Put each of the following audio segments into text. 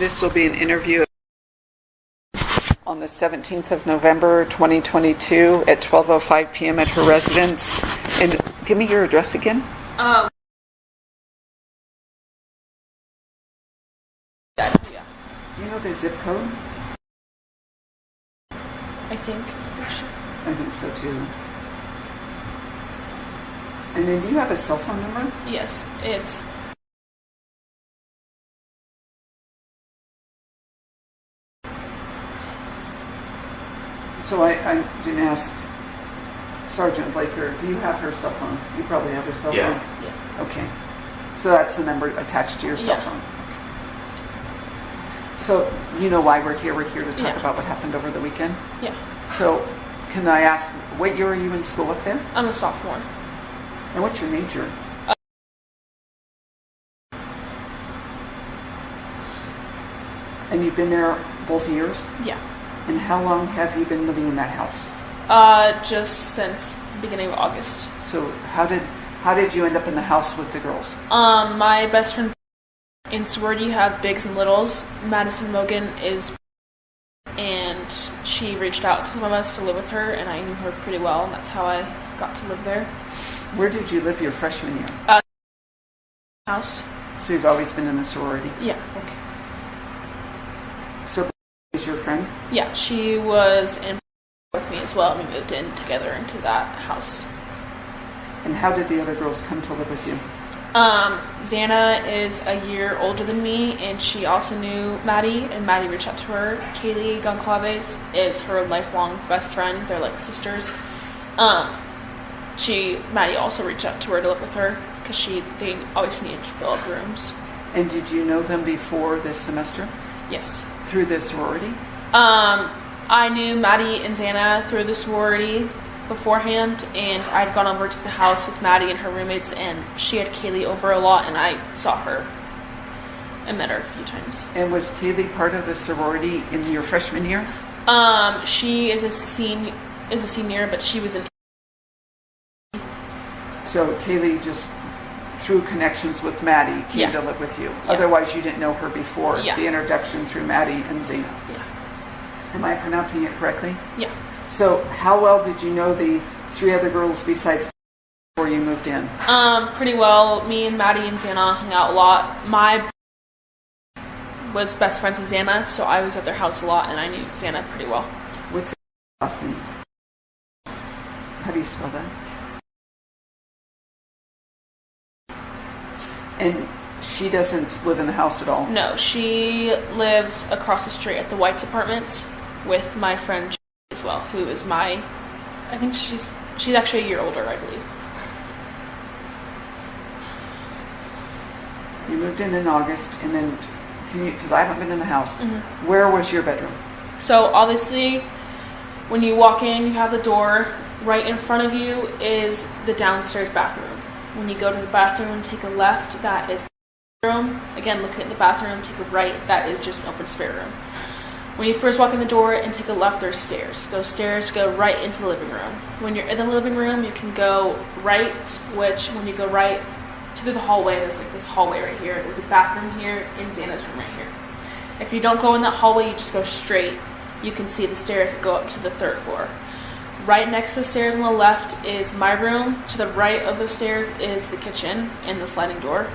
This will be an interview on the 17th of November, 2022 at 12:05 p.m. at her residence. And give me your address again. Yeah. Do you know the zip code? I think so too. And then do you have a cell phone number? yes, it's So I didn't ask Sergeant Blaker, do you have her cell phone? You probably have her cell phone. yeah. Okay. So that's the number attached to your cell Yeah. phone. So you know why we're here. We're here to talk Yeah. about what happened over the weekend. Yeah. So can I ask, what year are you in school up there? I'm a sophomore. And what's your major? And you've been there both years? Yeah. And how long have you been living in that house? Just since the beginning of August. So how did you end up in the house with the girls? My best friend in sorority, you have bigs and littles. Madison Mogan is, and she reached out to some of us to live with her, and I knew her pretty well, and that's how I got to live there. Where did you live your freshman year? House. So you've always been in a sorority? Yeah. Okay. So is your friend? Yeah, she was in with me as well, and we moved in together into that house. And how did the other girls come to live with you? Xana is a year older than me, and she also knew Maddie, and Maddie reached out to her. Kaylee Goncalves is her lifelong best friend. They're like sisters. Maddie also reached out to her to live with her because they always needed to fill up rooms. And did you know them before this semester? Yes. Through the sorority? I knew Maddie and Xana through the sorority beforehand, and I'd gone over to the house with Maddie and her roommates, and she had Kaylee over a lot, and I saw her and met her a few times. And was Kaylee part of the sorority in your freshman year? She is a senior, but she was in. So Kaylee just through connections with Maddie came to live with you. Yeah. Otherwise you didn't know her before. Yeah. The introduction through Maddie and Xana. Yeah. Am I pronouncing it correctly? Yeah. So how well did you know the three other girls besides before you moved in? Pretty well. Me and Maddie and Xana hung out a lot. My was best friends with Xana, so I was at their house a lot, and I knew Xana pretty well. What's last name? How do you spell that? And she doesn't live in the house at all? No, she lives across the street at the White's apartments with my friend as well, who is I think she's actually a year older, I believe. You moved in August, and then because I haven't been in the house, Mm-hmm. Where was your bedroom? So obviously, when you walk in, you have the door. Right in front of you is the downstairs bathroom. When you go to the bathroom and take a left, that is the room. Again, looking at the bathroom, take a right, that is just an open spare room. When you first walk in the door and take a left, there's stairs. Those stairs go right into the living room. When you're in the living room, you can go right, which when you go right to the hallway, there's like this hallway right here. There's a bathroom here and Xana's room right here. If you don't go in that hallway, you just go straight. You can see the stairs that go up to the third floor. Right next to the stairs on the left is my room. To the right of the stairs is the kitchen and the sliding door.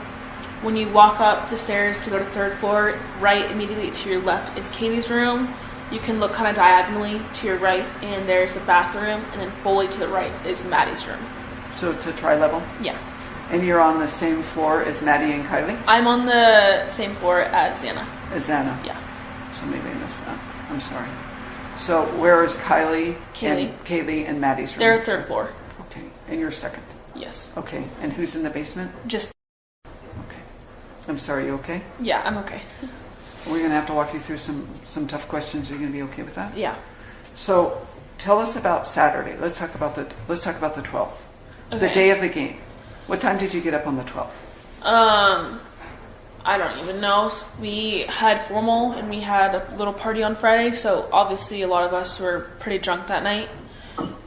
When you walk up the stairs to go to the third floor, right immediately to your left is Katie's room. You can look kind of diagonally to your right, and there's the bathroom, and then fully to the right is Maddie's room. So it's a tri-level? Yeah. And you're on the same floor as Maddie and Kylie? I'm on the same floor as Xana. As Xana? Yeah. So maybe I missed that. I'm sorry. So where is Kaylee and Maddie's room? They're third floor. Okay. And you're second? Yes. Okay. And who's in the basement? Just. Okay. I'm sorry, you okay? Yeah, I'm okay. We're going to have to walk you through some tough questions. Are you going to be okay with that? Yeah. So tell us about Saturday. Let's talk about the 12th. Okay. The day of the game. What time did you get up on the 12th? I don't even know. We had formal and we had a little party on Friday, so obviously a lot of us were pretty drunk that night.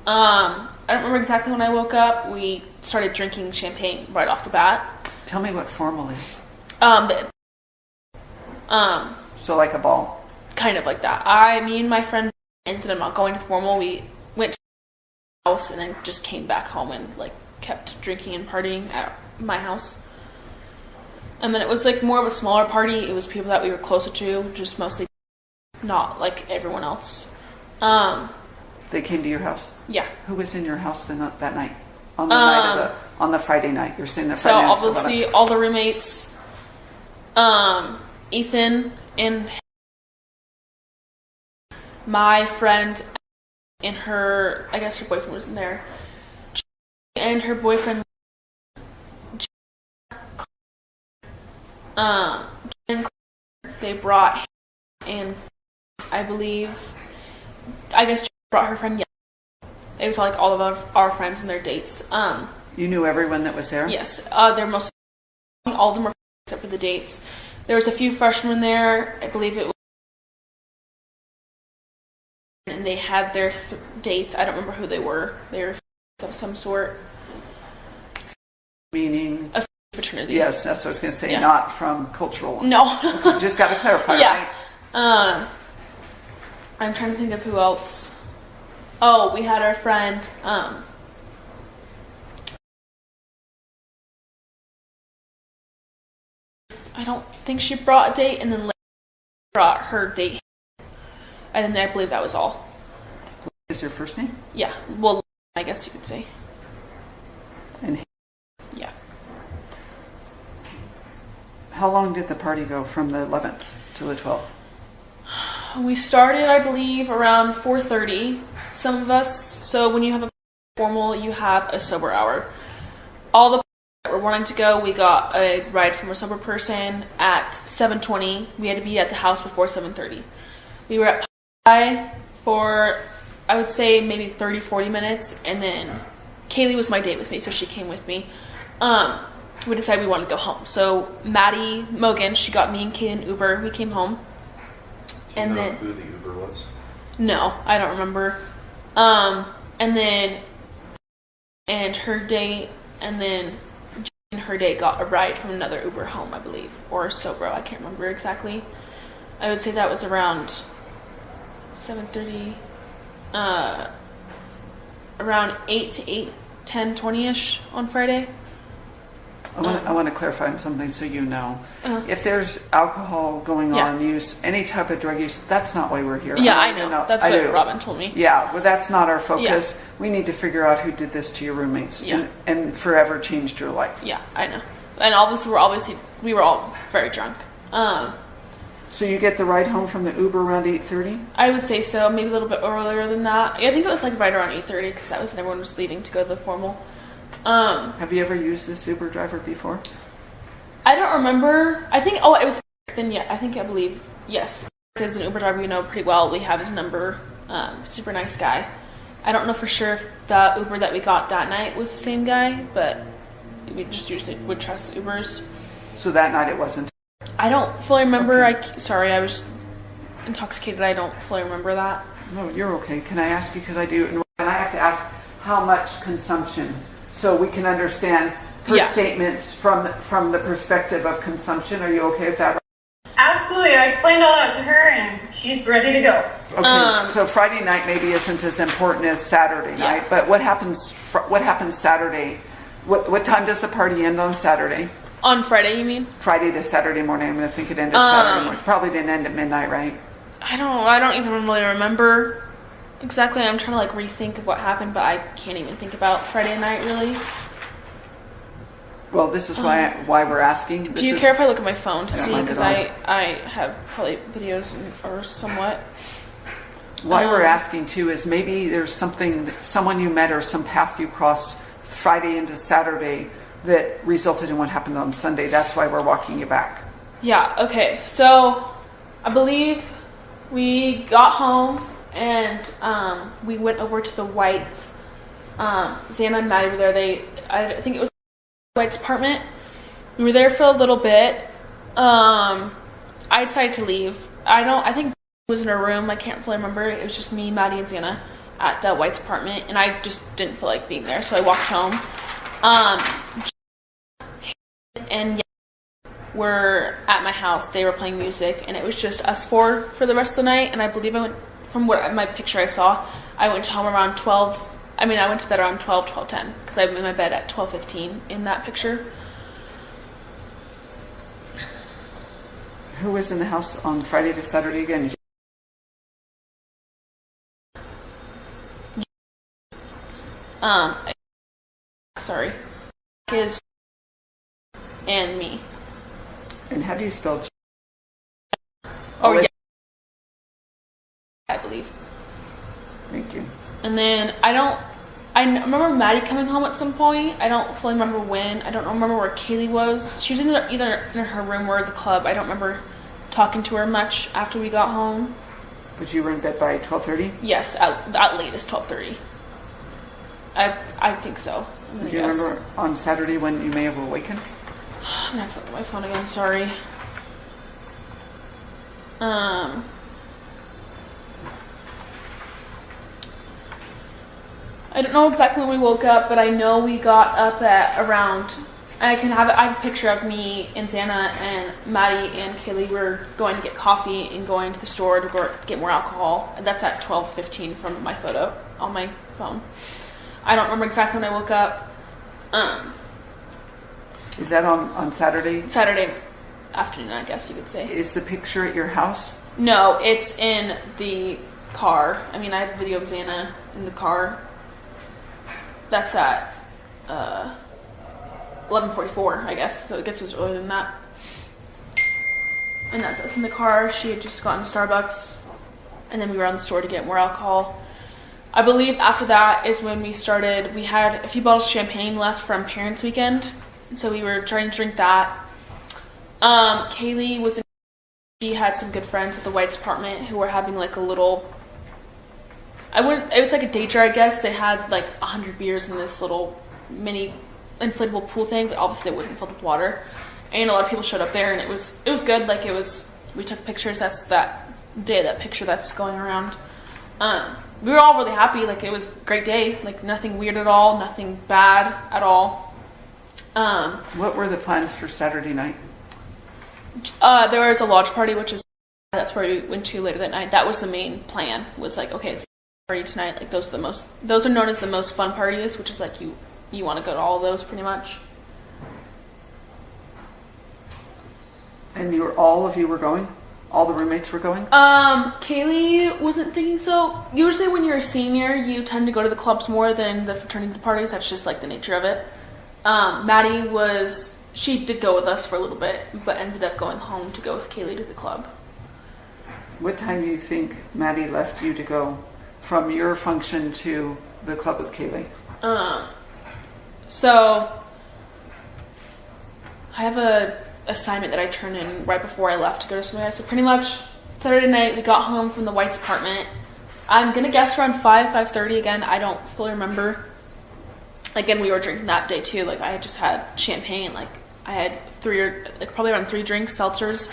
I don't remember exactly when I woke up. We started drinking champagne right off the bat. Tell me what formal is. So So like a ball. Kind of like that. Me and my friend ended up not going to formal. We went to the house and then just came back home and like kept drinking and partying at my house. And then it was like more of a smaller party. It was people that we were closer to, just mostly not like everyone else. They came to your house? Yeah. Who was in your house that night? On the night of on the Friday night. You're saying the So Friday night. obviously all the roommates, Ethan and my friend and her, I guess her boyfriend was in there, and her boyfriend, they brought, and I guess brought her friend. It was like all of our friends and their dates. You knew everyone that was there? Yes. They're mostly, all of them were except for the dates. There was a few freshmen there. I believe it was, and they had their dates. I don't remember who they were. They were of some sort. Meaning? A fraternity. Yes, that's what I was going to say. Yeah. Not from cultural. No. Okay, just got to clarify, yeah. right? I'm trying to think of who else. Oh, we had our friend, I don't think she brought a date, and then later brought her date. And then I believe that was all. Is your first name? Yeah. Well, I guess you could say. And yeah. How long did the party go from the 11th to the 12th? We started, I believe, around 4:30. Some of us. So when you have a formal, you have a sober hour. All the that were wanting to go, we got a ride from a sober person at 7:20. We had to be at the house before 7:30. We were at Pie for, I would say, maybe 30-40 minutes, and then Kaylee was my date with me, so she came with me. We decided we wanted to go home. So Maddie Mogan, she got me and Kaylee an Uber. We came home. Do you and know then who the Uber was? No, I don't remember. And then her date, and then her date got a ride from another Uber home, I believe, or Sobro. I can't remember exactly. I would say that was around 7:30, around 8 to 8:10, 20-ish on Friday. I want to clarify on something so you know. If there's alcohol going on, use, any type of drug use, that's not why we're here. Yeah, I know. That's what Robin told me. Yeah, but that's not our focus. Yeah. We need to figure out who did this to your roommates and forever changed your life. Yeah, I know. And obviously we were all very drunk. So you get the ride home from the Uber around 8:30? I would say so, maybe a little bit earlier than that. I think it was like right around 8:30 because that was when everyone was leaving to go to the formal. Have you ever used this Uber driver before? I don't remember. I think, it was then, yeah, I believe, yes. Because an Uber driver we know pretty well. We have his number. Super nice guy. I don't know for sure if the Uber that we got that night was the same guy, but we just usually would trust the Ubers. So that night it wasn't? I don't fully remember. Okay. Sorry, I was intoxicated. I don't fully remember that. No, you're okay. Can I ask you, because I do, and I have to ask how much consumption, so we can understand her statements from the perspective of consumption. Are you okay with that? Absolutely. I explained all that to her, and she's ready to go. Okay, so Friday night maybe isn't as important as Saturday night, but what happens Saturday? What time does the party end on Saturday? On Friday, you mean? Friday to Saturday morning. I'm going to think it ended Saturday morning. Probably didn't end at midnight, right? I don't even really remember exactly. I'm trying to like rethink of what happened, but I can't even think about Friday night really. Well, this is why we're asking. Do you care if I look at my phone to see? mind Because at all. I have probably videos or somewhat. Why we're asking too is maybe there's someone you met or some path you crossed Friday into Saturday that resulted in what happened on Sunday. That's why we're walking you back. Yeah, okay. So I believe we got home and we went over to the Whites. Xana and Maddie were there. I think it was White's apartment. We were there for a little bit. I decided to leave. I think it was in her room. I can't fully remember. It was just me, Maddie, and Xana at the White's apartment, and I just didn't feel like being there, so I walked home. And were at my house. They were playing music, and it was just us four for the rest of the night. And I believe I went, from what my picture I saw, I went home around 12. I went to bed around 12:10 because I'm in my bed at 12:15 in that picture. Who was in the house on Friday to Saturday again? Sorry, his and me. And how do you spell? Oh yeah, I believe. Thank you. And then I remember Maddie coming home at some point. I don't fully remember when. I don't remember where Kaylee was. She was either in her room or the club. I don't remember talking to her much after we got home. But you were in bed by 12:30? Yes, at latest 12:30. I think so. Do you remember on Saturday when you may have awakened? I'm gonna have to look at my phone again, sorry. I don't know exactly when we woke up, but I know we got up at around, I have a picture of me and Xana and Maddie and Kaylee were going to get coffee and going to the store to go get more alcohol. That's at 12:15 from my photo on my phone. I don't remember exactly when I woke up. Is that on Saturday? Saturday afternoon, I guess you could say. Is the picture at your house? No, it's in the car. I have a video of Xana in the car. That's at 11:44, I guess. So I guess it was earlier than that. And that's us in the car. She had just gotten Starbucks, and then we were on the store to get more alcohol. I believe after that is when we started. We had a few bottles of champagne left from Parents' Weekend, and so we were trying to drink that. Kaylee was she had some good friends at the White's apartment who were having like a little, it was like a day jar, I guess. They had like 100 beers in this little mini inflatable pool thing, but obviously it wasn't filled with water. And a lot of people showed up there, and it was good. Like we took pictures. That's that picture that's going around. We were all really happy. Like it was a great day. Like nothing weird at all, nothing bad at all. What were the plans for Saturday night? There was a lodge party, that's where we went to later that night. That was the main plan. Was like, okay, it's a party tonight. Like those are known as the most fun parties, which is like you want to go to all of those pretty much. And all of you were going? All the roommates were going? Kaylee wasn't thinking so. Usually when you're a senior, you tend to go to the clubs more than the fraternity parties. That's just like the nature of it. Maddie she did go with us for a little bit, but ended up going home to go with Kaylee to the club. What time do you think Maddie left you to go from your function to the club with Kaylee? So I have a assignment that I turned in right before I left to go to somewhere. So pretty much Saturday night we got home from the White's apartment. I'm gonna guess around 5:30 again. I don't fully remember. Again, we were drinking that day too. Like I had just had champagne. Like I had probably around 3 drinks, seltzers.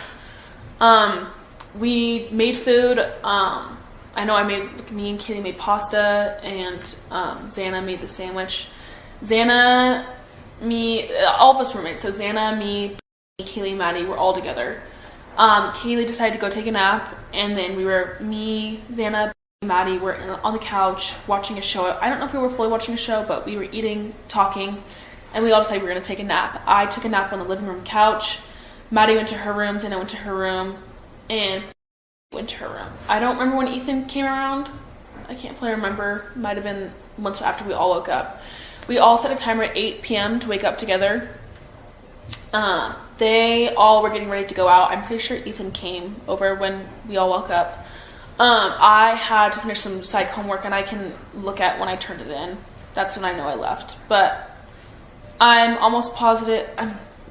We made food. I know me and Kaylee made pasta, and Xana made the sandwich. Xana, me, all of us roommates. So Xana, me, Kaylee, Maddie were all together. Kaylee decided to go take a nap, and then me, Xana, Maddie were on the couch watching a show. I don't know if we were fully watching a show, but we were eating, talking, and we all decided we were going to take a nap. I took a nap on the living room couch. Maddie went to her room, Xana went to her room, and went to her room. I don't remember when Ethan came around. I can't fully remember. Might have been once after we all woke up. We all set a timer at 8 p.m. to wake up together. They all were getting ready to go out. I'm pretty sure Ethan came over when we all woke up. I had to finish some psych homework, and I can look at when I turned it in. That's when I know I left. But I'm almost positive.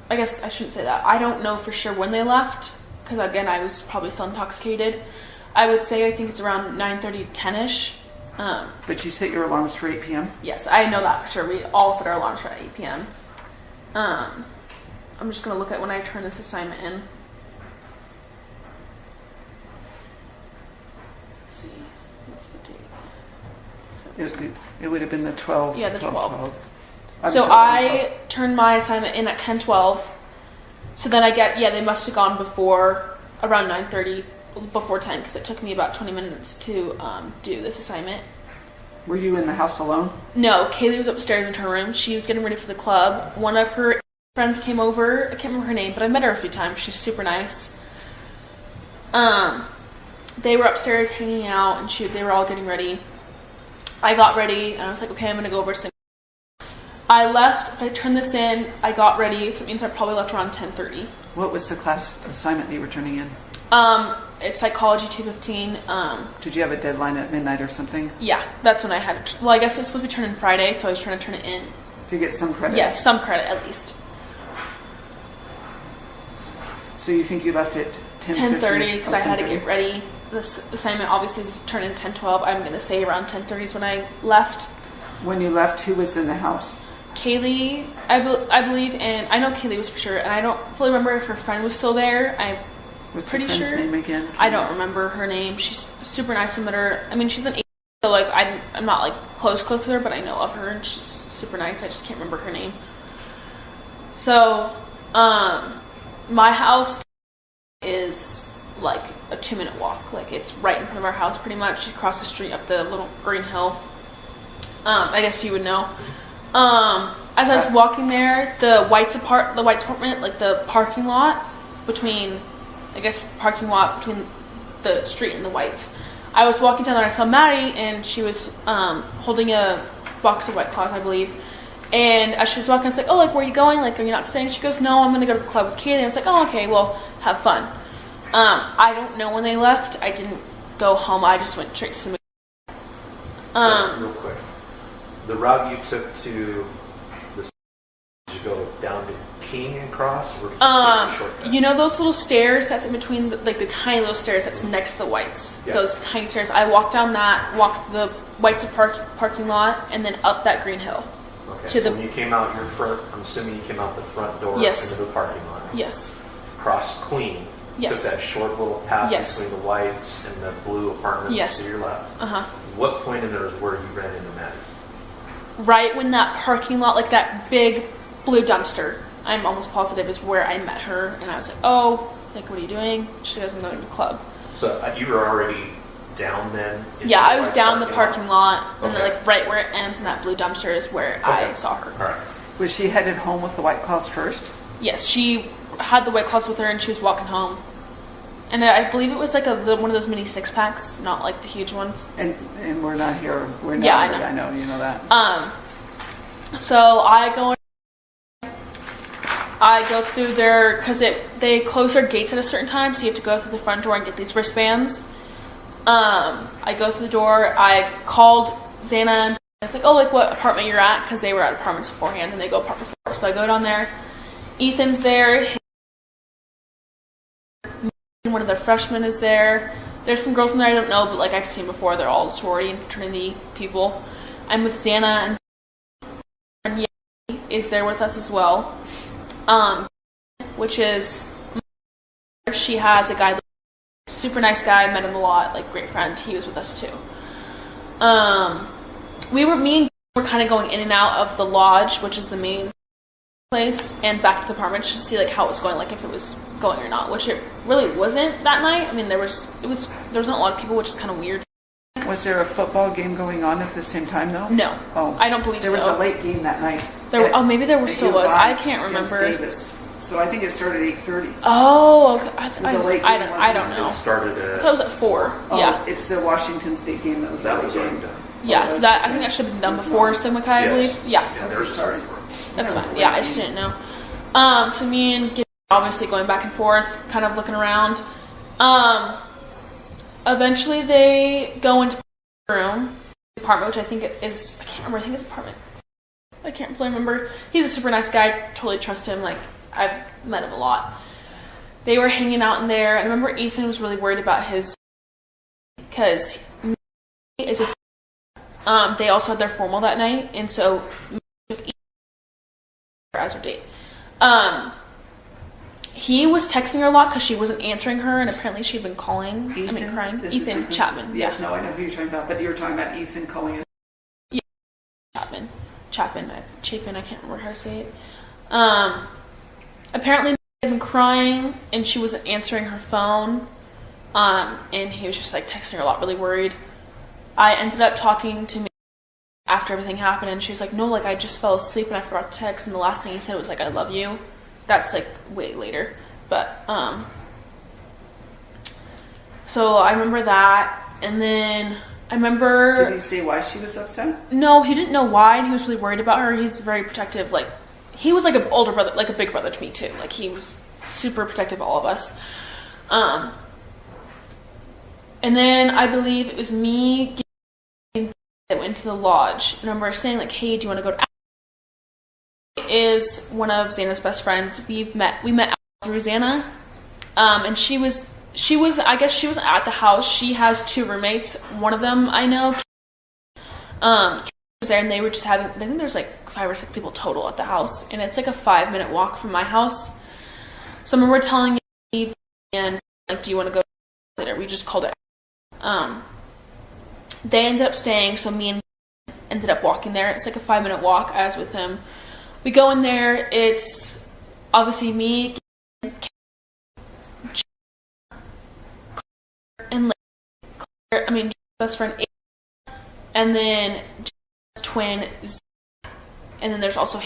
I guess I shouldn't say that. I don't know for sure when they left, because again, I was probably still intoxicated. I would say I think it's around 9:30 to 10ish. But you set your alarms for 8 p.m.? Yes, I know that for sure. We all set our alarms for 8 p.m. I'm just going to look at when I turn this assignment in. Let's see. What's the date? It would have been the 12. Yeah, the 12. 12. So I turned my assignment in at 10:12. So then they must have gone before around 9:30, before 10, because it took me about 20 minutes to do this assignment. Were you in the house alone? No, Kaylee was upstairs in her room. She was getting ready for the club. One of her friends came over. I can't remember her name, but I met her a few times. She's super nice. They were upstairs hanging out, and they were all getting ready. I got ready, and I was like, okay, I'm going to go over to sing. I left. If I turn this in, I got ready, so it means I probably left around 10:30. What was the class assignment that you were turning in? It's Psychology 215. Did you have a deadline at midnight or something? Yeah, that's when I had it. Well, I guess it's supposed to be turned in Friday, so I was trying to turn it in. To get some credit? Yes, some credit at least. So you think you left at 10:30 because I had to get ready. This assignment obviously is turned in 10:12. I'm going to say around 10:30 is when I left. When you left, who was in the house? Kaylee, I believe, and I know Kaylee was for sure, and I don't fully remember if her friend was still there. What's pretty your friend's sure. name again? I don't remember her name. She's super nice. I met her. I mean, she's an 8, so like I'm not like close with her, but I know of her, and she's super nice. I just can't remember her name. So, my house is like a 2-minute walk. Like it's right in front of our house, pretty much. Across the street up the little green hill. I guess you would know. As I was walking there, the White's apartment, like the parking lot between the street and the Whites. I was walking down there, I saw Maddie, and she was holding a box of White Claws, I believe. And as she was walking, I was like, oh, like, where are you going? Like, are you not staying? She goes, no, I'm going to go to the club with Kaylee. I was like, oh, okay, well, have fun. I don't know when they left. I didn't go home. I just went straight to the Real quick. The route you took to the... Did you go down to King and cross? Or did you take a shortcut? You know those little stairs that's in between, the tiny little stairs that's next to the Whites? Yeah. Those tiny stairs. I walked down that, walked the Whites parking lot, and then up that green hill. Okay, so when you came out your front, I'm assuming you came out the front door Yes. into the parking lot. Yes. Crossed Queen. Yes. Took that short little path Yes. between the Whites and the blue apartments Yes. to your left. Uh-huh. What point in there is where you ran into Maddie? Right when that parking lot, like that big blue dumpster, I'm almost positive is where I met her, and I was like, oh, like, what are you doing? She goes, I'm going to the club. So you were already down then? Yeah, the I was White down the parking lot, and then, Okay. like, right where it ends in that blue dumpster is where I saw her. All right. Was she headed home with the White Claws first? Yes, she had the White Claws with her, and she was walking home. And I believe it was like one of those mini 6-packs, not like the huge ones. And we're not here. We're not. Yeah, I know. I know. You know that. So I go through there because they close their gates at a certain time, so you have to go through the front door and get these wristbands. I go through the door. I called Xana and I was like, oh, like what apartment you're at? Because they were at apartments beforehand, and they go apartment 4. So I go down there. Ethan's there. One of their freshmen is there. There's some girls in there I don't know, but like I've seen before. They're all sorority and fraternity people. I'm with Xana, and Ye is there with us as well. Which is, she has a guy, super nice guy, met him a lot, like great friend. He was with us too. Me and were kind of going in and out of the lodge, which is the main place, and back to the apartment just to see like how it was going, like if it was going or not, which it really wasn't that night. I mean, there wasn't a lot of people, which is kind of weird. Was there a football game going on at the same time though? No. Oh, I don't believe there so. was a late game that night. Maybe there was still was. I can't against remember. Davis. So I think it started at 8:30. Oh, okay. was a late I game, don't know. It started I at... thought it was at 4. Oh, Yeah. it's the Washington State game that was That the was late already game. done. Yeah, so that I think that should have been done before Sigma Chi, I Yes. believe. Yeah. Yeah, there's Sorry. That's That was fine. a Yeah, late I just game. didn't know. So me and Gibby obviously going back and forth, kind of looking around. Eventually they go into the room, the apartment, which I think is, I can't remember, I think it's apartment. I can't really remember. He's a super nice guy, totally trust him, like, I've met him a lot. They were hanging out in there, and I remember Ethan was really worried about his, because is a they also had their formal that night, and so took Ethan as her date. He was texting her a lot because she wasn't answering her, and apparently she'd been calling. Ethan? Crying. This is Ethan Chapman. Yes, Yeah. no, I know who you're talking about, but you were talking about Ethan calling it. Chapman. I can't remember how to say it. Apparently been crying, and she wasn't answering her phone. And he was just like texting her a lot, really worried. I ended up talking to me after everything happened, and she was like, no, like I just fell asleep and I forgot to text, and the last thing he said was like, I love you. That's like way later. But so I remember that, and then I remember. Did he say why she was upset? No, he didn't know why, and he was really worried about her. He's very protective. Like, he was like an older brother, like a big brother to me too. Like, he was super protective of all of us. And then I believe it was me that went to the lodge. And I remember saying like, hey, do you want to go to Al? Is one of Xana's best friends. We met Al through Xana. And she was, I guess she wasn't at the house. She has 2 roommates. One of them I know was there, and they were just having, I think there's like 5 or 6 people total at the house, and it's like a 5-minute walk from my house. So I remember telling me, and like, do you want to go later? We just called it. They ended up staying, so me and ended up walking there. It's like a 5-minute walk. I was with him. We go in there. It's obviously me, and Claire, I mean, best friend, and then twin, and then there's also,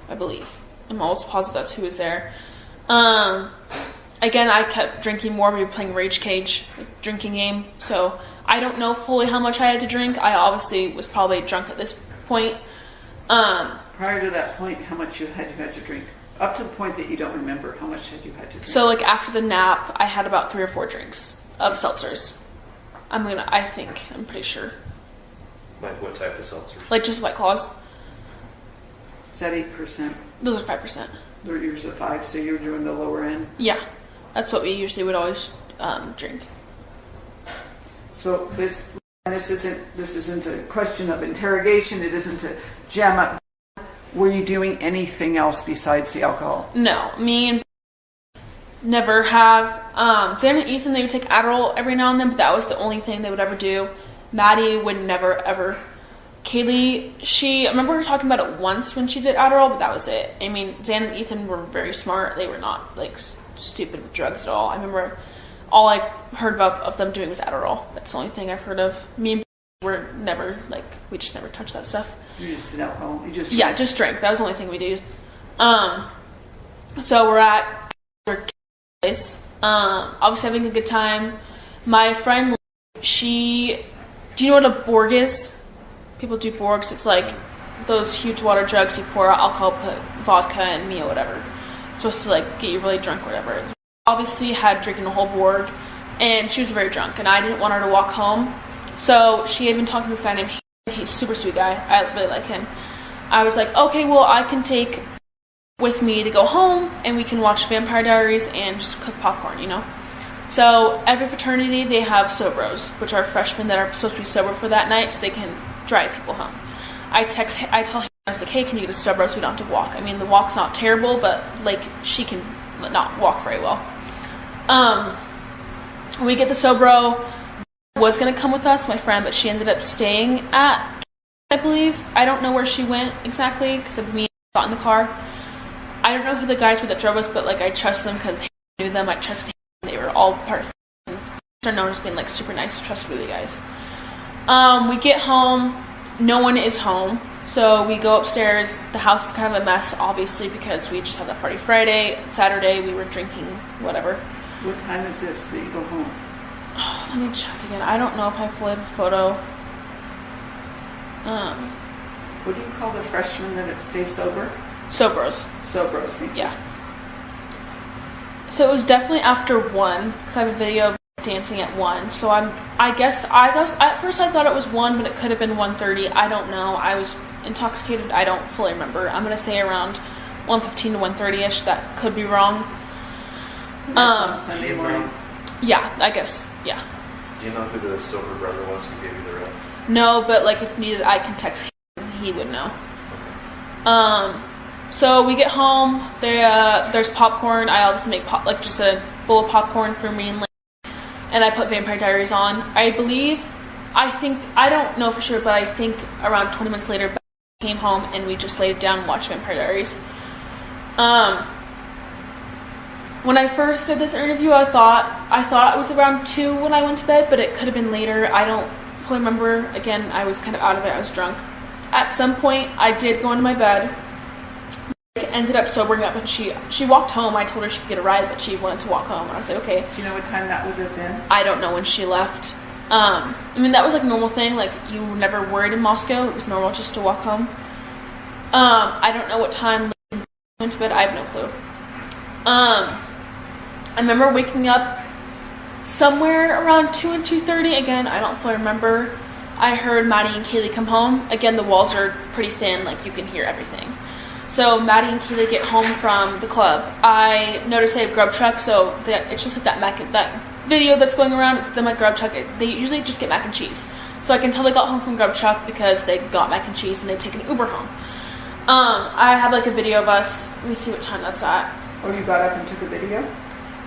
I believe, I'm almost positive that's who was there. Again, I kept drinking more. We were playing Rage Cage, like, drinking game, so I don't know fully how much I had to drink. I obviously was probably drunk at this point. Prior to that point, how much you had to drink? Up to the point that you don't remember, how much had you had to drink? So, like, after the nap, I had about 3 or 4 drinks of seltzers. I'm pretty sure. Like, what type of seltzers? Like, just White Claws. Is that 8%? Those are 5%. Yours are 5, so you're doing the lower end? Yeah. That's what we usually would always drink. So this isn't a question of interrogation. It isn't a jam up. Were you doing anything else besides the alcohol? No, me and never have. Dan and Ethan, they would take Adderall every now and then, but that was the only thing they would ever do. Maddie would never ever. Kaylee, I remember her talking about it once when she did Adderall, but that was it. I mean, Dan and Ethan were very smart. They were not like stupid with drugs at all. I remember all I heard about of them doing was Adderall. That's the only thing I've heard of. Me and were never, like, we just never touched that stuff. You just did alcohol? You just drank? Just drank. That was the only thing we did. So we're at her place, obviously having a good time. My friend, do you know what a Borg is? People do Borgs. It's like those huge water jugs you pour alcohol, put vodka and Mio, whatever. It's supposed to like get you really drunk, whatever. Obviously had drinking a whole Borg, and she was very drunk, and I didn't want her to walk home. So she had been talking to this guy named Hayden. He's a super sweet guy. I really like him. I was like, okay, well, I can take with me to go home, and we can watch Vampire Diaries and just cook popcorn, you know? So every fraternity, they have Sobros, which are freshmen that are supposed to be sober for that night so they can drive people home. I tell him, I was like, hey, can you get a Sobro so we don't have to walk? I mean, the walk's not terrible, but like she can not walk very well. We get the Sobro. Was going to come with us, my friend, but she ended up staying at, I believe. I don't know where she went exactly because of me got in the car. I don't know who the guys were that drove us, but like I trust them because I knew them. I trusted them. They were all part of they're known as being like super nice, trustworthy guys. We get home. No one is home. So we go upstairs. The house is kind of a mess, obviously, because we just had that party Friday. Saturday, we were drinking, whatever. What time is this that you go home? Oh, let me check again. I don't know if I fully have a photo. What do you call the freshmen that stay sober? Sobros. Sobros. Yeah. So it was definitely after 1, because I have a video of dancing at 1. So I guess at first I thought it was 1, but it could have been 1:30. I don't know. I was intoxicated. I don't fully remember. I'm going to say around 1:15 to 1:30ish. That could be wrong. That's on Sunday morning. Yeah, I guess, yeah. Do you know who the sober brother was who gave you the rep? No, but like if needed, I can text him. He would know. So we get home. There's popcorn. I obviously make just a bowl of popcorn for me and Lynn, and I put Vampire Diaries on. I don't know for sure, but I think around 20 minutes later, Beth came home and we just laid it down and watched Vampire Diaries. When I first did this interview, I thought it was around 2 when I went to bed, but it could have been later. I don't fully remember. Again, I was kind of out of it. I was drunk. At some point, I did go into my bed. Ended up sobering up, and she walked home. I told her she could get a ride, but she wanted to walk home. And I was like, okay. Do you know what time that would have been? I don't know when she left. I mean, that was like a normal thing. Like, you were never worried in Moscow. It was normal just to walk home. I don't know what time I went to bed. I have no clue. I remember waking up somewhere around 2 and 2:30. Again, I don't fully remember. I heard Maddie and Kaylee come home. Again, the walls are pretty thin, like you can hear everything. So Maddie and Kaylee get home from the club. I noticed they have grub truck, so it's just like that video that's going around. It's them at grub truck. They usually just get mac and cheese. So I can tell they got home from grub truck because they got mac and cheese and they take an Uber home. I have like a video of us. Let me see what time that's at. Oh, you got up and took a video?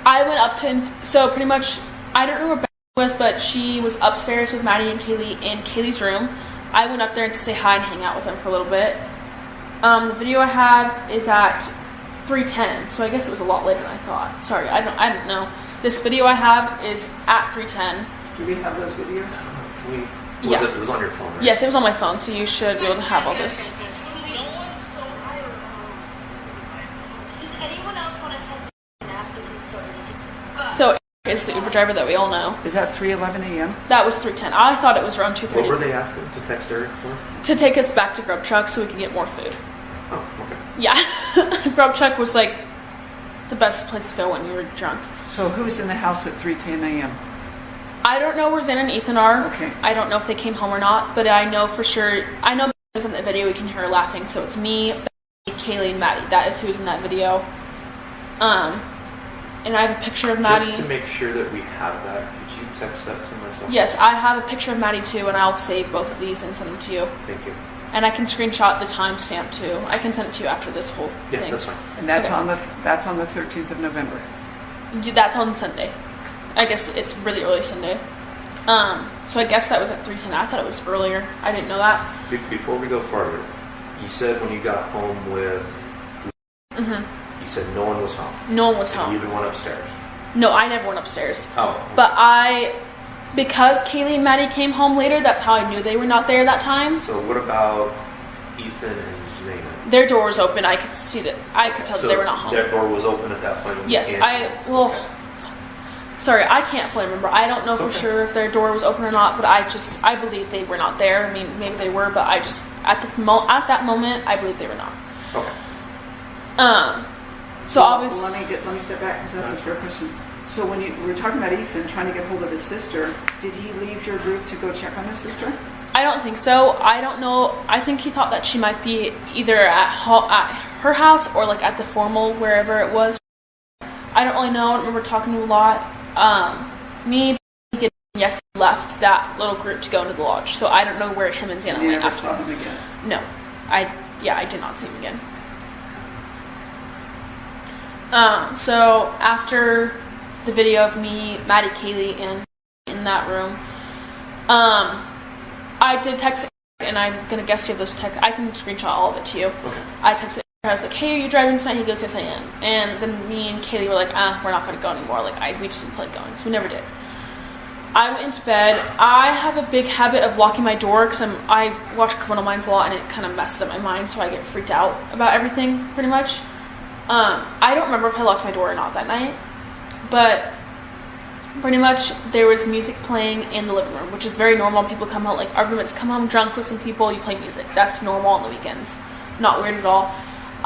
I went up to, so pretty much, I don't know where Bethany was, but she was upstairs with Maddie and Kaylee in Kaylee's room. I went up there to say hi and hang out with them for a little bit. The video I have is at 3:10, so I guess it was a lot later than I thought. Sorry, I don't know. This video I have is at 3:10. Do we have those videos? Yeah. It was on your phone, right? Yes, it was on my phone, so you should be able to have all this. Does anyone else want to text and ask if he's sorry? So it's the Uber driver that we all know. Is that 3:11 a.m.? That was 3:10. I thought it was around 2:30. What were they asking to text Eric for? To take us back to Grub Truck so we could get more food. Oh, okay. Yeah. Grub Truck was like the best place to go when you were drunk. So who's in the house at 3:10 a.m.? I don't know where Zen and Ethan are. Okay. I don't know if they came home or not, but I know for sure. I know was in the video. We can hear her laughing. So it's me, Bethany, Kaylee, and Maddie. That is who's in that video. And I have a picture of Maddie. Just to make sure that we have that, could you text that to myself? Yes, I have a picture of Maddie too, and I'll save both of these and send them to you. Thank you. And I can screenshot the timestamp too. I can send it to you after this whole Yeah, thing. that's fine. And that's Okay. on the 13th of November. That's on Sunday. I guess it's really early Sunday. So I guess that was at 3:10. I thought it was earlier. I didn't know that. Before we go farther, you said when you got home with, you said no one was home. No one was And home. you even went upstairs. No, I never went upstairs. Oh. But because Kaylee and Maddie came home later, that's how I knew they were not there that time. So what about Ethan and Zaina? Their door was open. I could see that. I could tell that they were not home. Their door was open at that point when Yes, you came? well, sorry, I can't fully remember. I don't know for Okay. sure if their door was open or not, but I believe they were not there. I mean, maybe they were, but at that moment, I believe they were not. Okay. So obviously, Let me step back because that's a fair question. So when you were talking about Ethan trying to get hold of his sister, did he leave your group to go check on his sister? I don't think so. I don't know. I think he thought that she might be either at her house or like at the formal, wherever it was. I don't really know. I don't remember talking to him a lot. Me and yes left that little group to go into the lodge, so I don't know where him and Xana You went never after. saw him again. No, I did not see him again. So after the video of me, Maddie, Kaylee, and in that room, I did text, and I'm gonna guess you have those text. I can screenshot all of it to you. Okay. I texted. I was like, "Hey, are you driving tonight?" He goes, "Yes, I am." And then me and Kaylee were like, we're not gonna go anymore. Like, we just didn't feel like going, so we never did. I went into bed. I have a big habit of locking my door because I watch Criminal Minds a lot, and it kind of messes up my mind, so I get freaked out about everything pretty much. I don't remember if I locked my door or not that night, but pretty much there was music playing in the living room, which is very normal. People come home, like our roommates come home drunk with some people, you play music. That's normal on the weekends. Not weird at all.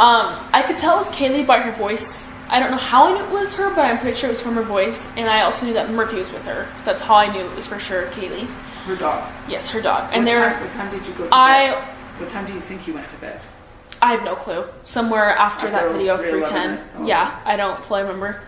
I could tell it was Kaylee by her voice. I don't know how I knew it was her, but I'm pretty sure it was from her voice, and I also knew that Murphy was with her, so that's how I knew it was for sure Kaylee. Her dog. Yes, her dog. What time did you go to bed? What time do you think you went to bed? I have no clue. Somewhere after that video of 3:11? 3:10. Oh. Yeah, I don't fully remember.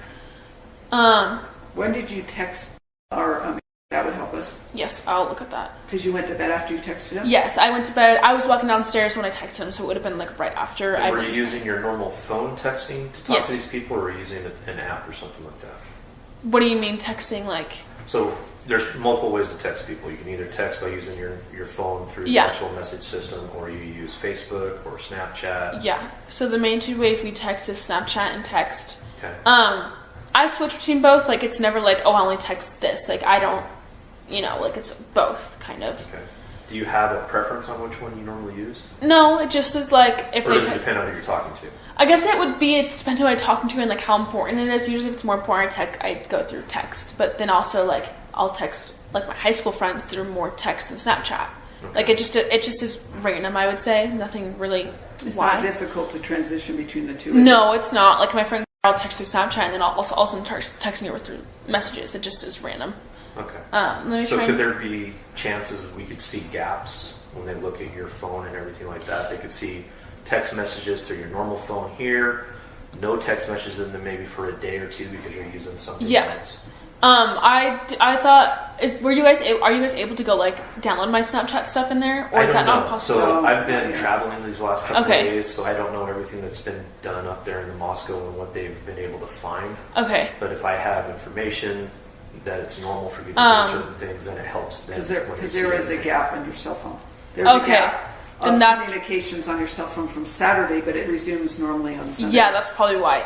When did you text our, that would help us? Yes, I'll look at that. Because you went to bed after you texted him? Yes, I went to bed. I was walking downstairs when I texted him, so it would have been like right after I Were went. you using your normal phone texting to talk Yes. to these people, or were you using an app or something like that? What do you mean texting? Like, So there's multiple ways to text people. You can either text by using your phone through the Yeah. actual message system, or you use Facebook or Snapchat. yeah. So the main two ways we text is Snapchat and text. Okay. I switch between both. Like, it's never like, oh, I only text this. Like, I don't, like, it's both, kind of. Okay. Do you have a preference on which one you normally use? No, it just is like, if or does it depend on who you're talking to? I guess it depends on who I'm talking to and, like, how important it is. Usually if it's more important, I go through text. But then also, like, I'll text, like, my high school friends through more text than Snapchat. Okay. Like, it just is random, I would say. Nothing really. It's not difficult to transition between the two. No, it's not. Like, my friends, I'll text through Snapchat and then I'll also texting her through messages. It just is random. Okay. So could there be chances that we could see gaps when they look at your phone and everything like that? They could see text messages through your normal phone here, no text messages in them maybe for a day or two because you're using something else. I thought, are you guys able to go, like, download my Snapchat stuff in there, or is that not possible? So I've been traveling these last couple of days, so I don't know everything that's been done up there in the Moscow and what they've been able to find. Okay. But if I have information that it's normal for you to do certain things, then it helps them. Because there is a gap on your cell phone. There's a gap of communications on your cell phone from Saturday, but it resumes normally on Sunday. Yeah, that's probably why.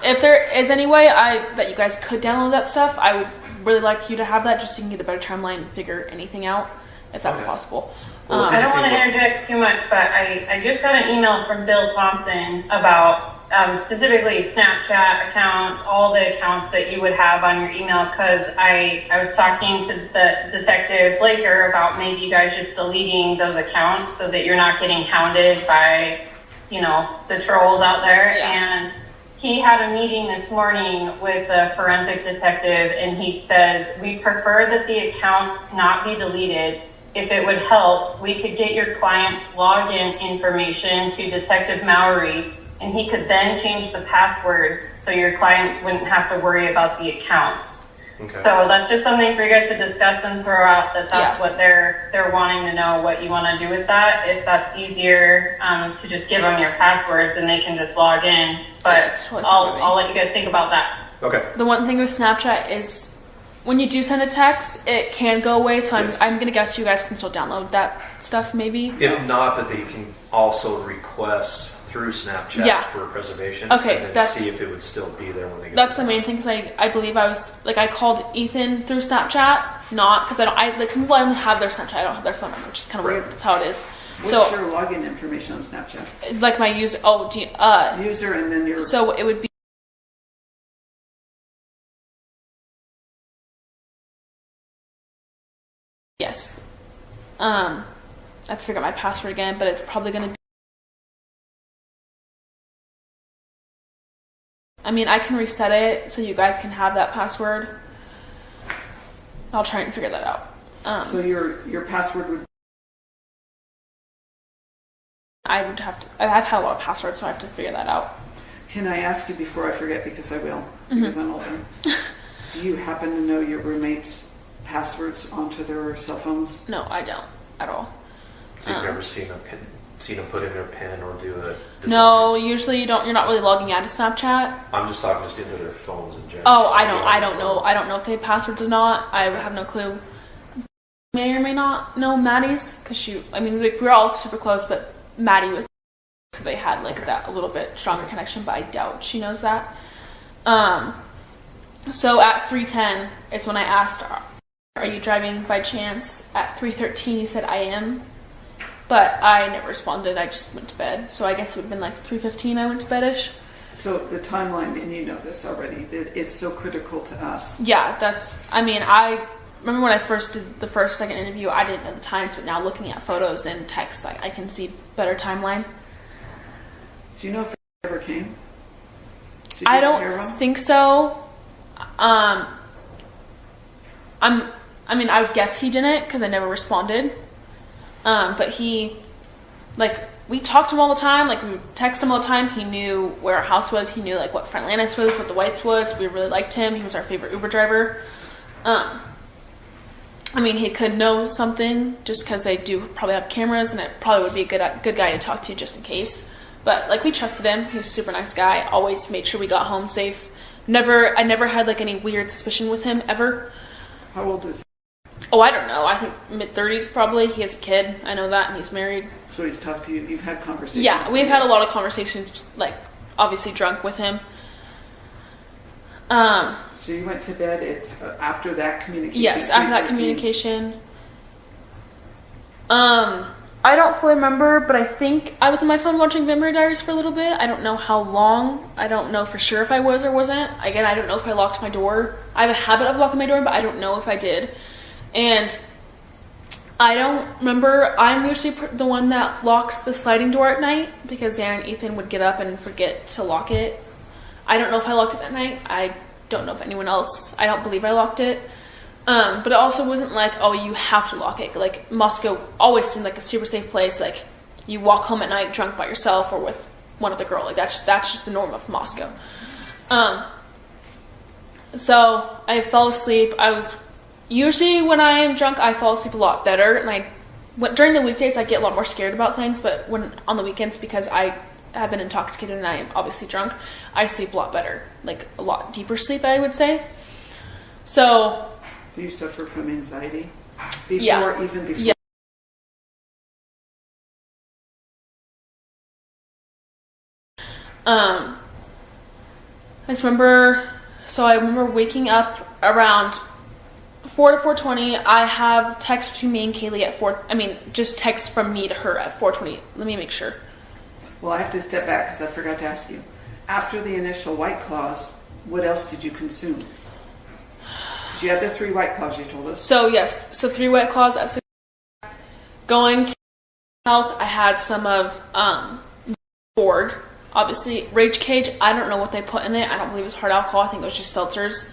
If there is any way that you guys could download that stuff, I would really like you to have that, just so you can get a better timeline and figure anything out, if that's possible. Well, I don't want to interject too much, but I just got an email from Bill Thompson about specifically Snapchat accounts, all the accounts that you would have on your email, because I was talking to the Detective Blaker about maybe you guys just deleting those accounts so that you're not getting hounded by, the trolls out there. Yeah. And he had a meeting this morning with a forensic detective, and he says, we prefer that the accounts not be deleted. If it would help, we could get your client's login information to Detective Mowry, and he could then change the passwords so your clients wouldn't have to worry about the accounts. Okay. So that's just something for you guys to discuss and throw out, that's what they're wanting to know, what you want to do with that. If that's easier to just give them your passwords and they can just log in. But totally I'll let you guys think about that. Okay. The one thing with Snapchat is when you do send a text, it can go away. So I'm going to guess you guys can still download that stuff maybe. If not, that they can also request through Snapchat for preservation. Okay, and then see if it would still be there when they get That's the main thing, because I believe I called Ethan through Snapchat, not because some people I only have their Snapchat, I don't have their phone number, which is kind of weird. That's how it is. What's your login information on Snapchat? Like my user. User and then your. So it would be. Yes. I have to figure out my password again, but it's probably going to be. I mean, I can reset it so you guys can have that password. I'll try and figure that out. So your password would. I've had a lot of passwords, so I have to figure that out. Can I ask you before I forget, because I will, because I'm older. Do you happen to know your roommates' passwords onto their cell phones? No, I don't at all. So you've never seen them put in their PIN or do a design? No, usually you don't. You're not really logging out of Snapchat. I'm just talking just into their phones in general. Oh, I don't know. I don't know if they have passwords or not. I have no clue. May or may not know Maddie's, because we're all super close, but Maddie was, so they had that a little bit stronger connection, but I doubt she knows that. So at 3:10 is when I asked, are you driving by chance? At 3:13 he said I am, but I never responded. I just went to bed. So I guess it would have been 3:15 I went to bed-ish. So the timeline, and you know this already, it's so critical to us. Yeah, I remember when I first did the second interview, I didn't know the times, but now looking at photos and texts, I can see better timeline. Do you know if it ever came? I don't think so. I would guess he didn't, because I never responded. But he, we talked to him all the time, we would text him all the time. He knew where our house was. He knew, what Friendlandis was, what the Whites was. We really liked him. He was our favorite Uber driver. He could know something just because they do probably have cameras, and it probably would be a good guy to talk to just in case. But, we trusted him. He was a super nice guy. Always made sure we got home safe. I never had, any weird suspicion with him, ever. How old is he? Oh, I don't know. I think mid-30s probably. He has a kid. I know that, and he's married. So he's talked to you. You've had conversations. Yeah, we've had a lot of conversations, obviously drunk with him. So you went to bed after that communication? Yes, after that communication. I don't fully remember, but I think I was on my phone watching Vampire Diaries for a little bit. I don't know how long. I don't know for sure if I was or wasn't. Again, I don't know if I locked my door. I have a habit of locking my door, but I don't know if I did. And I don't remember. I'm usually the one that locks the sliding door at night because Xan and Ethan would get up and forget to lock it. I don't know if I locked it that night. I don't know if anyone else. I don't believe I locked it. But it also wasn't like, oh, you have to lock it. Like, Moscow always seemed like a super safe place. Like, you walk home at night drunk by yourself or with one other girl. Like, that's just the norm of Moscow. So I fell asleep. Usually when I am drunk, I fall asleep a lot better. And during the weekdays, I get a lot more scared about things. But on the weekends, because I have been intoxicated and I am obviously drunk, I sleep a lot better. Like, a lot deeper sleep, I would say. So... Do you suffer from anxiety? Yeah. Even before? Yeah. I just remember, I remember waking up around 4 to 4:20. I have text between me and Kaylee at just text from me to her at 4:20. Let me make sure. Well, I have to step back because I forgot to ask you. After the initial White Claws, what else did you consume? You had the 3 White Claws you told us. So yes, 3 White Claws. Going to the house, I had some of Borg, obviously. Rage Cage, I don't know what they put in it. I don't believe it was hard alcohol. I think it was just seltzers.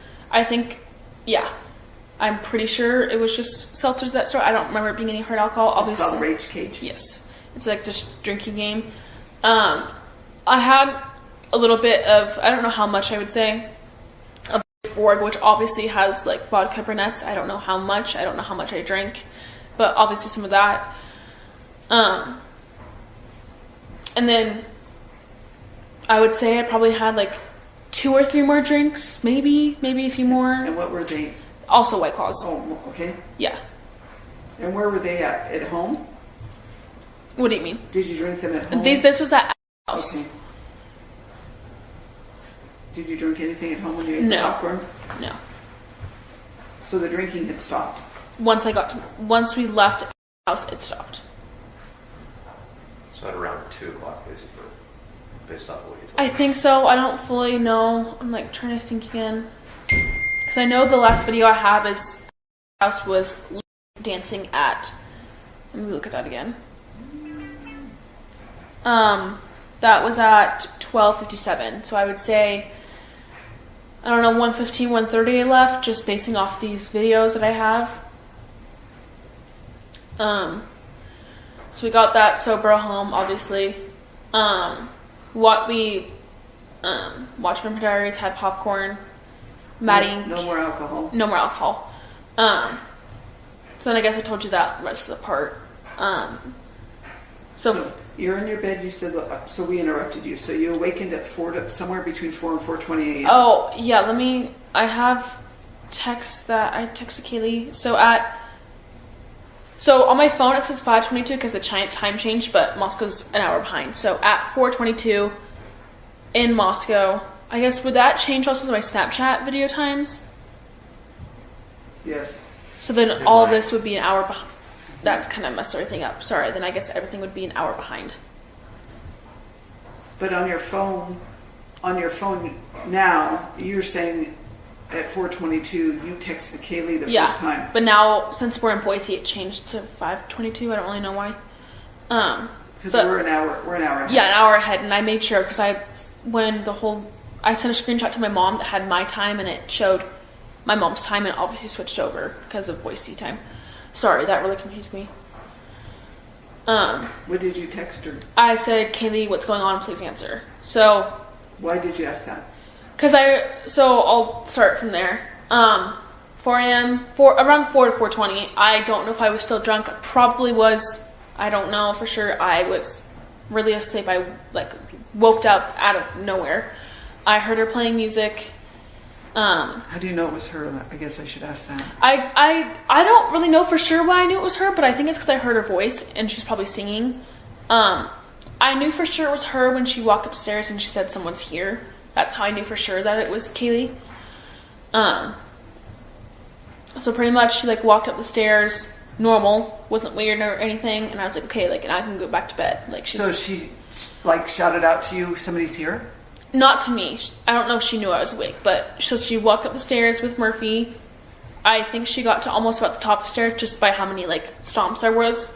I'm pretty sure it was just seltzers that store. I don't remember it being any hard alcohol. Obviously, it's called Rage Cage. Yes, it's like just drinking game. I had a little bit of, I don't know how much I would say, of Borg, which obviously has like vodka brunettes. I don't know how much. I don't know how much I drank, but obviously some of that. And then I would say I probably had like 2 or 3 more drinks, maybe a few more. And what were they? Also White Claws. Oh, okay. Yeah. And where were they at home? What do you mean? Did you drink them at home? This was at house. Okay. Did you drink anything at home when you ate the popcorn? No. So the drinking had stopped? Once we left the house, it stopped. So at around 2 o'clock, basically, based off what you told me. I think so. I don't fully know. I'm like trying to think again. Because I know the last video I have is house was dancing at. Let me look at that again. That was at 12:57. So I would say, I don't know, 1:15, 1:30 I left, just basing off these videos that I have. So we got that sober home, obviously. What we watched Vampire Diaries, had popcorn. Maddie. No more alcohol. No more alcohol. So then I guess I told you that rest of the part. So you're in your bed, you said, so we interrupted you. So you awakened at somewhere between 4 and 4:20 a.m. Oh, yeah, I have text that I texted Kaylee. So on my phone it says 5:22 because the time changed, but Moscow's an hour behind. So at 4:22 in Moscow, I guess, would that change also my Snapchat video times? Yes. So then all of this would be an hour behind. That kind of messed everything up. Sorry, then I guess everything would be an hour behind. But on your phone now, you're saying at 4:22 you texted Kaylee the first time. But now since we're in Boise, it changed to 5:22. I don't really know why. Because we're an hour ahead. Yeah, an hour ahead, and I made sure because I sent a screenshot to my mom that had my time, and it showed my mom's time, and obviously switched over because of Boise time. Sorry, that really confused me. What did you text her? I said, Kaylee, what's going on? Please answer. So. Why did you ask that? I'll start from there. 4 a.m., around 4 to 4:20. I don't know if I was still drunk. Probably was. I don't know for sure. I was really asleep. I woke up out of nowhere. I heard her playing music. How do you know it was her? I guess I should ask that. I don't really know for sure why I knew it was her, but I think it's because I heard her voice and she's probably singing. I knew for sure it was her when she walked upstairs and she said someone's here. That's how I knew for sure that it was Kaylee. So pretty much she like walked up the stairs, normal, wasn't weird or anything, and I was like, okay, like, and I can go back to bed. Like, So she like shouted out to you, somebody's here? not to me. I don't know if she knew I was awake, but so she walked up the stairs with Murphy. I think she got to almost about the top of the stairs just by how many like stomps there was.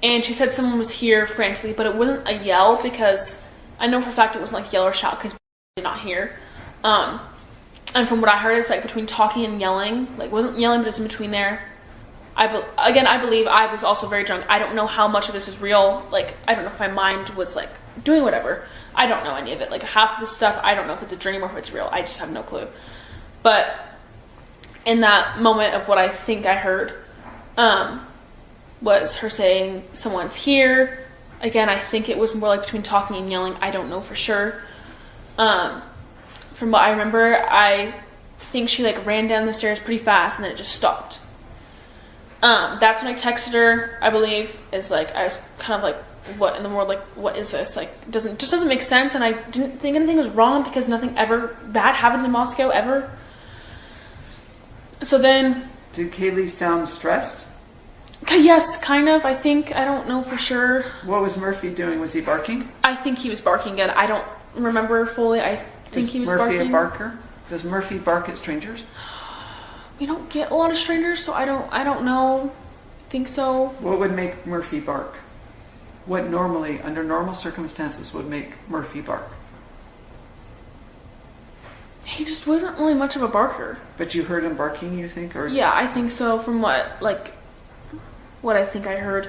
And she said someone was here frantically, but it wasn't a yell because I know for a fact it wasn't like yell or shout because did not hear. And from what I heard, it's like between talking and yelling. Like, it wasn't yelling, but it was in between there. I believe I was also very drunk. I don't know how much of this is real. Like, I don't know if my mind was like doing whatever. I don't know any of it. Like, half of this stuff, I don't know if it's a dream or if it's real. I just have no clue. But in that moment of what I think I heard, was her saying someone's here. Again, I think it was more like between talking and yelling. I don't know for sure. From what I remember, I think she like ran down the stairs pretty fast and then it just stopped. That's when I texted her, I believe, is like, I was kind of like, what in the world, like, what is this? Like, doesn't make sense. And I didn't think anything was wrong because nothing ever bad happens in Moscow ever. So then. Did Kaylee sound stressed? Yes, kind of, I think. I don't know for sure. What was Murphy doing? Was he barking? I think he was barking again. I don't remember fully. I think he was Murphy barking. a barker? Does Murphy bark at strangers? We don't get a lot of strangers, so I don't know. Think so. What would make Murphy bark? What normally, under normal circumstances, would make Murphy bark? He just wasn't really much of a barker. But you heard him barking, you think? Or Yeah, I think so, from what I think I heard.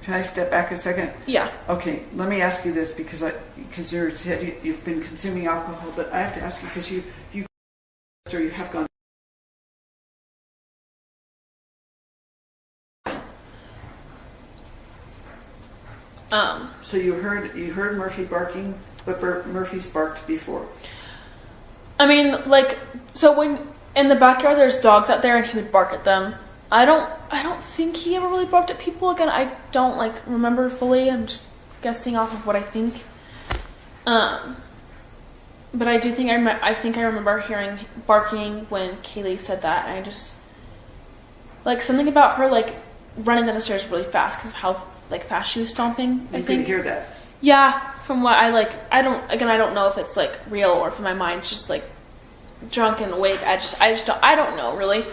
Can I step back a second? Yeah. Okay, let me ask you this because you've been consuming alcohol, but I have to ask you because you have gone. So you heard Murphy barking, but Murphy's barked before. I mean, like, so when in the backyard there's dogs out there and he would bark at them. I don't think he ever really barked at people. Again, I don't like remember fully. I'm just guessing off of what I think. But I do think I think I remember hearing barking when Kaylee said that. And I just like something about her like running down the stairs really fast because of how like fast she was stomping. You couldn't hear that. Yeah, from what I don't know if it's like real or if my mind's just like drunk and awake. I don't know really.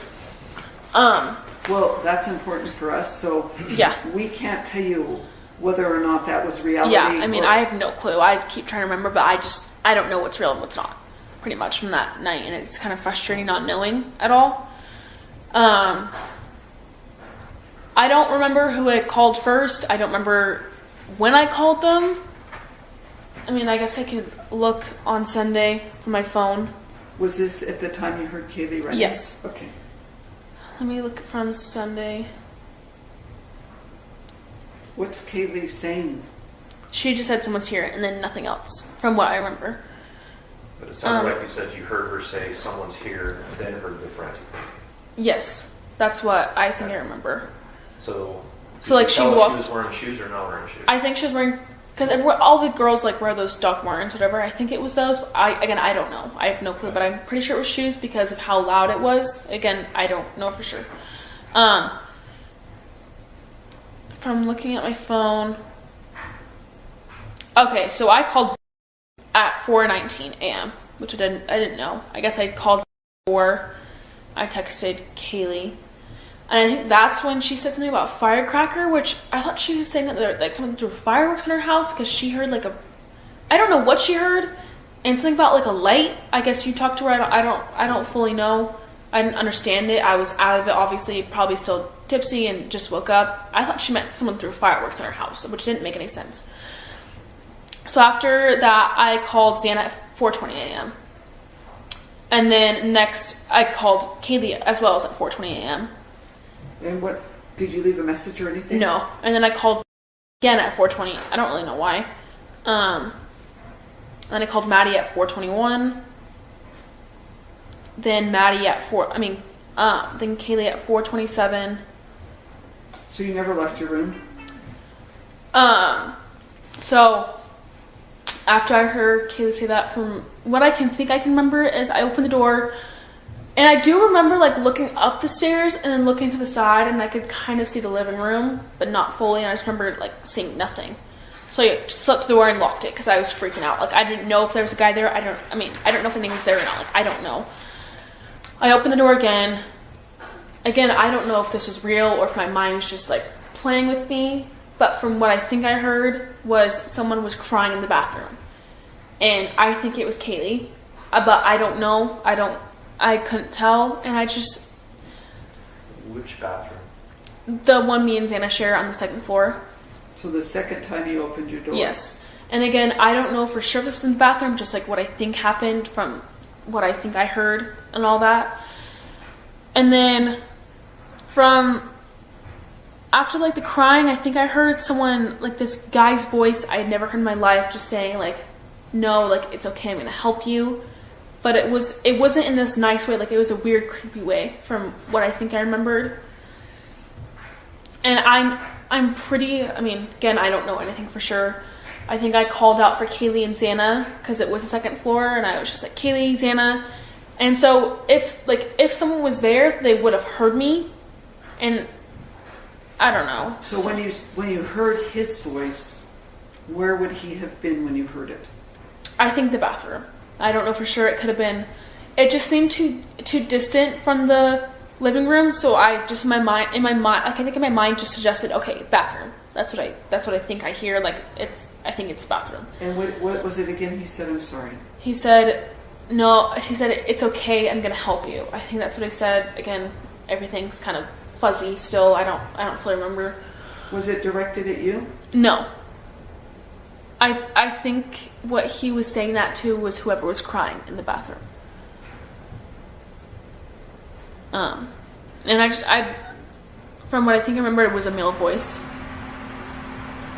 Well, that's important for us. So yeah, we can't tell you whether or not that was reality. Yeah, I mean, I have no clue. I keep trying to remember, but I don't know what's real and what's not. Pretty much from that night, and it's kind of frustrating not knowing at all. I don't remember who I called first. I don't remember when I called them. I mean, I guess I could look on Sunday from my phone. Was this at the time you heard Kaylee running? Yes. Okay. Let me look from Sunday. What's Kaylee saying? She just said someone's here and then nothing else, from what I remember. But it sounded like you said you heard her say someone's here, then heard the frantic. Yes, that's what I think I remember. So like she walked. She was wearing shoes or not wearing shoes? I think she was wearing, because all the girls like wear those Doc Martens, whatever. I think it was those. I don't know. I have no clue, but I'm pretty sure it was shoes because of how loud it was. Again, I don't know for sure. From looking at my phone. Okay, so I called at 4:19 a.m., which I didn't know. I guess I called before I texted Kaylee. And I think that's when she said something about firecracker, which I thought she was saying that there, like someone threw fireworks in her house because she heard like I don't know what she heard, and something about like a light. I guess you talked to her. I don't fully know. I didn't understand it. I was out of it, obviously, probably still tipsy and just woke up. I thought she meant someone threw fireworks in her house, which didn't make any sense. So after that, I called Xana at 4:20 a.m. And then next, I called Kaylee as well as at 4:20 a.m. And what, did you leave a message or anything? No. And then I called again at 4:20. I don't really know why. Then I called Maddie at 4:21. Then Maddie at then Kaylee at 4:27. So you never left your room? So after I heard Kaylee say that, from what I can remember is I opened the door, And I do remember like looking up the stairs and then looking to the side, and I could kind of see the living room, but not fully. And I just remember like seeing nothing. So I slept to the door and locked it because I was freaking out. Like I didn't know if there was a guy there. I don't know if anything was there or not. Like I don't know. I opened the door again. Again, I don't know if this was real or if my mind was just like playing with me. But from what I think I heard was someone was crying in the bathroom, and I think it was Kaylee. But I don't know. I couldn't tell, and I just... Which bathroom? The one me and Xana share on the second floor. So the second time you opened your door? Yes. And again, I don't know for sure if this is in the bathroom, just like what I think happened from what I think I heard and all that. And then from... After like the crying, I think I heard someone, like this guy's voice I had never heard in my life, just saying like, no, like it's okay, I'm gonna help you. But it wasn't in this nice way, like it was a weird, creepy way from what I think I remembered. And I'm pretty, again, I don't know anything for sure. I think I called out for Kaylee and Xana because it was the second floor, and I was just like, Kaylee, Xana. And so if someone was there, they would have heard me, and I don't know. So when you heard his voice, where would he have been when you heard it? I think the bathroom. I don't know for sure. It could have been. It just seemed too distant from the living room. So I just I think in my mind just suggested, okay, bathroom. That's what I think I hear. Like I think it's bathroom. And what was it again? He said, I'm sorry. He said, no. He said, it's okay. I'm gonna help you. I think that's what I said. Again, everything's kind of fuzzy still. I don't fully remember. Was it directed at you? No. I think what he was saying that to was whoever was crying in the bathroom. And I from what I think I remember, it was a male voice.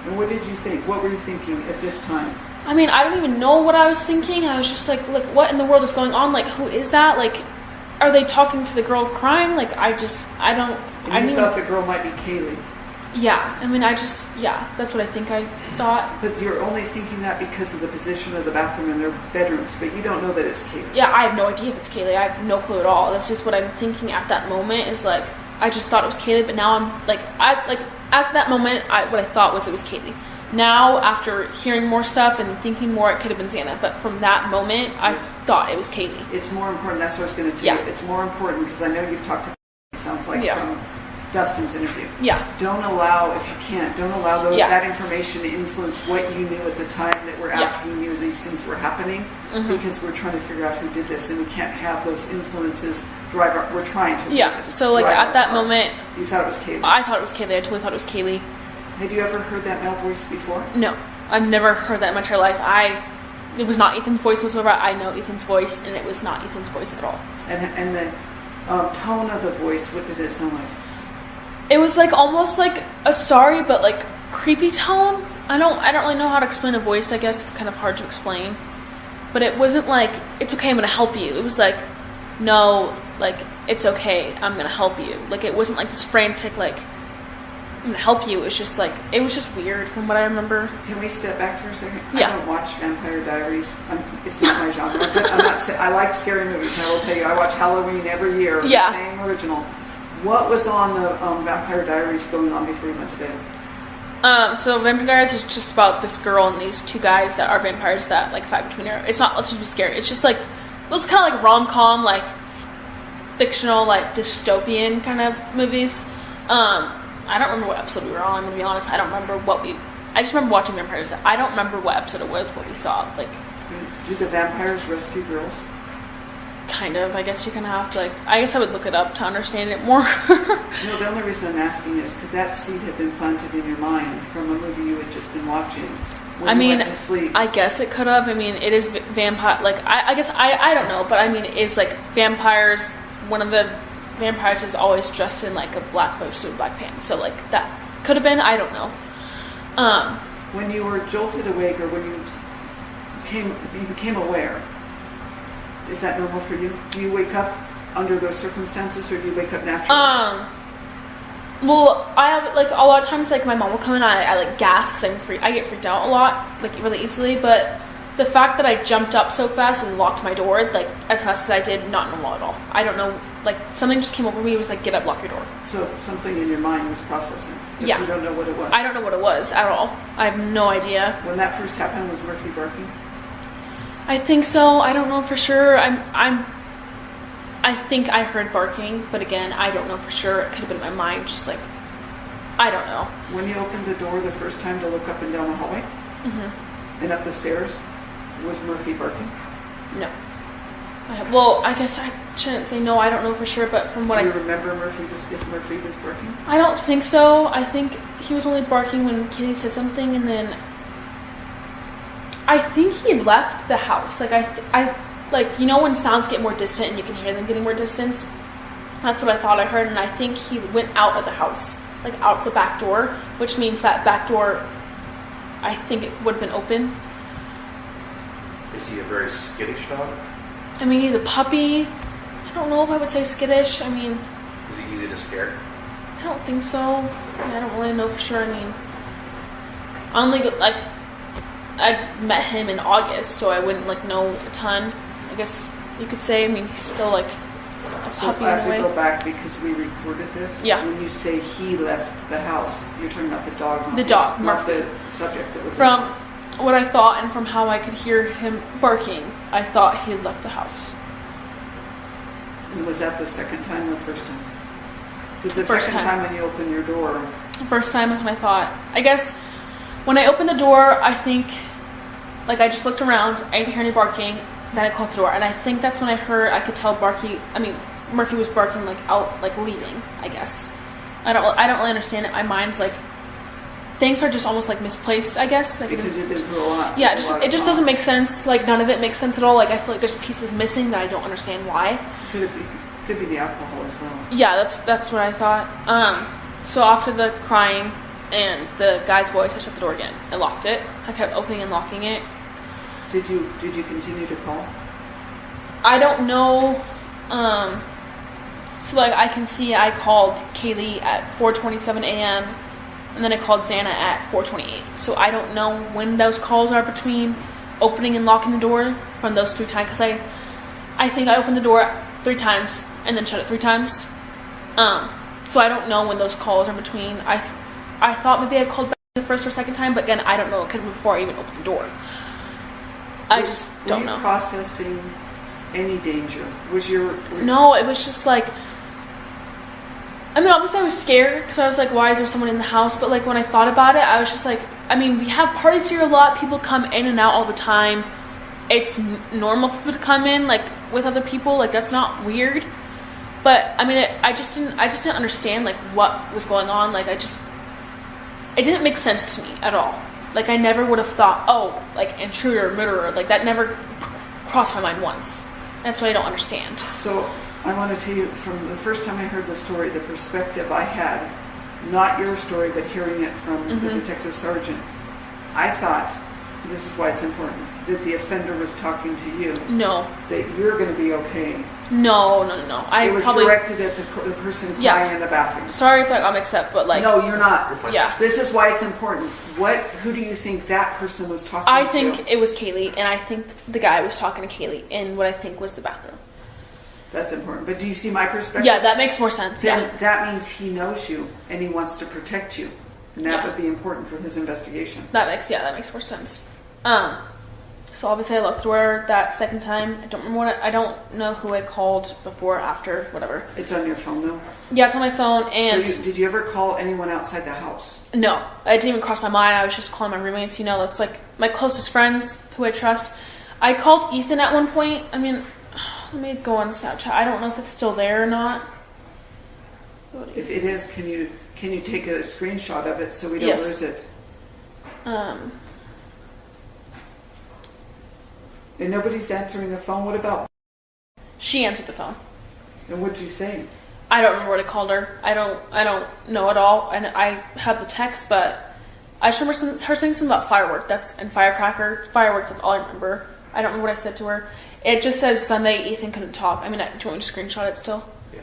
And what did you think? What were you thinking at this time? I don't even know what I was thinking. I was just like what in the world is going on? Like, who is that? Like, are they talking to the girl crying? Like, I don't... And you thought the girl might be Kaylee? Yeah. That's what I think I thought. But you're only thinking that because of the position of the bathroom in their bedrooms, but you don't know that it's Kaylee. Yeah, I have no idea if it's Kaylee. I have no clue at all. That's just what I'm thinking at that moment is like, I just thought it was Kaylee, but now I'm like, as that moment, what I thought was it was Kaylee. Now, after hearing more stuff and thinking more, it could have been Xana. But from that moment, I thought it was Kaylee. It's more important. That's what I was going to tell you. It's more important because I know you've talked to Kaylee, sounds like, from Dustin's interview. Yeah. Don't allow, if you can't, that information to influence what you knew at the time that we're asking you these things were happening, because we're trying to figure out who did this, and we can't have those influences drive our, we're trying to do this, so like at that moment, you thought it was Kaylee. I thought it was Kaylee. I totally thought it was Kaylee. Had you ever heard that male voice before? No, I've never heard that in my entire life. It was not Ethan's voice whatsoever. I know Ethan's voice, and it was not Ethan's voice at all. And the tone of the voice, what did it sound like? It was like almost like a sorry but like creepy tone. I don't really know how to explain a voice. I guess it's kind of hard to explain. But it wasn't like, it's okay, I'm gonna help you. It was like, no, like, it's okay, I'm gonna help you. Like, it wasn't like this frantic, like, I'm gonna help you. It was just like, it was just weird from what I remember. Can we step back for a second? Yeah. I don't watch Vampire Diaries. It's not my genre. But I like scary movies, and I will tell you, I watch Halloween every year. Yeah. The same original. What was on the Vampire Diaries going on before you went to bed? So Vampire Diaries is just about this girl and these two guys that are vampires that like fight between her. It's not supposed to be scary. It's just like those kind of like rom-com, like fictional, like dystopian kind of movies. I don't remember what episode we were on. I'm gonna be honest. I don't remember I just remember watching Vampires. I don't remember what episode it was, what we saw. Like, do the vampires rescue girls? Kind of. I guess you're gonna have to like. I guess I would look it up to understand it more. No, the only reason I'm asking is could that seed have been planted in your mind from a movie you had just been watching? When you went to sleep? I guess it could have. It is vampire. Like I guess I don't know, but it's like vampires. One of the vampires is always dressed in like a black suit, black pants. So like that could have been. I don't know. When you were jolted awake, or when you became aware. Is that normal for you? Do you wake up under those circumstances, or do you wake up naturally? Well, I have like a lot of times, like my mom will come in, I like gasp because I get freaked out a lot, like really easily. But the fact that I jumped up so fast and locked my door, like, as fast as I did, not normal at all. I don't know, like, something just came over me. It was like, get up, lock your door. So something in your mind was processing. But Yeah. you don't know what it was. I don't know what it was at all. I have no idea. When that first happened, was Murphy barking? I think so. I don't know for sure. I think I heard barking, but again, I don't know for sure. It could have been my mind, just like, I don't know. When you opened the door the first time to look up and down the hallway and up the stairs, was Murphy barking? No. Well, I guess I shouldn't say no. I don't know for sure, but from what Do you remember if Murphy was barking? I don't think so. I think he was only barking when Kitty said something, and then I think he left the house. Like I like, you know when sounds get more distant and you can hear them getting more distant? That's what I thought I heard, and I think he went out of the house, like out the back door, which means that back door, I think it would have been open. Is he a very skittish dog? I mean, he's a puppy. I don't know if I would say skittish. I mean, Is he easy to scare? I don't think so. I don't really know for sure. I mean, I only like, I met him in August, so I wouldn't like know a ton. I guess you could say. I mean, he's still like a So puppy I in have a to way. go back because we recorded this. Yeah. When you say he left the house, you're talking about the dog. Not The dog, not Murphy. the subject that was in From the house. what I thought and from how I could hear him barking, I thought he had left the house. And was that the second time or first time? Because the First second time. time when you open your door, The first time was when I thought. I guess when I opened the door, I think like I just looked around. I didn't hear any barking. Then I closed the door, and I think that's when I could tell Murphy was barking like out, like leaving. I guess I don't really understand it. My mind's like things are just almost like misplaced. I guess like, because you've been through a lot. yeah, a lot it of just trauma. doesn't make sense. Like none of it makes sense at all. Like I feel like there's pieces missing that I don't understand why. Could be the alcohol as well. Yeah, that's what I thought. So after the crying and the guy's voice, I shut the door again. I locked it. I kept opening and locking it. Did you continue to call? I don't know. So like I can see I called Kaylee at 4:27 a.m. and then I called Xana at 4:28. So I don't know when those calls are between opening and locking the door from those 3 times, because I think I opened the door 3 times and then shut it 3 times. So I don't know when those calls are between. I thought maybe I called back the first or second time, but again I don't know. It could have been before I even opened the door. I just don't know. Were you processing any danger? No, it was just like, I mean, obviously I was scared because I was like, why is there someone in the house? But like when I thought about it, I was just like, I mean, we have parties here a lot. People come in and out all the time. It's normal for people to come in like with other people. Like that's not weird. But I mean, I just didn't understand like what was going on. Like it didn't make sense to me at all. Like I never would have thought, oh, like intruder, murderer. Like that never crossed my mind once. That's what I don't understand. So I want to tell you, from the first time I heard the story, the perspective I had, not your story, but hearing it from the detective sergeant, I thought, this is why it's important, that the offender was talking to you. No. That you're going to be okay. No. It was directed at the person crying in the bathroom. Sorry if that got mixed up, but like. No, you're not. Yeah. This is why it's important. Who do you think that person was talking to? I think it was Kaylee, and I think the guy was talking to Kaylee in what I think was the bathroom. That's important. But do you see my perspective? Yeah, that makes more sense. Then that means he knows you and he wants to protect you. And that would be important for his investigation. That makes more sense. So obviously I locked the door that second time. I don't know who I called before, after, whatever. It's on your phone though? Yeah, it's on my phone. And So did you ever call anyone outside the house? no, it didn't even cross my mind. I was just calling my roommates. You know, that's like my closest friends who I trust. I called Ethan at one point. I mean, let me go on Snapchat. I don't know if it's still there or not. If it is, can you take a screenshot of it so we don't Yes. lose it? And nobody's answering the phone. What about? She answered the phone. And what'd you say? I don't remember what I called her. I don't know at all. And I have the text, but I just remember her saying something about fireworks. Fireworks. That's all I remember. I don't remember what I said to her. It just says Sunday Ethan couldn't talk. I mean, do you want me to screenshot it still? Yeah.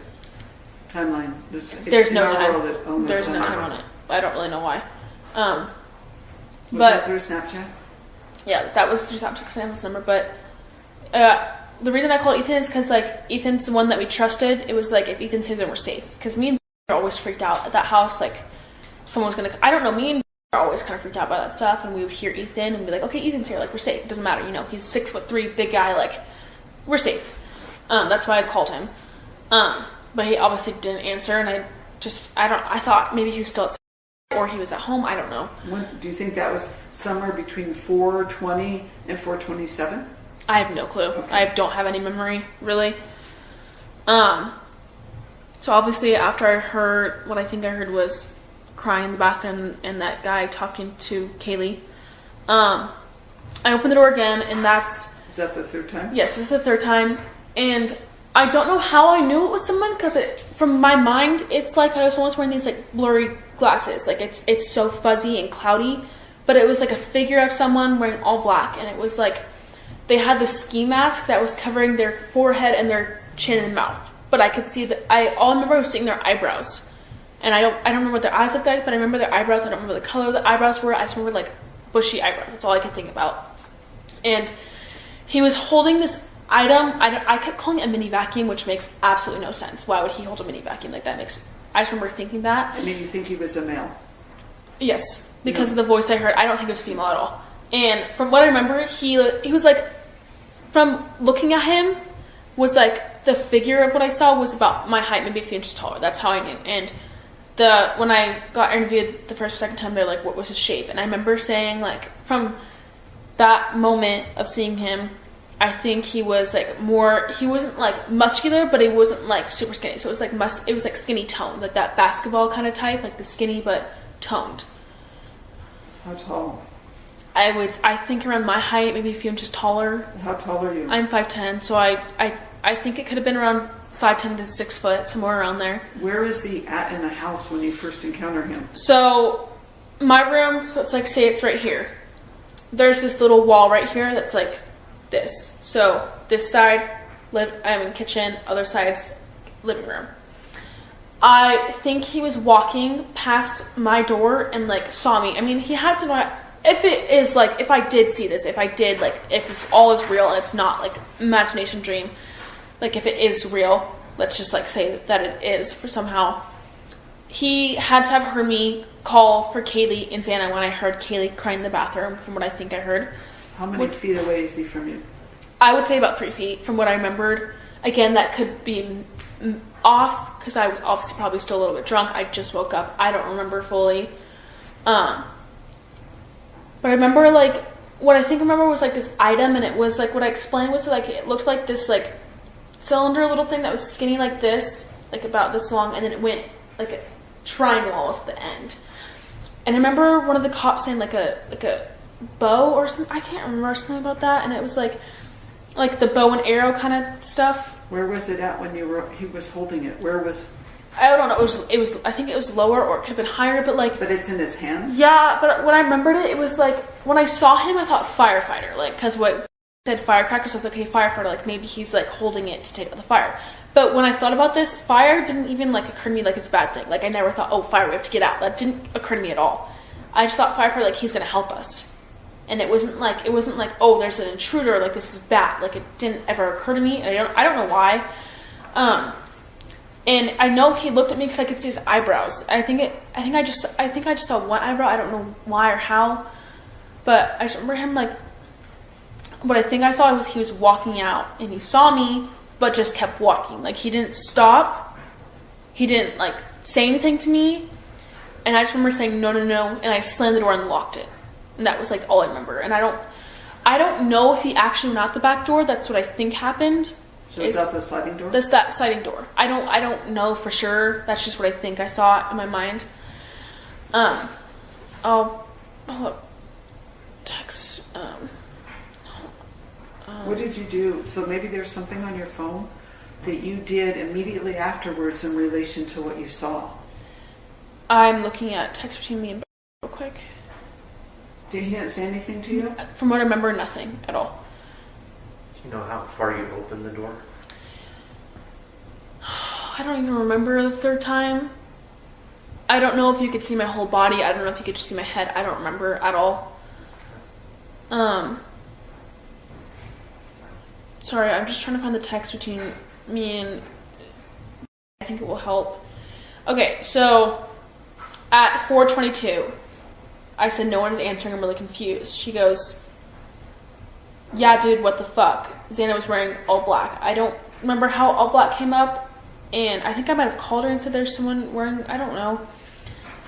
Timeline. There's no time. There's no time on it. I don't really know why. Was but that through Snapchat? Yeah, that was just not Sam's number, but the reason I called Ethan is because, like, Ethan's the one that we trusted. It was like, if Ethan's here, then we're safe. Because me and are always freaked out at that house, like, someone's gonna, I don't know, me and are always kind of freaked out by that stuff, and we would hear Ethan and be like, okay, Ethan's here, like, we're safe. It doesn't matter, you know, he's 6'3", big guy, like, we're safe. That's why I called him. But he obviously didn't answer, and I thought maybe he was still at or he was at home, I don't know. Do you think that was somewhere between 4:20 and 4:27? I have no clue. Okay. I don't have any memory, really. So obviously after I heard, what I think I heard was crying in the bathroom and that guy talking to Kaylee, I opened the door again, and Is that the third time? Yes, this is the third time, and I don't know how I knew it was someone, because from my mind, it's like I was once wearing these, like, blurry glasses, like, it's so fuzzy and cloudy, but it was like a figure of someone wearing all black, and it was like, they had the ski mask that was covering their forehead and their chin and mouth, but I could see all I remember was seeing their eyebrows, and I don't remember what their eyes looked like, but I remember their eyebrows. I don't remember the color of the eyebrows were. I just remember, like, bushy eyebrows. That's all I could think about. And he was holding this item. I kept calling it a mini vacuum, which makes absolutely no sense. Why would he hold a mini vacuum? Like, that makes, I just remember thinking that. I mean, you think he was a male? Yes, because of the voice I heard. I don't think it was female at all. And from what I remember, he was like, from looking at him, was like, the figure of what I saw was about my height, maybe a few inches taller. That's how I knew. And when I got interviewed the first or second time, they're like, what was his shape? And I remember saying, like, from that moment of seeing him, I think he was like he wasn't like muscular, but he wasn't like super skinny. So it was like it was like skinny toned, like that basketball kind of type, like the skinny but toned. How tall? I think around my height, maybe a few inches taller. How tall are you? I'm 5'10", so I think it could have been around 5'10" to 6 foot, somewhere around there. Where is he at in the house when you first encounter him? So my room, so it's like, say it's right here. There's this little wall right here that's like this. So this side, kitchen, other side's living room. I think he was walking past my door and, like, saw me. I mean, he had to, if I did see this, if it's all is real and it's not, like, imagination dream, like, if it is real, let's just, like, say that it is for somehow. He had to have heard me call for Kaylee and Xana when I heard Kaylee crying in the bathroom, from what I think I heard. How many feet away is he from you? I would say about 3 feet from what I remembered. Again, that could be off because I was obviously probably still a little bit drunk. I just woke up. I don't remember fully. But I remember, like, what I think I remember was, like, this item, and it was, like, what I explained was, like, it looked like this, like, cylinder little thing that was skinny like this, like, about this long, and then it went, like, a triangle almost at the end. And I remember one of the cops saying, like a bow or something. I can't remember, something about that, and it was, like the bow and arrow kind of stuff. Where was it at when he was holding it? Where was? I don't know. It was. I think it was lower, or it could have been higher. But, like. But it's in his hands. Yeah, but when I remembered it, it was like when I saw him, I thought firefighter, like, because what said firecracker, so I was like, okay, firefighter, like, maybe he's, like, holding it to take out the fire. But when I thought about this, fire didn't even, like, occur to me like it's a bad thing. Like, I never thought, oh, fire, we have to get out. That didn't occur to me at all. I just thought firefighter, like, he's gonna help us. And it wasn't like, oh, there's an intruder, like, this is bad. Like, it didn't ever occur to me, and I don't know why. And I know he looked at me because I could see his eyebrows. I think I just saw one eyebrow. I don't know why or how, but I just remember him, like, what I think I saw was he was walking out, and he saw me, but just kept walking. Like, he didn't stop. He didn't, like, say anything to me. And I just remember saying, no, and I slammed the door and locked it. And that was, like, all I remember. And I don't know if he actually went out the back door. That's what I think happened. So is that the sliding door? That's that sliding door. I don't know for sure. That's just what I think I saw in my mind. I'll text. What did you do? So maybe there's something on your phone that you did immediately afterwards in relation to what you saw. I'm looking at text between me and real quick. Did he not say anything to you? From what I remember, nothing at all. Do you know how far you opened the door? I don't even remember the third time. I don't know if you could see my whole body. I don't know if you could just see my head. I don't remember at all. Sorry, I'm just trying to find the text between me and... I think it will help. Okay, so at 4:22, I said no one's answering. I'm really confused. She goes, yeah, dude, what the fuck? Xana was wearing all black. I don't remember how all black came up, and I think I might have called her and said there's someone wearing... I don't know.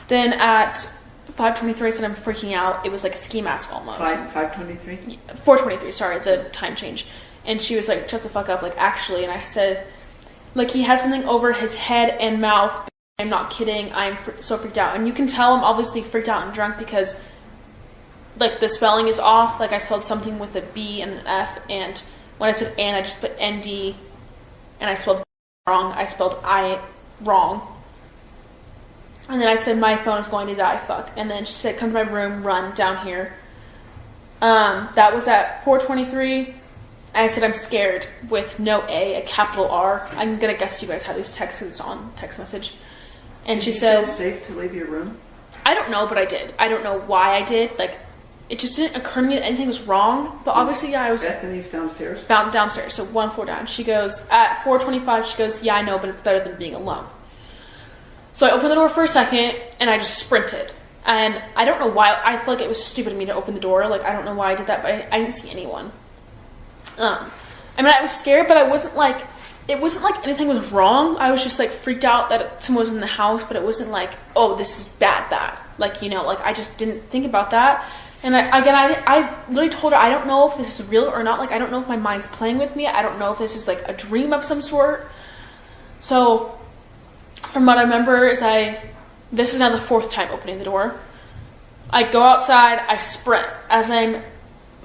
Then at 5:23, I said I'm freaking out. It was like a ski mask almost. 5:23? 4:23, sorry, the time change. And she was like, shut the fuck up, like, actually. And I said, like, he had something over his head and mouth. I'm not kidding. I'm so freaked out. And you can tell I'm obviously freaked out and drunk because, like, the spelling is off. Like, I spelled something with a B and an F. And when I said and, I just put ND. And I spelled wrong. I spelled I wrong. And then I said, my phone is going to die, fuck. And then she said, come to my room, run down here. That was at 4:23. I said, I'm scared, with no A, a capital R. I'm going to guess you guys have these texts because it's on text message. And she says... Did you feel safe to leave your room? I don't know, but I did. I don't know why I did. Like, it just didn't occur to me that anything was wrong. But obviously, yeah, I was... Bethany's downstairs? Downstairs, so one floor down. She goes, at 4:25, she goes, yeah, I know, but it's better than being alone. So I opened the door for a second, and I just sprinted. And I don't know why. I feel like it was stupid of me to open the door. Like, I don't know why I did that, but I didn't see anyone. I mean, I was scared, but I wasn't like, it wasn't like anything was wrong. I was just like freaked out that someone was in the house, but it wasn't like, oh, this is bad. Like, you know, like I just didn't think about that. And I literally told her, I don't know if this is real or not. Like, I don't know if my mind's playing with me. I don't know if this is like a dream of some sort. So from what I remember is this is now the 4th time opening the door. I go outside, I sprint as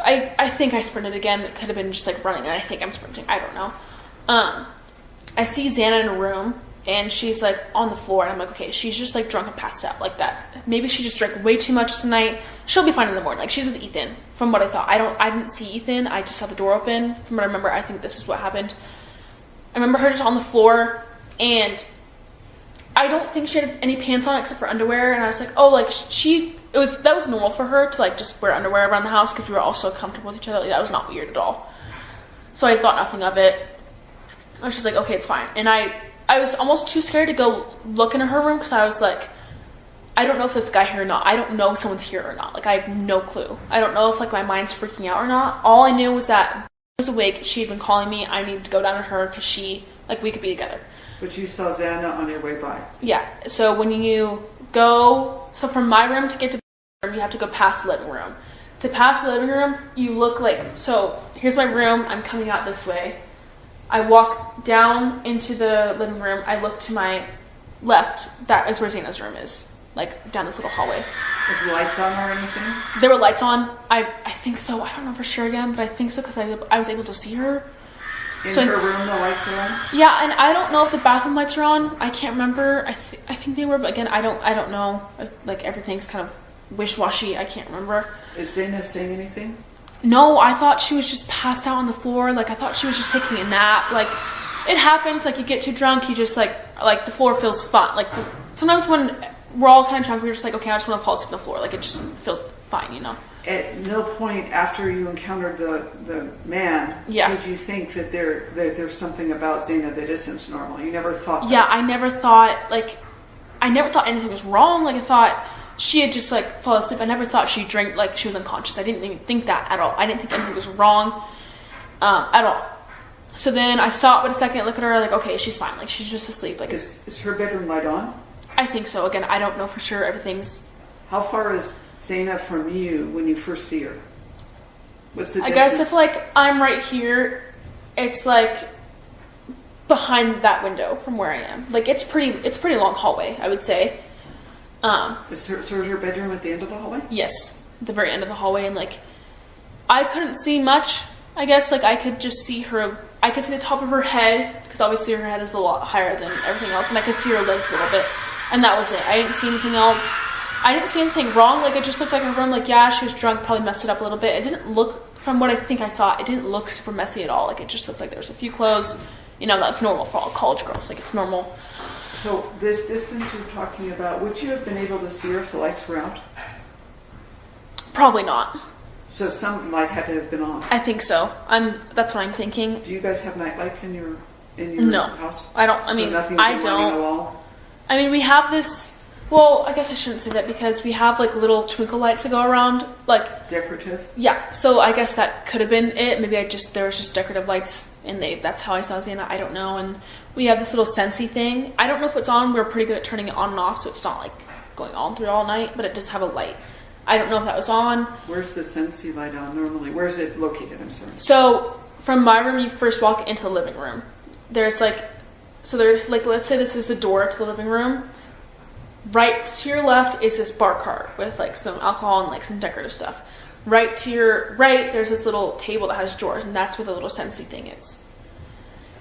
I think I sprinted again. It could have been just like running, and I think I'm sprinting. I don't know. I see Xana in a room, and she's like on the floor, and I'm like, okay, she's just like drunk and passed out like that. Maybe she just drank way too much tonight. She'll be fine in the morning. Like, she's with Ethan, from what I thought. I didn't see Ethan. I just saw the door open. From what I remember, I think this is what happened. I remember her just on the floor, and I don't think she had any pants on except for underwear. And I was like, oh, like that was normal for her to like just wear underwear around the house because we were all so comfortable with each other. Like, that was not weird at all. So I thought nothing of it. I was just like, okay, it's fine. And I was almost too scared to go look into her room because I was like, I don't know if there's a guy here or not. I don't know if someone's here or not. Like, I have no clue. I don't know if like my mind's freaking out or not. All I knew was that I was awake. She had been calling me. I needed to go down to her because we could be together. But you saw Xana on your way by. Yeah. So when you go, from my room to get to the room, you have to go past the living room. To pass the living room, you look like, so here's my room. I'm coming out this way. I walk down into the living room. I look to my left. That is where Xana's room is. Like, down this little hallway. Was lights on or anything? There were lights on. I think so. I don't know for sure again, but I think so because I was able to see her. In her room, the lights are on? Yeah, and I don't know if the bathroom lights are on. I can't remember. I think they were, but again, I don't know. Like, everything's kind of wish-washy. I can't remember. Is Xana saying anything? No, I thought she was just passed out on the floor. Like, I thought she was just taking a nap. Like, it happens. Like, you get too drunk, you just, like the floor feels fun. Like, sometimes when we're all kind of drunk, we're just like, okay, I just want to fall asleep on the floor. Like, it just feels fine, you know? At no point after you encountered the man, did you think that there's something about Xana that isn't normal? You never thought that? Yeah, I never thought anything was wrong. Like, I thought she had just, like, fallen asleep. I never thought she drank, like, she was unconscious. I didn't even think that at all. I didn't think anything was wrong at all. So then I stopped for a second, look at her, like, okay, she's fine. Like, she's just asleep. Like, is her bedroom light on? I think so. Again, I don't know for sure. Everything's... How far is Xana from you when you first see her? What's the distance? I guess if, like, I'm right here, it's, like, behind that window from where I am. Like, it's pretty long hallway, I would say. Is her bedroom at the end of the hallway? Yes, the very end of the hallway. And, like, I couldn't see much. I guess, like, I could just see her. I could see the top of her head, because obviously her head is a lot higher than everything else. And I could see her legs a little bit. And that was it. I didn't see anything else. I didn't see anything wrong. Like, it just looked like her room. Like, yeah, she was drunk, probably messed it up a little bit. It didn't look, from what I think I saw, it didn't look super messy at all. Like, it just looked like there was a few clothes. You know, that's normal for all college girls. Like, it's normal. So this distance you're talking about, would you have been able to see her if the lights were out? Probably not. So some light had to have been on. I think so. That's what I'm thinking. Do you guys have night lights in your No. house? I don't. I So mean, nothing I lighting the don't. wall? I mean, we have this. Well, I guess I shouldn't say that because we have like little twinkle lights that go around. Like, Decorative? yeah. So I guess that could have been it. Maybe there was just decorative lights, and that's how I saw Xana. I don't know. And we have this little Scentsy thing. I don't know if it's on. We're pretty good at turning it on and off, so it's not like going on through all night. But it does have a light. I don't know if that was on. Where's the Scentsy light on normally? Where's it located? I'm sorry. So from my room, you first walk into the living room. There's like, so there's like, let's say this is the door to the living room. Right to your left is this bar cart with like some alcohol and like some decorative stuff. Right to your right, there's this little table that has drawers, and that's where the little Scentsy thing is.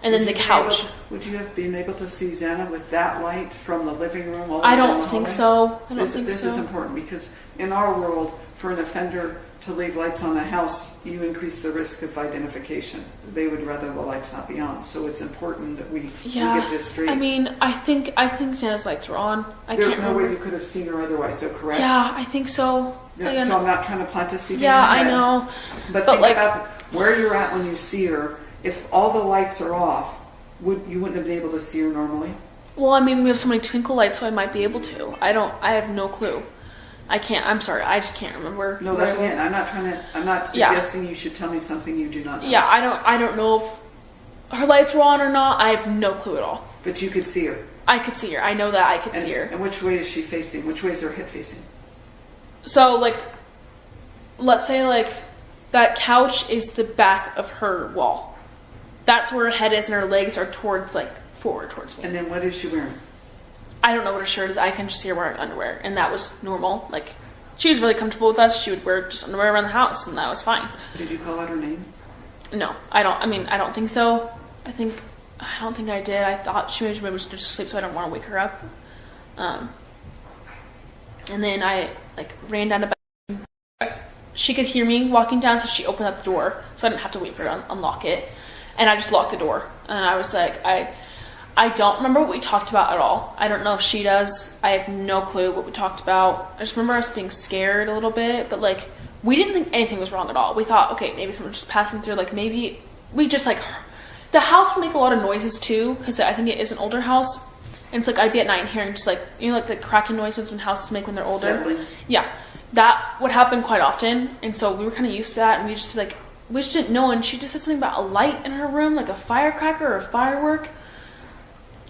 And then the couch. Would you have been able to see Xana with that light from the living room? I don't think so. This is important because in our world, for an offender to leave lights on a house, you increase the risk of identification. They would rather the lights not be on. So it's important that we get this straight. I mean, I think Xana's lights were on. There's no way you could have seen her otherwise, though, correct? Yeah, I think so. Yeah, so I'm not trying to plant a seed in your Yeah, head. I know. But think like, about where you're at when you see her. If all the lights are off, you wouldn't have been able to see her normally? Well, I mean, we have so many twinkle lights, so I might be able to. I have no clue. I can't. I'm sorry. I just can't remember. No, that's again. I'm not suggesting you should tell me something you do not know. Yeah, I don't know if her lights were on or not. I have no clue at all. But you could see her. I could see her. I know that I could see her. And which way is she facing? Which way is her head facing? So, like, let's say, like, that couch is the back of her wall. That's where her head is, and her legs are towards, like, forward towards me. And then what is she wearing? I don't know what her shirt is. I can just see her wearing underwear, and that was normal. Like, she was really comfortable with us. She would wear just underwear around the house, and that was fine. Did you call out her name? No, I don't think so. I don't think I did. I thought she maybe was just asleep, so I don't want to wake her up. And then I, like, ran down the back. She could hear me walking down, so she opened up the door, so I didn't have to wait for her to unlock it. And I just locked the door. And I was like, I don't remember what we talked about at all. I don't know if she does. I have no clue what we talked about. I just remember us being scared a little bit, but like, we didn't think anything was wrong at all. We thought, okay, maybe someone's just passing through. Like, maybe we just like, the house would make a lot of noises too, because I think it is an older house. And it's like, I'd be at night and hearing just like, you know, like the cracking noises when houses make when they're older. Settling. Yeah, that would happen quite often. And so we were kind of used to that, and we just didn't know. And she just said something about a light in her room, like a firecracker or a firework.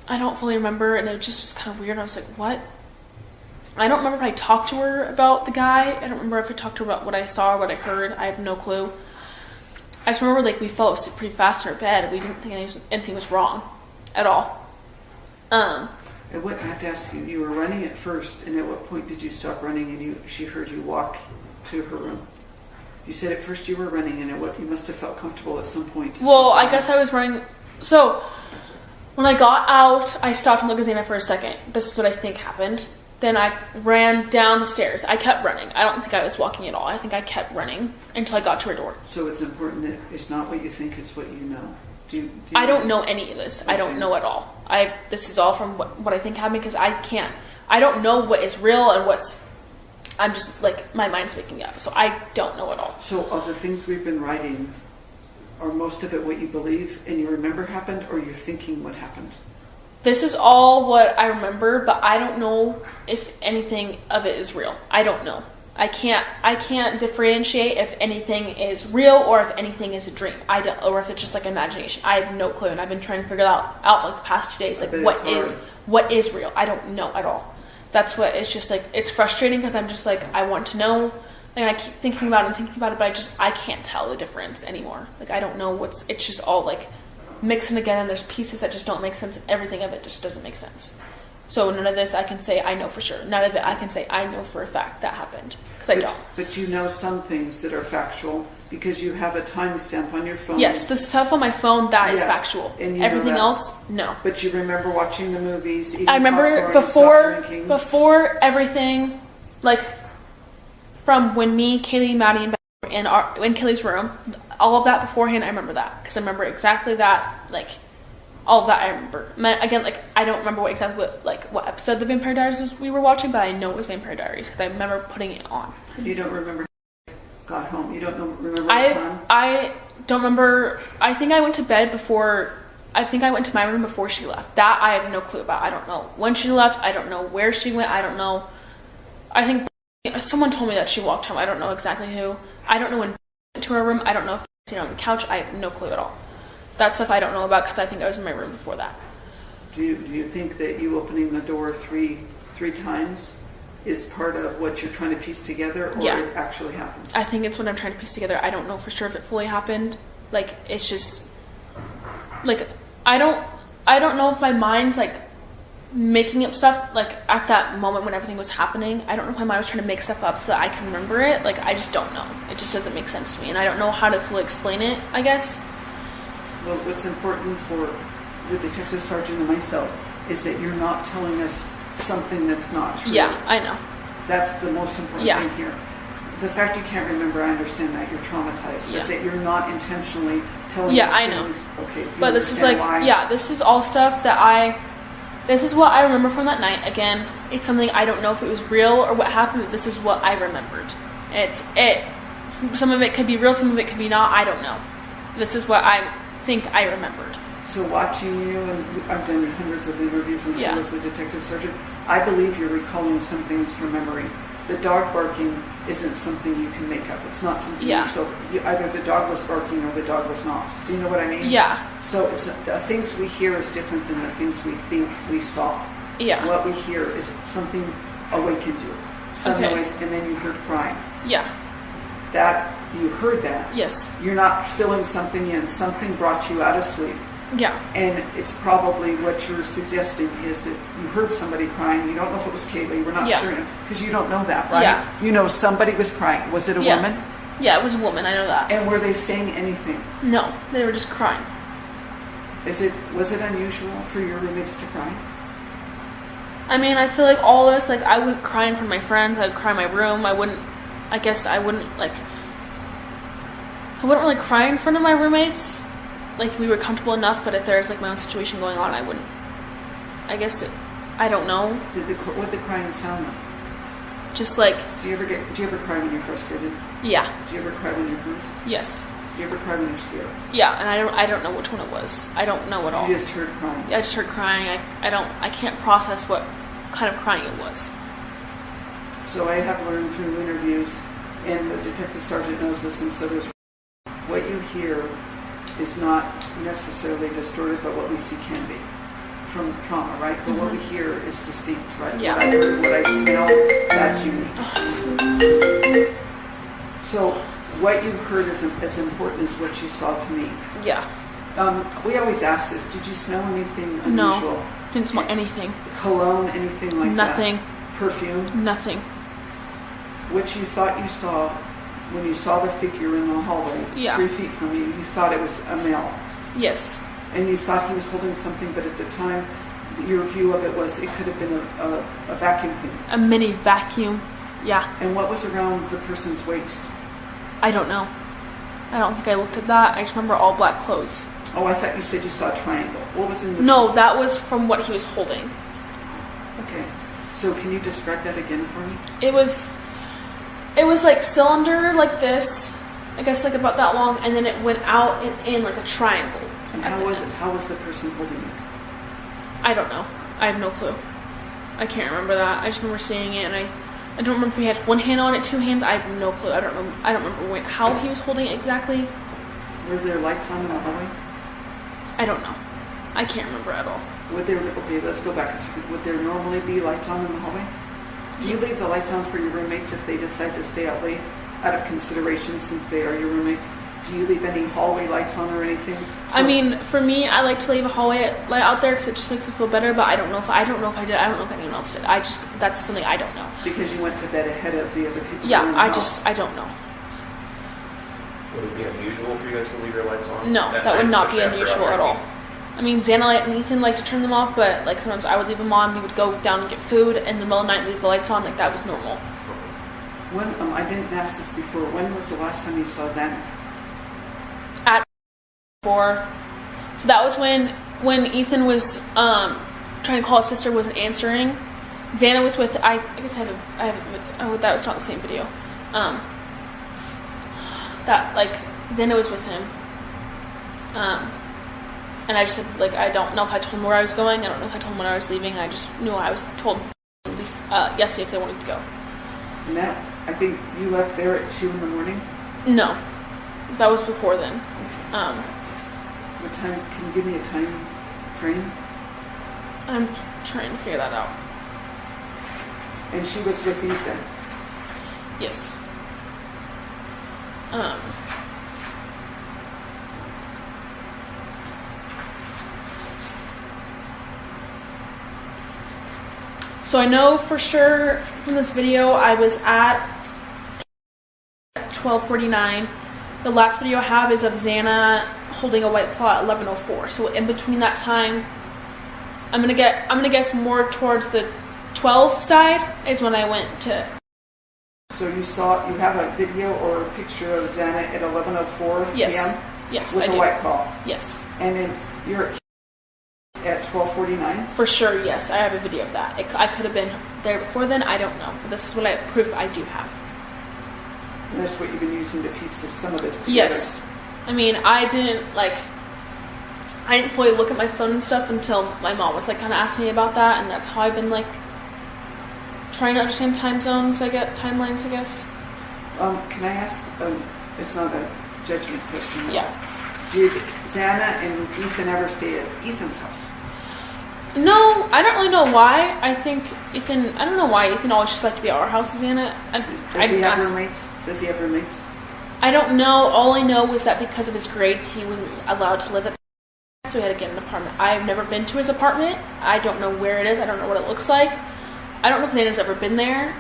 I don't fully remember, and it just was kind of weird. I was like, what? I don't remember if I talked to her about the guy. I don't remember if I talked to her about what I saw or what I heard. I have no clue. I just remember, like, we fell asleep pretty fast in our bed, and we didn't think anything was wrong at all. I have to ask you, you were running at first, and at what point did you stop running and she heard you walk to her room? You said at first you were running, and you must have felt comfortable at some point. Well, I guess I was running. So, when I got out, I stopped and looked at Xana for a second. This is what I think happened. Then I ran down the stairs. I kept running. I don't think I was walking at all. I think I kept running until I got to her door. So it's important that it's not what you think, it's what you know. I don't know any of this. Okay. I don't know at all. This is all from what I think happened, because I don't know what is real and I'm just, like, my mind's waking up. So I don't know at all. So of the things we've been writing, are most of it what you believe and you remember happened, or you're thinking what happened? This is all what I remember, but I don't know if anything of it is real. I don't know. I can't differentiate if anything is real or if anything is a dream. Or if it's just like imagination. I have no clue, and I've been trying to figure that out like the past 2 days. Like, what is real? I don't know at all. That's what it's just like. It's frustrating because I'm just like, I want to know, and I keep thinking about it, but I can't tell the difference anymore. Like, I don't know it's just all like mixing together, and there's pieces that just don't make sense. Everything of it just doesn't make sense. So none of this I can say I know for sure. None of it I can say I know for a fact that happened, because I don't. But you know some things that are factual because you have a timestamp on your phone. Yes, the stuff on my phone, that is factual. And everything else, no. But you remember watching the movies, eating I remember popcorn, before everything, like from when me, Kaylee, Maddie, and Bethany were in Kaylee's room, all of that beforehand, I remember that, because I remember exactly that, like, all of that I remember. Again, like, I don't remember what episode of the Vampire Diaries we were watching, but I know it was Vampire Diaries, because I remember putting it on. You don't remember got home? You don't remember what time? I don't remember. I think I went to bed before. I think I went to my room before she left. That I have no clue about. I don't know when she left. I don't know where she went. I don't know. I think someone told me that she walked home. I don't know exactly who. I don't know when went to her room. I don't know if she stayed on the couch. I have no clue at all. That stuff I don't know about because I think I was in my room before that. Do you think that you opening the door three times is part of what you're trying to piece together, or it actually happened? I think it's what I'm trying to piece together. I don't know for sure if it fully happened. Like, it's just like I don't know if my mind's like making up stuff like at that moment when everything was happening. I don't know if my mind was trying to make stuff up so that I can remember it. Like, I just don't know. It just doesn't make sense to me, and I don't know how to fully explain it, I guess. Well, what's important for the detective sergeant and myself is that you're not telling us something that's not true. Yeah, I know. That's the most important thing here. The fact you can't remember, I understand that you're traumatized, but that you're not intentionally telling us I know. things. Okay, but this is like, this is all stuff that this is what I remember from that night. Again, it's something I don't know if it was real or what happened, but this is what I remembered. Some of it could be real, some of it could be not, I don't know. This is what I think I remembered. So watching you, and I've done hundreds of interviews, and so as the detective sergeant, I believe you're recalling some things from memory. The dog barking isn't something you can make up. It's not something you feel. Either the dog was barking or the dog was not. Do you know what I mean? Yeah. So it's the things we hear is different than the things we think we saw. Yeah. What we hear is something awakened you. Some noise, and then you heard crying. Yeah. That you heard that. Yes. You're not filling something in. Something brought you out of sleep. Yeah. And it's probably what you're suggesting is that you heard somebody crying. You don't know if it was Kaylee. We're not certain because you don't know that, right? Yeah. You know somebody was crying. Was it a woman? Yeah, it was a woman. I know that. And were they saying anything? No, they were just crying. Was it unusual for your roommates to cry? I mean, I feel like all this, like, I wouldn't cry in front of my friends. I would cry in my room. I wouldn't really cry in front of my roommates. Like, we were comfortable enough, but if there's like my own situation going on, I wouldn't. I guess I don't know. What the crying sound like? Just like. Do you ever cry when you're frustrated? Yeah. Do you ever cry when you're hurt? Yes. Do you ever cry when you're scared? Yeah, and I don't know which one it was. I don't know at all. You just heard crying. Yeah, I just heard crying. I can't process what kind of crying it was. So I have learned through interviews, and the detective sergeant knows this, and so does. What you hear is not necessarily distorted, but what we see can be from trauma, right? But what we hear is distinct, right? Yeah. What I heard, what I smell, that's unique. So what you heard is as important as what you saw to me. Yeah. We always ask this. Did you smell anything unusual? No. Didn't smell anything. Cologne, anything like Nothing. that? Perfume? Nothing. What you thought you saw when you saw the figure in the hallway, 3 feet from you, you thought it was a male. Yes. And you thought he was holding something, but at the time, your view of it was it could have been a vacuum cleaner. A mini vacuum. Yeah. And what was around the person's waist? I don't know. I don't think I looked at that. I just remember all black clothes. Oh, I thought you said you saw a triangle. What was in the No, that was from what he was holding. Okay. So can you describe that again for me? It was like cylinder like this, I guess like about that long, and then it went out and in like a triangle. And how was it? How was the person holding it? I don't know. I have no clue. I can't remember that. I just remember seeing it, and I don't remember if he had one hand on it, two hands. I have no clue. I don't know. I don't remember how he was holding it exactly. Were there lights on in the hallway? I don't know. I can't remember at all. Okay, let's go back a second. Would there normally be lights on in the hallway? Do you leave the lights on for your roommates if they decide to stay out late out of consideration since they are your roommates? Do you leave any hallway lights on or anything? I mean, for me, I like to leave a hallway light out there because it just makes me feel better. But I don't know if I did. I don't know if anyone else did. That's something I don't know. Because you went to bed ahead of the other people. Yeah, I don't know. Would it be unusual for you guys to leave your lights on? No, that would not be unusual at all. I mean, Xana and Ethan like to turn them off, but like sometimes I would leave them on. We would go down and get food, and in the middle of the night leave the lights on. Like that was normal. When I didn't ask this before. When was the last time you saw Xana? At 4. So that was when Ethan was trying to call his sister, wasn't answering. Xana was with I guess I have oh, that was not the same video. that, like, Xana was with him. And I just said, like, I don't know if I told him where I was going. I don't know if I told him when I was leaving. I just knew I was told at least yesterday if they wanted to go. And that, I think you left there at 2 in the morning? No. That was before then. What time? Can you give me a time frame? I'm trying to figure that out. And she was with Ethan? Yes. So I know for sure from this video I was at 12:49. The last video I have is of Xana holding a White Claw at 11:04. So in between that time, I'm gonna guess more towards the 12 side is when I went to. So you have a video or a picture of Xana at 11:04 Yes. p.m. Yes, with I a do. White Claw. Yes. And then you're at 12:49. For sure, yes. I have a video of that. I could have been there before then. I don't know. But this is what proof I do have. And that's what you've been using to piece some of this together. Yes. I mean, I didn't fully look at my phone and stuff until my mom was like kind of asking me about that, and that's how I've been like trying to understand timelines, I guess. Can I ask? It's not a judgment question. Yeah. Did Xana and Ethan ever stay at Ethan's house? No, I don't really know why. I think Ethan. I don't know why Ethan always just liked to be at our house, Xana. Does he have roommates? Does he have roommates? I don't know. All I know was that because of his grades, he wasn't allowed to live at. So he had to get an apartment. I've never been to his apartment. I don't know where it is. I don't know what it looks like. I don't know if Xana's ever been there.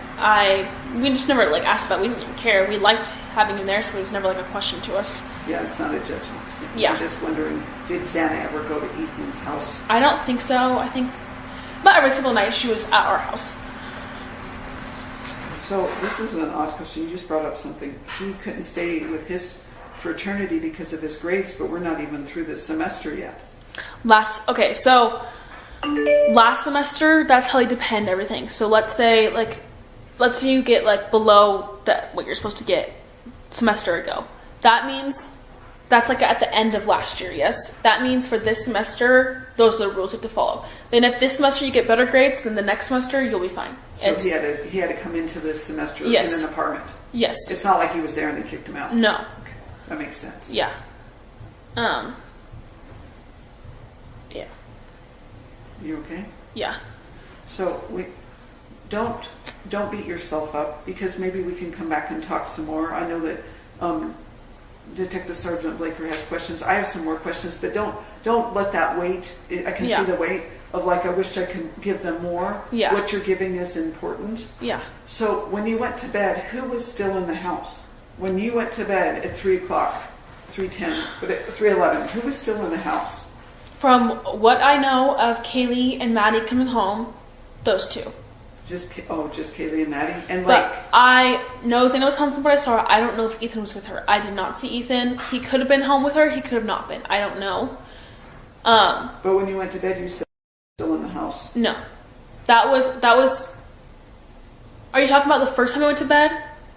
We just never like asked about it. We didn't even care. We liked having him there, so it was never like a question to us. Yeah, it's not a judgment. Yeah. I'm just wondering, did Xana ever go to Ethan's house? I don't think so. I think about every single night she was at our house. So this is an odd question. You just brought up something. He couldn't stay with his fraternity because of his grades, but we're not even through this semester yet. Last semester, that's how they depend everything. So let's say you get like below that what you're supposed to get semester ago. That means that's like at the end of last year, yes? That means for this semester, those are the rules you have to follow. Then if this semester you get better grades, then the next semester you'll be fine. So he had to come into this semester Yes. in an apartment. Yes. It's not like he was there and they kicked him out. No. Okay. That makes sense. Yeah. Yeah. You okay? Yeah. So don't beat yourself up, because maybe we can come back and talk some more. I know that Detective Sergeant Blaker has questions. I have some more questions, but don't let that wait. I can see the weight of like, I wish I could give them more. Yeah. What you're giving is important. Yeah. So when you went to bed, who was still in the house? When you went to bed at 3 o'clock, 3:10, but at 3:11, who was still in the house? From what I know of Kaylee and Maddie coming home, those two. Just Kaylee and Maddie? And But I know Xana was home from what I saw. I don't know if Ethan was with her. I did not see Ethan. He could have been home with her. He could have not been. I don't know. But when you went to bed, you said still in the house. No. That was. Are you talking about the first time I went to bed?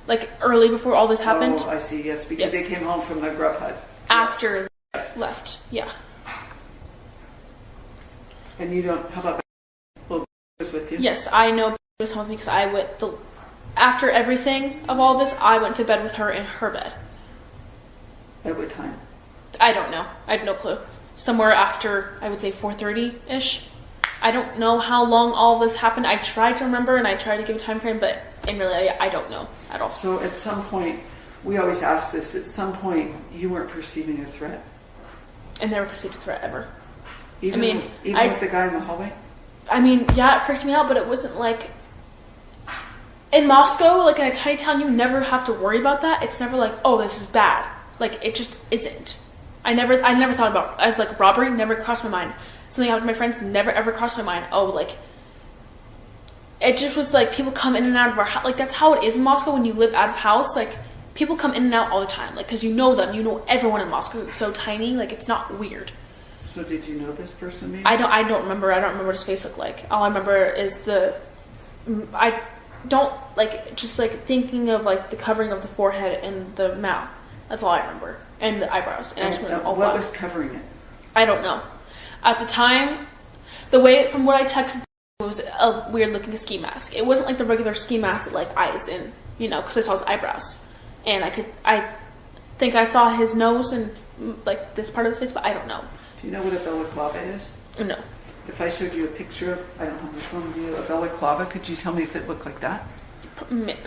Like early before all this happened? Oh, I see. Yes, because they came home from the grub hut. After left. Yeah. And you don't. How about little was with you? Yes, I know he was home because I went after everything of all this. I went to bed with her in her bed. At what time? I don't know. I have no clue. Somewhere after, I would say 4:30-ish. I don't know how long all this happened. I tried to remember and I tried to give a time frame, but in reality, I don't know at all. So at some point, we always ask this. At some point, you weren't perceiving a threat. I never perceived a threat ever. Even with the guy in the hallway? I mean, yeah, it freaked me out, but it wasn't like... In Moscow, like in a tiny town, you never have to worry about that. It's never like, oh, this is bad. Like, it just isn't. I never thought about... like, robbery never crossed my mind. Something happened to my friends never ever crossed my mind. Oh, like... It just was like, people come in and out of our house. Like, that's how it is in Moscow when you live out of house. Like, people come in and out all the time. Like, because you know them. You know everyone in Moscow. It's so tiny. Like, it's not weird. So did you know this person maybe? I don't remember. I don't remember what his face looked like. All I remember is I don't like just like thinking of like the covering of the forehead and the mouth. That's all I remember. And the eyebrows. And I just remember all what black. was covering it? I don't know. At the time, the way from what I texted, it was a weird looking ski mask. It wasn't like the regular ski mask with like eyes and, because I saw his eyebrows. And I think I saw his nose and like this part of his face, but I don't know. Do you know what a balaclava is? No. If I showed you a picture of, I don't know which one of you, a balaclava, could you tell me if it looked like that?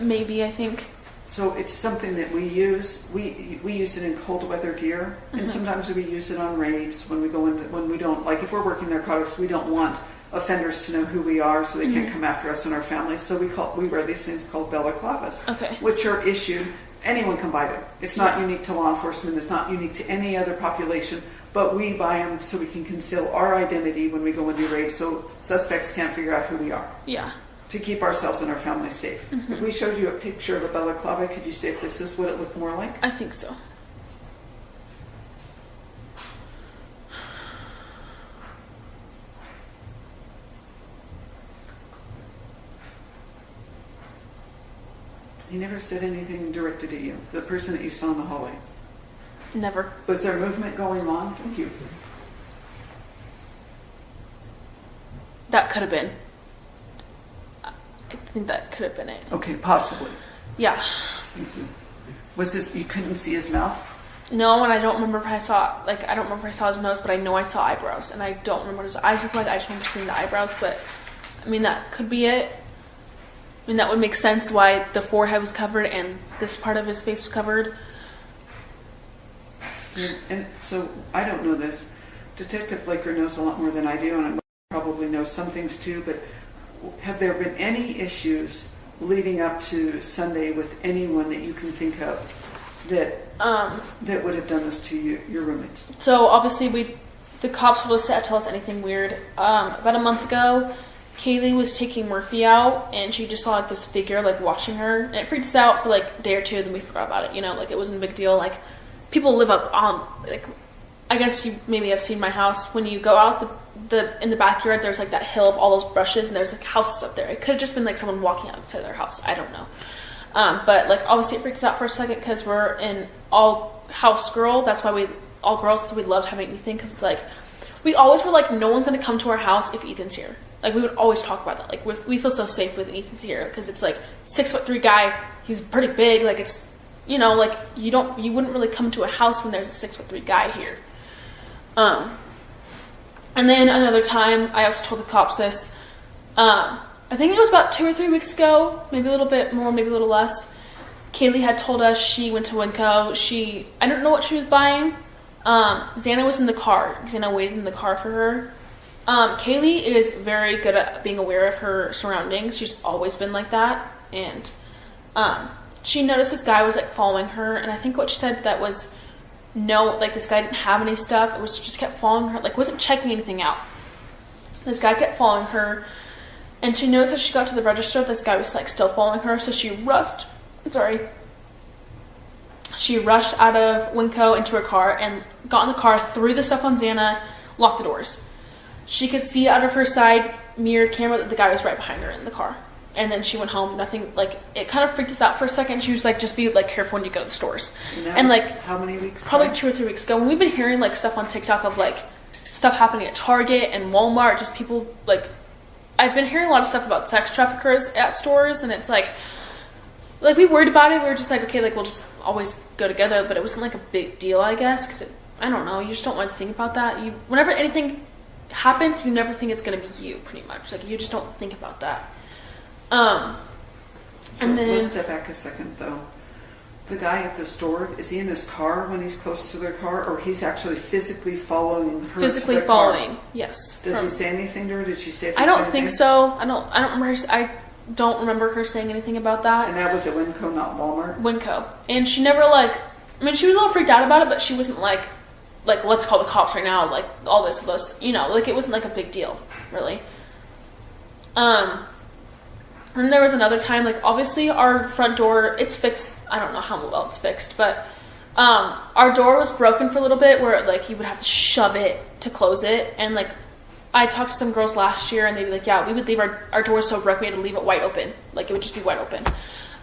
Maybe, I think. So it's something that we use. We use it in cold weather gear, and sometimes we use it on raids when we go in. When we don't, like if we're working narcotics, we don't want offenders to know who we are, so they can't come after us and our families. So we wear these things called balaclavas, which are issued. Anyone can buy them. It's not unique to law enforcement. It's not unique to any other population. But we buy them so we can conceal our identity when we go into raids, so suspects can't figure out who we are. Yeah. To keep ourselves and our families safe. If we showed you a picture of a balaclava, could you say if this is what it looked more like? I think so. He never said anything directed at you, the person that you saw in the hallway. Never. Was there movement going on? Thank you. That could have been. I think that could have been it. Okay, possibly. Yeah. Was this, you couldn't see his mouth? No, and I don't remember if I saw, I don't remember if I saw his nose, but I know I saw eyebrows, and I don't remember what his eyes looked like. I just remember seeing the eyebrows, but, that could be it. That would make sense why the forehead was covered and this part of his face was covered. And so, I don't know this. Detective Blaker knows a lot more than I do, and I probably know some things too, but have there been any issues leading up to Sunday with anyone that you can think of that would have done this to you, your roommates? So obviously the cops will just tell us anything weird. About a month ago, Kaylee was taking Murphy out, and she just saw this figure watching her, and it freaked us out for a day or two. Then we forgot about it. It wasn't a big deal. People live up I guess you maybe have seen my house. When you go out in the backyard, there's that hill of all those brushes, and there's houses up there. It could have just been someone walking outside their house. I don't know. But obviously it freaks us out for a second because we're an all house girl. That's why we loved having Ethan, because it's we always were no one's gonna come to our house if Ethan's here. We would always talk about that. We feel so safe with Ethan's here because it's 6'3" guy. He's pretty big. It's you wouldn't really come to a house when there's a 6'3" guy here. And then another time, I also told the cops this. I think it was about 2 or 3 weeks ago, maybe a little bit more, maybe a little less. Kaylee had told us she went to Winco. I don't know what she was buying. Xana was in the car. Xana waited in the car for her. Kaylee is very good at being aware of her surroundings. She's always been like that. And she noticed this guy was following her. And I think what she said that was, no, this guy didn't have any stuff. It was just kept following her, wasn't checking anything out. This guy kept following her. And she noticed as she got to the register, this guy was still following her. So she rushed out of Winco into her car and got in the car, threw the stuff on Xana, locked the doors. She could see out of her side mirrored camera that the guy was right behind her in the car. And then she went home. Nothing, it kind of freaked us out for a second. She was just be careful when you go to the stores. And how many weeks? Probably 2 or 3 weeks ago. And we've been hearing stuff on TikTok of stuff happening at Target and Walmart. Just people I've been hearing a lot of stuff about sex traffickers at stores, and it's we worried about it. We were just okay, we'll just always go together, but it wasn't a big deal, I guess, because I don't know, you just don't want to think about that. Whenever anything happens, you never think it's going to be you, pretty much. You just don't think about that. And then let's step back a second, though. The guy at the store, is he in his car when he's close to their car, or he's actually physically following her? Physically following, yes. Does he say anything to her? Did she say? I don't think so. I don't remember. I don't remember her saying anything about that. And that was at Winco, not Walmart. Winco, and she never she was a little freaked out about it, but she wasn't let's call the cops right now. All this, it wasn't a big deal, really. And there was another time, obviously our front door, it's fixed. I don't know how well it's fixed, but our door was broken for a little bit where you would have to shove it to close it. And I talked to some girls last year, and they'd be yeah, we would leave our doors so broken we had to leave it wide open. It would just be wide open.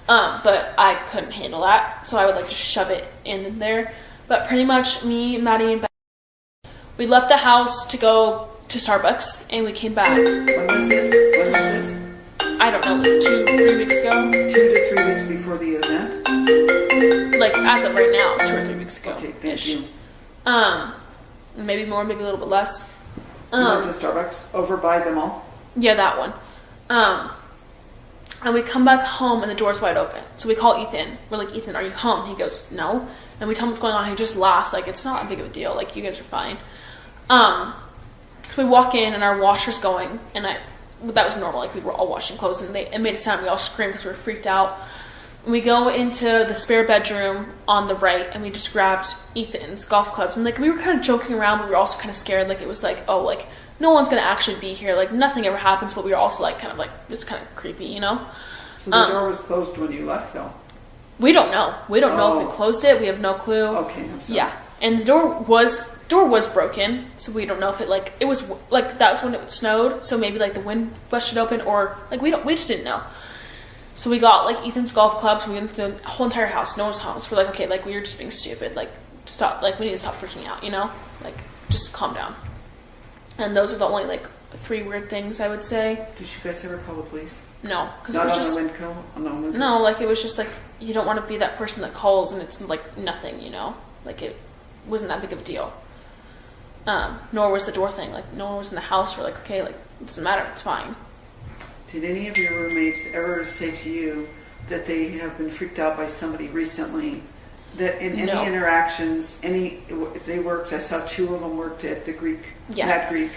But I couldn't handle that, so I would like just shove it in there. But pretty much me, Maddie, and Bethany, we left the house to go to Starbucks, and we came back. When was this? I don't know, like 2-3 weeks ago. 2 to 3 weeks before the event? Like, as of right now, 2 or 3 weeks ago. Okay, thank you. Maybe more, maybe a little bit less. You went to Starbucks over by them all? Yeah, that one. And we come back home and the door's wide open. So we call Ethan. We're like, Ethan, are you home? And he goes, no. And we tell him what's going on. He just laughs. Like, it's not a big of a deal. Like, you guys are fine. So we walk in and our washer's going. And that was normal. Like, we were all washing clothes and it made a sound. We all screamed because we were freaked out. And we go into the spare bedroom on the right and we just grabbed Ethan's golf clubs. And like, we were kind of joking around, but we were also kind of scared. Like, it was like, oh, like, no one's going to actually be here. Like, nothing ever happens, but we were also like, kind of like, just kind of creepy, you know? So the door was closed when you left, though? We don't know. We don't know if we closed it. We have no clue. Okay, I'm sorry. Yeah. And the door was broken, so we don't know if it was like, that was when it snowed, so maybe like the wind busted open, or like, we just didn't know. So we got like Ethan's golf clubs, we went through the whole entire house, no one's home. So we're like, okay, like, we were just being stupid, like, stop, like, we need to stop freaking out, you know? Like, just calm down. And those are the only like 3 weird things I would say. Did you guys ever call the police? No, because it Not was on just the Winco? no, like, it was just like, you don't want to be that person that calls and it's like nothing, you know? Like, it wasn't that big of a deal. Nor was the door thing. Like, no one was in the house. We're like, okay, like, it doesn't matter, it's fine. Did any of your roommates ever say to you that they have been freaked out by somebody recently? That in any interactions, they worked, I saw 2 of them worked at the Greek, Mad Greek.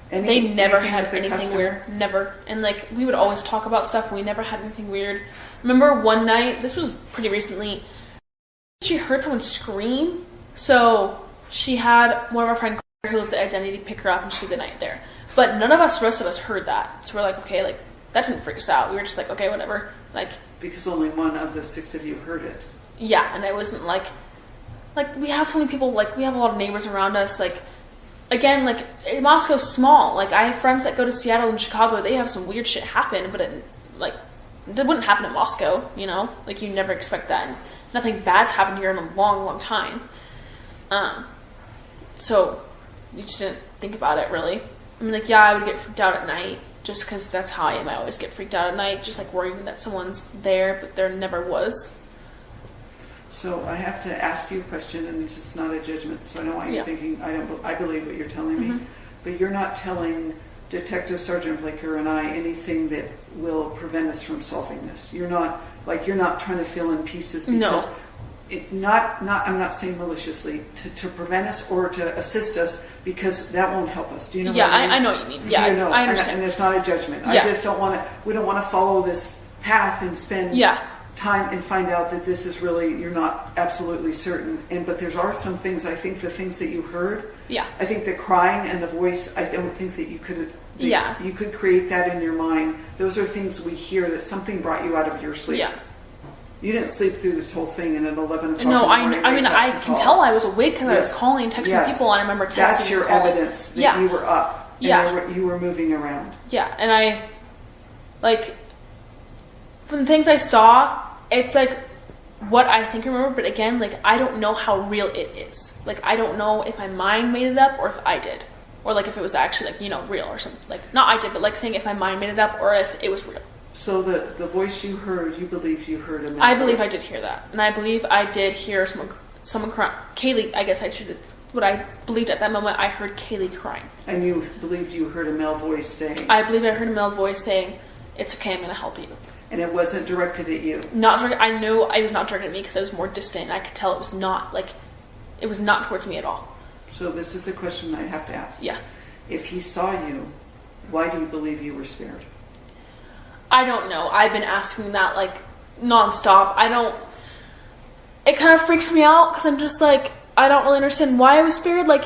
They never had anything anything weird. Never. And like, we would always talk about stuff. We never had anything weird. Remember one night, this was pretty recently, she heard someone scream. So she had one of our friends who lives at Identity pick her up and stay the night there. But none of us, the rest of us, heard that. So we're like, okay, like, that didn't freak us out. We were just like, okay, whatever. Like, because only one of the 6 of you heard it. Yeah, and it wasn't like we have so many people, like, we have a lot of neighbors around us, like, again, like, Moscow's small. Like, I have friends that go to Seattle and Chicago, they have some weird shit happen, but it wouldn't happen in Moscow, you know? Like, you never expect that, and nothing bad's happened here in a long, long time. So, you just didn't think about it, really. I mean, like, yeah, I would get freaked out at night, just because that's how I am. I always get freaked out at night, just, like, worrying that someone's there, but there never was. So I have to ask you a question, and this is not a judgment, so I know why you're thinking, I believe what you're telling me, but you're not telling Detective Sergeant Blaker and I anything that will prevent us from solving this. You're not trying to fill in pieces because I'm not saying maliciously to prevent us or to assist us, because that won't help us. Do you know what I mean? I know what you mean. Yeah, you know, I understand. And it's not a judgment. Yeah. I just we don't want to follow this path and spend time and find out that this is really, you're not absolutely certain. But there are some things, I think the things that you heard, I think the crying and the voice, I don't think that you could you could create that in your mind. Those are things we hear, that something brought you out of your sleep. Yeah. You didn't sleep through this whole thing, and at 11 o'clock. No, I can tell I was awake because I was calling, texting people, and I remember texting. That's your evidence that you were up. And you were moving around. Yeah, and I, like, from the things I saw, it's like what I think I remember, but again, like, I don't know how real it is. Like, I don't know if my mind made it up or if I did. Or, like, if it was actually, like, you know, real or something. Like, not I did, but, like, saying if my mind made it up or if it was real. So the voice you heard, you believe you heard a man. I believe I did hear that. And I believe I did hear someone crying. Kaylee, I guess I should, what I believed at that moment, I heard Kaylee crying. And you believed you heard a male voice saying? I believed I heard a male voice saying, it's okay, I'm going to help you. And it wasn't directed at you? Not directed. I knew it was not directed at me because I was more distant. I could tell it was not, like, it was not towards me at all. So this is the question I have to ask. Yeah. If he saw you, why do you believe you were spared? I don't know. I've been asking that, like, nonstop. It kind of freaks me out because I'm just like, I don't really understand why I was spared. Like,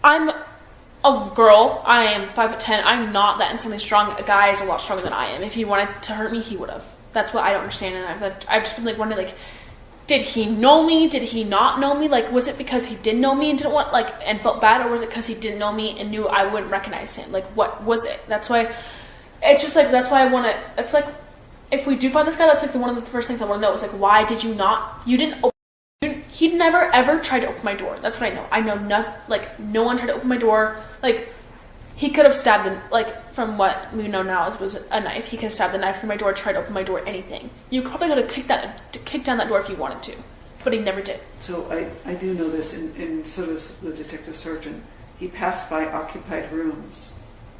I'm a girl. I am 5'10". I'm not that insanely strong. A guy is a lot stronger than I am. If he wanted to hurt me, he would have. That's what I don't understand. And I've just been, like, wondering, like, did he know me? Did he not know me? Like, was it because he didn't know me and didn't want, like, and felt bad? Or was it because he didn't know me and knew I wouldn't recognize him? Like, what was it? That's why... It's just, like, that's why I want to... It's, like... if we do find this guy, that's like one of the first things I want to know is like, why did you not? You didn't open. He never ever tried to open my door. That's what I know. I know nothing. Like no one tried to open my door. Like he could have stabbed the, like from what we know now was a knife. He could have stabbed the knife through my door, tried to open my door, anything. You probably could have kicked down that door if you wanted to, but he never did. So I do know this, and so does the detective sergeant. He passed by occupied rooms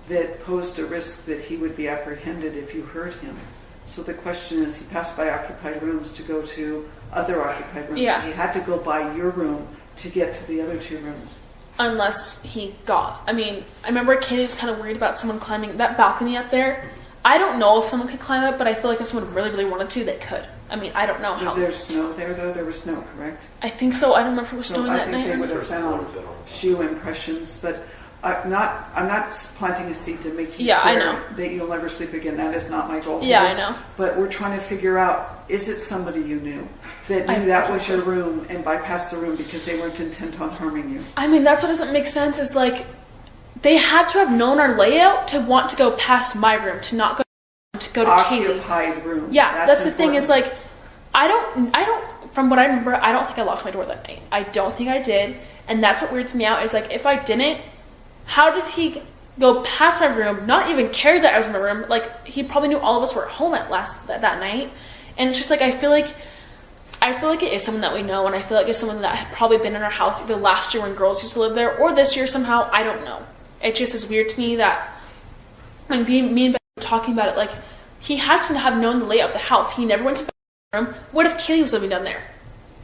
that posed a risk that he would be apprehended if you hurt him. So the question is, he passed by occupied rooms to go to other occupied rooms. Yeah. So he had to go by your room to get to the other two rooms. Unless he got, I mean, I remember Katie was kind of worried about someone climbing that balcony up there. I don't know if someone could climb it, but I feel like if someone really, really wanted to, they could. I mean, I don't know how. Was there snow there, though? There was snow, correct? I think so. I don't remember if it was snowing that night. I think they would have found shoe impressions, but I'm not planting a seed to make you swear that you'll never sleep again. That is not my goal. Yeah, I know. But we're trying to figure out, is it somebody you knew that knew that was your room and bypassed the room because they weren't intent on harming you? I mean, that's what doesn't make sense is like, they had to have known our layout to want to go past my room, to not go to Kaylee. Occupied room. Yeah, that's the thing is like, I don't, from what I remember, I don't think I locked my door that night. I don't think I did. And that's what weirds me out is like, if I didn't, how did he go past my room, not even care that I was in my room? Like, he probably knew all of us were at home that night. And it's just like, I feel like it is someone that we know, and I feel like it's someone that had probably been in our house either last year when girls used to live there, or this year somehow. I don't know. It just is weird to me that when me and Beth were talking about it, like, he had to have known the layout of the house. He never went to Beth's room. What if Kaylee was living down there?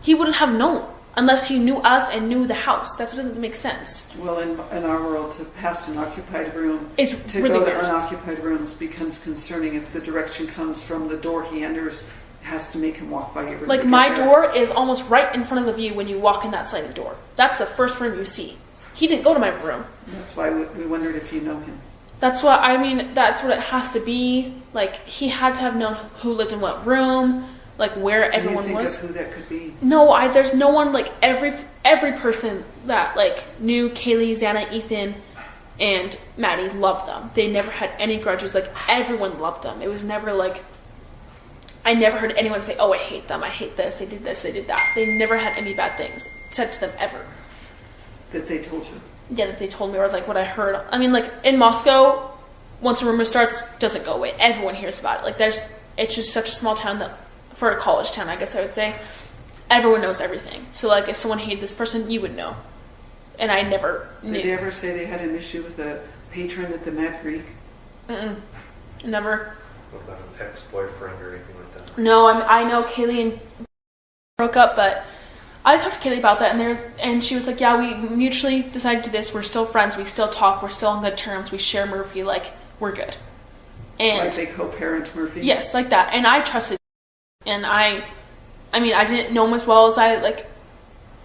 He wouldn't have known unless he knew us and knew the house. That doesn't make sense. Well, in our world, to pass an occupied room, it's to really go weird. to unoccupied rooms becomes concerning if the direction comes from the door he enters. Has to make him walk by your room. Like, my door is almost right in front of the view when you walk in that sliding door. That's the first room you see. He didn't go to my room. That's why we wondered if you know him. That's what I mean. That's what it has to be. Like, he had to have known who lived in what room, like where everyone was. Of who that could be? No, there's no one. Like every person that like knew Kaylee, Xana, Ethan, and Maddie loved them. They never had any grudges. Like, everyone loved them. It was never like, I never heard anyone say, "Oh, I hate them. I hate this. They did this. They did that." They never had any bad things said to them ever. That they told you. Yeah, that they told me, or like what I heard. I mean, like in Moscow, once a rumor starts, doesn't go away. Everyone hears about it. Like it's just such a small town that, for a college town, I guess I would say, everyone knows everything. So like, if someone hated this person, you would know. And I never knew. Did they ever say they had an issue with a patron at the Mad Creek? Never. What about an ex-boyfriend or anything like that? No, I know Kaylee and broke up, but I talked to Kaylee about that, and she was like, "Yeah, we mutually decided to do this. We're still friends. We still talk. We're still on good terms. We share Murphy. Like, we're good." And like they co-parent Murphy? Yes, like that. And I trusted him. And I mean, I didn't know him as well as I guess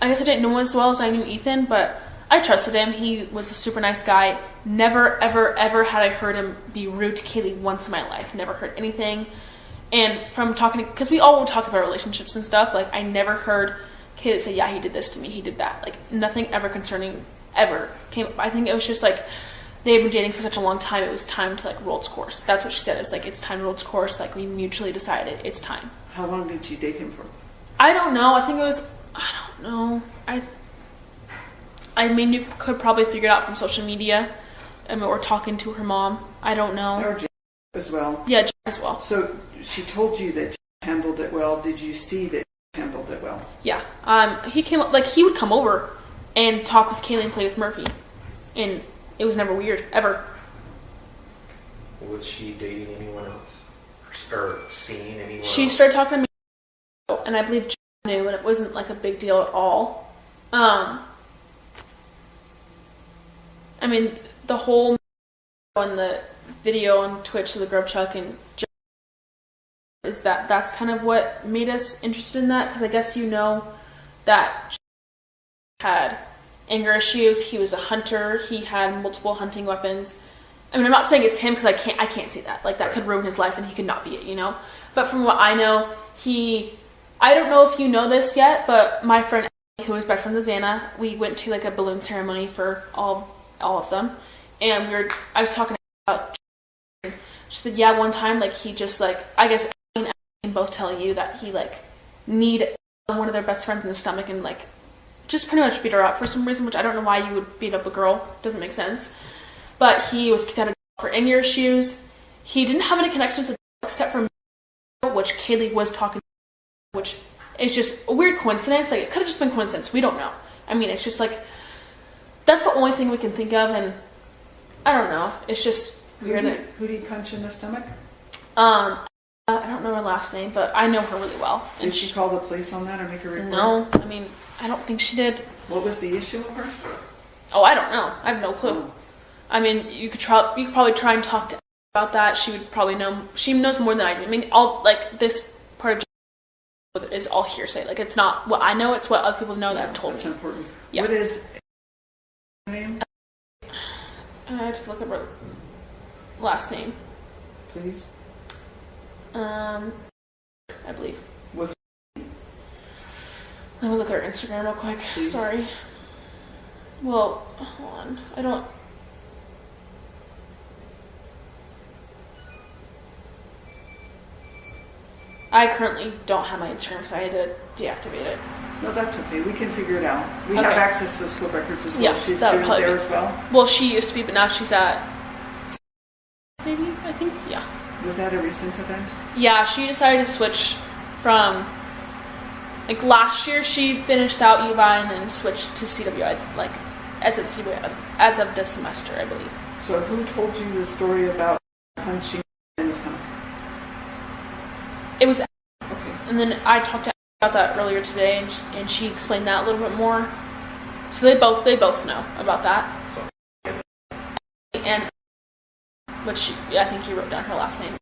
I didn't know him as well as I knew Ethan, but I trusted him. He was a super nice guy. Never, ever, ever had I heard him be rude to Kaylee once in my life. Never heard anything. And from talking to, because we all would talk about relationships and stuff, like, I never heard Kaylee say, "Yeah, he did this to me, he did that." Like, nothing ever concerning ever came up. I think it was just like, they had been dating for such a long time, it was time to like roll its course. That's what she said. It was like, it's time to roll its course. Like, we mutually decided it's time. How long did you date him for? I don't know. I think it was, I don't know. I mean, you could probably figure it out from social media. I mean, or talking to her mom. I don't know. Or Jack as well? Yeah, Jack as well. So she told you that Jack handled it well. Did you see that Jack handled it well? Yeah. He came, like, he would come over and talk with Kaylee and play with Murphy. And it was never weird, ever. Was she dating anyone else? Or seeing anyone She else? started talking to me, and I believe Jack knew, and it wasn't like a big deal at all. I mean, the whole on the video on Twitch of the Grub Chuck and Jack, is that's kind of what made us interested in that, because I guess you know that Jack had anger issues. He was a hunter. He had multiple hunting weapons. I mean, I'm not saying it's him, because I can't say that. Like, that could ruin his life, and he could not be it, you know? But from what I know, I don't know if you know this yet, but my friend, who was best friend with Xana, we went to like a balloon ceremony for all of them, and I was talking about, she said, yeah, one time, like, he just, like, I guess can both tell you that he like kneed one of their best friends in the stomach and like just pretty much beat her up for some reason, which I don't know why you would beat up a girl. Doesn't make sense. But he was kicked out of for in-ear issues. He didn't have any connection to except for which Kaylee was talking to, which is just a weird coincidence. Like, it could have just been coincidence. We don't know. I mean, it's just like, that's the only thing we can think of, and I don't know. It's just weird. Who did he punch in the stomach? I don't know her last name, but I know her really well. Did she call the police on that or make a report? No, I mean, I don't think she did. What was the issue with her? Oh, I don't know. I have no clue. Oh. I mean, you could probably try and talk to her about that. She would probably know. She knows more than I do. I mean, all like this part of is all hearsay. Like, it's not what I know. It's what other people know that have told That's me. important. Yeah. What is her name? I have to look up her last name. Please. I believe. What? Let me look at her Instagram real quick. Please. Sorry. Well, hold on. I don't. I currently don't have my insurance. I had to deactivate it. No, that's okay. We can figure it out. We Okay. have access to the school records as well. Yeah, She's that would doing probably there be- as well. Well, she used to be, but now she's at. Maybe? I think? Yeah. Was that a recent event? Yeah, she decided to switch from. Like, last year, she finished out UVI and then switched to CWI, like, as of this semester, I believe. So who told you the story about punching in the stomach? It was. Okay. And then I talked to her about that earlier today, and she explained that a little bit more. So they both know about that. And which I think you wrote down her last name.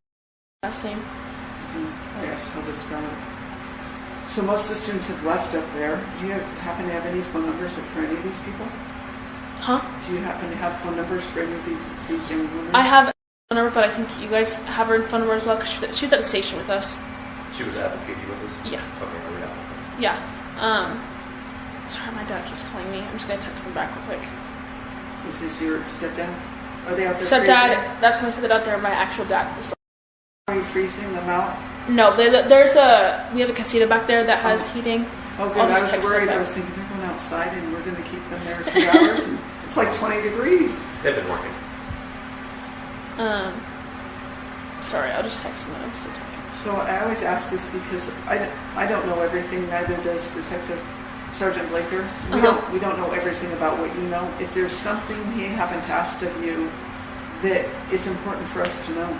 I asked how to spell it. So most of the students have left up there. Do you happen to have any phone numbers for any of these people? Huh? Do you happen to have phone numbers for any of these young women? I have a phone number, but I think you guys have her phone number as well, because she was at the station with us. She was at the PD with us? Yeah. Okay, hurry up. Yeah. Sorry, my dad keeps calling me. I'm just gonna text him back real quick. Is this your stepdad? Are they out there Stepdad, freezing? that's my stepdad out there. My actual dad is. Are you freezing them out? No, we have a casita back there that has heating. Oh, good. I'll I just was text worried. them I was thinking they're going outside and we're going to keep them there 2 hours. And it's like 20 degrees. They've been working. Sorry, I'll just text them instead. So I always ask this because I don't know everything. Neither does Detective Sergeant Blaker. We don't know everything about what you know. Is there something he haven't asked of you that is important for us to know?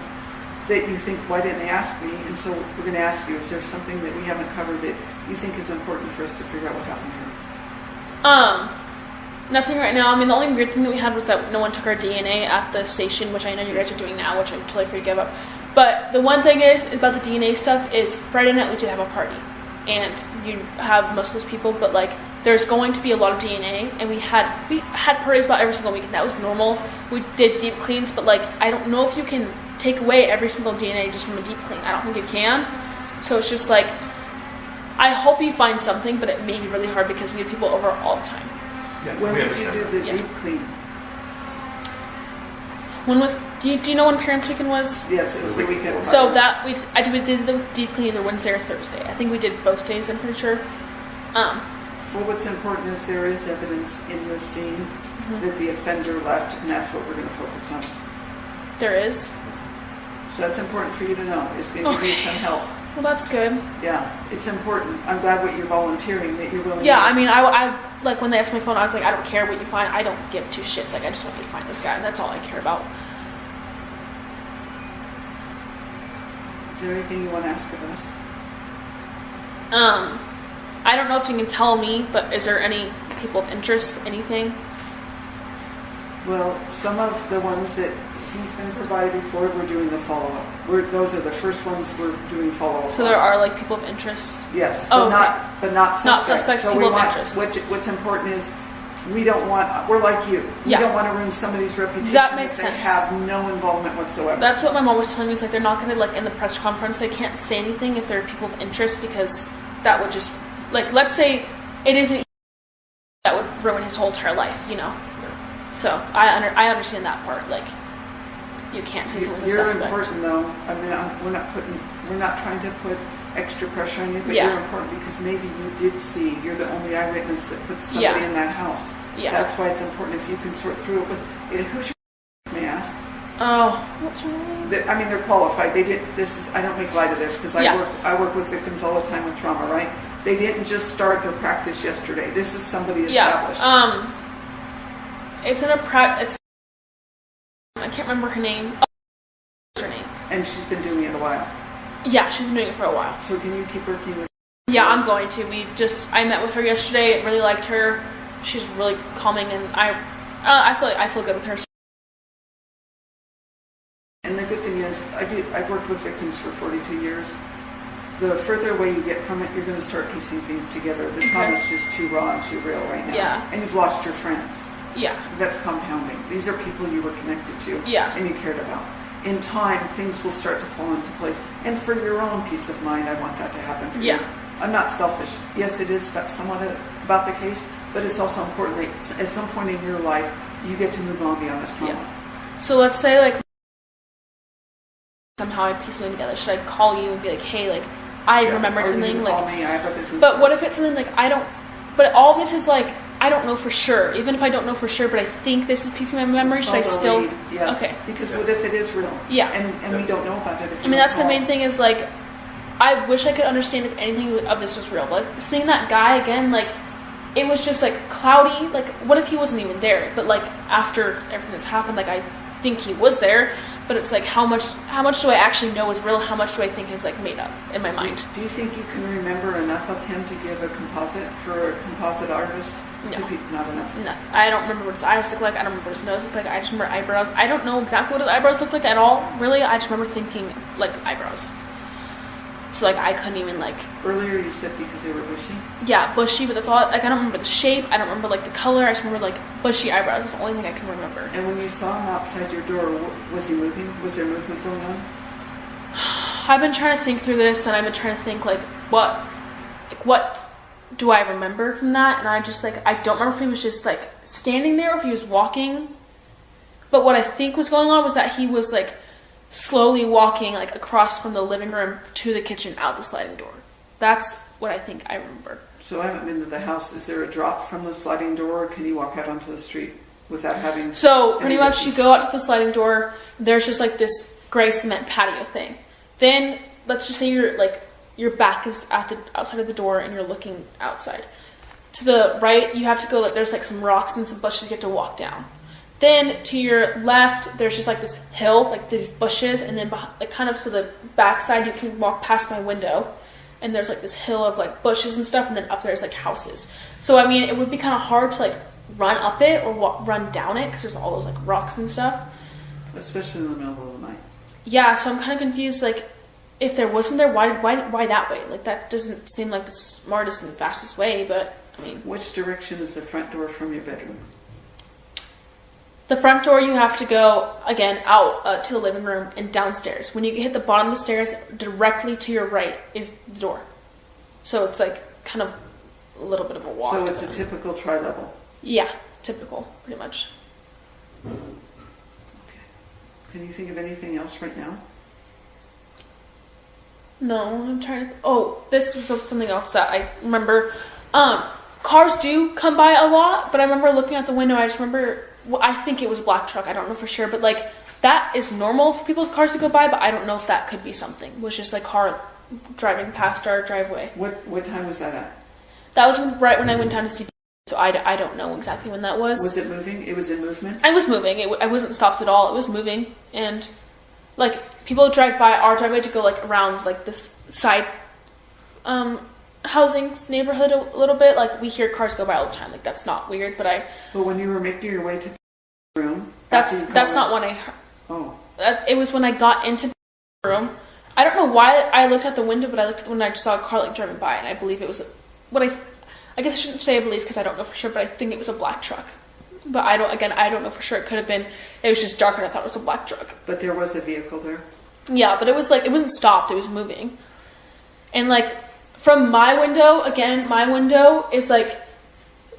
That you think, why didn't they ask me? And so we're going to ask you, is there something that we haven't covered that you think is important for us to figure out what happened here? Nothing right now. I mean, the only weird thing that we had was that no one took our DNA at the station, which I know you guys are doing now, which I'm totally free to give up. But the one thing is about the DNA stuff is Friday night we did have a party, and you have most of those people, but like there's going to be a lot of DNA, and we had parties about every single weekend. That was normal. We did deep cleans, but like I don't know if you can take away every single DNA just from a deep clean. I don't think you can. So it's just like, I hope you find something, but it may be really hard because we have people over all the time. Yeah, When we did you understand do that. the deep clean? When was? Do you know when Parents Weekend was? Yes, it was the weekend. So that we did the deep clean either Wednesday or Thursday. I think we did both days. I'm pretty sure. Well, what's important is there is evidence in this scene that the offender left, and that's what we're going to focus on. There is. So that's important for you to know. It's going to give you some help. Well, that's good. Yeah, it's important. I'm glad what you're volunteering, that you're willing. Yeah, I mean, I like when they asked my phone, I was like, I don't care what you find. I don't give two shits. Like, I just want you to find this guy. That's all I care about. Is there anything you want to ask of us? I don't know if you can tell me, but is there any people of interest? Anything? Well, some of the ones that he's been provided before, we're doing the follow-up. Those are the first ones we're doing follow-up. So there are like people of interest. Yes, Oh, but not suspects. Not suspects, So people of we want, interest. What's important is we're like you. We Yeah. don't want to ruin somebody's reputation That makes if they sense. have no involvement whatsoever. That's what my mom was telling me. Is like they're not gonna like in the press conference. They can't say anything if there are people of interest because that would just like let's say it isn't that would ruin his whole entire life, you know. So I understand that part. Like you can't say someone's a You're suspect. important though. I mean, we're not trying to put extra pressure on you, but Yeah. you're important because maybe you did see. You're the only eyewitness that put somebody in that house. Yeah. That's why it's important if you can sort through it with who's your may I ask. Oh, what's her name? I mean, they're qualified. They did. This is. I don't make light of this because Yeah. I work with victims all the time with trauma. Right? They didn't just start their practice yesterday. This is somebody established. Yeah. It's in a it's. I can't remember her name. Oh, what's her name? And she's been doing it a while. Yeah, she's been doing it for a while. So can you keep working with? Yeah, I'm going to. I met with her yesterday. Really liked her. She's really calming, and I feel good with her. And the good thing is, I've worked with victims for 42 years. The further away you get from it, you're going to start piecing things together. The trauma is just too raw and too real right now. Yeah. And you've lost your friends. Yeah. That's compounding. These are people you were connected to. Yeah. And you cared about. In time, things will start to fall into place. And for your own peace of mind, I want that to happen for you. I'm not selfish. Yes, it is somewhat about the case, but it's also important that at some point in your life, you get to move on beyond this trauma. Yeah. So let's say, like, somehow I piece something together. Should I call you and be like, hey, like, I remembered something? You can call me. I have a business. But what if it's something like but all this is like, I don't know for sure. Even if I don't know for sure, but I think this is piecing my memory, should I still? Yes. Okay. Because what if it is real? Yeah. And we don't know about it. I mean, that's the main thing is, like, I wish I could understand if anything of this was real. But, like, seeing that guy again, like, it was just, like, cloudy. Like, what if he wasn't even there? But, like, after everything that's happened, like, I think he was there. But it's like, how much do I actually know is real? How much do I think is, like, made up in my mind? Do you think you can remember enough of him to give a composite for a composite artist? No. Not enough. No, I don't remember what his eyes look like. I don't remember what his nose looked like. I just remember eyebrows. I don't know exactly what his eyebrows look like at all, really. I just remember thinking, like, eyebrows. So, like, I couldn't even, like... Earlier you said because they were bushy? Yeah, bushy, but that's all... Like, I don't remember the shape. I don't remember, like, the color. I just remember, like, bushy eyebrows. That's the only thing I can remember. And when you saw him outside your door, was he moving? Was there movement going on? I've been trying to think through this, and I've been trying to think, like, what do I remember from that? And I just, like, I don't remember if he was just, like, standing there or if he was walking. But what I think was going on was that he was, like, slowly walking, like, across from the living room to the kitchen out the sliding door. That's what I think I remember. So I haven't been to the house. Is there a drop from the sliding door, or can you walk out onto the street without having... So pretty much you go out to the sliding door, there's just, like, this gray cement patio thing. Then, let's just say your back is at the outside of the door and you're looking outside. To the right, you have to go, like, there's, like, some rocks and some bushes you have to walk down. Then to your left, there's just, like, this hill, like these bushes, and then behind, like, kind of to the back side, you can walk past my window, and there's, like, this hill of, like, bushes and stuff, and then up there's, like, houses. So I mean, it would be kind of hard to, like, run up it or run down it because there's all those, like, rocks and stuff. Especially in the middle of the night. Yeah, so I'm kind of confused, like, if there wasn't there, why that way? Like, that doesn't seem like the smartest and fastest way, but I mean, which direction is the front door from your bedroom? The front door, you have to go, again, out to the living room and downstairs. When you hit the bottom of the stairs, directly to your right is the door. So it's, like, kind of a little bit of a walk. So it's a typical tri-level? Yeah, typical, pretty much. Okay. Can you think of anything else right now? No, I'm trying to... Oh, this was something else that I remember. Cars do come by a lot, but I remember looking out the window, I just remember... Well, I think it was a black truck. I don't know for sure, but, like, that is normal for people's cars to go by, but I don't know if that could be something. It was just, like, car driving past our driveway. What time was that at? That was right when I went down to see, so I don't know exactly when that was. Was it moving? It was in movement? I was moving. I wasn't stopped at all. It was moving, and, like, people drive by our driveway to go, like, around, like, this side housing neighborhood a little bit. Like, we hear cars go by all the time. Like, that's not weird, but when you were making your way to the room... That's not when I heard. Oh. It was when I got into the room. I don't know why I looked out the window, but I looked when I just saw a car, like, driving by, and I believe it was what I guess I shouldn't say I believe because I don't know for sure, but I think it was a black truck. But I don't know for sure. It could have been, it was just dark and I thought it was a black truck. But there was a vehicle there? Yeah, but it was, like, it wasn't stopped, it was moving. And, like, from my window, again, my window is, like,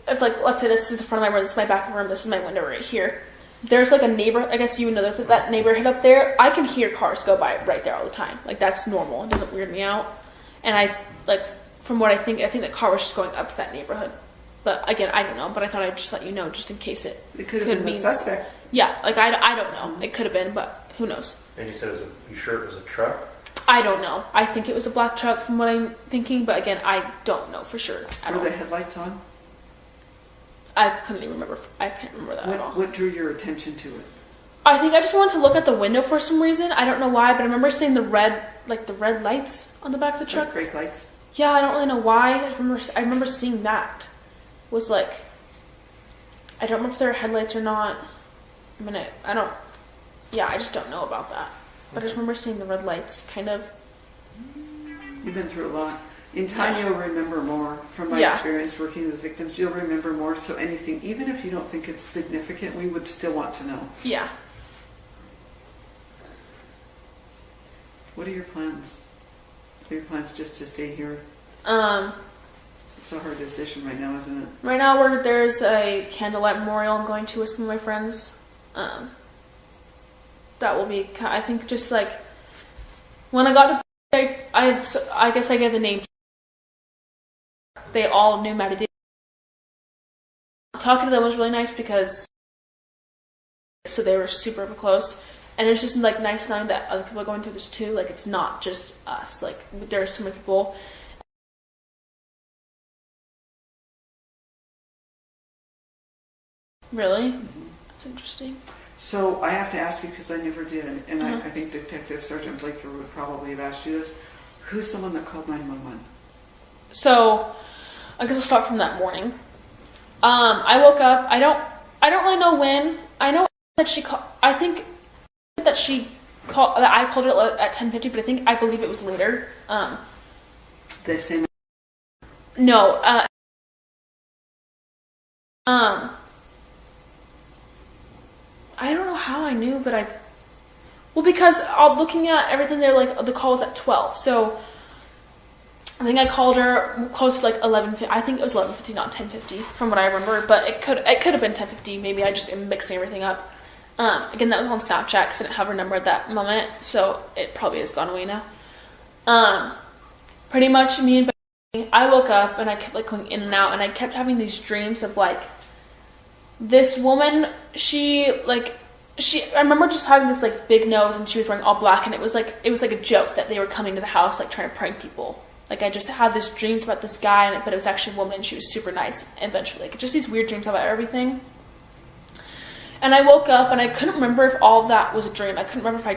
if, like, let's say this is the front of my room, this is my back room, this is my window right here. there's like a neighbor, I guess you would know that neighborhood up there. I can hear cars go by right there all the time. Like, that's normal. It doesn't weird me out. And I, like, from what I think the car was just going up to that neighborhood. But again, I don't know. But I thought I'd just let you know, just in case it could have been the suspect. Yeah, like, I don't know. It could have been, but who knows? And you said you sure it was a truck? I don't know. I think it was a black truck from what I'm thinking. But again, I don't know for sure at all. Were the headlights on? I couldn't even remember. I can't remember that at all. What drew your attention to it? I think I just wanted to look at the window for some reason. I don't know why, but I remember seeing the red lights on the back of the truck. Brake lights? Yeah, I don't really know why. I remember seeing that. It was like, I don't know if they're headlights or not. I just don't know about that. But I just remember seeing the red lights, kind of. You've been through a lot. In time, you'll remember more. From my experience working with victims, you'll remember more. So anything, even if you don't think it's significant, we would still want to know. Yeah. What are your plans? Are your plans just to stay here? It's a hard decision right now, isn't it? Right now, there's a candlelight memorial I'm going to with some of my friends. That will be, I think, just like, when I got to, I guess I gave the name. They all knew Maddie. Talking to them was really nice because, so they were super close. And it's just like nice knowing that other people are going through this too. Like, it's not just us. Like, there are so many people. Really? Mm-hmm. That's interesting. So I have to ask you because I never did, and I think Detective Sergeant Blaker would probably have asked you this. Who's someone that called 911? So, I guess I'll start from that morning. I woke up. I don't really know when. I know that she called. I think that she called. That I called her at 10:50, but I believe it was later. The same. No. I don't know how I knew, but because looking at everything there, like, the call was at 12, so I think I called her close to like 11:50. I think it was 11:50, not 10:50, from what I remember, but it could have been 10:50. Maybe I just am mixing everything up. Again, that was on Snapchat because I didn't have her number at that moment, so it probably has gone away now. Pretty much me and Bethany, I woke up and I kept like going in and out, and I kept having these dreams of like this woman. I remember just having this like big nose, and she was wearing all black, and it was like a joke that they were coming to the house like trying to prank people. Like, I just had these dreams about this guy, but it was actually a woman, and she was super nice. Eventually, like, just these weird dreams about everything. And I woke up, and I couldn't remember if all of that was a dream. I couldn't remember if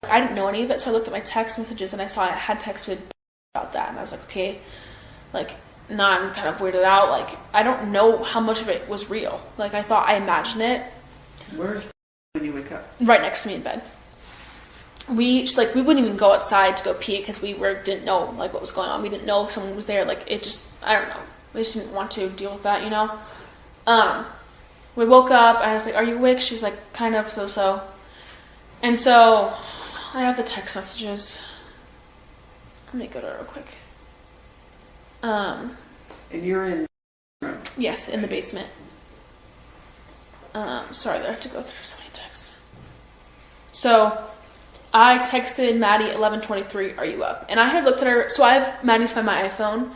I didn't know any of it, so I looked at my text messages, and I saw I had texted about that, and I was like, okay, like, now I'm kind of weirded out. Like, I don't know how much of it was real. Like, I thought I imagined it. Where's when you wake up? Right next to me in bed. We wouldn't even go outside to go pee because we didn't know like what was going on. We didn't know if someone was there. Like, it just, I don't know. We just didn't want to deal with that, you know. We woke up and I was like, "Are you awake?" She's like, "Kind of, so." And so I have the text messages. Let me go to it real quick. And you're in. Yes, in the basement. Sorry, I have to go through so many texts. So I texted Maddie 11:23, "Are you up?" And I had looked at her, so I have Maddie's Find My iPhone,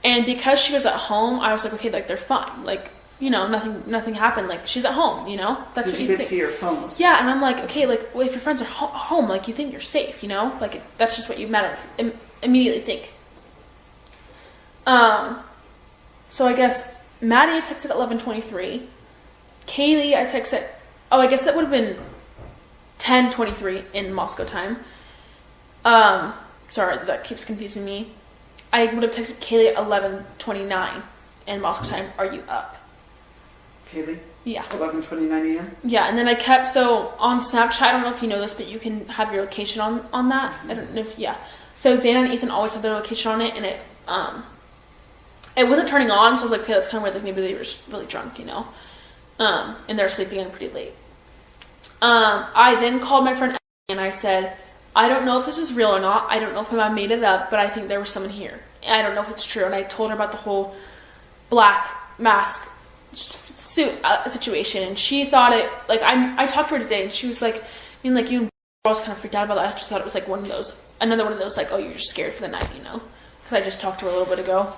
and because she was at home, I was like, okay, like, they're fine, like, you know, nothing happened, like, she's at home, you know, that's what you could think. see your phones. Yeah, and I'm like, okay, like, well, if your friends are home, like, you think you're safe, you know, like, that's just what you immediately think. So I guess Maddie texted at 11:23. Kaylee, I texted. Oh, I guess that would have been 10:23 in Moscow time. Sorry, that keeps confusing me. I would have texted Kaylee at 11:29 in Moscow time. "Are you up?" Kaylee? Yeah. 11:29 a.m.? Yeah, and then I kept, so on Snapchat, I don't know if you know this, but you can have your location on that. I don't know if, yeah. So Xana and Ethan always have their location on it, and it wasn't turning on, so I was like, okay, that's kind of weird, like, maybe they were just really drunk, you know? And they're sleeping in pretty late. I then called my friend and I said, "I don't know if this is real or not. I don't know if I made it up, but I think there was someone here. And I don't know if it's true." And I told her about the whole black mask situation, and she thought it, like, I talked to her today, and she was like, I mean, like, you girls kind of freaked out about that. I just thought it was like another one of those, like, oh, you're just scared for the night, because I just talked to her a little bit ago.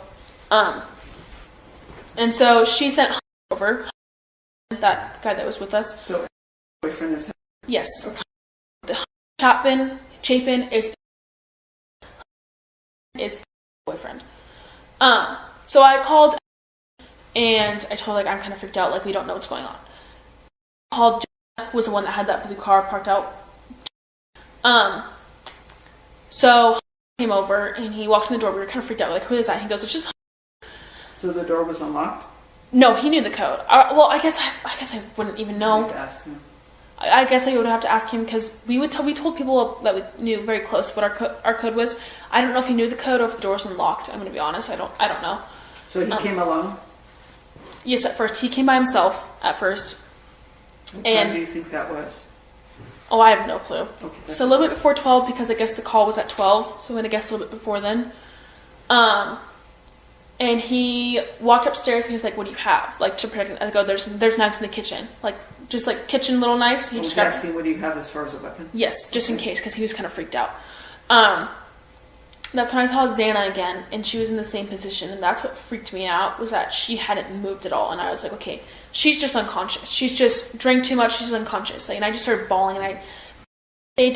And so she sent over that guy that was with us. So boyfriend is... Yes. Okay. The Chapin is boyfriend. So I called and I told her, like, I'm kind of freaked out, like, we don't know what's going on. Called was the one that had that blue car parked out. So he came over and he walked in the door. We were kind of freaked out. We're like, who is that? He goes, it's just... So the door was unlocked? No, he knew the code. Well, I guess I wouldn't even know. Ask him. I guess I would have to ask him, because we told people that we knew very close what our code was. I don't know if he knew the code or if the door was unlocked. I'm going to be honest. I don't know. So he came alone? Yes, at first. He came by himself at first. What time do you think that was? Oh, I have no clue. Okay, so a little bit before 12, because I guess the call was at 12. So I'm going to guess a little bit before then. And he walked upstairs and he was like, what do you have? Like, to protect it. I go, there's knives in the kitchen. Like, just like kitchen little knives. He was just asking, what do you have as far as a weapon? Yes, just in case, because he was kind of freaked out. That's when I saw Xana again, and she was in the same position, and that's what freaked me out, was that she hadn't moved at all. And I was like, okay, she's just unconscious. She's just drank too much. She's unconscious. Like, and I just started bawling, and I stayed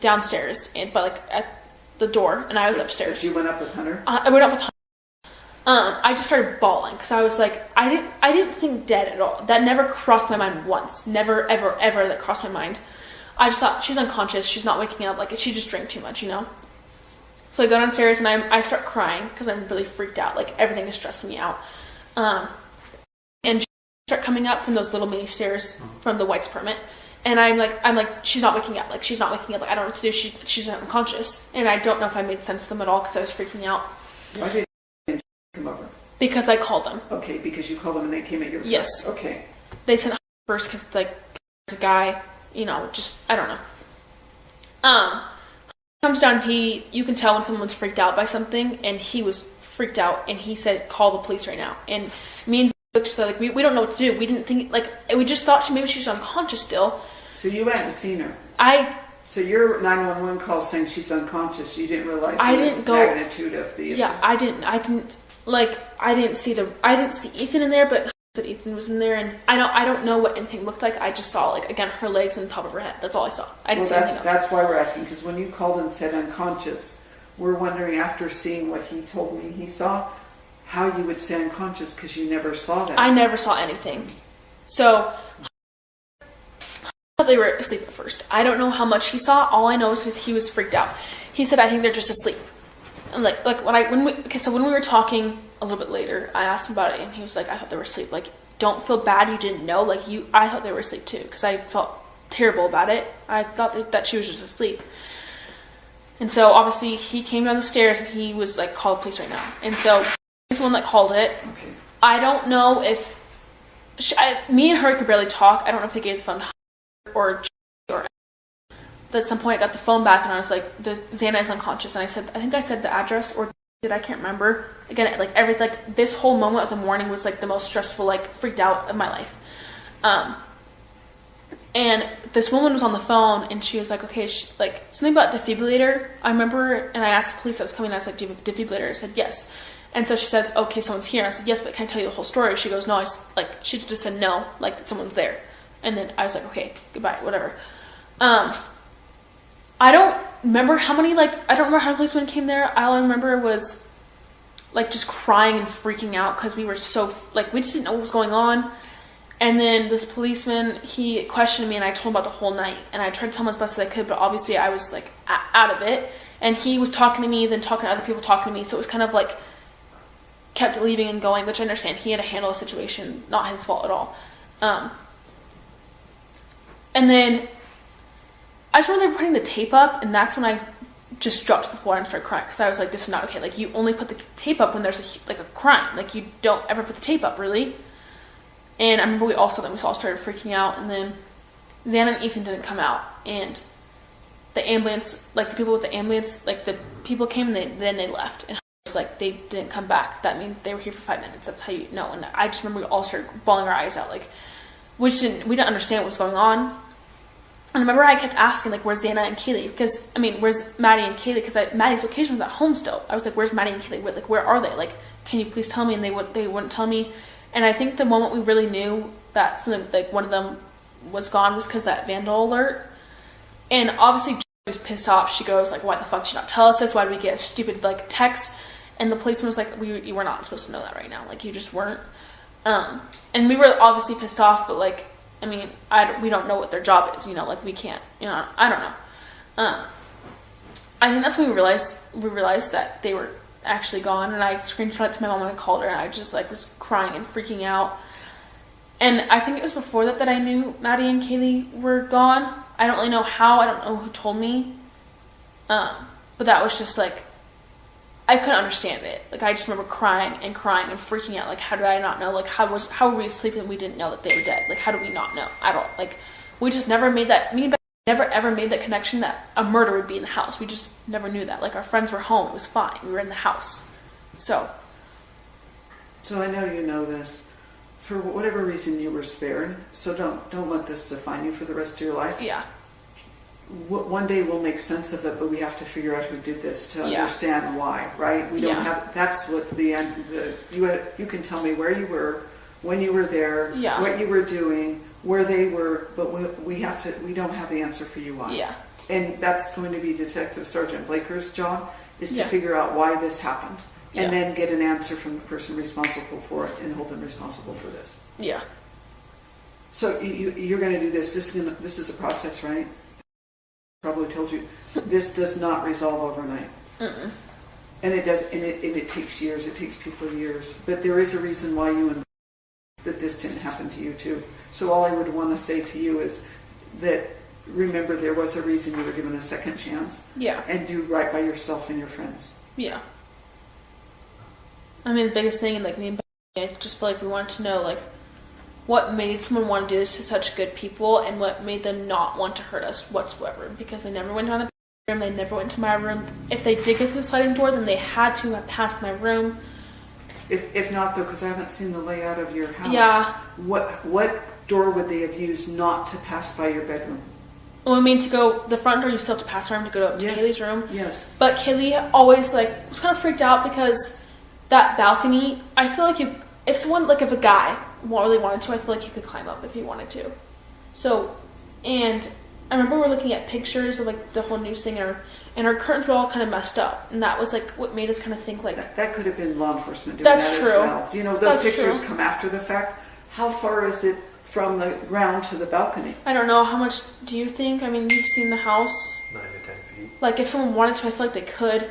downstairs, but at the door, and I was upstairs. But you went up with Hunter? I went up with Hunter. I just started bawling because I was like, I didn't think dead at all. That never crossed my mind once. Never, ever, ever that crossed my mind. I just thought, she's unconscious. She's not waking up. Like, she just drank too much, So I go downstairs and I start crying because I'm really freaked out. Like, everything is stressing me out. And she start coming up from those little mini stairs from the White's permit. And I'm like, she's not waking up. Like, she's not waking up. Like, I don't know what to do. She's unconscious. And I don't know if I made sense to them at all because I was freaking out. Why did you come over? Because I called them. Okay, because you called them and they came at your place. Yes. Okay. They sent first because, like, there's a guy, just, I don't know. Comes down, you can tell when someone's freaked out by something, and he was freaked out, and he said, call the police right now. And me and just like, we don't know what to do. We didn't think, like, we just thought maybe she was unconscious still. So you hadn't seen her? So your 911 call saying she's unconscious, you didn't realize the magnitude of the issue? Yeah, I didn't see Ethan in there, but that Ethan was in there, and I don't know what anything looked like. I just saw, like, again, her legs and the top of her head. That's all I saw. I didn't see anything else. That's why we're asking, because when you called and said unconscious, we're wondering, after seeing what he told me he saw, how you would say unconscious, because you never saw that. I never saw anything. So I thought they were asleep at first. I don't know how much he saw. All I know is he was freaked out. He said, I think they're just asleep. And when we were talking a little bit later, I asked him about it, and he was like, I thought they were asleep. Like, don't feel bad you didn't know. Like, I thought they were asleep too, because I felt terrible about it. I thought that she was just asleep. And so obviously he came down the stairs and he was like, call the police right now. And so he's the one that called it. Okay. I don't know if me and her could barely talk. I don't know if they gave the phone to her or at some point I got the phone back and I was like, Xana is unconscious. And I think I said the address, or I can't remember. Again, this whole moment of the morning was like the most stressful, like, freaked out of my life. And this woman was on the phone and she was like, okay, like, something about defibrillator. I remember, and I asked the police that was coming, I was like, do you have a defibrillator? I said, yes. And so she says, okay, someone's here. And I said, yes, but can I tell you the whole story? She goes, no, she just said no, like, someone's there. And then I was like, okay, goodbye, whatever. I don't remember how many policemen came there. All I remember was, like, just crying and freaking out because we were so, like, we just didn't know what was going on. And then this policeman, he questioned me, and I told him about the whole night. And I tried to tell him as best as I could, but obviously I was, like, out of it. And he was talking to me, then talking to other people talking to me. So it was kind of, like, kept leaving and going, which I understand. He had to handle the situation, not his fault at all. And then I just remember putting the tape up, and that's when I just dropped to the floor and started crying, because I was like, this is not okay. Like, you only put the tape up when there's a crime. Like, you don't ever put the tape up, really. And I remember we all started freaking out, and then Xana and Ethan didn't come out, and the ambulance, like, the people with the ambulance, like, the people came and then they left, and like they didn't come back. That means they were here for 5 minutes. That's how you know. And I just remember we all started bawling our eyes out, like, we didn't understand what was going on. And I remember I kept asking, like, where's Dana and Kaylee? Because, I mean, where's Maddie and Kaylee? Because Maddie's location was at home still. I was like, where's Maddie and Kaylee? Like, where are they? Like, can you please tell me? And they wouldn't tell me. And I think the moment we really knew that something, like, one of them was gone was because that vandal alert. And obviously, she was pissed off. She goes, like, why the fuck did you not tell us this? Why did we get a stupid, like, text? And the policeman was like, you were not supposed to know that right now. Like, you just weren't. And we were obviously pissed off, but, like, I mean, we don't know what their job is, you know, like, we can't, you know, I don't know. I think that's when we realized that they were actually gone, and I screenshot it to my mom and I called her, and I just, like, was crying and freaking out. And I think it was before that I knew Maddie and Kaylee were gone. I don't really know how, I don't know who told me, but that was just, like, I couldn't understand it. Like, I just remember crying and freaking out. Like, how did I not know? Like, how were we asleep and we didn't know that they were dead? Like, how did we not know at all? Like, we just never made that, me and Bethany never ever made that connection that a murder would be in the house. We just never knew that. Like, our friends were home. It was fine. We were in the house. So I know you know this. For whatever reason, you were spared. So don't let this define you for the rest of your life. Yeah. One day we'll make sense of it, but we have to figure out who did this to understand why, right? We don't have, that's what you can tell me where you were, when you were there, what you were doing, where they were, but we don't have the answer for you why. Yeah. And that's going to be Detective Sergeant Blaker's job, is to figure out why this happened, and then get an answer from the person responsible for it and hold them responsible for this. Yeah. So you're going to do this. This is a process, right? Probably told you this does not resolve overnight. Mm-mm. And it does, and it takes years. It takes people years. But there is a reason why that this didn't happen to you too. So all I would want to say to you is that remember there was a reason you were given a second chance. Yeah. And do right by yourself and your friends. Yeah. I mean, the biggest thing, like, me and Bethany, I just feel like we wanted to know, like, what made someone want to do this to such good people, and what made them not want to hurt us whatsoever. Because they never went down the room, they never went to my room. If they did get through the sliding door, then they had to have passed my room. If not, though, because I haven't seen the layout of your house. Yeah. What door would they have used not to pass by your bedroom? Well, I mean, to go the front door, you still have to pass around to go up to Kaylee's room. Yes. But Kaylee always, like, was kind of freaked out because that balcony, I feel like if a guy really wanted to, I feel like he could climb up if he wanted to. So, and I remember we were looking at pictures of, like, the whole news thing, and our curtains were all kind of messed up, and that was, like, what made us kind of think, like, that could have been law enforcement doing that's that true. as well. You know, those pictures true. Come after the fact. How far is it from the ground to the balcony? I don't know. How much do you think? I mean, you've seen the house. 9 to 10 feet. Like, if someone wanted to, I feel like they could.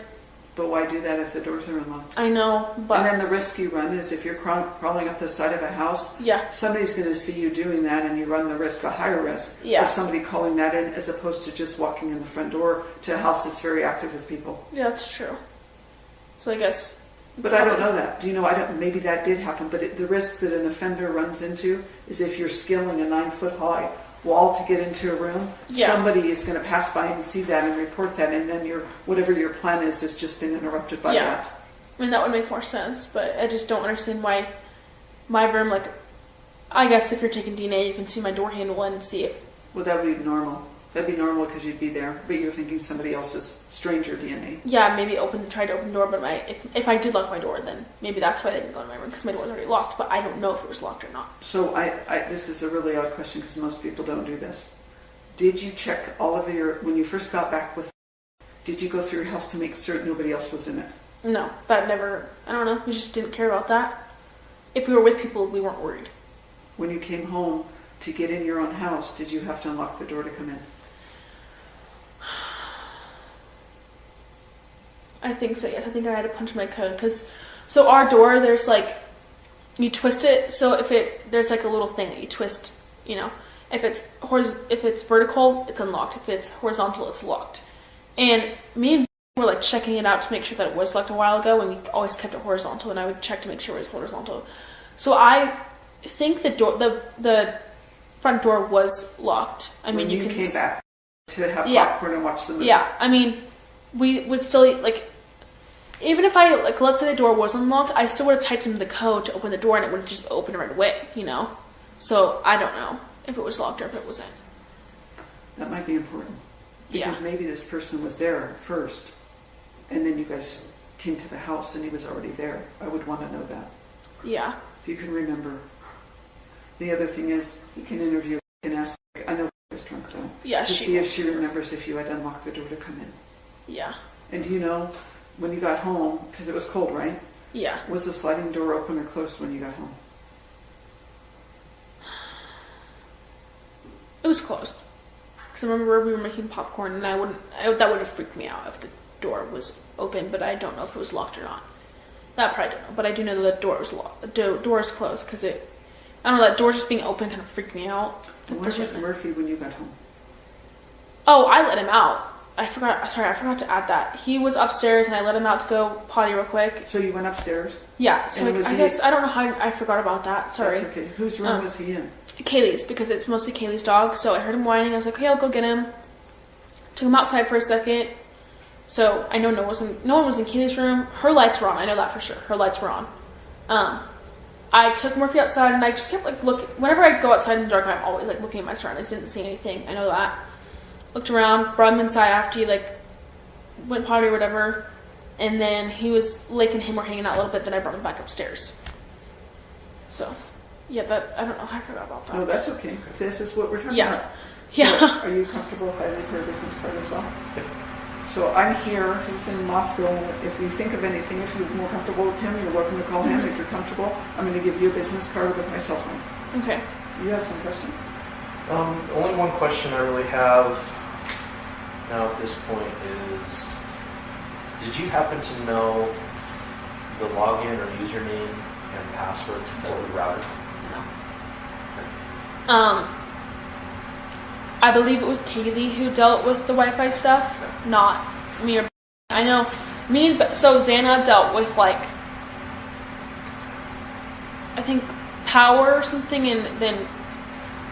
But why do that if the doors are unlocked? I know, but... And then the risk you run is if you're crawling up the side of a house, somebody's going to see you doing that, and you run the risk, a higher risk, of somebody calling that in, as opposed to just walking in the front door to a house that's very active with people. Yeah, that's true. So I guess... But I don't know that. Do you know, maybe that did happen, but the risk that an offender runs into is if you're scaling a 9-foot-high wall to get into a room, somebody is going to pass by and see that and report that, and then whatever your plan is has just been interrupted by that. I mean, that would make more sense, but I just don't understand why my room, like, I guess if you're taking DNA, you can see my door handle and see if... Well, that would be normal. That'd be normal because you'd be there, but you're thinking somebody else's stranger DNA. Yeah, maybe tried to open the door, but if I did lock my door, then maybe that's why they didn't go in my room, because my door was already locked, but I don't know if it was locked or not. So this is a really odd question because most people don't do this. Did you check all of when you first got back did you go through your house to make certain nobody else was in it? No, that never, I don't know, we just didn't care about that. If we were with people, we weren't worried. When you came home to get in your own house, did you have to unlock the door to come in? I think so, yes. I think I had to punch my code, so our door, there's, like, you twist it, so there's, like, a little thing that you twist, you know. If it's vertical, it's unlocked. If it's horizontal, it's locked. And me and were, like, checking it out to make sure that it was locked a while ago, and we always kept it horizontal, and I would check to make sure it was horizontal. So I think the front door was locked. I mean, you came back to have popcorn and watch the movie. Yeah, I mean, we would still eat, like, even if I, like, let's say the door was unlocked, I still would have typed into the code to open the door and it would have just opened right away, you know? So I don't know if it was locked or if it wasn't. That might be important. Yeah. Because maybe this person was there first, and then you guys came to the house and he was already there. I would want to know that. Yeah. If you can remember. The other thing is, you can interview and ask, I know she was drunk though. Yeah, to see if she remembers if you had unlocked the door to come in. Yeah. And do you know, when you got home, because it was cold, right? Yeah. Was the sliding door open or closed when you got home? It was closed. Because I remember we were making popcorn, and that would have freaked me out if the door was open, but I don't know if it was locked or not. That I probably don't know, but I do know that the door was locked. The door is closed because I don't know, that door just being open kind of freaked me out. Where was Murphy when you got home? Oh, I let him out. I forgot to add that. He was upstairs and I let him out to go potty real quick. So you went upstairs? Yeah, so I guess, I don't know how I forgot about that. Sorry. That's okay. Whose room was he in? Kaylee's, because it's mostly Kaylee's dog. So I heard him whining. I was like, okay, I'll go get him. Took him outside for a second. So I know no one was in Kaylee's room. Her lights were on. I know that for sure. Her lights were on. I took Murphy outside and I just kept like looking. Whenever I go outside in the dark, I'm always like looking at my surroundings. Didn't see anything. I know that. Looked around, brought him inside after he like went potty or whatever, and then he was Lake and him were hanging out a little bit. Then I brought him back upstairs. So, yeah, I don't know how I forgot about that. No, that's okay. This is what we're talking Yeah. about. Yeah. So, are you comfortable if I leave her business card as well? So I'm here. He's in Moscow. If you think of anything, if you're more comfortable with him, you're welcome to call him. If you're comfortable, I'm going to give you a business card with my cell phone. Okay. You have some questions? Only one question I really have now at this point is, did you happen to know the login or username and password for the router? No. I believe it was Kaylee who dealt with the Wi-Fi stuff, not me or. I know so Xana dealt with like, I think power or something, and then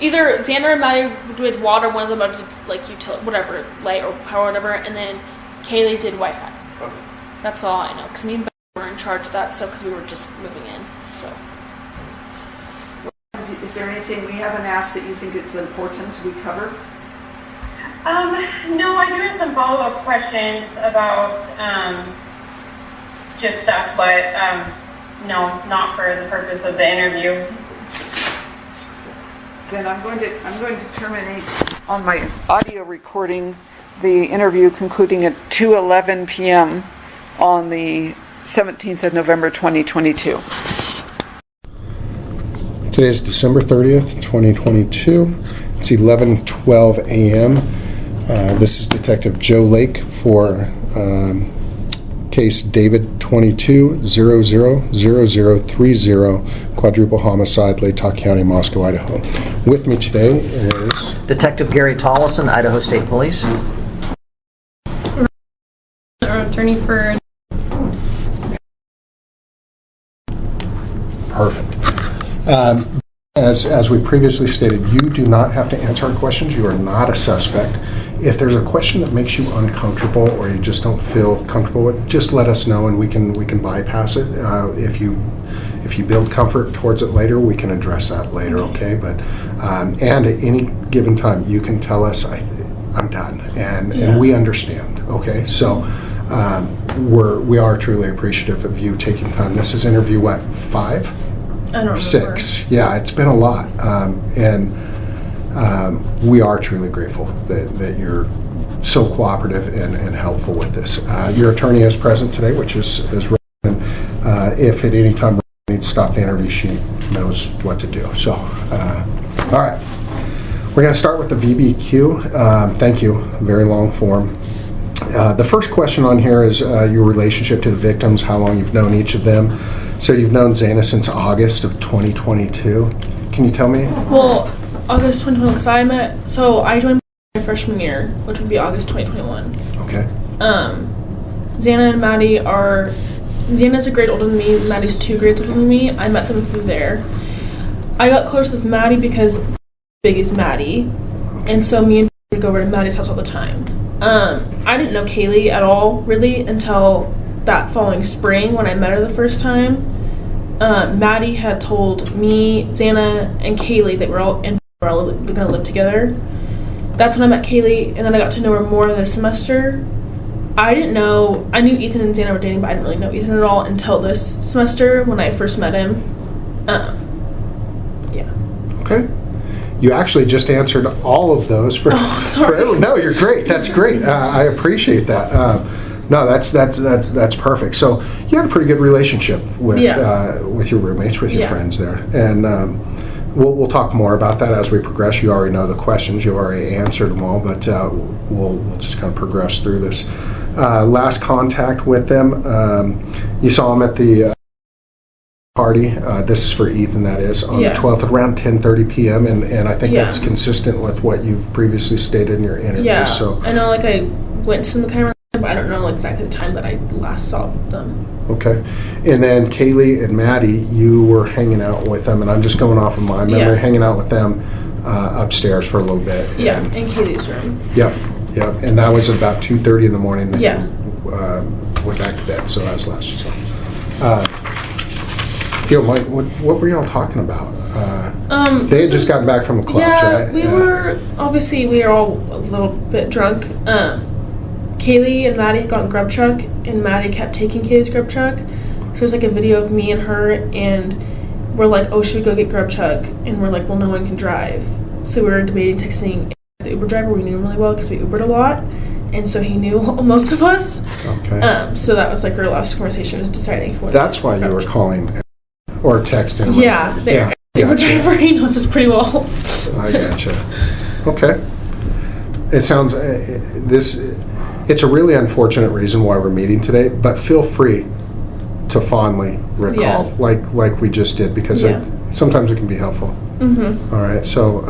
either Xander or Maddie did water, one of them did like utility, whatever, light or power, whatever, and then Kaylee did Wi-Fi. Okay. That's all I know, because me and Ben were in charge of that stuff because we were just moving in. So. Is there anything we haven't asked that you think it's important we cover? No, I do have some follow-up questions about just stuff, but no, not for the purpose of the interview. Then I'm going to terminate on my audio recording the interview concluding at 2:11 p.m. on the 17th of November 2022. Today is December 30th, 2022. It's 11:12 a.m. This is Detective Joe Lake for case David 22-00-0030, quadruple homicide, Latah County, Moscow, Idaho. With me today is Detective Gary Tollison, Idaho State Police. Attorney for. Perfect. As we previously stated, you do not have to answer our questions. You are not a suspect. If there's a question that makes you uncomfortable or you just don't feel comfortable with, just let us know and we can bypass it. If you build comfort towards it later, we can address that later. Okay, but and at any given time, you can tell us I'm done, and we understand. Okay, so we are truly appreciative of you taking time. This is interview 5. I don't 6. Yeah, it's been a lot, and we are truly grateful that you're so cooperative and helpful with this. Your attorney is present today, which is Robin. If at any time Robin needs to stop the interview, she knows what to do. So, all right, we're going to start with the VBQ. Thank you, very long form. The first question on here is your relationship to the victims, how long you've known each of them. So you've known Xana since August of 2022. Can you tell me? Well, August 2021, because I joined my freshman year, which would be August 2021. Okay. Xana and Maddie Xana's a grade older than me, Maddie's 2 grades older than me. I met them through there. I got close with Maddie because big is Maddie, and so me and would go over to Maddie's house all the time. I didn't know Kaylee at all, really, until that following spring when I met her the first time, Maddie had told me, Xana, and Kaylee that we're all going to live together. That's when I met Kaylee, and then I got to know her more this semester. I didn't know, I knew Ethan and Xana were dating, but I didn't really know Ethan at all until this semester when I first met him. Yeah. Okay. You actually just answered all of those for. Oh, sorry. No, you're great. That's great. I appreciate that. No, that's perfect. So you had a pretty good relationship with your roommates, with your friends there, and we'll talk more about that as we progress. You already know the questions. You already answered them all, but we'll just kind of progress through this. Last contact with them, you saw them at the party. This is for Ethan, that is, on the 12th at around 10:30 p.m. And I think that's consistent with what you've previously stated in your interview. Yeah, so I know, like, I went to some kind of, but I don't know exactly the time that I last saw them. Okay. And then Kaylee and Maddie, you were hanging out with them, and I'm just going off of my memory, hanging out with them upstairs for a little bit. Yeah, in Kaylee's room. Yep. And that was about 2:30 in the morning that you went back to bed, so that was last year. Mike, what were y'all talking about? They had just gotten back from the clubs, right? We were all a little bit drunk. Kaylee and Maddie had gotten grub truck, and Maddie kept taking Kaylee's grub truck. So there's like a video of me and her, and we're like, oh, should we go get grub truck? And we're like, well, no one can drive. So we were debating texting the Uber driver. We knew him really well because we Ubered a lot, and so he knew most of us. Okay. So that was like our last conversation, was deciding if we That's why you were calling or texting. The Uber driver, he knows us pretty well. I gotcha. Okay. It sounds it's a really unfortunate reason why we're meeting today, but feel free to fondly recall, like we just did, because sometimes it can be helpful. Mm-hmm. All right. So,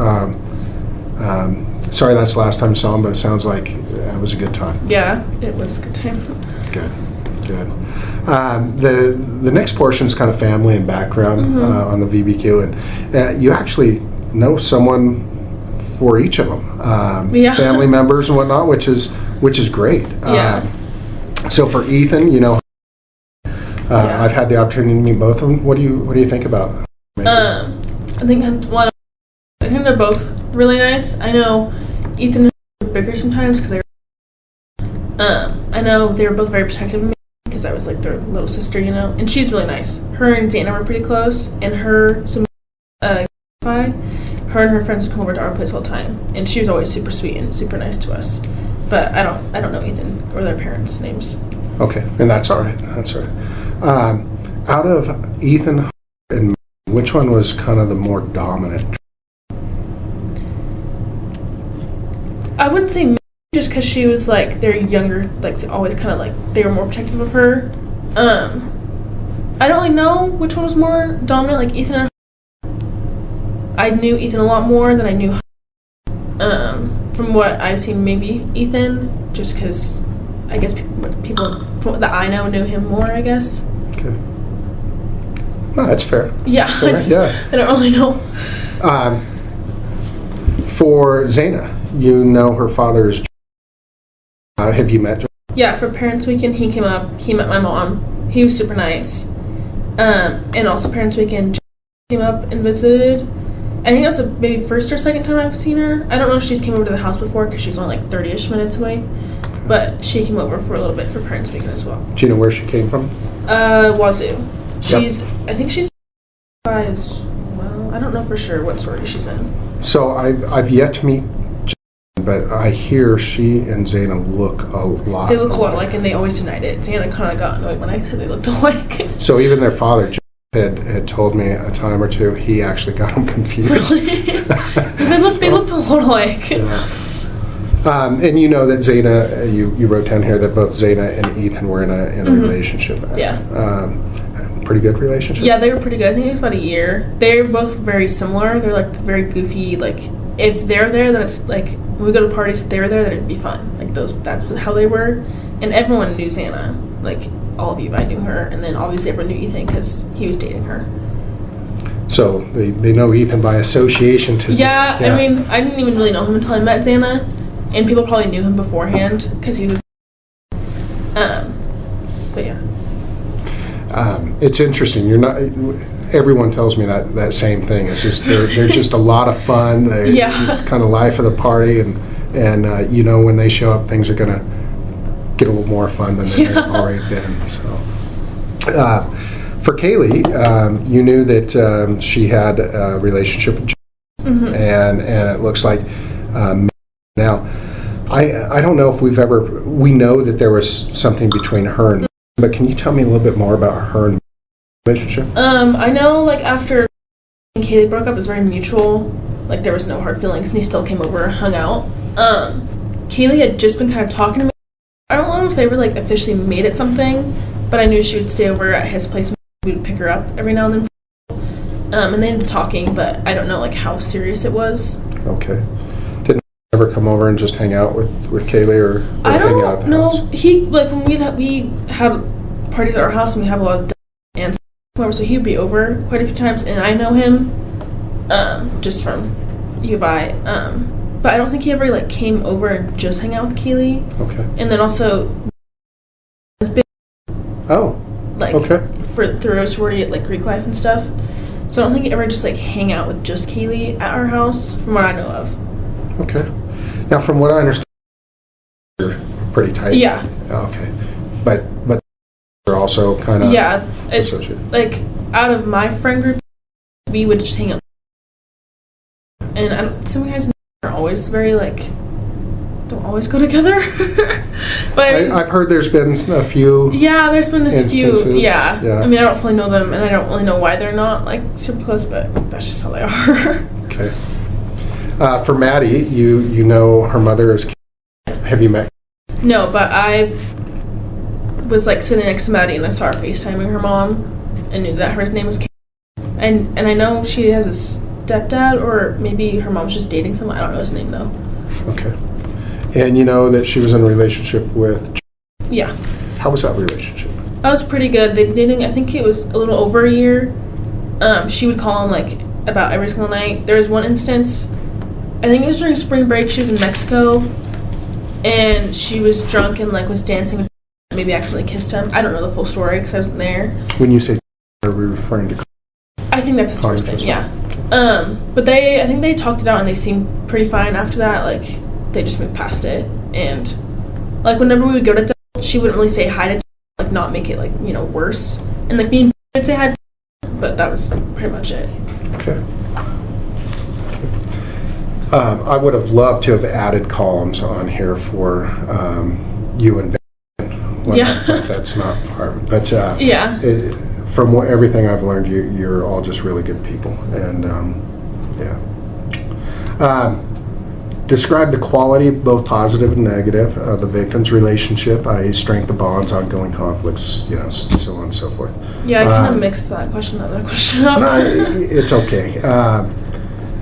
sorry that's the last time you saw him, but it sounds like that was a good time. Yeah, it was a good time. Good. The next portion is kind of family and background on the VBQ, and you actually know someone for each of them, family members and whatnot, which is great. So for Ethan, I've had the opportunity to meet both of them. What do you think about? I think they're both really nice. I know Ethan is bigger sometimes because I know they were both very protective of me because I was like their little sister, and she's really nice. Her and Xana were pretty close, and her and her friends would come over to our place all the time, and she was always super sweet and super nice to us. But I don't know Ethan or their parents' names. Okay, and that's all right. Out of Ethan and which one was kind of the more dominant? I wouldn't say me, just because she was like they're younger, like always kind of like they were more protective of her. I don't really know which one was more dominant, like Ethan or I knew Ethan a lot more than I knew from what I've seen, maybe Ethan, just because I guess people that I know knew him more, I guess. Okay. No, that's fair. Yeah, I don't really know. For Xana, you know her father's. Have you met? Yeah, for Parents Weekend, he came up. He met my mom. He was super nice. And also Parents Weekend, came up and visited. I think that was maybe first or second time I've seen her. I don't know if she's came over to the house before because she's only like 30-ish minutes away. But she came over for a little bit for Parents Weekend as well. Do you know where she came from? Wazoo. I think she's as well. I don't know for sure what sorority she's in. So I've yet to meet, but I hear she and Xana look a lot. They look a lot alike, and they always denied it. Xana kind of got annoyed when I said they looked alike. So even their father had told me a time or two he actually got them confused. Really? they looked a lot alike. Yeah. And you know that Xana, you wrote down here that both Xana and Ethan were in a relationship. Yeah. Pretty good relationship? Yeah, they were pretty good. I think it was about a year. They're both very similar. They're like very goofy. Like if they're there, then it's like when we go to parties, if they were there, then it'd be fun. Like that's how they were. And everyone knew Xana. Like all of you, I knew her. And then obviously everyone knew Ethan because he was dating her. So they know Ethan by association to Xana. I mean, I didn't even really know him until I met Xana. And people probably knew him beforehand because he was. But yeah. It's interesting. You're not. Everyone tells me that same thing. It's just they're just a lot of fun. They kind of life of the party, and when they show up, things are gonna get a little more fun than they've already been. So, for Kaylee, you knew that she had a relationship with John, and it looks like now. I don't know if we know that there was something between her and, but can you tell me a little bit more about her and relationship? I know, like, after Kaylee broke up, it was very mutual. Like, there was no hard feelings, and he still came over and hung out. Kaylee had just been kind of talking to me. I don't know if they were, like, officially made it something, but I knew she would stay over at his place. We would pick her up every now and then. And they ended up talking, but I don't know, like, how serious it was. Okay. Didn't he ever come over and just hang out with Kaylee or I hang out at don't the know. house? He, like, when we had parties at our house, and we have a lot of and so he'd be over quite a few times, and I know him just from U of I, but I don't think he ever like came over and just hang out with Kaylee. Okay. And then also has been like through our sorority at like Greek life and stuff, so I don't think he ever just like hang out with just Kaylee at our house from what I know of. Okay. Now from what I understand, you're pretty tight. Yeah. Okay. But they're also kind of it's associated. Like out of my friend group, we would just hang out, and some guys are always very like don't always go together. But I've heard there's been a few. Yeah, there's been a few. Yeah. Yeah. I mean, I don't fully know them, and I don't really know why they're not like super close, but that's just how they are. Okay. For Maddie, you know her mother is. Have you met? No, but I was like sitting next to Maddie, and I saw her FaceTiming her mom, and knew that her name was Kate. And I know she has a stepdad, or maybe her mom's just dating someone. I don't know his name though. Okay. And you know that she was in a relationship with. Yeah. How was that relationship? That was pretty good. They've been dating, I think it was a little over a year. She would call him like about every single night. There was one instance, I think it was during spring break. She was in Mexico, and she was drunk and like was dancing with. Maybe accidentally kissed him. I don't know the full story because I wasn't there. When you say, are we referring to? I think that's his first name. Yeah. But I think they talked it out, and they seemed pretty fine after that. Like they just moved past it, and like whenever we would go to Del, she wouldn't really say hi to Del, like not make it like worse. And like me and would say hi to Del, but that was pretty much it. Okay. I would have loved to have added columns on here for you and. But that's not part. But from everything I've learned, you're all just really good people, and describe the quality, both positive and negative, of the victim's relationship, i.e., strength of bonds, ongoing conflicts, so on and so forth. Yeah, I kind of mixed that question up. It's okay.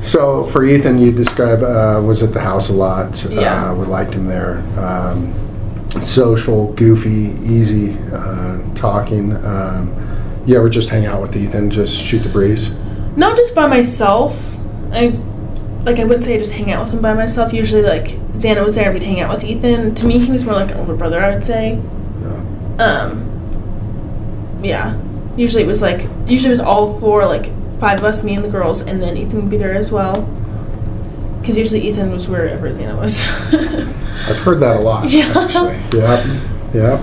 So for Ethan, you describe was at the house a lot. Yeah. We liked him there. Social, goofy, easy talking. You ever just hang out with Ethan, just shoot the breeze? Not just by myself. I wouldn't say I just hang out with him by myself. Usually, like Xana was there, we'd hang out with Ethan. To me, he was more like an older brother, I would say. Yeah. Usually it was all four, like 5 of us, me and the girls, and then Ethan would be there as well. Because usually Ethan was wherever Xana was. I've heard that a lot, actually. Yeah.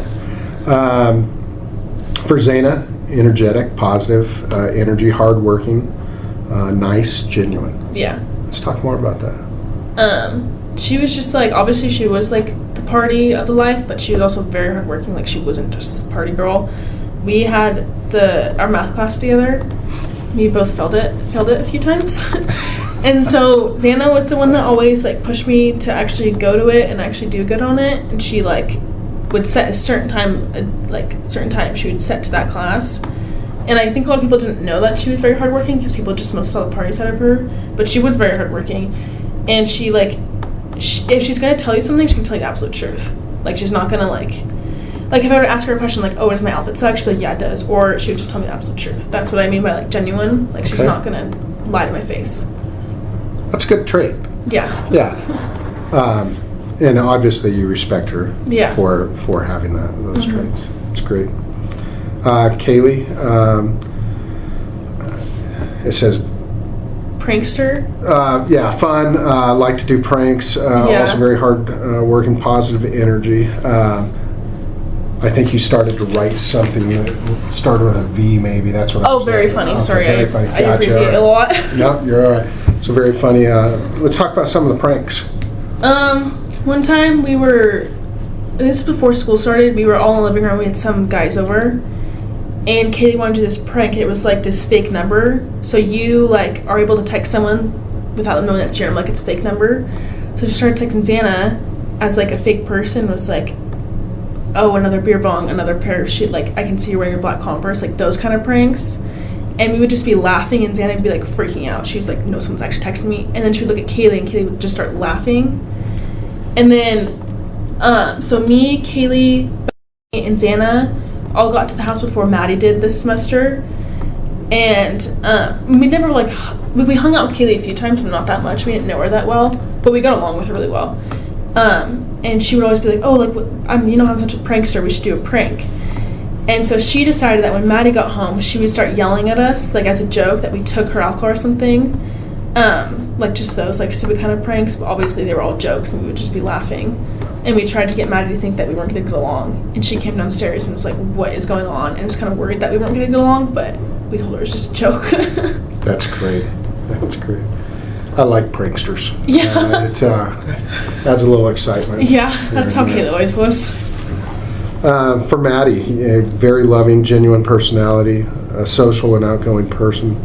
For Xana, energetic, positive, energy, hardworking, nice, genuine. Yeah. Let's talk more about that. She was just like, obviously she was like the party of the life, but she was also very hardworking. Like she wasn't just this party girl. We had our math class together. We both failed it a few times. And so Xana was the one that always like pushed me to actually go to it and actually do good on it. And she like would set a certain time she would set to that class. And I think a lot of people didn't know that she was very hardworking because people just most saw the party side of her. But she was very hardworking, and she if she's gonna tell you something, she can tell you the absolute truth. Like she's not gonna like if I were to ask her a question like, "Oh, does my outfit suck?" She'd be like, "Yeah, it does," or she would just tell me the absolute truth. That's what I mean by like genuine. Like she's not gonna lie to my face. That's a good trait. Yeah. Yeah. And obviously you respect her. Yeah. For having those traits. It's great. Kaylee, it says, Prankster. yeah, fun, like to do pranks, Yeah. also very hard working, positive energy. I think you started to write something that started with a V, maybe. That's what I Oh, was very saying. funny. Okay, Sorry, very funny. I Gotcha. abbreviate a All lot. right. Yep, you're all right. So very funny. Let's talk about some of the pranks. One time this was before school started, we were all in the living room, we had some guys over, and Kaylee wanted to do this prank. It was like this fake number, so you like are able to text someone without them knowing that's your number, like it's a fake number. So she started texting Xana as like a fake person, was like, oh, another beer bong, another pair of shit, like I can see you wearing your black Converse, like those kind of pranks. And we would just be laughing, and Xana would be like freaking out. She was like, no, someone's actually texting me. And then she would look at Kaylee, and Kaylee would just start laughing. And then, so me, Kaylee, Bethany, and Xana all got to the house before Maddie did this semester. And we never like, we hung out with Kaylee a few times, but not that much. We didn't know her that well, but we got along with her really well. And she would always be like, oh, like, you know, I'm such a prankster, we should do a prank. And so she decided that when Maddie got home, she would start yelling at us, like as a joke, that we took her alcohol or something. Like just those like stupid kind of pranks, but obviously they were all jokes and we would just be laughing. And we tried to get Maddie to think that we weren't going to get along. And she came downstairs and was like, what is going on? And was kind of worried that we weren't going to get along, but we told her it was just a joke. That's great. That's great. I like pranksters. Yeah. It adds a little excitement. Yeah, that's how Kayla always was. For Maddie, a very loving, genuine personality, a social and outgoing person.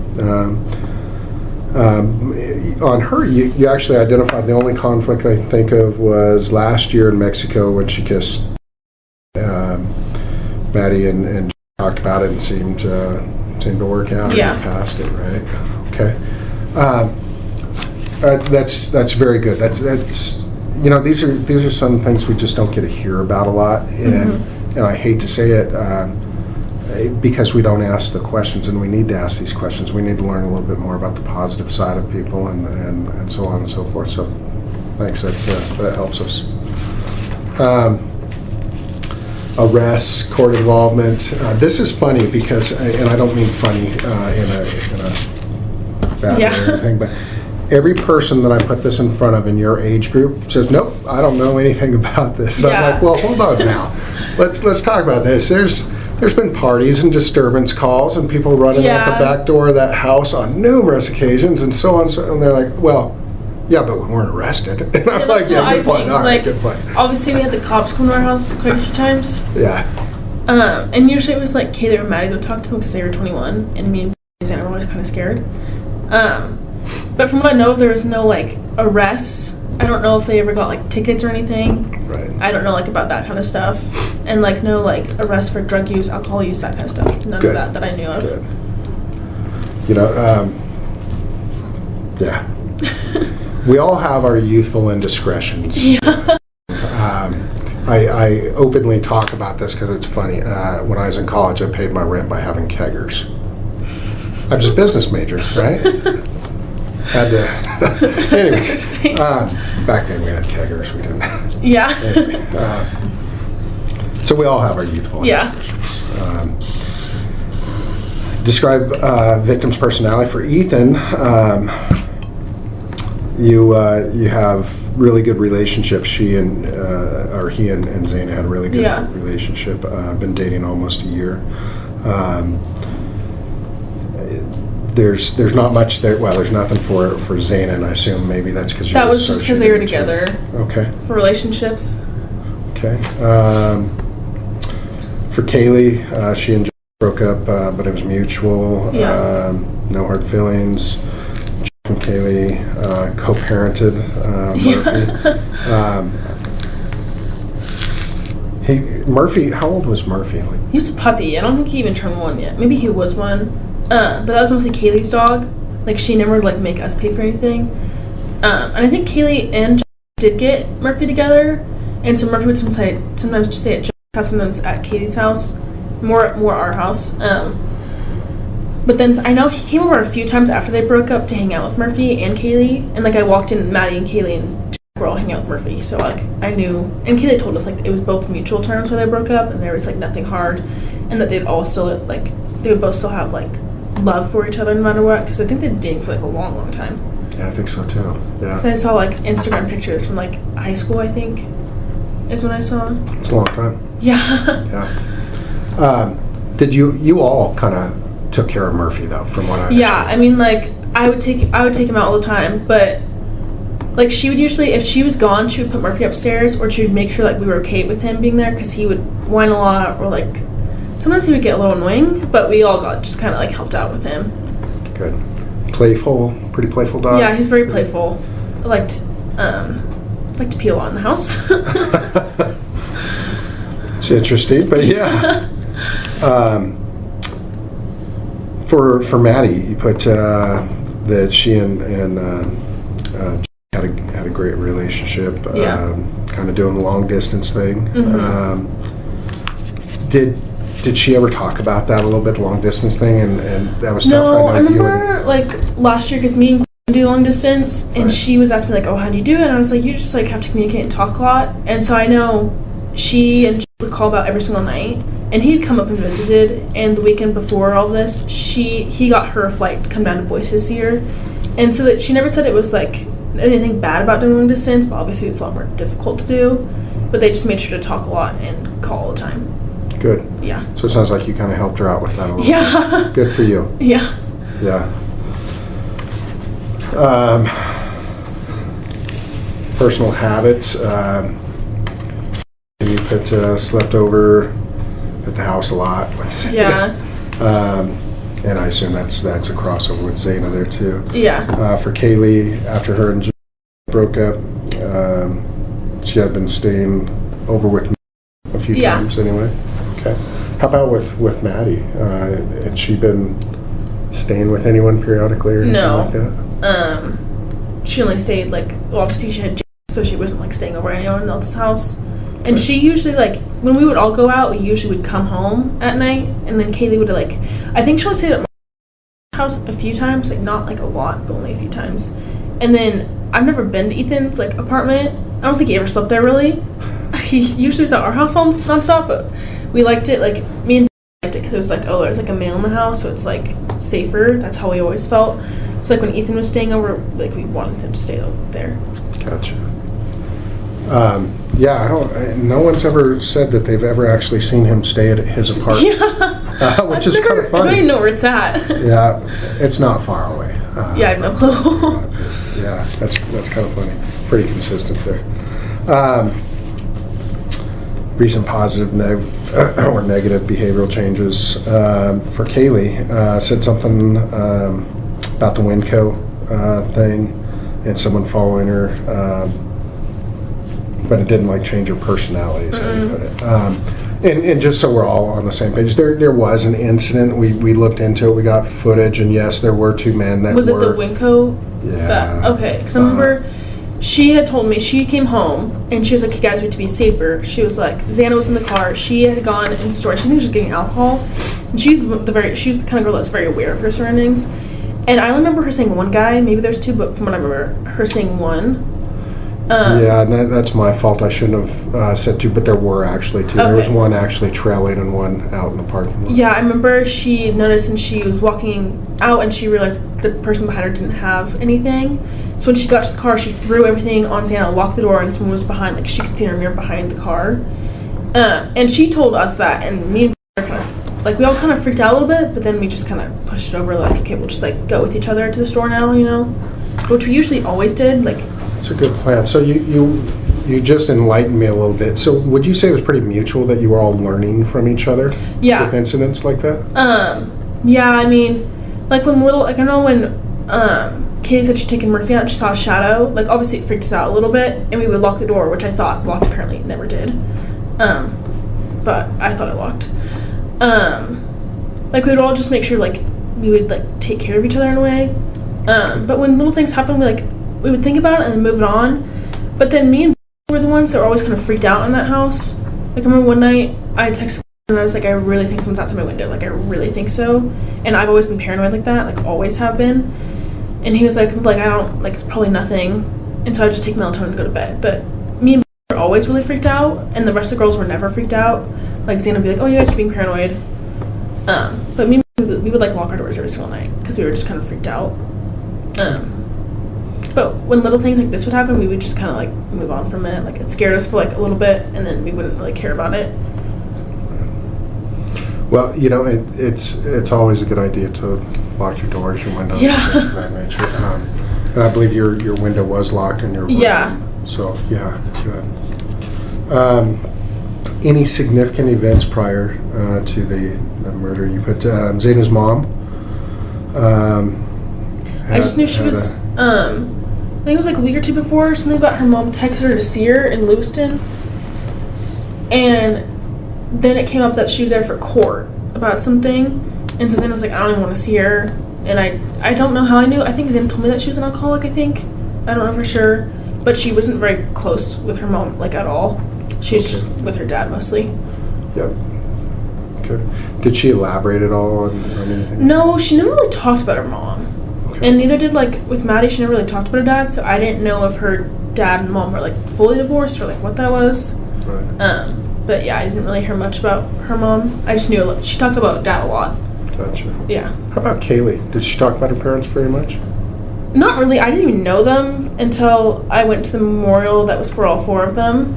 On her, you actually identified the only conflict I think of was last year in Mexico when she kissed Maddie and talked about it and seemed to work out. Yeah. And past it, right? Okay. That's very good. That's you know, these are some things we just don't get to hear about a lot, and I hate to say it because we don't ask the questions, and we need to ask these questions. We need to learn a little bit more about the positive side of people and so on and so forth. So thanks, that helps us. Arrests, court involvement. This is funny because, and I don't mean funny in a bad way or anything, but every person that I put this in front of in your age group says, nope, I don't know anything about this. And I'm like, well, hold on now. Let's talk about this. There's been parties and disturbance calls and people running out the back door of that house on numerous occasions and so on. And they're like, well, yeah, but we weren't arrested. And I'm like, yeah, good point. All right, good point. Obviously, we had the cops come to our house quite a few times. Yeah. And usually it was like Kayla or Maddie would talk to them because they were 21, and me and Xana were always kind of scared. But from what I know, there was no like arrests. I don't know if they ever got like tickets or anything. Right. I don't know like about that kind of stuff, and like no like arrests for drug use, alcohol use, that kind of stuff. None Good. of that I knew of. Good. You know, yeah. We all have our youthful indiscretions. Yeah. I openly talk about this because it's funny. When I was in college, I paid my rent by having keggers. I was a business major, right? Had to. Anyway, Interesting. Back then we had keggers. We didn't. Yeah. Anyway, so we all have our youthful indiscretions. Describe victim's personality. For Ethan, you have really good relationships. He and Xana had a really good relationship. Been dating almost a year. There's not much there. Well, there's nothing for Xana, and I assume maybe that's because that was just because they were together. Okay. For relationships. Okay. For Kaylee, she and John broke up, but it was mutual. Yeah. No hard feelings. From Kaylee, co-parented Murphy. Murphy, how old was Murphy? Like, he was a puppy. I don't think he even turned 1 yet. Maybe he was 1. But that was mostly Kaylee's dog. Like, she never would, like, make us pay for anything. And I think Kaylee and John did get Murphy together. And so Murphy would sometimes just stay at John's house, sometimes at Katie's house. More our house. But then I know he came over a few times after they broke up to hang out with Murphy and Kaylee. And, like, I walked in, Maddie and Kaylee and Jack we're all hanging out with Murphy. So like I knew, and Kaylee told us like it was both mutual terms where they broke up, and there was like nothing hard, and that they'd all still like they would both still have like love for each other no matter what, because I think they'd been dating for like a long time. Yeah, I think so too. Yeah. So I saw like Instagram pictures from like high school, I think is when I saw. It's a long time. Yeah. Yeah. Did you all kind of took care of Murphy though, from what I understand? Yeah, I mean like I would take him out all the time, but like she would usually, if she was gone, she would put Murphy upstairs, or she would make sure like we were okay with him being there, because he would whine a lot, or like sometimes he would get a little annoying, but we all got just kind of like helped out with him. Good. Playful, pretty playful dog. Yeah, he's very playful. I liked to pee a lot in the house. It's interesting, but yeah. For Maddie, you put that she and had a great relationship. Yeah. Kind of doing the long distance thing. Mm-hmm. Did she ever talk about that a little bit, the long distance thing, and that was No, tough? I remember like last year, because me and Quinn do long distance, and Right. she was asking me like, oh, how do you do it? And I was like, you just like have to communicate and talk a lot. And so I know she and Jake would call about every single night, and he'd come up and visited. And the weekend before all this, he got her a flight to come down to Boise to see her, and so that she never said it was like anything bad about doing long distance, but obviously it's a lot more difficult to do. But they just made sure to talk a lot and call all the time. Good. Yeah. So it sounds like you kind of helped her out with that a little Yeah. bit. Good for you. Yeah. Yeah. Personal habits. You put slept over at the house a lot. Yeah. And I assume that's a crossover with Zayna there too. Yeah. For Kaylee, after her and Jim broke up, she had been staying over with me a few times anyway. Okay. How about with Maddie? Had she been staying with anyone periodically or anything like that? She only stayed like, well, obviously she had Jake, so she wasn't like staying over at anyone else's house. And she usually like, when we would all go out, we usually would come home at night, and then Kaylee would like, I think she only stayed at my house a few times, like not like a lot, but only a few times. And then I've never been to Ethan's like apartment. I don't think he ever slept there really. He usually was at our house nonstop, but we liked it. Like me and liked it because it was like, oh, there's like a male in the house, so it's like safer. That's how we always felt. So like when Ethan was staying over, like we wanted him to stay there. Gotcha. Yeah, no one's ever said that they've ever actually seen him stay at his apartment. Yeah. Which is kind of funny. I don't even know where it's at. Yeah, it's not far away. Yeah, I have no clue. Yeah, that's kind of funny. Pretty consistent there. Recent positive or negative behavioral changes. For Kaylee, said something about the Winco thing and someone following her, but it didn't like change her personality, is how you put it. And just so we're all on the same page, there was an incident. We looked into it. We got footage, and yes, there were two men that was it the Winco? Yeah. Okay, because I remember she had told me she came home and she was like, "Hey guys, we have to be safer." She was like, Xana was in the car. She had gone in the store. She was just getting alcohol, and she's the kind of girl that's very aware of her surroundings. And I remember her saying one guy. Maybe there's two, but from what I remember, her saying one. Yeah, and that's my fault. I shouldn't have said two, but there were actually two. Okay. There was one actually trailing and one out in the parking lot. Yeah, I remember she noticed, and she was walking out, and she realized the person behind her didn't have anything. So when she got to the car, she threw everything on Santa, locked the door, and someone was behind. Like she could see in her mirror behind the car. And she told us that, and me and her kind of like we all kind of freaked out a little bit, but then we just kind of pushed it over. Like, okay, we'll just like go with each other to the store now, you know, which we usually always did. Like. It's a good plan. So you just enlightened me a little bit. So would you say it was pretty mutual that you were all learning from each other? Yeah. With incidents like that? Yeah, I mean, like when I know when Katie said she'd taken Murphy out, she saw a shadow. Like obviously it freaked us out a little bit, and we would lock the door, which I thought locked, apparently it never did. But I thought it locked. Like we would all just make sure like we would like take care of each other in a way. But when little things happen, we would think about it and then move it on. But then me and were the ones that were always kind of freaked out in that house. Like I remember one night I texted and I was like, I really think someone's outside my window. Like I really think so. And I've always been paranoid like that, like always have been. And he was like I don't, like it's probably nothing. and so I just take melatonin to go to bed. But me and were always really freaked out, and the rest of the girls were never freaked out. Like Xana would be like, "Oh, you guys are being paranoid," but me we would like lock our doors every single night because we were just kind of freaked out. But when little things like this would happen, we would just kind of like move on from it. Like it scared us for like a little bit, and then we wouldn't really care about it. Well, you know, it's always a good idea to lock your doors, your windows, things of that nature. And I believe your window was locked in your room. Yeah. So yeah, good. Any significant events prior to the murder? You put Xana's mom. I just knew she was. I think it was like a week or two before, something about her mom texted her to see her in Lewiston, and then it came up that she was there for court about something, and so Xana was like, I don't even want to see her, and I don't know how I knew. I think Xana told me that she was an alcoholic, I think. I don't know for sure, but she wasn't very close with her mom, like, at all. She was just with her dad, mostly. Yep. Okay. Did she elaborate at all on anything? No, she never really talked about her mom. Okay. And neither did, like, with Maddie, she never really talked about her dad, so I didn't know if her dad and mom were, like, fully divorced or, like, what that was. Right. But yeah, I didn't really hear much about her mom. I just knew she talked about dad a lot. Gotcha. Yeah. How about Kaylee? Did she talk about her parents very much? Not really. I didn't even know them until I went to the memorial that was for all four of them.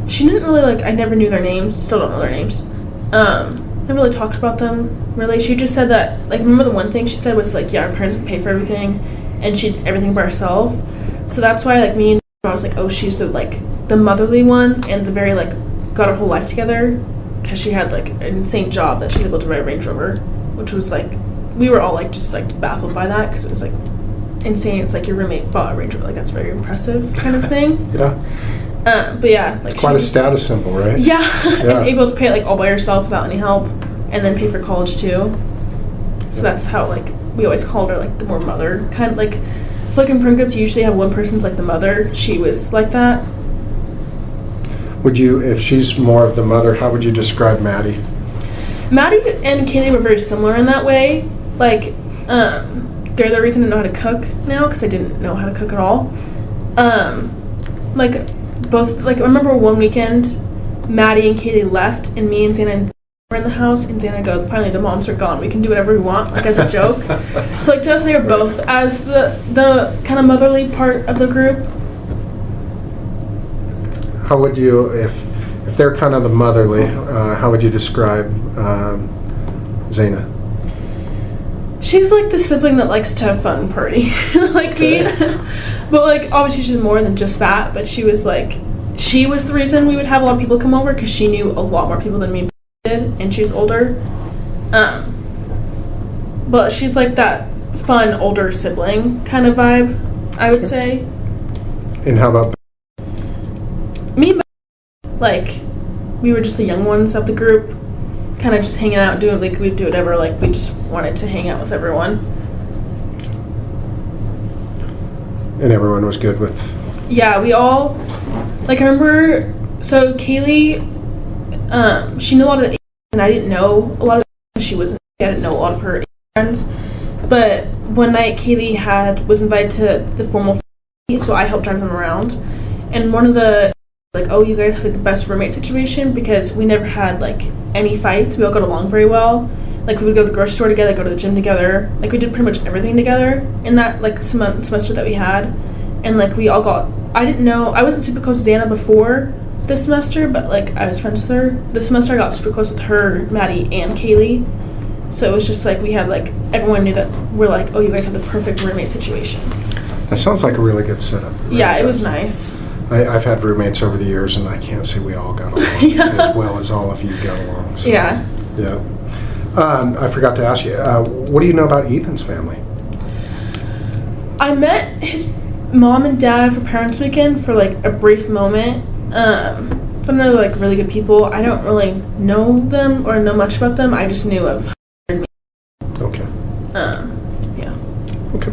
She didn't really, like, I never knew their names. Still don't know their names. Never really talked about them, really. She just said that, like, remember the one thing she said was, like, yeah, our parents would pay for everything, and she did everything by herself. So that's why, like, me and I was like, oh, she's the, like, the motherly one, and the very, like, got her whole life together, because she had, like, an insane job that she was able to ride a Range Rover, which was, like, we were all, like, just, like, baffled by that, because it was, like, insane. It's like your roommate bought a Range Rover, like, that's very impressive kind of thing. Yeah. But yeah, like, it's quite a status symbol, right? Yeah. And able to pay it, like, all by herself without any help, and then pay for college too. So that's how, like, we always called her, like, the more mother kind of, like, I feel like in Pringles you usually have one person's like the mother. She was like that. Would you, if she's more of the mother, how would you describe Maddie? Maddie and Kaylee were very similar in that way. Like, they're the reason I know how to cook now, because I didn't know how to cook at all. Like, both, like, I remember one weekend, Maddie and Kaylee left, and me and Xana were in the house, and Xana goes, finally the moms are gone, we can do whatever we want, like, as a joke. So, like, to us, they were both as the kind of motherly part of the group. How would you, if they're kind of the motherly, how would you describe Xana? She's like the sibling that likes to have fun party, like me. But, like, obviously she's more than just that, but she was the reason we would have a lot of people come over, because she knew a lot more people than me did, and she was older. But she's like that fun older sibling kind of vibe, I would say. And how about Me and like, we were just the young ones of the group, kind of just hanging out, doing, like, we'd do whatever, like, we just wanted to hang out with everyone. And everyone was good with... Yeah, we all, like, I remember, so Kaylee, she knew a lot of the and I didn't know a lot of the she wasn't, I didn't know a lot of her friends, but one night Kaylee was invited to the formal, so I helped drive them around, and one of the, like, oh, you guys have, like, the best roommate situation, because we never had, like, any fights. We all got along very well. Like, we would go to the grocery store together, go to the gym together. Like, we did pretty much everything together in that, like, semester that we had. And, like, we all got, I didn't know, I wasn't super close to Xana before this semester, but, like, I was friends with her. This semester I got super close with her, Maddie, and Kaylee. So it was just, like, we had, like, everyone knew that we're like, oh, you guys have the perfect roommate situation. That sounds like a really good setup. Really yeah, it was nice. I've had roommates over the years, and I can't say we all got along as well as all of you got along. So, yeah. Yeah. I forgot to ask you, what do you know about Ethan's family? I met his mom and dad for Parents Weekend for, like, a brief moment. But they're, like, really good people. I don't really know them or know much about them. I just knew of me. Okay. Yeah. Okay.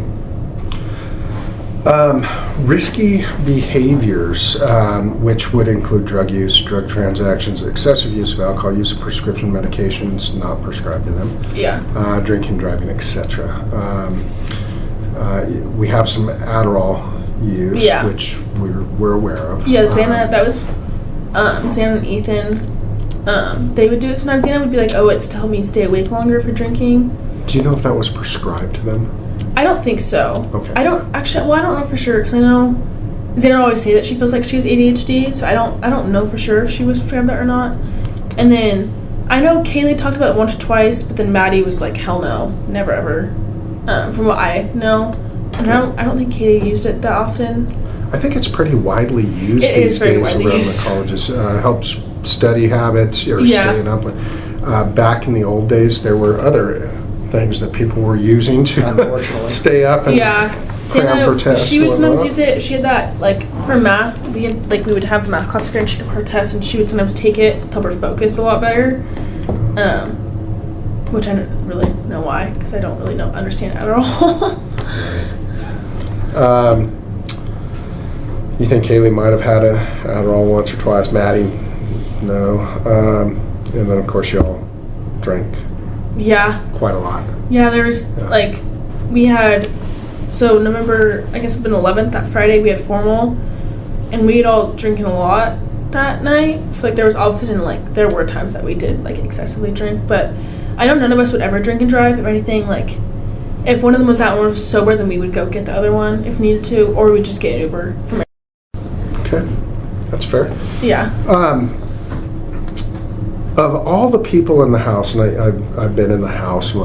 Risky behaviors, which would include drug use, drug transactions, excessive use of alcohol, use of prescription medications not prescribed to them, Yeah. Drinking, driving, etc. We have some Adderall use, Yeah. which we're aware of. Yeah, Xana, that was Xana and Ethan. They would do it sometimes. Xana would be like, "Oh, it's to help me stay awake longer for drinking." Do you know if that was prescribed to them? I don't think so. Okay. I don't know for sure because I know Xana always say that she feels like she has ADHD, so I don't know for sure if she was prescribed that or not. And then I know Kaylee talked about it once or twice, but then Maddie was like, "Hell no, never ever." From what I know, and I don't think Kaylee used it that often. I think it's pretty widely used It these is very days widely around used. the colleges. Helps study habits or Yeah. staying up. Back in the old days, there were other things that people were using to Unfortunately. stay up and Yeah. cram for tests. She would sometimes whatnot. use it. She had that, like, for math, we would have the math class and she'd have her test, and she would sometimes take it to help her focus a lot better. Which I don't really know why, because I don't really understand it at all. You think Kaylee might have had a Adderall once or twice? Maddie, no. And then, of course, y'all drank Yeah. quite a lot. Yeah, there's, like, we had, so November, I guess it's been 11th, that Friday, we had formal, and we had all drinking a lot that night. So, like, there was often, like, there were times that we did, like, excessively drink, but I know none of us would ever drink and drive. If anything, like, if one of them was out and one was sober, then we would go get the other one if needed to, or we'd just get an Uber from. Okay, that's fair. Yeah. Of all the people in the house, and I've been in the house,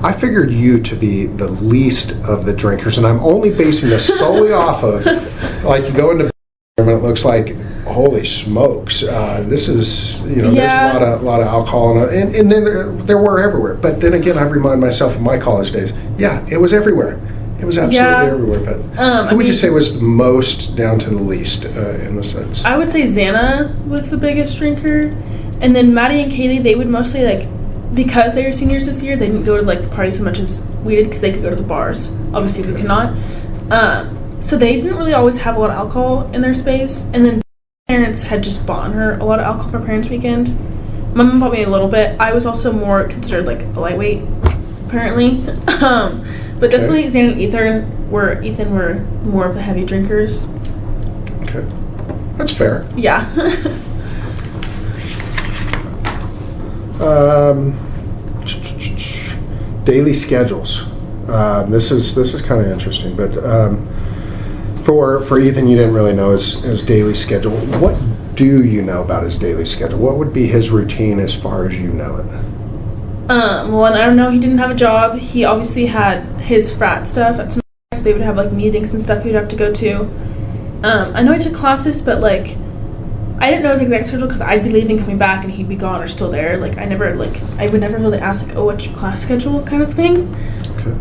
I figured you to be the least of the drinkers, and I'm only basing this solely off of, like, you go into and it looks like, holy smokes, this is, Yeah. there's a lot of alcohol, and then there were everywhere. But then again, I remind myself of my college days. Yeah, it was everywhere. It was absolutely everywhere. But who would you say was the most down to the least in the sense? I would say Xana was the biggest drinker. And then Maddie and Kaylee, they would mostly, like, because they were seniors this year, they didn't go to, like, the parties so much as we did because they could go to the bars. Obviously, we could not. So they didn't really always have a lot of alcohol in their space. And then parents had just bought her a lot of alcohol for Parents' Weekend. My mom bought me a little bit. I was also more considered, like, a lightweight, apparently. But definitely Xana and Ethan were more of the heavy drinkers. Okay, that's fair. Yeah. Daily schedules. This is kind of interesting, but for Ethan, you didn't really know his daily schedule. What do you know about his daily schedule? What would be his routine as far as you know it? Well, and I don't know, he didn't have a job. He obviously had his frat stuff at some, so they would have, like, meetings and stuff he would have to go to. I know he took classes, but, like, I didn't know his exact schedule because I'd be leaving, coming back, and he'd be gone or still there. Like, I would never really ask, like, oh, what's your class schedule kind of thing. Okay.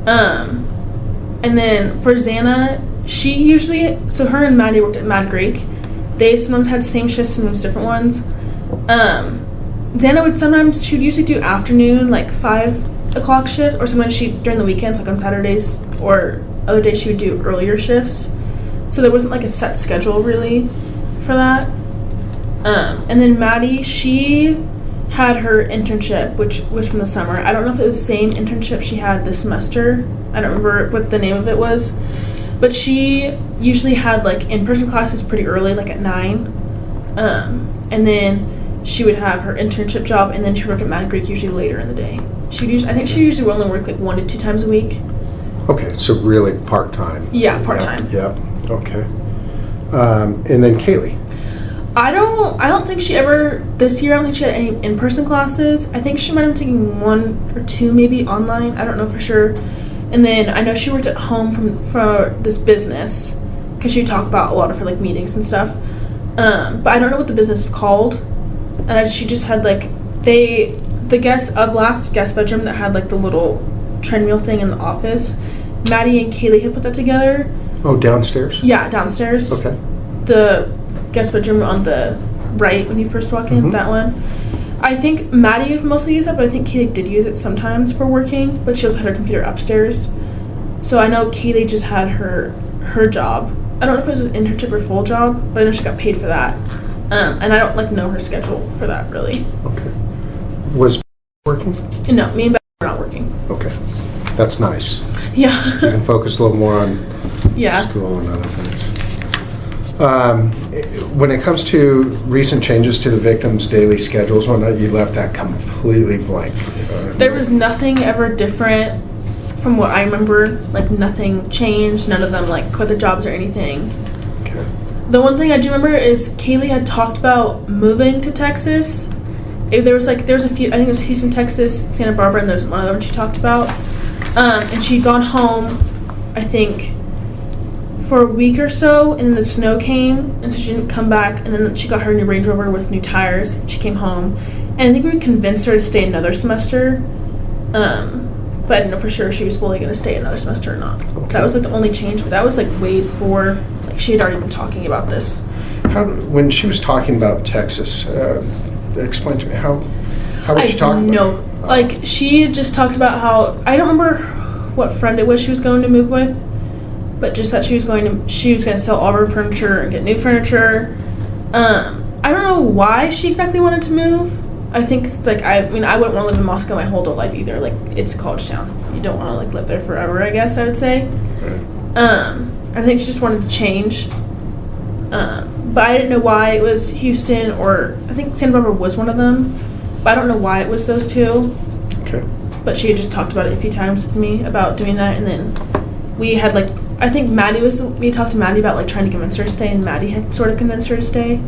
And then for Xana, she usually, so her and Maddie worked at Mad Greek. They sometimes had the same shifts, sometimes different ones. Xana she would usually do afternoon, like 5 o'clock shifts, or sometimes during the weekends, like on Saturdays, or other days she would do earlier shifts. So there wasn't, like, a set schedule really for that. And then Maddie, she had her internship, which was from the summer. I don't know if it was the same internship she had this semester. I don't remember what the name of it was. But she usually had, like, in-person classes pretty early, like at 9. And then she would have her internship job, and then she would work at Mad Greek usually later in the day. I think she usually would only work, like, 1 to 2 times a week. Okay, so really part-time. Yeah, part-time. Yep. Okay. And then Kaylee. I don't think she ever, this year, I don't think she had any in-person classes. I think she might have been taking 1 or 2 maybe online. I don't know for sure. And then I know she worked at home for this business because she would talk about a lot of her, like, meetings and stuff. But I don't know what the business is called. And she just had, like, the last guest bedroom that had, like, the little treadmill thing in the office. Maddie and Kaylee had put that together. Oh, downstairs? Yeah, downstairs. Okay. The guest bedroom on the right when you first walk in, that one. I think Maddie mostly used that, but I think Kaylee did use it sometimes for working, but she also had her computer upstairs. So I know Kaylee just had her job. I don't know if it was an internship or full job, but I know she got paid for that. And I don't, like, know her schedule for that really. Okay. Was working? No, me and Beth were not working. Okay. That's nice. Yeah. You can focus a little more on Yeah. school and other things. When it comes to recent changes to the victims' daily schedules, one night you left that completely blank. There was nothing ever different from what I remember. Like, nothing changed. None of them, like, quit their jobs or anything. Okay. The one thing I do remember is Kaylee had talked about moving to Texas. There was a few, I think it was Houston, Texas, Santa Barbara, and there's one other one she talked about. And she'd gone home, I think, for a week or so, and then the snow came, and so she didn't come back, and then she got her new Range Rover with new tires, and she came home. And I think we convinced her to stay another semester, but I didn't know for sure she was fully going to stay another semester or not. Okay. That was, like, the only change, but that was, like, way before, like, she had already been talking about this. When she was talking about Texas, explain to me, how was she talking about it? Like, she just talked about how, I don't remember what friend it was she was going to move with, but just that she was going to sell all of her furniture and get new furniture. I don't know why she exactly wanted to move. I think it's like, I wouldn't want to live in Moscow my whole adult life either. Like, it's a college town. You don't want to, like, live there forever, I guess I would say. Right. I think she just wanted to change. But I didn't know why it was Houston, or I think Santa Barbara was one of them. But I don't know why it was those two. Okay. But she had just talked about it a few times with me about doing that, and then we had, like, I think we talked to Maddie about, like, trying to convince her to stay, and Maddie had sort of convinced her to stay.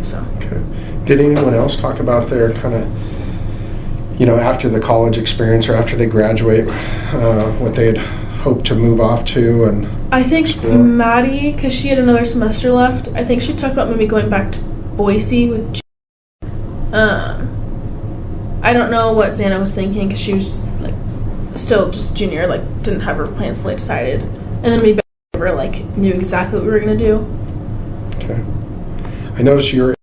So. Okay. Did anyone else talk about their kind of, after the college experience or after they graduate, what they had hoped to move off to and I think explore? Maddie, because she had another semester left, I think she talked about maybe going back to Boise with I don't know what Xana was thinking, because she was, like, still just junior, like, didn't have her plans fully decided. And then we never, like, knew exactly what we were going to do. Okay. I noticed you're...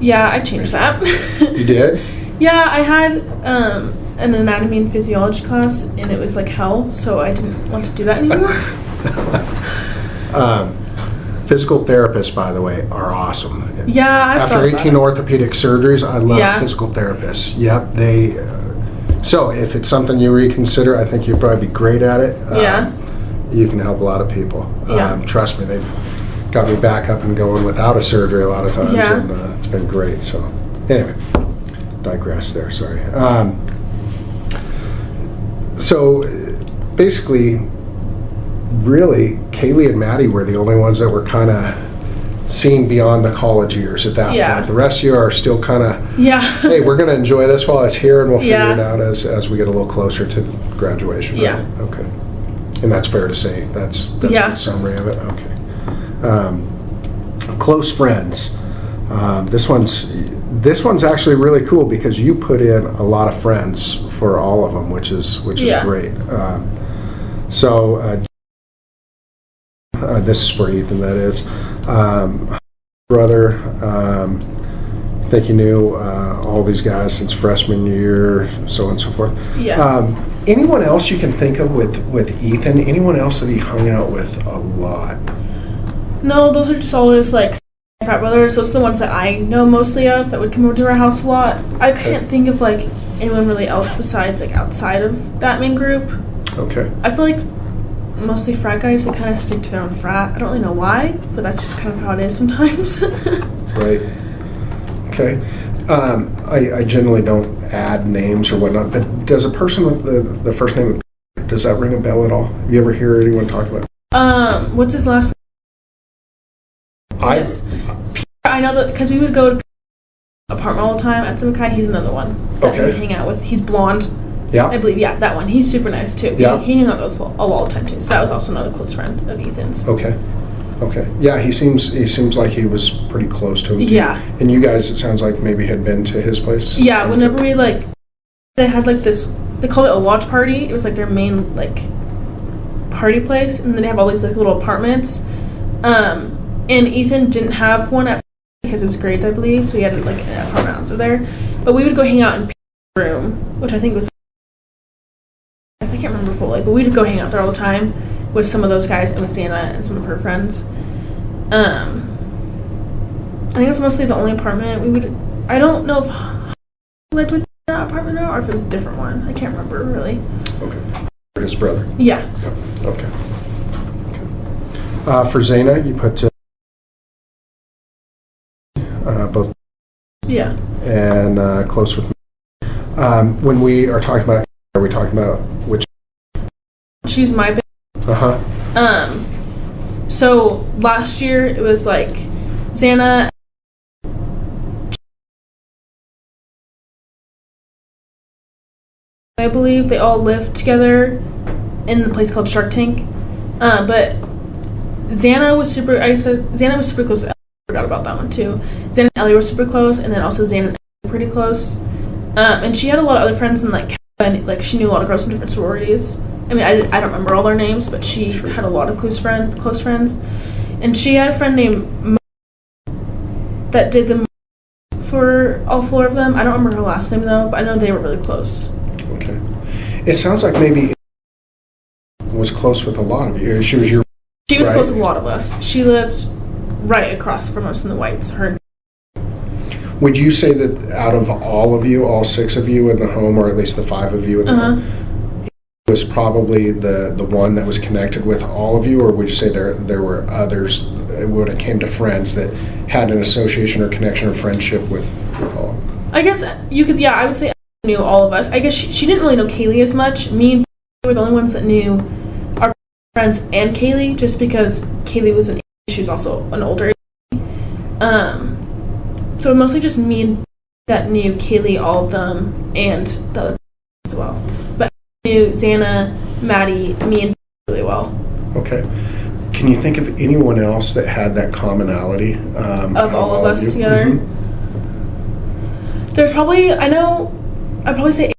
Yeah, I changed that. You did? Yeah, I had an anatomy and physiology class, and it was like hell, so I didn't want to do that anymore. Physical therapists, by the way, are awesome. Yeah, I've After thought about 18 it. orthopedic surgeries, I love Yeah. physical therapists. Yep, they... so if it's something you reconsider, I think you'd probably be great at it. Yeah. You can help a lot of people. Yeah. Trust me, they've got me back up and going without a surgery a lot of times, Yeah. and it's been great. So anyway, digress there, sorry. So basically, really, Kaylee and Maddie were the only ones that were kind of seeing beyond the college years at that Yeah. point. The rest of you are still kind of, Yeah. hey, we're going to enjoy this while it's here, and we'll figure Yeah. it out as we get a little closer to graduation. Right? Yeah. Okay. And that's fair to say. That's Yeah. a summary of it. Okay. Close friends. This one's actually really cool because you put in a lot of friends for all of them, which is Yeah. great. This is for Ethan, that is. Brother, I think you knew all these guys since freshman year, so on and so forth. Yeah. Anyone else you can think of with Ethan? Anyone else that he hung out with a lot? No, those are just always, like, frat brothers. Those are the ones that I know mostly of that would come over to our house a lot. I can't think of, like, anyone really else besides, like, outside of that main group. Okay. I feel like mostly frat guys, they kind of stick to their own frat. I don't really know why, but that's just kind of how it is sometimes. Right. Okay. I generally don't add names or whatnot, but does a person with the first name, does that ring a bell at all? Have you ever hear anyone talk about it? What's his last name? Yes. I know that because we would go to apartment all the time at Simkai. He's another one that we Okay. would hang out with. He's blonde. Yeah. I believe, yeah, that one. He's super nice too. Yeah. He hung out with us all the time too. So that was also another close friend of Ethan's. Okay. Okay. Yeah, he seems like he was pretty close to him. Yeah. And you guys, it sounds like maybe had been to his place. Yeah, whenever we, like, they had, like, this, they called it a watch party. It was, like, their main, like, party place. And then they have all these, like, little apartments. And Ethan didn't have one at because of his grades, I believe. So he had, like, an apartment out there. But we would go hang out in Pete's room, which I think was, I can't remember fully, but we'd go hang out there all the time with some of those guys and with Santa and some of her friends. I think it's mostly the only apartment we would. I don't know if lived with that apartment now, or if it was a different one. I can't remember really. Okay. His brother. Yeah. Yep. Okay. For Zaina, you put both. Yeah. And close with me. When we are talking about, are we talking about which? She's my baby. So last year it was like Xana, I believe they all lived together in the place called Shark Tank. But Xana was super. Xana was super close to Ellie. I forgot about that one too. Xana and Ellie were super close, and then also Xana and Ellie were pretty close. And she had a lot of other friends, and like she knew a lot of girls from different sororities. I mean, I don't remember all their names, but she had a lot of close friends. And she had a friend named that did the for all 4 of them. I don't remember her last name though, but I know they were really close. Okay. It sounds like maybe was close with a lot of you. She was close with a lot of us. She lived right across from us in the Whites. Would you say that out of all of you, all 6 of you in the home, or at least the 5 of you in the home, was probably the one that was connected with all of you, or would you say there were others when it came to friends that had an association or connection or friendship with all? I guess you could. Yeah, I would say I knew all of us. I guess she didn't really know Kaylee as much. Me and were the only ones that knew our friends and Kaylee, just because Kaylee was she was also an older. So mostly just me and that knew Kaylee, all of them, and the other as well. But I knew Xana, Maddie, me, and really well. Okay. Can you think of anyone else that had that commonality? Of all of us together? Mm-hmm. There's probably, I'd probably say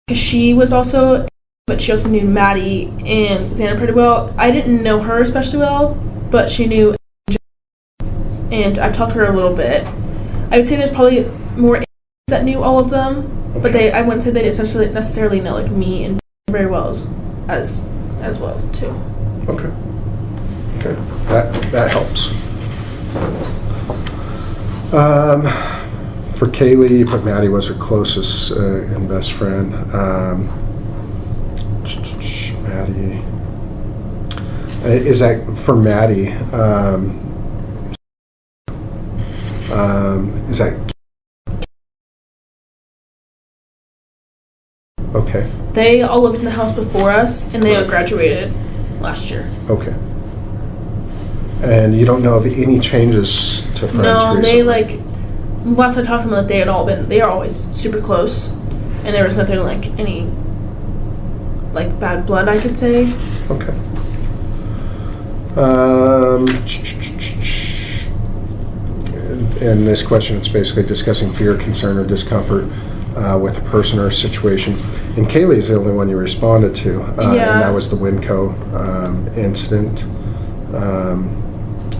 because she was also, but she also knew Maddie and Xana pretty well. I didn't know her especially well, but she knew, and I've talked to her a little bit. I would say there's probably more that knew all of them, but I wouldn't say they essentially necessarily know like me and very well as well too. Okay. That helps. For Kaylee, but Maddie was her closest and best friend. Maddie. Is that for Maddie? Is that okay? They all lived in the house before us, and they all graduated last year. Okay. And you don't know of any changes to friends? No, recently? they last I talked to them, they are always super close, and there was nothing like any bad blood, I could say. Okay. In this question, it's basically discussing fear, concern, or discomfort with a person or a situation. And Kaylee is the only one you responded to, and that was the Winco incident.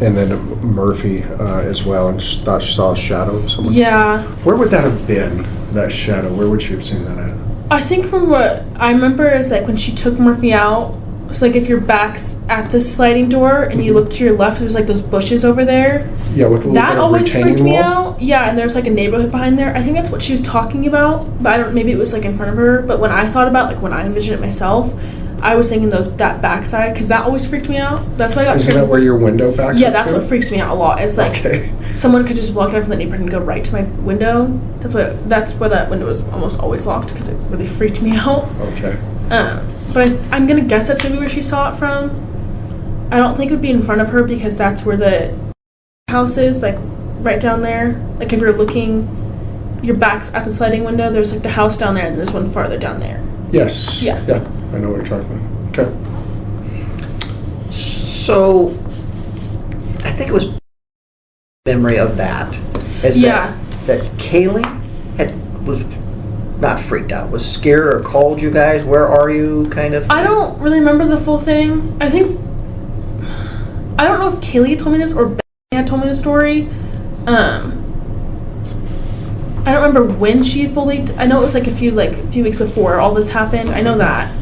And then Murphy as well, and she thought she saw a shadow of someone. Yeah. Where would that have been, that shadow? Where would she have seen that at? I think from what I remember is when she took Murphy out, it's if your back's at the sliding door and you look to your left, there's those bushes over there. Yeah, with a little that bit of always retaining freaked me wall. out. Yeah, and there's a neighborhood behind there. I think that's what she was talking about, but maybe it was in front of her. But when I thought about when I envisioned it myself, I was thinking that backside, because that always freaked me out. That's why I got Isn't scared. that where your window backs Yeah, up that's to? what freaks me out a lot. Is someone could just walk down from the neighborhood and go right to my window. That's where that window was almost always locked, because it really freaked me out. Okay. But I'm gonna guess that's maybe where she saw it from. I don't think it would be in front of her, because that's where the house is, right down there. If you're looking, your back's at the sliding window. There's the house down there, and there's one farther down there. Yes. Yeah. Yeah, I know what you're talking about. Okay. So, I think it was memory of that. That Kaylee was not freaked out, was scared or called you guys, where are you, kind of thing? I don't really remember the full thing. I don't know if Kaylee had told me this or Bethany had told me the story. I don't remember when she fully. I know it was a few weeks before all this happened. I know that.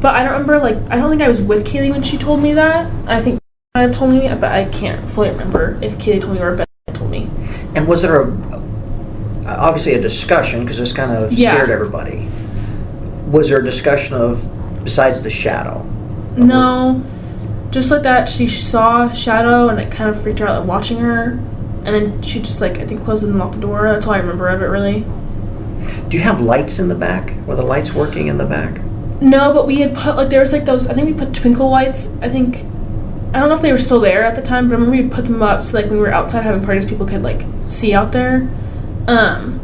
But I don't remember. I don't think I was with Kaylee when she told me that. I think Bethany had told me, but I can't fully remember if Kaylee told me or Bethany told me. And was there obviously a discussion because this kind of Yeah. scared everybody. Was there a discussion of, besides the shadow? No, just like that. She saw a shadow and it kind of freaked her out, like, watching her. And then she just, like, I think closed and locked the door. That's all I remember of it, really. Do you have lights in the back? Were the lights working in the back? No, but we had put, like, there was, like, those, I think we put twinkle lights. I don't know if they were still there at the time, but I remember we put them up so, like, when we were outside having parties, people could, like, see out there. And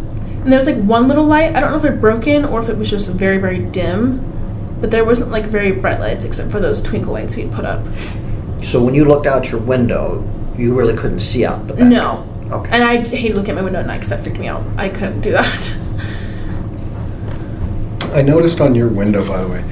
there was, like, one little light. I don't know if it broke in or if it was just very, very dim. But there wasn't, like, very bright lights except for those twinkle lights we'd put up. So when you looked out your window, you really couldn't see out the back? No. Okay. And I hate looking at my window at night because that freaked me out. I couldn't do that. I noticed on your window, by the way,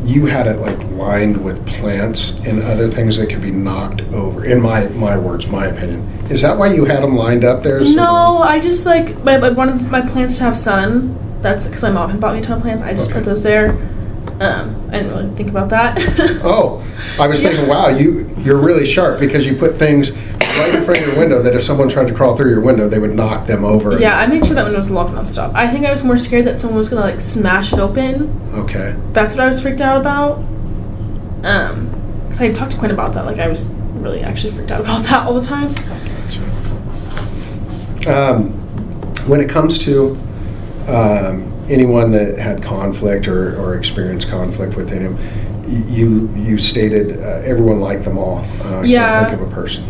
you had it like lined with plants and other things that could be knocked over. In my words, my opinion. Is that why you had them lined up there? So No, I just, like, I wanted my plants to have sun. That's because my mom had bought me a ton of plants. I just put those there. I didn't really think about that. Oh, I was thinking, wow, you're really sharp because you put things right in front of your window that if someone tried to crawl through your window, they would knock them over. Yeah, I made sure that window was locked nonstop. I think I was more scared that someone was gonna, like, smash it open. Okay. That's what I was freaked out about. Because I talked to Quinn about that. Like, I was really actually freaked out about that all the time. When it comes to anyone that had conflict or experienced conflict within him, you stated everyone liked them all. Yeah. Can't think of a person.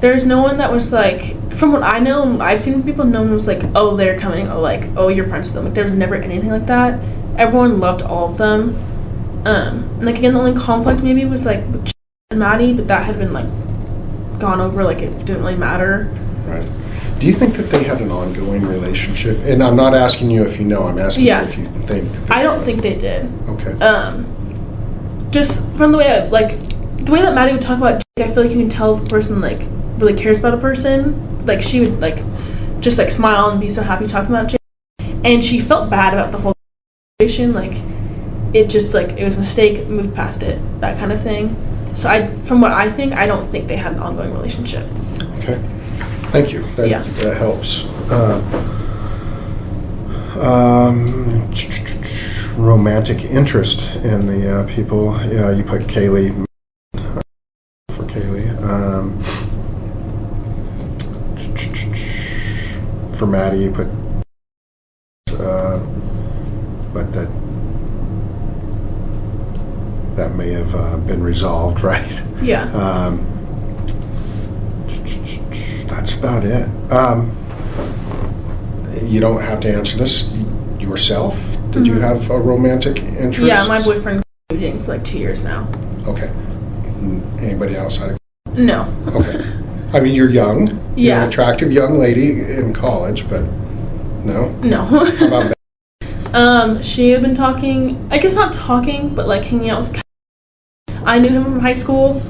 There's no one that was like, from what I know, and I've seen people, no one was like, oh, they're coming, oh, like, oh, you're friends with them. Like, there was never anything like that. Everyone loved all of them. And, like, again, the only conflict maybe was, like, with and Maddie, but that had been, like, gone over, like, it didn't really matter. Right. Do you think that they had an ongoing relationship? And I'm not asking you if you know, I'm asking you if you think. I don't think they did. Okay. Just from the way the way that Maddie would talk about Jake, I feel like you can tell if a person, like, really cares about a person. Like, she would, like, just, like, smile and be so happy talking about Jake. And she felt bad about the whole situation. Like, it just, like, it was a mistake, moved past it, that kind of thing. So from what I think, I don't think they had an ongoing relationship. Okay. Thank you. That helps. Romantic interest in the people. Yeah, you put Kaylee for Kaylee. For Maddie, you put, but that may have been resolved, right? Yeah. That's about it. You don't have to answer this yourself. Did you have a romantic interest? Yeah, my boyfriend we've been dating for like 2 years now. Okay. Anybody outside? No. Okay. I mean, you're young. You're Yeah. an attractive young lady in college, but no? No. How about that? She had been talking, I guess not talking, but like hanging out with I knew him from high school,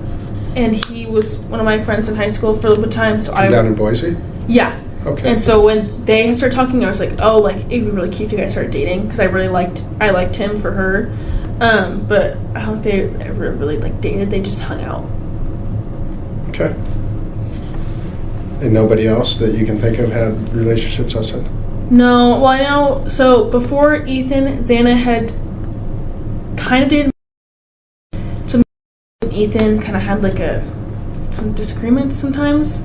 and he was one of my friends in high school for a little bit of time. So Down in Boise? Yeah. Okay. And so when they started talking, I was like, oh, like, it'd be really cute if you guys started dating, because I liked him for her. But I don't think they ever really, like, dated. They just hung out. Okay. And nobody else that you can think of had relationships outside? No, well, I know, so before Ethan, Xana had kind of dated. So me and Ethan kind of had, like, some disagreements sometimes.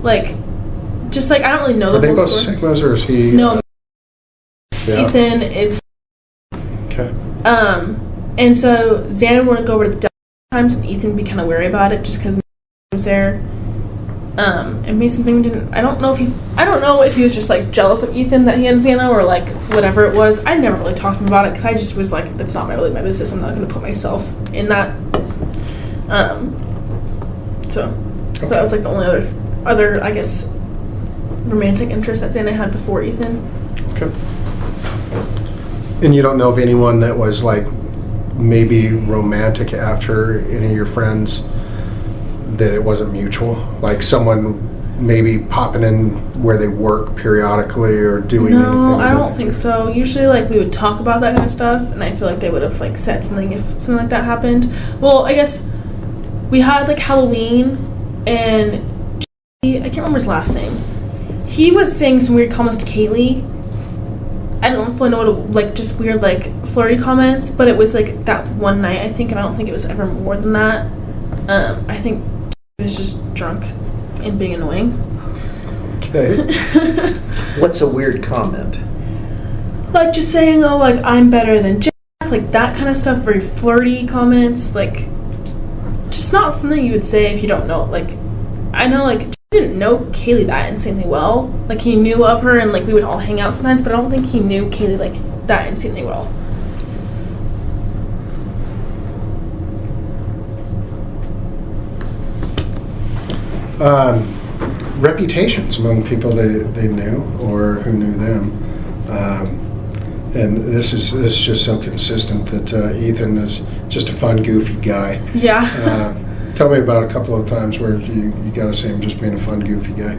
Like, just, like, I don't really know Are the they whole both story. Sigmas, or is he? No. Yeah. Ethan is. Okay. And so Xana wouldn't go over to the Delta times, and Ethan would be kind of wary about it just because he was there. And Mason Bing didn't. I don't know if he was just like jealous of Ethan that he had Xana, or like whatever it was. I never really talked to him about it because I just was like, that's not really my business. I'm not going to put myself in that. So that was like the only other I guess romantic interest that Xana had before Ethan. Okay. And you don't know of anyone that was like maybe romantic after any of your friends, that it wasn't mutual? Like someone maybe popping in where they work periodically or doing anything? No, I don't think so. Usually, like, we would talk about that kind of stuff, and I feel like they would have, like, said something if something like that happened. Well, I guess we had, like, Halloween, and I can't remember his last name. he was saying some weird comments to Kaylee. I don't fully know what like just weird like flirty comments, but it was like that one night I think, and I don't think it was ever more than that. I think he was just drunk and being annoying. Okay. What's a weird comment? Like just saying, oh, like I'm better than Jack, like that kind of stuff. Very flirty comments, like just not something you would say if you don't know. Like I know, like Jack didn't know Kaylee that insanely well. Like he knew of her, and like we would all hang out sometimes, but I don't think he knew Kaylee like that insanely well. Reputations among people they knew or who knew them. And this is just so consistent that Ethan is just a fun, goofy guy. Yeah. Tell me about a couple of times where you got to see him just being a fun, goofy guy.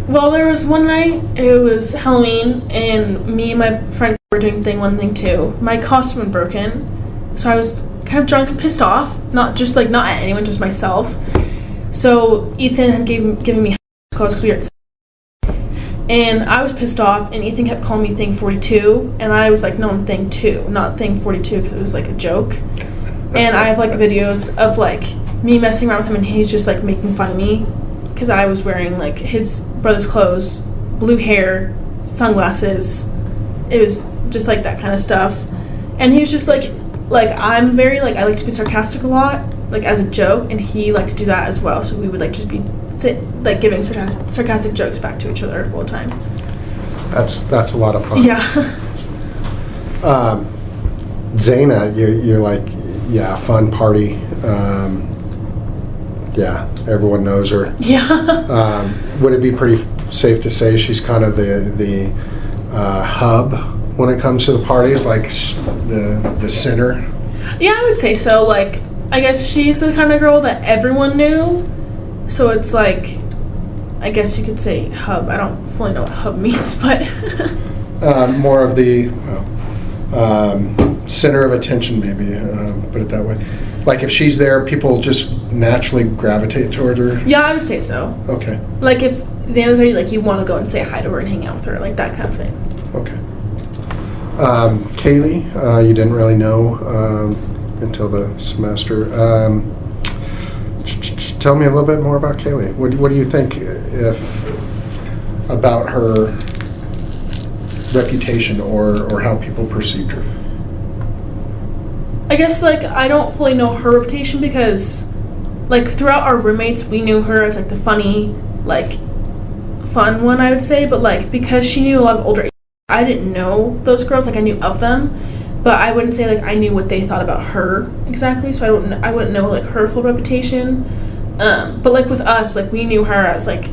Well, there was one night, it was Halloween, and me and my friend were doing one thing too. My costume had broken, so I was kind of drunk and pissed off. Not at anyone, just myself. So Ethan had given me clothes because we were at and I was pissed off, and Ethan kept calling me Thing 42, and I was like, no, I'm Thing 2, not Thing 42, because it was like a joke. And I have like videos of like me messing around with him, and he's just like making fun of me because I was wearing like his brother's clothes, blue hair, sunglasses. It was just like that kind of stuff. And he was just like I'm very like I like to be sarcastic a lot, like as a joke, and he liked to do that as well. So we would like just be giving sarcastic jokes back to each other all the time. That's a lot of fun. Yeah. Zaina, you're like, yeah, fun party. Yeah, everyone knows her. Yeah. Would it be pretty safe to say she's kind of the hub when it comes to the parties, like the center? Yeah, I would say so. Like, I guess she's the kind of girl that everyone knew. So it's like, I guess you could say hub. I don't fully know what hub means, but more of the center of attention, maybe, put it that way. Like if she's there, people just naturally gravitate toward her? Yeah, I would say so. Okay. Like if Xana's there, like you want to go and say hi to her and hang out with her, like that kind of thing. Okay. Kaylee, you didn't really know until the semester. Tell me a little bit more about Kaylee. What do you think about her reputation or how people perceived her? I guess like I don't fully know her reputation because like throughout our roommates we knew her as like the funny, like fun one, I would say, but like because she knew a lot of older, I didn't know those girls. Like I knew of them, but I wouldn't say like I knew what they thought about her exactly. So I wouldn't know like her full reputation. But like with us, like we knew her as like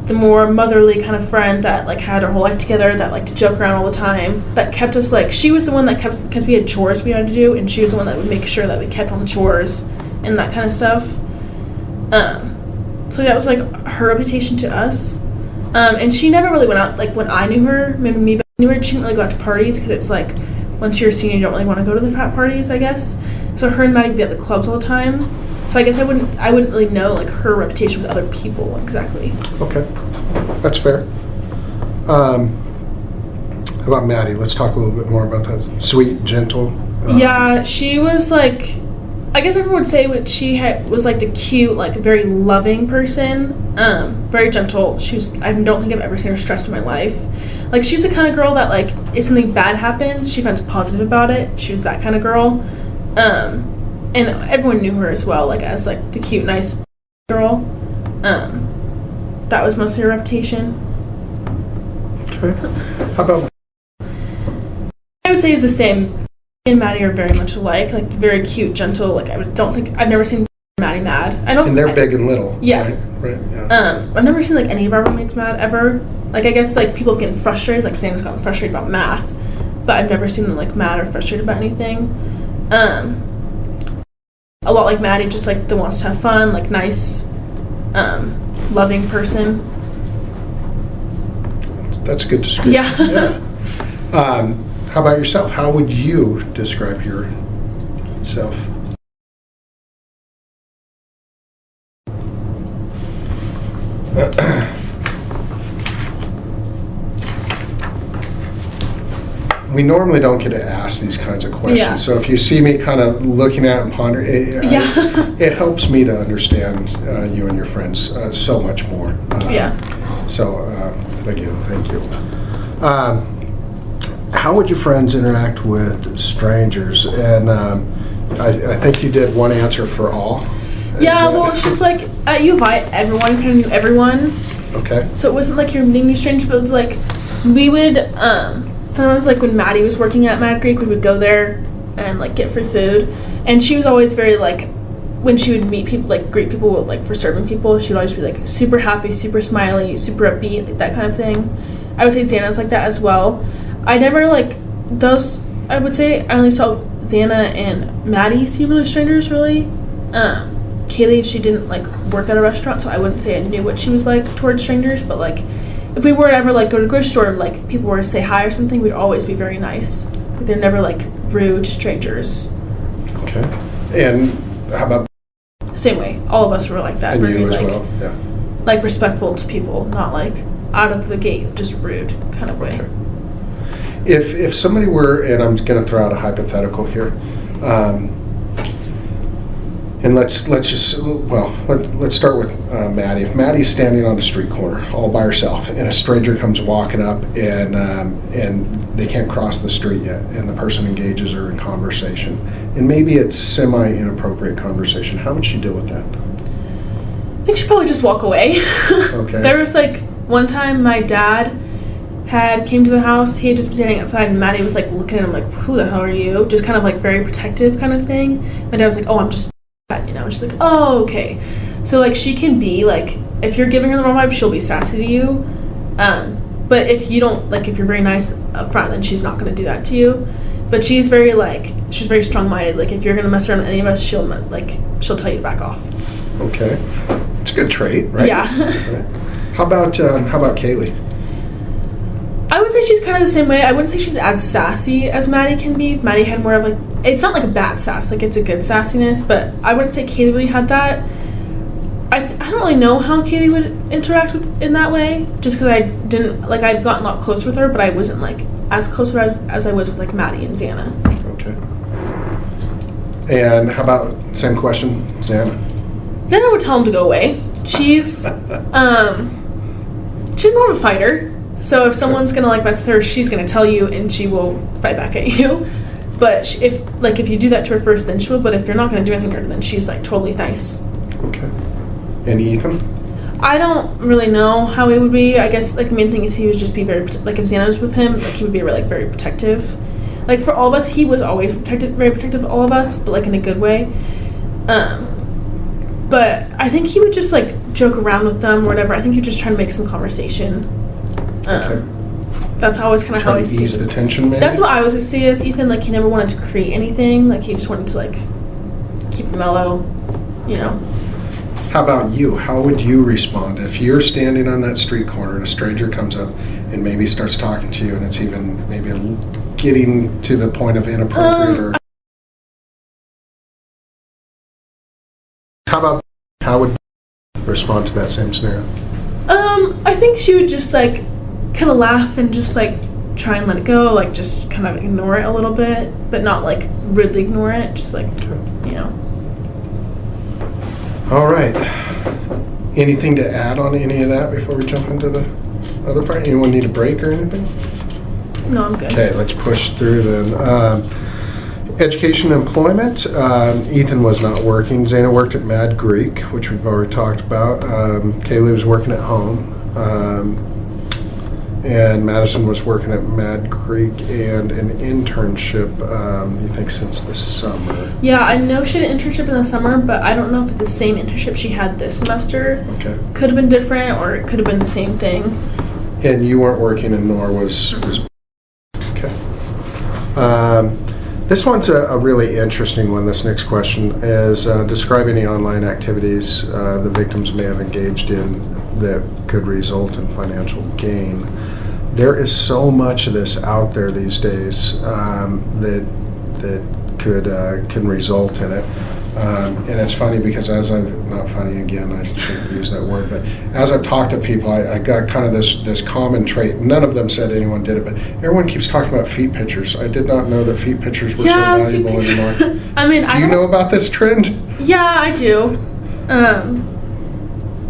the more motherly kind of friend that like had our whole life together, that liked to joke around all the time, that kept us like, she was the one that kept, because we had chores we had to do, and she was the one that would make sure that we kept on the chores and that kind of stuff. So that was like her reputation to us. And she never really went out, like when I knew her, maybe me knew her, she didn't really go out to parties because it's like once you're a senior you don't really want to go to the frat parties, I guess. So her and Maddie would be at the clubs all the time. So I guess I wouldn't really know like her reputation with other people exactly. Okay, that's fair. How about Maddie? Let's talk a little bit more about that. Sweet, gentle. Yeah, she was like, I guess everyone would say what she was like the cute, like very loving person. Very gentle. I don't think I've ever seen her stressed in my life. Like she's the kind of girl that like if something bad happens, she finds positive about it. She was that kind of girl. And everyone knew her as well, like as like the cute, nice girl. That was mostly her reputation. Okay. How about? I would say it's the same. Me and Maddie are very much alike, like very cute, gentle. Like I've never seen Maddie mad. And they're big and little. Yeah. Right. Yeah. I've never seen like any of our roommates mad ever. Like I guess like people have getting frustrated, like Sam's gotten frustrated about math, but I've never seen them like mad or frustrated about anything. A lot like Maddie, just like that wants to have fun, like nice, loving person. That's a good description. Yeah. How about yourself? How would you describe yourself? we normally don't get to ask these kinds of questions. Yeah. So if you see me kind of looking at and pondering, it helps me to understand you and your friends so much more. So again, thank you. How would your friends interact with strangers? And I think you did one answer for all. Yeah, well, it's just like at U of I, everyone kind of knew everyone. Okay. So it wasn't like you're meeting new strangers, but it was like we would sometimes, like when Maddie was working at Mad Greek, we would go there and like get free food. And she was always very like, when she would meet people, like greet people like for serving people, she'd always be like super happy, super smiley, super upbeat, like that kind of thing. I would say Xana's like that as well. I never like those. I would say I only saw Xana and Maddie see really strangers really. Kaylee, she didn't like work at a restaurant, so I wouldn't say I knew what she was like towards strangers, but like if we were to ever like go to the grocery store and like people were to say hi or something, we'd always be very nice. Like, they're never like rude to strangers. Okay. And how about same way, all of us were like that. and very you as like, well? Yeah. like respectful to people, not like out of the gate just rude kind of way. Okay. If somebody were, and I'm going to throw out a hypothetical here, and let's start with Maddie. If Maddie's standing on a street corner all by herself, and a stranger comes walking up, and they can't cross the street yet, and the person engages her in conversation, and maybe it's semi-inappropriate conversation, how would she deal with that? I think she'd probably just walk away. Okay. There was like one time my dad came to the house. He had just been standing outside, and Maddie was like looking at him like, "Who the hell are you?" Just kind of like very protective kind of thing. My dad was like, "Oh, I'm just," you know. She's like, "Oh, okay." So like she can be like, if you're giving her the wrong vibe, she'll be sassy to you. But if you don't like, if you're very nice up front, then she's not going to do that to you. But she's very like, she's very strong-minded. Like if you're going to mess around with any of us, she'll tell you to back off. Okay, it's a good trait, right? Yeah. Right. How about Kaylee? I would say she's kind of the same way. I wouldn't say she's as sassy as Maddie can be. Maddie had more of like, it's not like a bad sass, like it's a good sassiness, but I wouldn't say Kaylee really had that. I don't really know how Kaylee would interact in that way, just because I didn't, like I've gotten a lot closer with her, but I wasn't like as close with her as I was with like Maddie and Xana. Okay. And how about, same question, Xana? Xana would tell him to go away. She's more of a fighter. So if someone's gonna like mess with her, she's gonna tell you, and she will fight back at you. But if you do that to her first, then she will. But if you're not gonna do anything to her, then she's like totally nice. Okay. And Ethan? I don't really know how he would be. I guess like the main thing is he would just be very like if Xana was with him, like he would be like very protective. Like for all of us, he was always very protective of all of us, but like in a good way. But I think he would just like joke around with them or whatever. I think he'd just try to make some conversation. Okay. That's always kind of how I see it. Ease the tension, maybe? That's what I always see as Ethan. Like he never wanted to create anything. Like he just wanted to like keep it mellow, you know. How about you? How would you respond if you're standing on that street corner and a stranger comes up and maybe starts talking to you, and it's even maybe getting to the point of inappropriate or... How would you respond to that same scenario? I think she would just like kind of laugh and just like try and let it go, like just kind of ignore it a little bit, but not like rudely ignore it, just like, you know. All right. Anything to add on any of that before we jump into the other part? Anyone need a break or anything? No, I'm good. Okay, let's push through then. Education and employment. Ethan was not working. Xana worked at Mad Greek, which we've already talked about. Kaylee was working at home. And Madison was working at Mad Creek and an internship, you think, since the summer. Yeah, I know she had an internship in the summer, but I don't know if it's the same internship she had this semester. Okay. Could have been different, or it could have been the same thing. And you weren't working, and nor was okay. This one's a really interesting one. This next question is describe any online activities the victims may have engaged in that could result in financial gain. There is so much of this out there these days that can result in it. And it's funny because not funny again, I shouldn't use that word, but as I've talked to people, I got kind of this common trait. None of them said anyone did it, but everyone keeps talking about feet pictures. I did not know that feet pictures were so valuable anymore. I mean, do you know about this trend? Yeah, I do.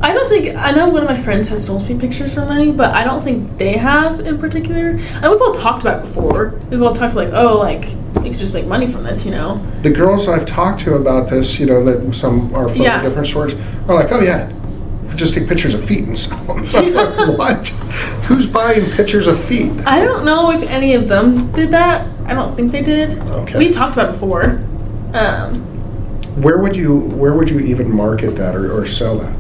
I know one of my friends has sold feet pictures for money, but I don't think they have in particular. And we've all talked about it before. We've all talked like, oh, like, you could just make money from this, The girls I've talked to about this, that some are from different stores, are like, oh yeah, just take pictures of feet and sell them. What? Who's buying pictures of feet? I don't know if any of them did that. I don't think they did. Okay. We talked about it before. Where would you even market that or sell that?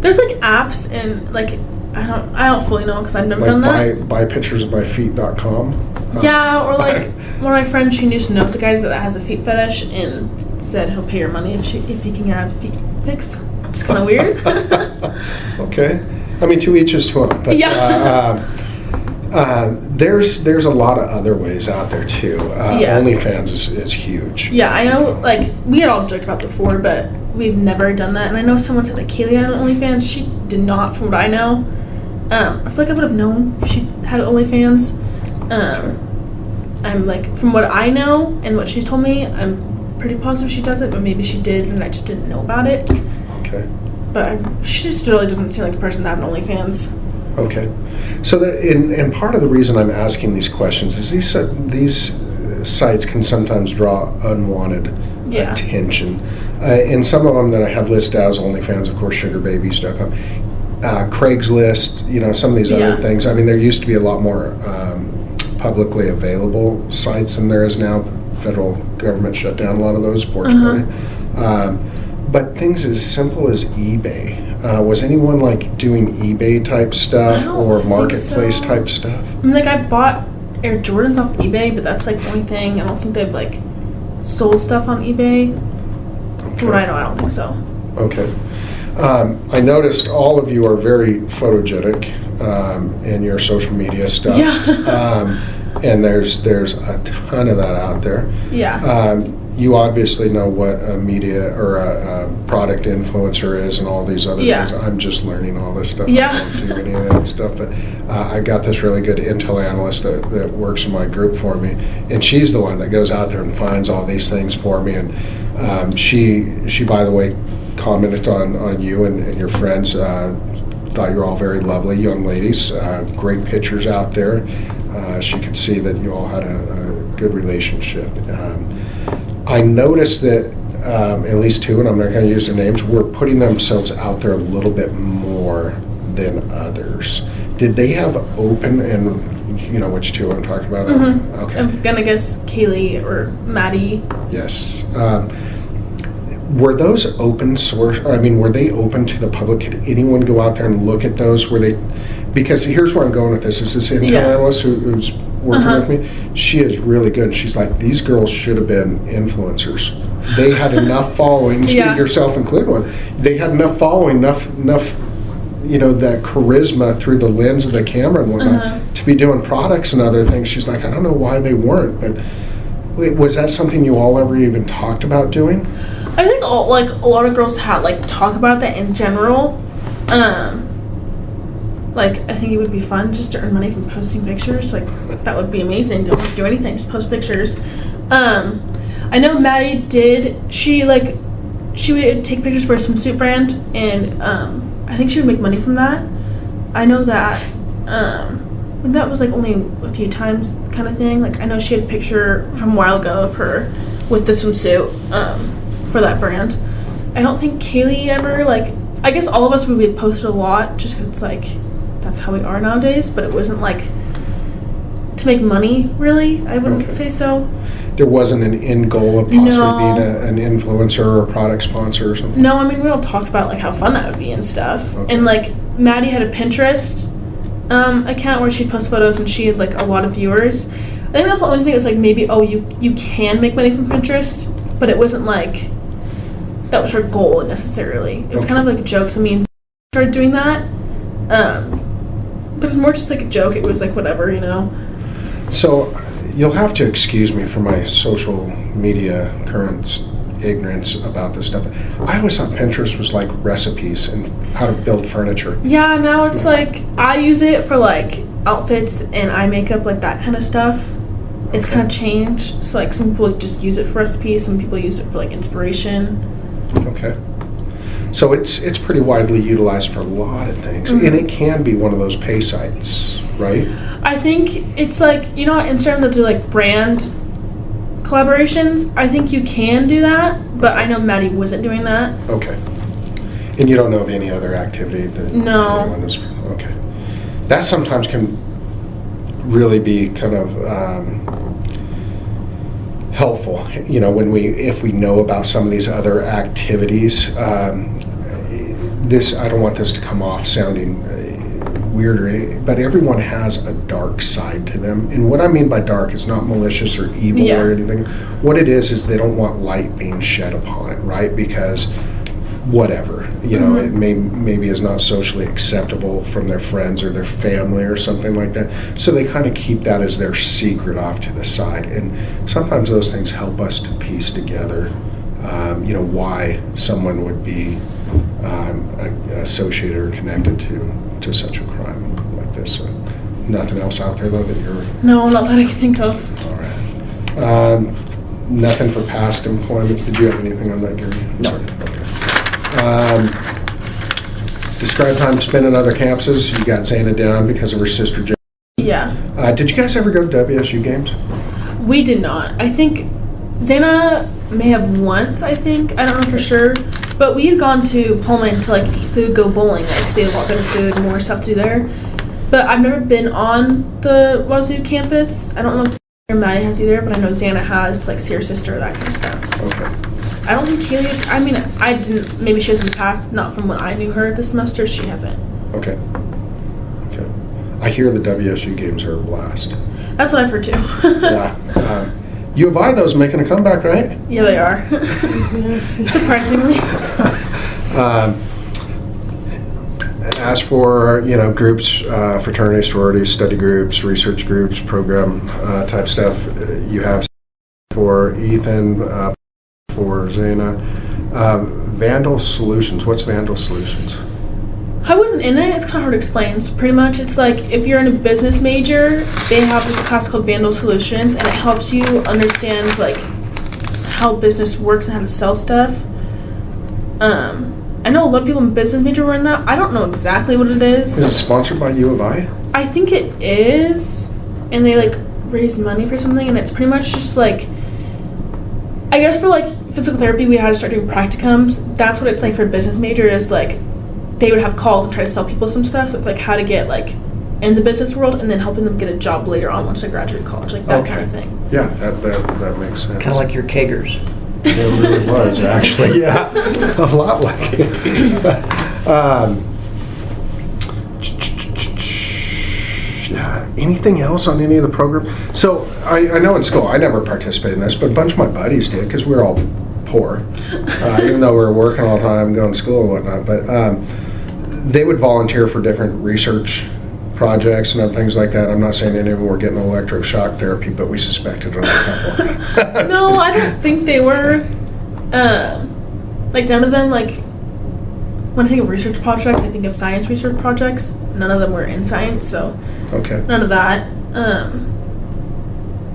There's like apps and like I don't fully know because I've never done that. Buypicturesofmyfeet.com. Yeah, or like one of my friends, she just knows the guys that has a feet fetish and said he'll pay her money if he can have feet pics. It's kind of weird. Okay, I mean to each his own. But, there's a lot of other ways out there too. OnlyFans is huge. Yeah, I know. Like we had all joked about before, but we've never done that. And I know someone said that Kaylee had an OnlyFans. She did not, from what I know. I feel like I would have known if she had OnlyFans. I'm like, from what I know and what she's told me, I'm pretty positive she does it, but maybe she did and I just didn't know about it. Okay. But she just really doesn't seem like the person to have an OnlyFans. Okay. So and part of the reason I'm asking these questions is these sites can sometimes draw unwanted attention. And some of them that I have listed as OnlyFans, of course, sugarbabies.com, Craigslist, some of these other things. I mean, there used to be a lot more publicly available sites than there is now. Federal government shut down a lot of those, fortunately. But things as simple as eBay. Was anyone like doing eBay type stuff or marketplace type stuff? I mean, like I've bought Air Jordans off eBay, but that's like the only thing. I don't think they've like sold stuff on eBay. From what I know, I don't think so. Okay. I noticed all of you are very photogenic in your social media stuff. Yeah. And there's a ton of that out there. Yeah. You obviously know what a media or a product influencer is and all these other things. I'm just learning all this stuff. Yeah. I don't do any of that stuff, but I got this really good intel analyst that works in my group for me, and she's the one that goes out there and finds all these things for me. And she by the way, commented on you and your friends. Thought you're all very lovely young ladies. Great pictures out there. She could see that you all had a good relationship. I noticed that at least two, and I'm not going to use their names, were putting themselves out there a little bit more than others. Did they have open, and you know which two I'm talking about? Mm-hmm. Okay. I'm going to guess Kaylee or Maddie. Yes. Were those open source? I mean, were they open to the public? Could anyone go out there and look at those? Were they? Because here's where I'm going with this. Is this intel analyst who's working with me? She is really good. She's like, these girls should have been influencers. They had enough following, yourself included one. They had enough following, enough, that charisma through the lens of the camera and whatnot to be doing products and other things. She's like, I don't know why they weren't, but was that something you all ever even talked about doing? I think a lot of girls talk about that in general. I think it would be fun just to earn money from posting pictures. That would be amazing. Don't have to do anything, just post pictures. I know Maddie did. She would take pictures for a swimsuit brand, and I think she would make money from that. I know that. That was only a few times kind of thing. I know she had a picture from a while ago of her with the swimsuit for that brand. I don't think Kaylee ever I guess all of us would post a lot just because it's that's how we are nowadays, but it wasn't to make money, really. I wouldn't say so. There wasn't an end goal of possibly being an influencer or a product sponsor or something? No, I mean, we all talked about how fun that would be and stuff. Okay. And Maddie had a Pinterest account where she'd post photos and she had a lot of viewers. I think that's the only thing. It was maybe, you can make money from Pinterest, but it wasn't that was her goal necessarily. It was kind of jokes. I mean, started doing that. But it was more just a joke. It was whatever, So, you'll have to excuse me for my social media current ignorance about this stuff. I always thought Pinterest was like recipes and how to build furniture. Yeah, now it's like I use it for like outfits and eye makeup, like that kind of stuff. It's kind of changed. So like some people just use it for recipes, some people use it for like inspiration. Okay. So it's pretty widely utilized for a lot of things, and it can be one of those pay sites, right? I think it's like, you know, Instagram that do like brand collaborations. I think you can do that, but I know Maddie wasn't doing that. Okay. And you don't know of any other activity that No. anyone is, okay. That sometimes can really be kind of helpful, you know, if we know about some of these other activities. I don't want this to come off sounding weird, but everyone has a dark side to them. And what I mean by dark is not malicious or evil or anything. What it is they don't want light being shed upon it, right? Because whatever, you know, it maybe is not socially acceptable from their friends or their family or something like that. So they kind of keep that as their secret off to the side. And sometimes those things help us to piece together, you know, why someone would be associated or connected to such a crime like this. So nothing else out there though that you're... No, not that I can think of. All right. Nothing for past employment. Did you have anything on that, Gary? No. Okay. Describe time spent on other campuses. You got Zana down because of her sister. Yeah. Did you guys ever go to WSU games? We did not. I think Zana may have once, I think. I don't know for sure. But we had gone to Pullman to like eat food, go bowling, like, because they had a lot better food and more stuff to do there. But I've never been on the Wazoo campus. I don't know if Maddie has either, but I know Zana has to like see her sister, that kind of stuff. Okay. I don't think Kaylee's, I mean, I didn't, maybe she has in the past, not from when I knew her this semester, she hasn't. Okay. Okay. I hear the WSU games are a blast. That's what I've heard too. Yeah. U of I, those making a comeback, right? Yeah, they are. Surprisingly. As for, you know, groups, fraternities, sororities, study groups, research groups, program type stuff, you have for Ethan, for Zana. Vandal Solutions. What's Vandal Solutions? I wasn't in it. It's kind of hard to explain. It's pretty much, it's like if you're in a business major, they have this class called Vandal Solutions, and it helps you understand like how business works and how to sell stuff. I know a lot of people in business major were in that. I don't know exactly what it is. Is it sponsored by U of I? I think it is, and they like raise money for something, and it's pretty much just like, I guess for like physical therapy, we had to start doing practicums. That's what it's like for a business major, is like they would have calls and try to sell people some stuff. So it's like how to get like in the business world and then helping them get a job later on once they graduate college, like that kind of thing. Yeah, that makes sense. Kind of like your keggers. It really was, actually. Yeah, a lot like it. Yeah. Anything else on any of the program? So I know in school, I never participated in this, but a bunch of my buddies did because we were all poor, even though we were working all the time, going to school and whatnot. But they would volunteer for different research projects and other things like that. I'm not saying any of them were getting electroshock therapy, but we suspected a couple. No, I don't think they were. Like none of them, like when I think of research projects, I think of science research projects. None of them were in science, so Okay. none of that.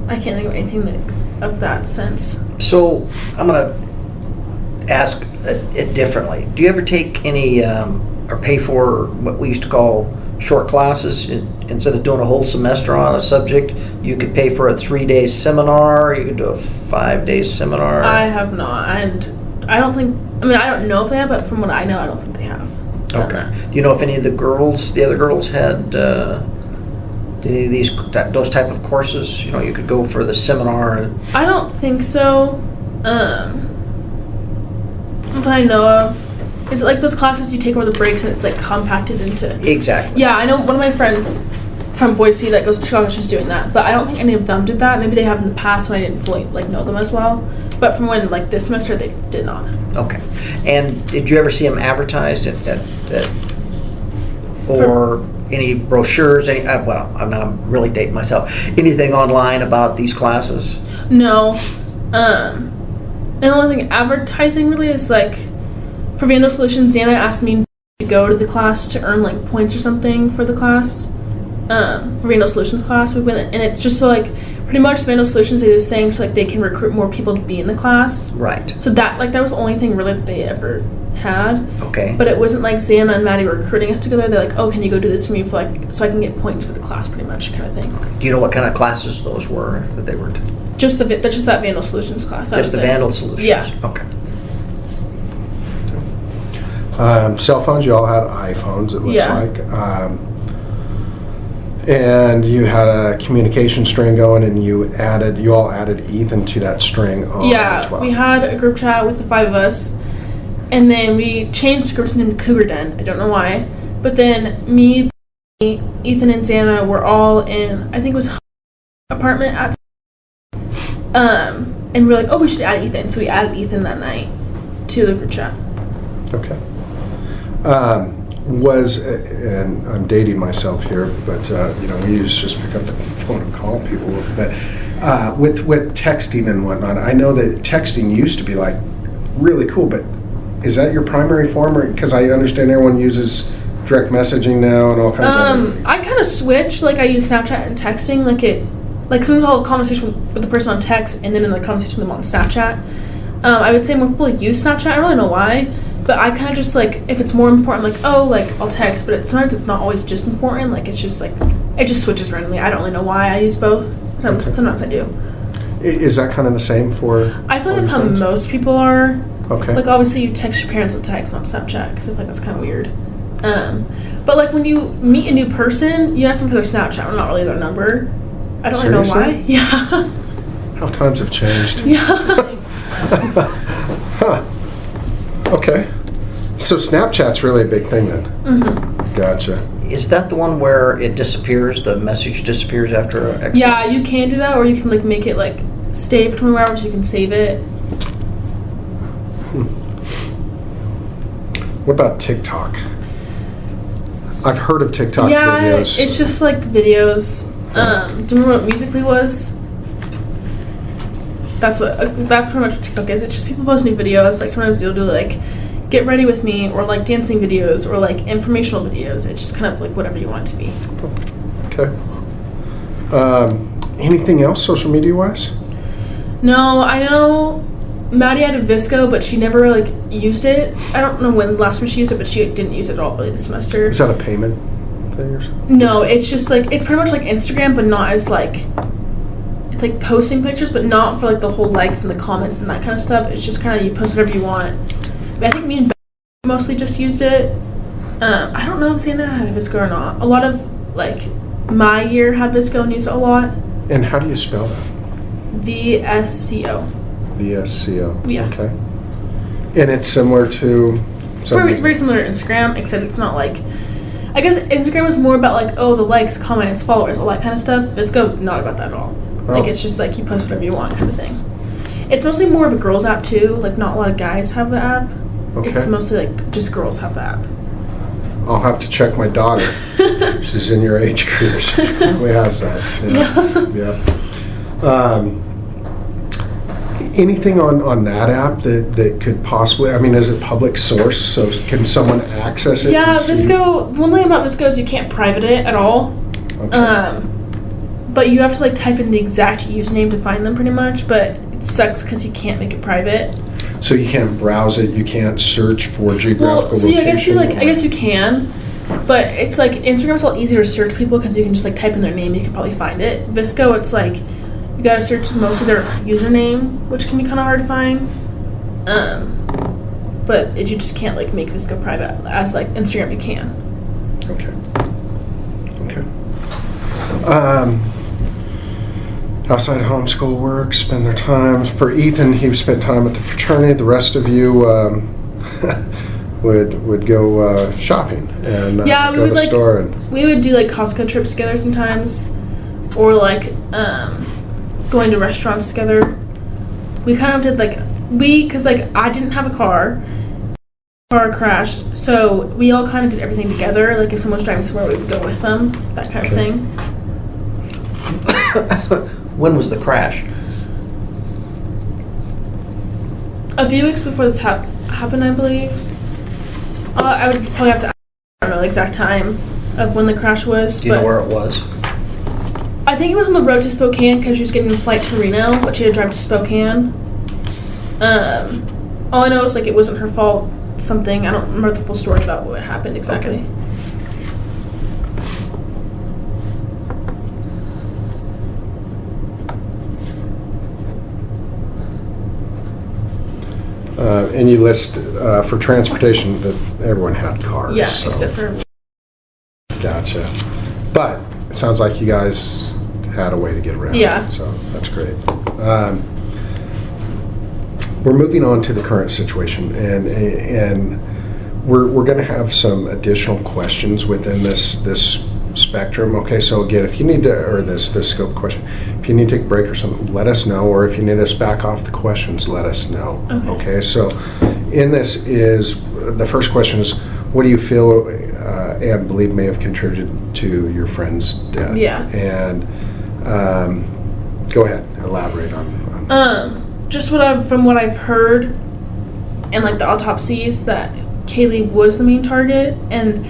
I can't think of anything of that sense. So I'm going to ask it differently. Do you ever take any or pay for what we used to call short classes? Instead of doing a whole semester on a subject, you could pay for a 3-day seminar, you could do a 5-day seminar. I have not, and I don't think, I mean, I don't know if they have, but from what I know, I don't think they have. Okay. Do you know if any of the other girls had any of those type of courses? You know, you could go for the seminar and... I don't think so. Not that I know of. Is it like those classes you take over the breaks and it's like compacted into... Exactly. Yeah, I know one of my friends from Boise that goes to Chicago, she's doing that, but I don't think any of them did that. Maybe they have in the past when I didn't fully like know them as well. But from when like this semester, they did not. Okay. And did you ever see them advertised or any brochures? Well, I'm not really dating myself. Anything online about these classes? No. And the only thing advertising really is like for Vandal Solutions, Xana asked me to go to the class to earn like points or something for the class. For Vandal Solutions class, we went, and it's just so like pretty much Vandal Solutions do this thing so like they can recruit more people to be in the class. Right. So that was the only thing really that they ever had. Okay. But it wasn't like Xana and Maddie were recruiting us together. They're like, oh, can you go do this for me for like so I can get points for the class, pretty much kind of thing. Do you know what kind of classes those were that they were? Just that Vandal Solutions class. Just the Vandal Solutions. Yeah. Okay. Cell phones, you all had iPhones, it looks like. And you had a communication string going, and you all added Ethan to that string on Yeah, 12. we had a group chat with the 5 of us, and then we changed the group name to Cougar Den. I don't know why. But then me, Ethan, and Xana were all in, I think it was apartment at and we were like, oh, we should add Ethan. So we added Ethan that night to the group chat. Okay. And I'm dating myself here, but we used to just pick up the phone and call people. But with texting and whatnot, I know that texting used to be like really cool. But is that your primary form? Because I understand everyone uses direct messaging now and all kinds of other things. I kind of switch. Like I use Snapchat and texting. Like sometimes I'll have a conversation with the person on text, and then in the conversation with them on Snapchat. I would say more people use Snapchat. I don't really know why. But I kind of just like, if it's more important, like, oh, like, I'll text, but sometimes it's not always just important. Like, it's just like, it just switches randomly. I don't really know why I use both. Sometimes I do. Is that kind of the same for? I feel like that's how most people are. Okay. Like, obviously, you text your parents on text, not Snapchat, because I feel like that's kind of weird. But, like, when you meet a new person, you ask them for their Snapchat, or not really their number. I don't really know why. Yeah. How times have changed. Yeah. Huh. Okay. So Snapchat's really a big thing then. Mm-hmm. Gotcha. Is that the one where it disappears, the message disappears after X? Yeah, you can do that, or you can like make it like stay for 24 hours. You can save it. What about TikTok? I've heard of TikTok videos. Yeah, it's just like videos. Do you remember what Musical.ly was? That's pretty much what TikTok is. It's just people post new videos. Like sometimes you'll do like get ready with me, or like dancing videos, or like informational videos. It's just kind of like whatever you want it to be. Okay. Anything else social media wise? No, I know Maddie had a Visco, but she never like used it. I don't know when the last time she used it, but she didn't use it at all really this semester. Is that a payment thing or something? No, it's just like it's pretty much like Instagram, but not as like. It's like posting pictures, but not for like the whole likes and the comments and that kind of stuff. It's just kind of you post whatever you want. But I think me and Bethany mostly just used it. I don't know if Xana had a Visco or not. A lot of like my year had Visco and used it a lot. And how do you spell that? VSCO. VSCO. Yeah. Okay. And it's similar to. It's very similar to Instagram, except it's not like. I guess Instagram was more about like the likes, comments, followers, all that kind of stuff. Visco not about that at all. Like it's just like you post whatever you want kind of thing. It's mostly more of a girls app too. Like not a lot of guys have the app. Okay. It's mostly like just girls have the app. I'll have to check my daughter. She's in your age group. She probably has that. Yeah. Anything on that app that could possibly, I mean, is it public source? So can someone access it? Yeah, Visco, one thing about Visco is you can't private it at all. Okay. But you have to like type in the exact username to find them pretty much, but it sucks because you can't make it private. So you can't browse it, you can't search for geographical location? I guess you can, but it's like Instagram's a lot easier to search people because you can just like type in their name, you can probably find it. Visco, it's like you gotta search most of their username, which can be kind of hard to find. But you just can't like make Visco private as like Instagram you can. Okay. Outside homeschool work, spend their time. For Ethan, he spent time at the fraternity. The rest of you would go shopping and go to the store. We would do like Costco trips together sometimes, or like going to restaurants together. We kind of did because I didn't have a car. Car crashed, so we all kind of did everything together. Like if someone's driving somewhere, we would go with them, that kind of thing. When was the crash? A few weeks before this happened, I believe. I would probably have to ask, I don't know the exact time of when the crash was. Do you know where it was? I think it was on the road to Spokane because she was getting a flight to Reno, but she had to drive to Spokane. All I know is like it wasn't her fault. Something, I don't remember the full story about what happened exactly. Okay. And you list for transportation that everyone had cars. Yeah, so. except for. Gotcha. But it sounds like you guys had a way to get around. Yeah. So that's great. We're moving on to the current situation, and we're going to have some additional questions within this spectrum. Okay, so again, if you need to, or this scope question, if you need to take a break or something, let us know, or if you need us back off the questions, let us know. Okay, so in this is, the first question is, what do you feel and believe may have contributed to your friend's death? Yeah. And go ahead, elaborate on Just from what I've heard, and like the autopsies, that Kaylee was the main target. And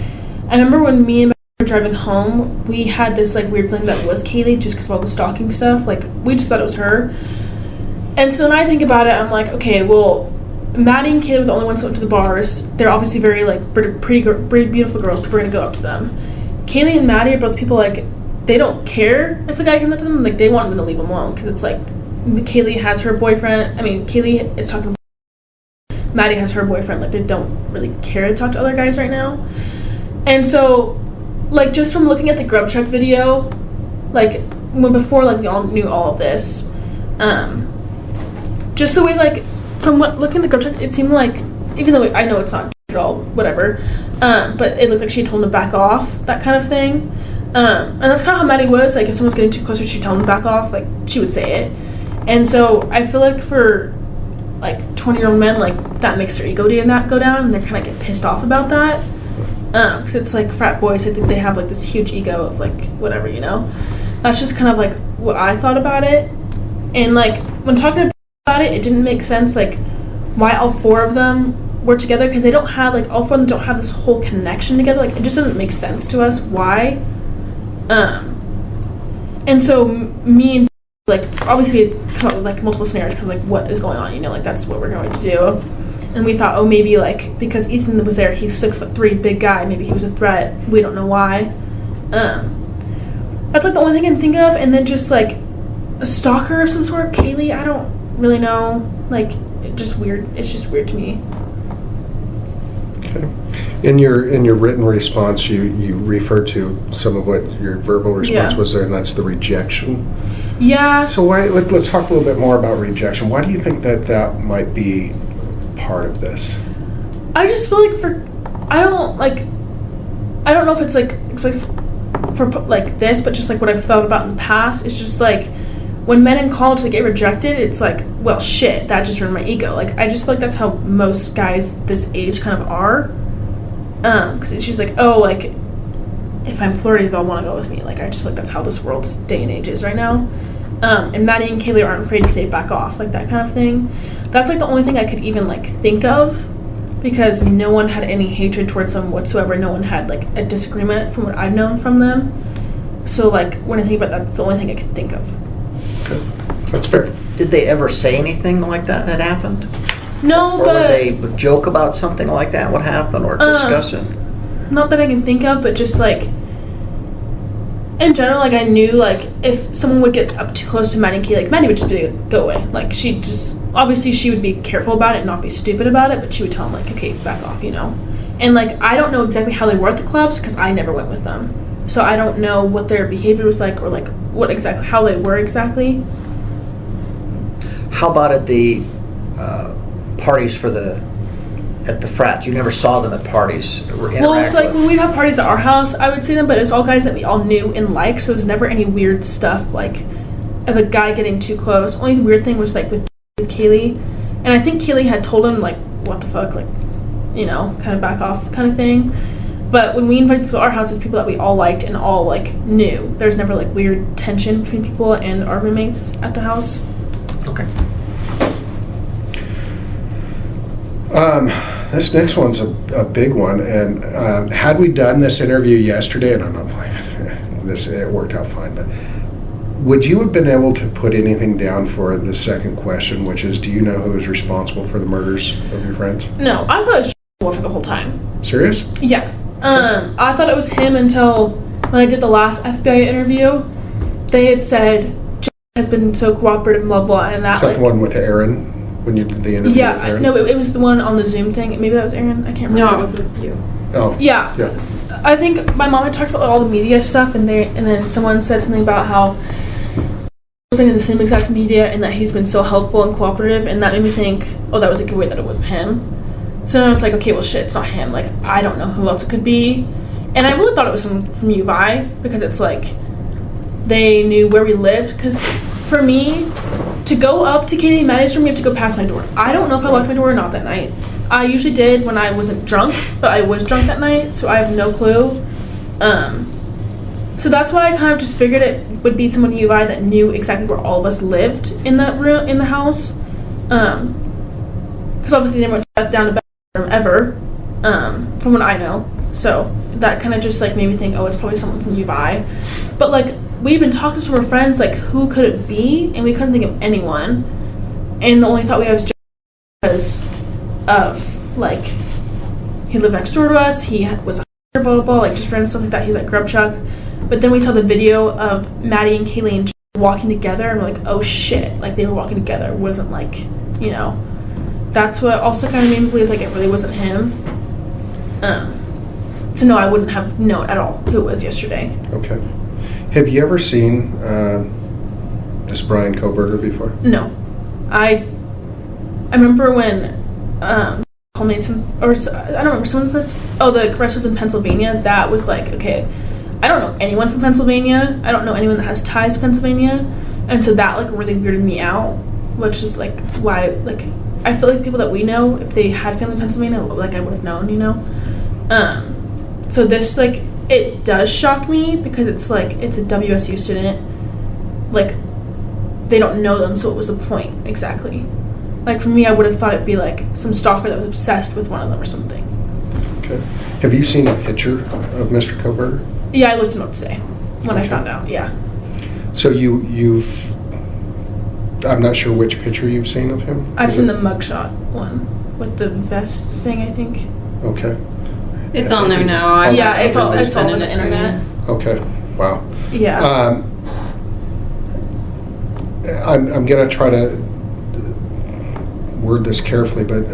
I remember when me and my were driving home, we had this like weird feeling that it was Kaylee just because of all the stalking stuff. Like we just thought it was her. And so when I think about it, I'm like, okay, well, Maddie and Kaylee were the only ones who went to the bars. They're obviously very like pretty beautiful girls. People are gonna go up to them. Kaylee and Maddie are both people like they don't care if a guy comes up to them. Like they want them to leave them alone because it's like. Kaylee has her boyfriend. I mean, Kaylee is talking to Maddie has her boyfriend. Like, they don't really care to talk to other guys right now. And so, like, just from looking at the Grub Truck video, like, before, like, we all knew all of this, just the way, like, from looking at the Grub Truck, it seemed like, even though I know it's not at all, whatever, but it looked like she told him to back off, that kind of thing. And that's kind of how Maddie was. Like, if someone's getting too close, she'd tell him to back off. Like, she would say it. And so I feel like for like 20-year-old men, like that makes their ego go down, and they're kind of get pissed off about that. Because it's like frat boys, I think they have like this huge ego of like whatever, you know. That's just kind of like what I thought about it. And like when talking about it, it didn't make sense like why all four of them were together, because they don't have like all four of them don't have this whole connection together. Like it just doesn't make sense to us why. And so me and like obviously come up with like multiple scenarios because like what is going on, you know, like that's what we're going to do. And we thought, oh, maybe like because Ethan was there, he's 6'3", big guy, maybe he was a threat. We don't know why. That's like the only thing I can think of. And then just like a stalker of some sort, Kaylee, I don't really know. Like it's just weird to me. Okay. In your written response, you referred to some of what your verbal response was there, and that's the rejection. Yeah. So why? Let's talk a little bit more about rejection. Why do you think that might be part of this? I just feel like I don't know if it's like for like this, but just like what I've thought about in the past. It's just like when men in college like get rejected, it's like, well, shit, that just ruined my ego. Like I just feel like that's how most guys this age kind of are. Because it's just like, oh, like if I'm flirty, they'll want to go with me. Like I just feel like that's how this world's day and age is right now. And Maddie and Kaylee aren't afraid to say back off, like that kind of thing. That's like the only thing I could even like think of, because no one had any hatred towards them whatsoever. No one had like a disagreement from what I've known from them. So like when I think about that, that's the only thing I could think of. Okay. That's fair. Did they ever say anything like that had happened? No, or but would they joke about something like that would happen, or discuss it? Not that I can think of, but just like in general, like I knew like if someone would get up too close to Maddie and Kaylee, like Maddie would just be like, go away. Like she just obviously she would be careful about it and not be stupid about it, but she would tell them like, okay, back off, you know. And like I don't know exactly how they were at the clubs because I never went with them, so I don't know what their behavior was like or like what exactly how they were exactly. How about at the parties at the frats? You never saw them at parties or interact Well, it's like with. when we'd have parties at our house, I would see them, but it's all guys that we all knew and liked, so there's never any weird stuff like of a guy getting too close. Only the weird thing was like with Kaylee, and I think Kaylee had told him like, what the fuck, like, you know, kind of back off kind of thing. But when we invited people to our house, it's people that we all liked and all like knew. There's never like weird tension between people and our roommates at the house. Okay. This next one's a big one, and had we done this interview yesterday, and I'm not blaming this, it worked out fine, but would you have been able to put anything down for the second question, which is, do you know who is responsible for the murders of your friends? No, I thought it was Walter the whole time. Serious? Yeah. I thought it was him until when I did the last FBI interview. They had said Jack has been so cooperative, blah blah, and that. Is that the one with Aaron? When you did the interview with Aaron? No, it was the one on the Zoom thing. Maybe that was Aaron. I can't remember. No, it was with you. Oh. Yeah. I think my mom had talked about all the media stuff, and then someone said something about how he's been in the same exact media and that he's been so helpful and cooperative, and that made me think, oh, that was a good way that it wasn't him. So then I was like, okay, well, shit, it's not him. Like, I don't know who else it could be. And I really thought it was from UVI, because it's like they knew where we lived. Because for me, to go up to Katie and Maddie's room, you have to go past my door. I don't know if I locked my door or not that night. I usually did when I wasn't drunk, but I was drunk that night, so I have no clue. So that's why I kind of just figured it would be someone at UVI that knew exactly where all of us lived in that room, in the house. Because obviously they never went down to the bedroom ever, from what I know. So that kind of just like made me think, oh, it's probably someone from UVI. But like, we've been talking to some of our friends, like, who could it be? And we couldn't think of anyone. And the only thought we had was just because of, like, he lived next door to us, he was a blah, blah, blah, like, just random stuff like that. He's like grub chuck. But then we saw the video of Maddie and Kaylee and walking together, and we're like, oh shit, like, they were walking together. It wasn't like, you know. That's what also kind of made me believe, like, it really wasn't him. So no, I wouldn't have known at all who it was yesterday. Okay. Have you ever seen this Brian Koberger before? No. I remember when told me some, or I don't remember, someone said, oh, the arrest was in Pennsylvania. That was like, okay, I don't know anyone from Pennsylvania. I don't know anyone that has ties to Pennsylvania. And so that like really weirded me out, which is like why, like, I feel like the people that we know, if they had family in Pennsylvania, like I would have known, you know? So this, like, it does shock me because it's like, it's a WSU student. Like, they don't know them, so what was the point exactly? Like, for me, I would have thought it'd be like some stalker that was obsessed with one of them or something. Okay. Have you seen a picture of Mr. Koberger? Yeah, I looked him up today when I found out, yeah. So you've, I'm not sure which picture you've seen of him? I've seen the mugshot one with the vest thing, I think. Okay. It's on there now. Yeah, it's all on the internet. Okay. Wow. Yeah. I'm going to try to word this carefully, but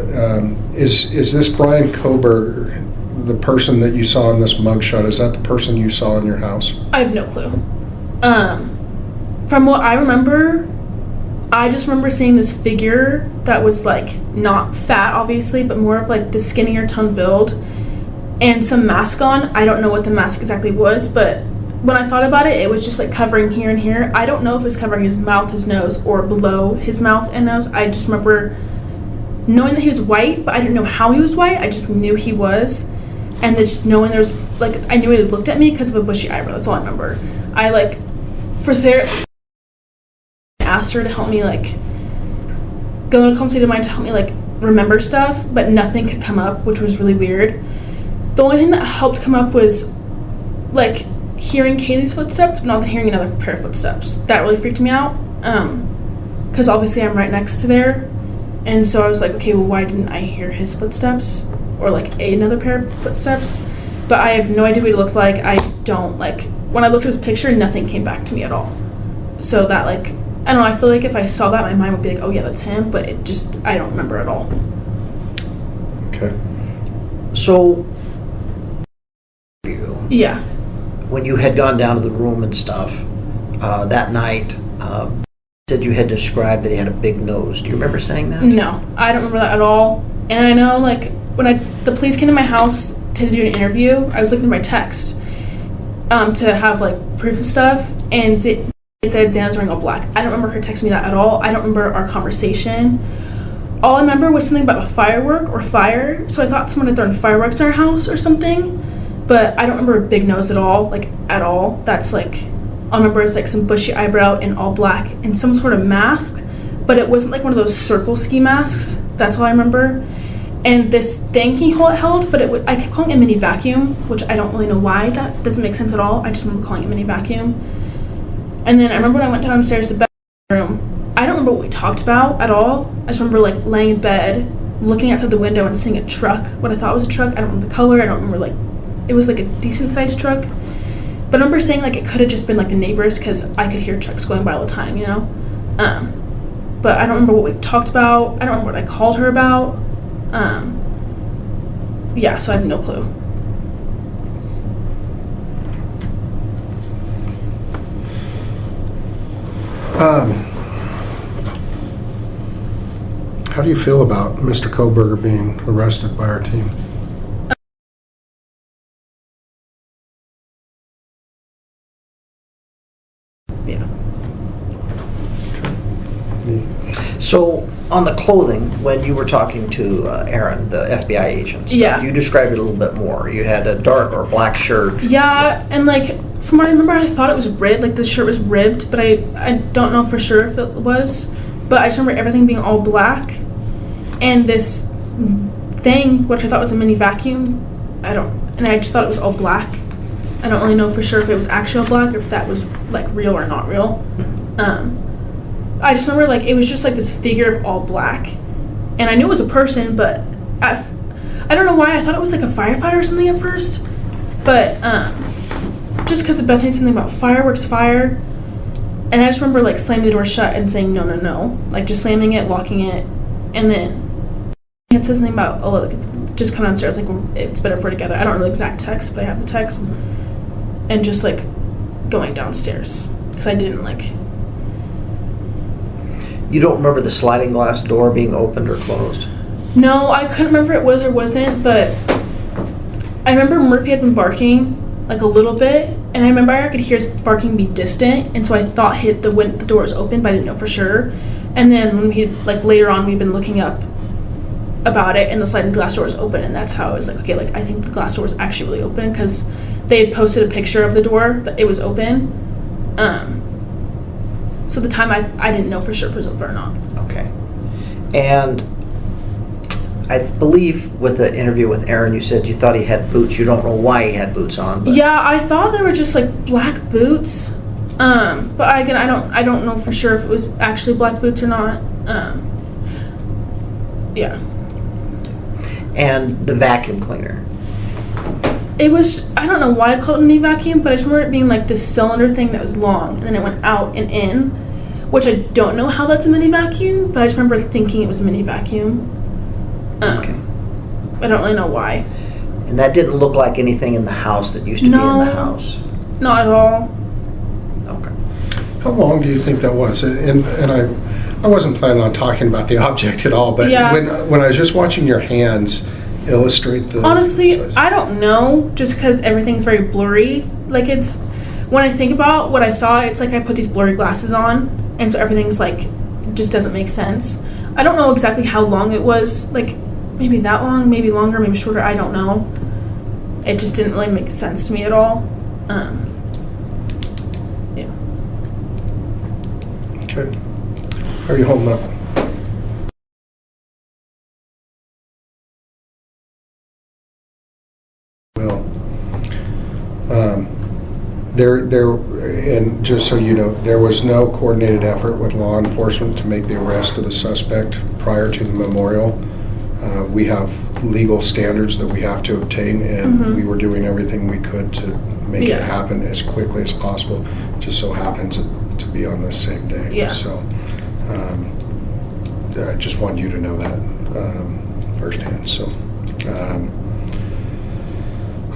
is this Brian Koberger the person that you saw in this mugshot? Is that the person you saw in your house? I have no clue. From what I remember, I just remember seeing this figure that was like not fat, obviously, but more of like the skinnier toned build and some mask on. I don't know what the mask exactly was, but when I thought about it, it was just like covering here and here. I don't know if it was covering his mouth, his nose, or below his mouth and nose. I just remember knowing that he was white, but I didn't know how he was white. I just knew he was. And just knowing there's, like, I knew he looked at me because of a bushy eyebrow. That's all I remember. I, like, for therapy, I asked her to help me, like, go in a calm state of mind to help me, like, remember stuff, but nothing could come up, which was really weird. The only thing that helped come up was, like, hearing Kaylee's footsteps, but not hearing another pair of footsteps. That really freaked me out, because obviously I'm right next to there, and so I was like, okay, well, why didn't I hear his footsteps, or like another pair of footsteps? But I have no idea what he looked like. I don't, like, when I looked at his picture, nothing came back to me at all. So that, like, I don't know, I feel like if I saw that, my mind would be like, oh yeah, that's him, but it just, I don't remember at all. Okay. So, Yeah. when you had gone down to the room and stuff that night, said you had described that he had a big nose. Do you remember saying that? No, I don't remember that at all. And I know, like, when the police came to my house to do an interview, I was looking at my text to have, like, proof of stuff, and it said Xana's wearing all black. I don't remember her texting me that at all. I don't remember our conversation. All I remember was something about a firework or fire, so I thought someone had thrown fireworks in our house or something, but I don't remember a big nose at all, like, at all. That's, like, all I remember is, like, some bushy eyebrow and all black and some sort of mask, but it wasn't, like, one of those circle ski masks. That's all I remember. and this thing he held, but I kept calling it mini vacuum, which I don't really know why. That doesn't make sense at all. I just remember calling it mini vacuum. And then I remember when I went downstairs to the bedroom, I don't remember what we talked about at all. I just remember like laying in bed, looking outside the window and seeing a truck, what I thought was a truck. I don't remember the color. I don't remember, like, it was like a decent sized truck. But I remember saying like it could have just been like the neighbors because I could hear trucks going by all the time, you know? But I don't remember what we talked about. I don't remember what I called her about. Yeah, so I have no clue. How do you feel about Mr. Koberger being arrested by our team? Yeah. So on the clothing, when you were talking to Aaron, the FBI agent, Yeah. you described it a little bit more. You had a dark or black shirt. Yeah, and like from what I remember, I thought it was ribbed, like the shirt was ribbed, but I don't know for sure if it was. But I just remember everything being all black, and this thing, which I thought was a mini vacuum, I just thought it was all black. I don't really know for sure if it was actually all black or if that was like real or not real. I just remember like it was just like this figure of all black, and I knew it was a person, but I don't know why I thought it was like a firefighter or something at first, but just because of Bethany said something about fireworks fire, and I just remember like slamming the door shut and saying no, no, no, like just slamming it, locking it, and then it said something about just come downstairs, like it's better if we're together. I don't know the exact text, but I have the text, and just like going downstairs because I didn't like. You don't remember the sliding glass door being opened or closed? No, I couldn't remember if it was or wasn't, but I remember Murphy had been barking like a little bit, and I remember I could hear his barking be distant, and so I thought the door was open, but I didn't know for sure. And then when we like later on, we'd been looking up about it, and the sliding glass door was open, and that's how I was like, okay, like I think the glass door was actually really open because they had posted a picture of the door that it was open. So at the time I didn't know for sure if it was open or not. Okay. And I believe with the interview with Aaron, you said you thought he had boots. You don't know why he had boots on. But. Yeah, I thought they were just like black boots. But again, I don't know for sure if it was actually black boots or not. Yeah. And the vacuum cleaner. It was, I don't know why I called it a mini vacuum, but I just remember it being like this cylinder thing that was long, and then it went out and in, which I don't know how that's a mini vacuum, but I just remember thinking it was a mini vacuum. Okay. I don't really know why. And that didn't look like anything in the house that used to be in the house? Not at all. Okay. How long do you think that was? And I wasn't planning on talking about the object at all, but Yeah. when I was just watching your hands illustrate the Honestly, size. I don't know, just because everything's very blurry. Like it's, when I think about what I saw, it's like I put these blurry glasses on, and so everything's like, just doesn't make sense. I don't know exactly how long it was, like maybe that long, maybe longer, maybe shorter, I don't know. It just didn't really make sense to me at all. Yeah. Okay. How are you holding up? Well, and just so you know, there was no coordinated effort with law enforcement to make the arrest of the suspect prior to the memorial. We have legal standards that we have to obtain, and we were doing everything we could to make it happen as quickly as possible. Just so happens to be on the same day. Yeah. So I just wanted you to know that firsthand. So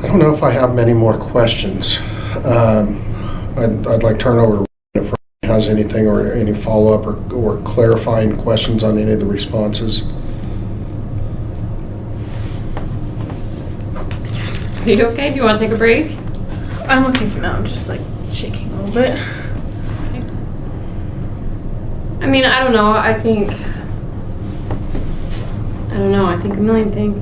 I don't know if I have many more questions. I'd like to turn over to if Ryan has anything or any follow-up or clarifying questions on any of the responses. Are you okay? Do you want to take a break? I'm okay for now. I'm just like shaking a little bit. I mean, I don't know. I think a million things.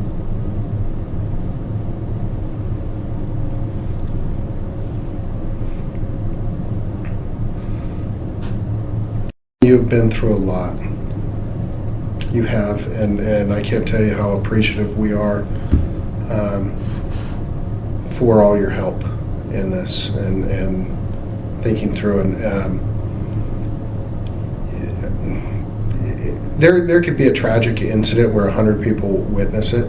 You've been through a lot. You have, and I can't tell you how appreciative we are for all your help in this and thinking through. And there could be a tragic incident where 100 people witness it,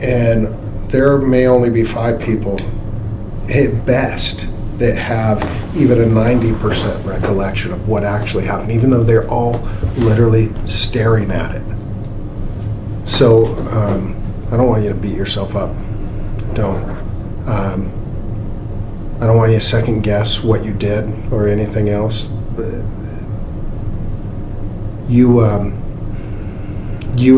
and there may only be 5 people at best that have even a 90% recollection of what actually happened, even though they're all literally staring at it. So I don't want you to beat yourself up. Don't. I don't want you to second guess what you did or anything else. You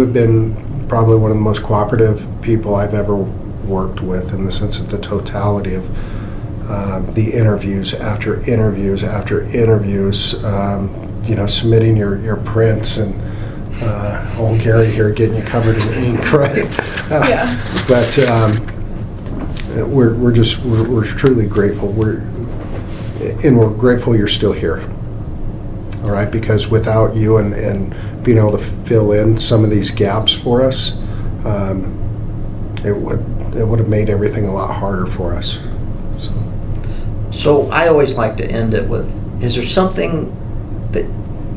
have been probably one of the most cooperative people I've ever worked with, in the sense of the totality of the interviews after interviews after interviews, submitting your prints, and old Gary here getting you covered in ink, right? Yeah. But we're truly grateful. We're grateful you're still here. All right, because without you and being able to fill in some of these gaps for us, it would have made everything a lot harder for us. So I always like to end it with, is there something that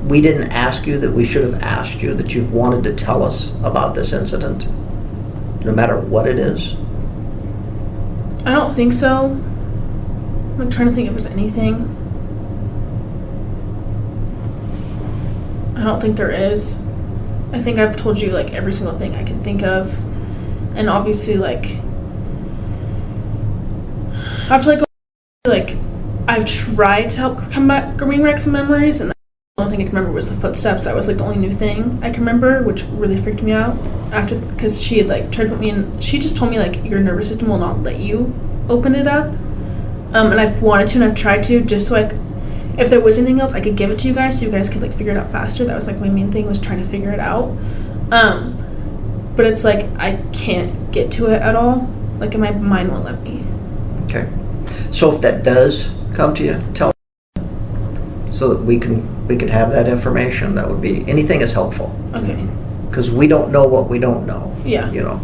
we didn't ask you that we should have asked you that you've wanted to tell us about this incident, no matter what it is? I don't think so. I'm trying to think if there's anything. I don't think there is. I think I've told you like every single thing I can think of. And obviously like after like I've tried to help come back bring back some memories, and the only thing I can remember was the footsteps. That was like the only new thing I can remember, which really freaked me out after, because she had like tried to put me in, she just told me like your nervous system will not let you open it up. And I've wanted to and I've tried to, just so like if there was anything else I could give it to you guys so you guys could like figure it out faster. That was like my main thing, was trying to figure it out. But it's like I can't get to it at all. Like my mind won't let me. Okay. So if that does come to you, tell me so that we can have that information. That would be, anything is helpful. Okay. Because we don't know what we don't know. Yeah. You know.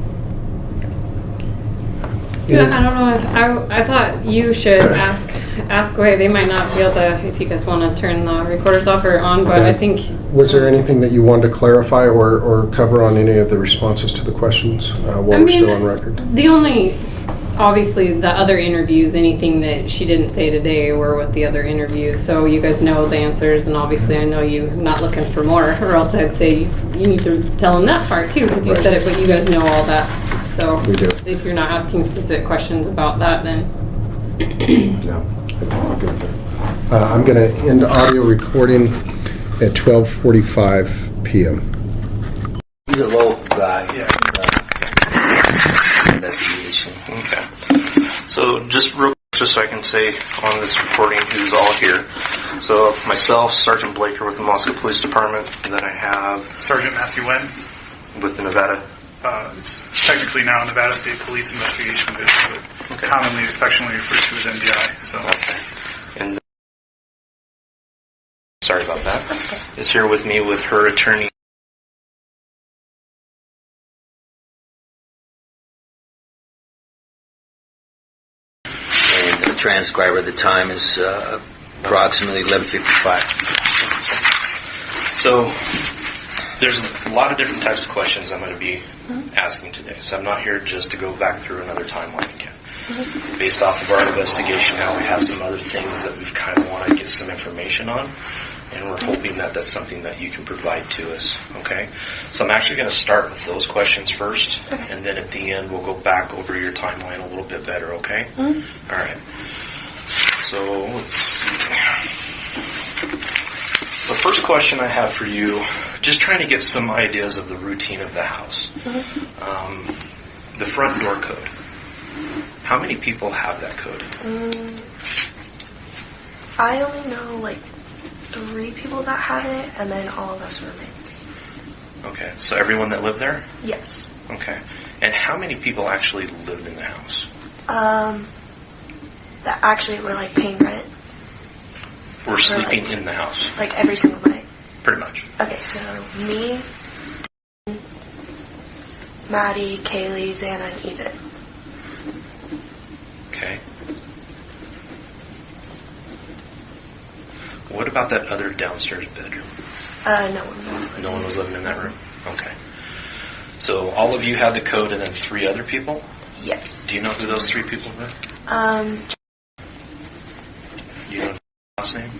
Yeah, I don't know if I thought you should ask away. They might not be able to, if you guys want to turn the recorders off or on, but Okay. I think. Was there anything that you wanted to clarify or cover on any of the responses to the questions while we're still on record? The only, obviously, the other interviews, anything that she didn't say today were with the other interviews. So you guys know the answers, and obviously I know you're not looking for more, or else I'd say you need to tell them that part too, because you said it, but you guys know all that. So We do. if you're not asking specific questions about that, then. No, I think we're good there. I'm going to end audio recording at 12:45 p.m. He's a local guy. Yeah. Investigation. Okay. So just so I can say on this recording who's all here. So myself, Sergeant Blaker with the Moscow Police Department, and then I have Sergeant Matthew Wen. with the Nevada. It's technically now Nevada State Police Investigation Division, but commonly affectionately referred to as NBI. So. Okay. And sorry about that. Is here with me with her attorney. And the transcriber, the time is approximately 11:55. So there's a lot of different types of questions I'm going to be asking today. So I'm not here just to go back through another timeline again. Based off of our investigation now, we have some other things that we kind of want to get some information on. And we're hoping that that's something that you can provide to us, okay? So I'm actually going to start with those questions first, and then at the end we'll go back over your timeline a little bit better, okay? All right. So let's see. The first question I have for you, just trying to get some ideas of the routine of the house. The front door code. How many people have that code? I only know like 3 people that have it, and then all of us roommates. Okay, so everyone that lived there? Yes. Okay. And how many people actually lived in the house? That actually were like paying rent. Were sleeping in the house? Like every single night. Pretty much. Okay, so me, Maddie, Kaylee, Xana, and Ethan. Okay. What about that other downstairs bedroom? No one. No one was living in that room? Okay. So all of you had the code and then 3 other people? Yes. Do you know who those 3 people were? Do you know the last name?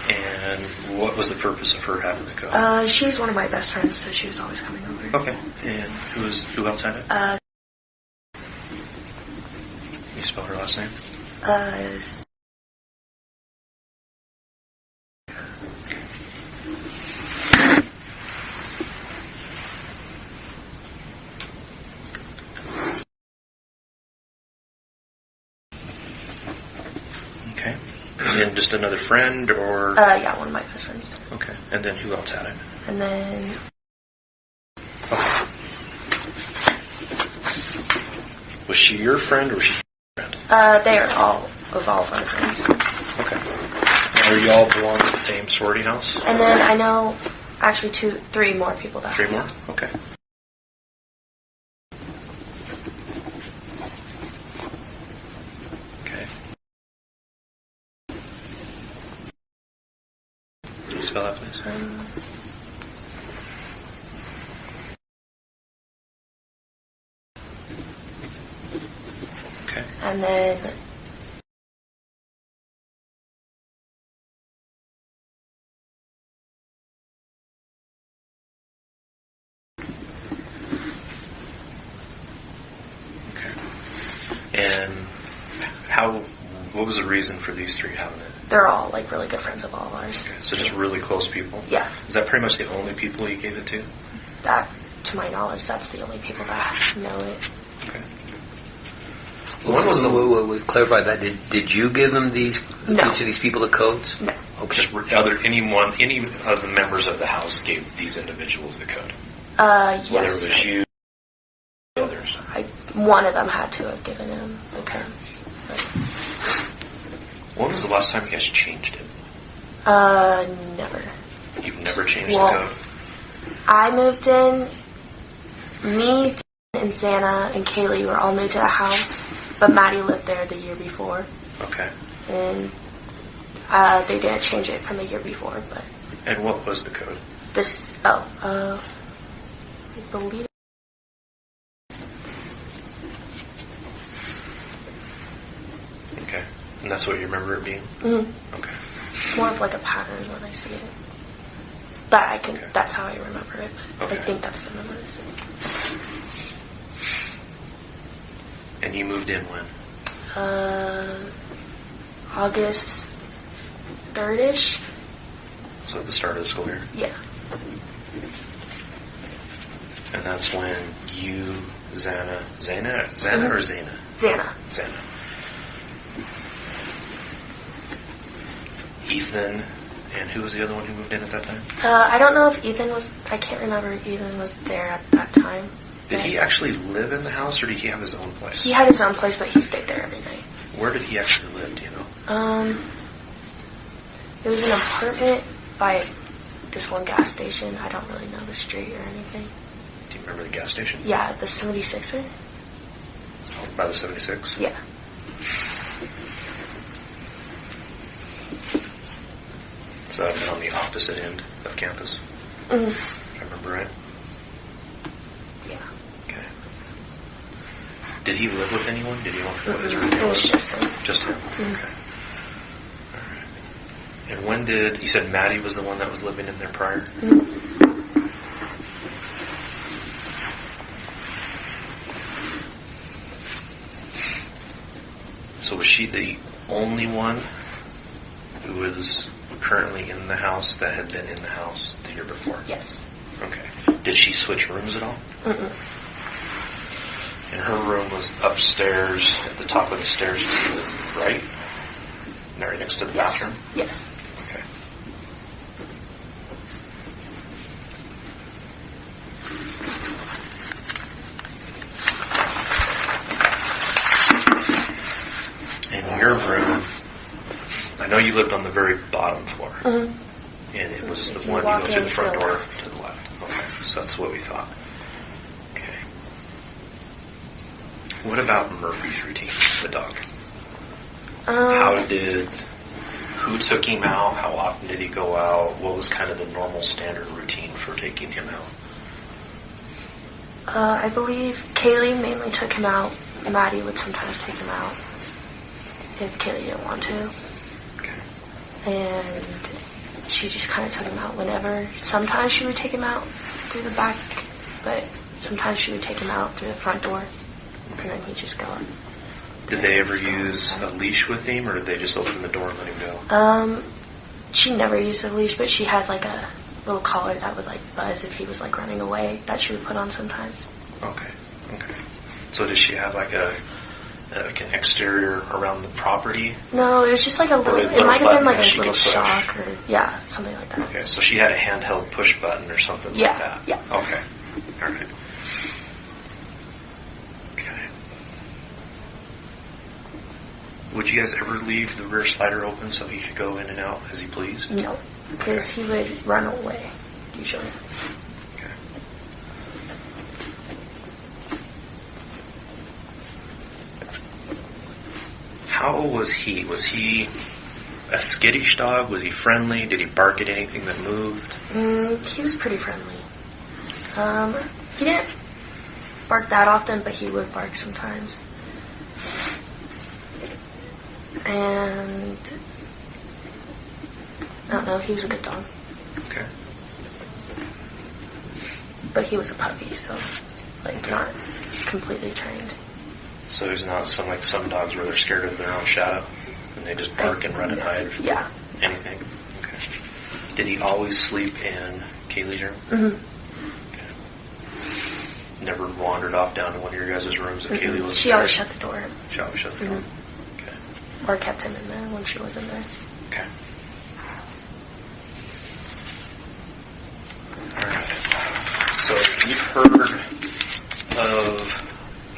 And what was the purpose of her having the code? She was one of my best friends, so she was always coming over. Okay. And who else had it? Can you spell her last name? Okay. And just another friend, or? Yeah, one of my best friends. Okay. And then who else had it? And then... Okay. Was she your friend, or was she your friend? They are all of our friends. Okay. Are you all belong to the same sorority house? And then I know actually 3 more people that 3 more? Okay. Okay. Can you spell that, please? Okay. And then... And what was the reason for these 3 having it? They're all like really good friends of all of ours. Okay, so just really close people? Yeah. Is that pretty much the only people you gave it to? That, to my knowledge, that's the only people that know it. Okay. When was we clarify that? Did you give them each of these people the codes? No. Okay. Just any of the members of the house gave these individuals the code? Yes. Whether it was you or others? One of them had to have given him the code. When was the last time you guys changed it? Never. You've never changed the code? I moved in. Me, and Xana, and Kaylee were all new to the house, but Maddie lived there the year before. Okay. And they didn't change it from the year before, but... And what was the code? I believe... Okay. And that's what you remember it being? Mm-hmm. Okay. It's more of like a pattern when I see it. But that's how I remember it. Okay. I think that's the numbers. And you moved in when? August 3rd-ish. So at the start of the school year? Yeah. And that's when you, Xana mm-hmm. or Xana? Xana. Ethan, and who was the other one who moved in at that time? I don't know if Ethan was, I can't remember if Ethan was there at that time. Did he actually live in the house, or did he have his own place? He had his own place, but he stayed there every night. Where did he actually live, do you know? It was an apartment by this one gas station. I don't really know the street or anything. Do you remember the gas station? Yeah, the 76er. By the 76? Yeah. So that would have been on the opposite end of campus? Mm-hmm. If I remember right? Yeah. Okay. Did he live with anyone? Did he know what his It roommate was just him. Just him? Mm-hmm. Okay. All right. And when did, you said Maddie was the one that was living in there prior? Mm-hmm. So was she the only one who was currently in the house that had been in the house the year before? Yes. Okay. Did she switch rooms at all? Mm-mm. And her room was upstairs at the top of the stairs to the right? Right next to the bathroom? Yes. Okay. And your room, I know you lived on the very bottom floor. Mm-hmm. And it was the one you go through the front door to the left. Okay, so that's what we thought. Okay. What about Murphy's routine, the dog? Who took him out? How often did he go out? What was kind of the normal standard routine for taking him out? I believe Kaylee mainly took him out. Maddie would sometimes take him out if Kaylee didn't want to. Okay. And she just kind of took him out whenever. Sometimes she would take him out through the back, but sometimes she would take him out through the front door, and then he'd just go. Did they ever use a leash with him, or did they just open the door and let him go? She never used a leash, but she had like a little collar that would like buzz if he was like running away that she would put on sometimes. Okay. So does she have like an exterior around the property? No, it was just like a little, it might have been like a little shock or, yeah, something like that. Okay, so she had a handheld push button or something like that? Yeah. Okay, all right. Okay. Would you guys ever leave the rear slider open so he could go in and out as he pleased? No, because he would run away, usually. Okay. How was he? Was he a skittish dog? Was he friendly? Did he bark at anything that moved? He was pretty friendly. He didn't bark that often, but he would bark sometimes. And I don't know, he was a good dog. Okay. But he was a puppy, so like not completely trained. So he's not some dogs where they're scared of their own shadow and they just bark and run and hide. Yeah. Anything. Okay. Did he always sleep in Kaylee's room? Mm-hmm. Okay. Never wandered off down to one of your guys' rooms that Kaylee was She there? always shut the door. She always shut the door. Okay. Or kept him in there when she wasn't there. Okay. Alright. So you've heard of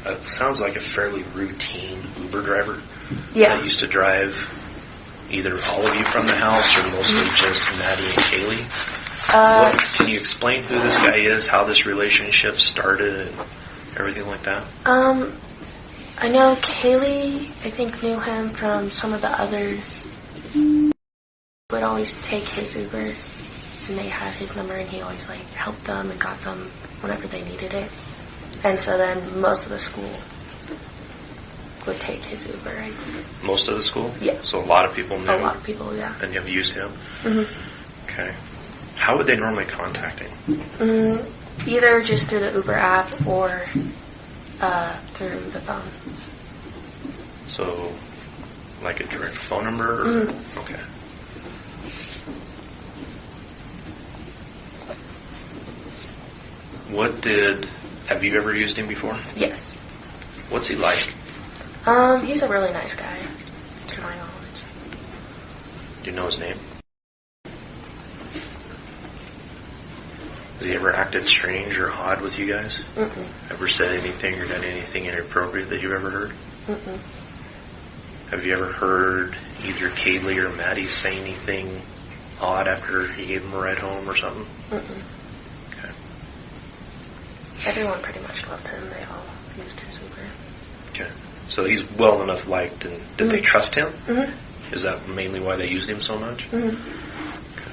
it sounds like a fairly routine Uber driver that used to drive either all of you from the house or mostly just Maddie and Kaylee. Can you explain who this guy is, how this relationship started, and everything like that? I know Kaylee, I think, knew him from some of the other, would always take his Uber, and they had his number, and he always like helped them and got them whenever they needed it. And so then most of the school would take his Uber, I think. Most of the school? Yeah. So a lot of people knew? A lot of people, yeah. And you've used him? Mm-hmm. Okay. How would they normally contact him? Either just through the Uber app or through the phone. So, like a direct phone number? Or? Okay. Have you ever used him before? Yes. What's he like? He's a really nice guy, to my knowledge. Do you know his name? Has he ever acted strange or odd with you guys? Mm-mm. Ever said anything or done anything inappropriate that you've ever heard? Mm-mm. Have you ever heard either Kaylee or Maddie say anything odd after he gave them a ride home or something? Mm-mm. Okay. Everyone pretty much loved him. They all used his Uber. Okay. So he's well enough liked, and did they trust him? Mm-hmm. Is that mainly why they used him so much? Mm-hmm. Okay.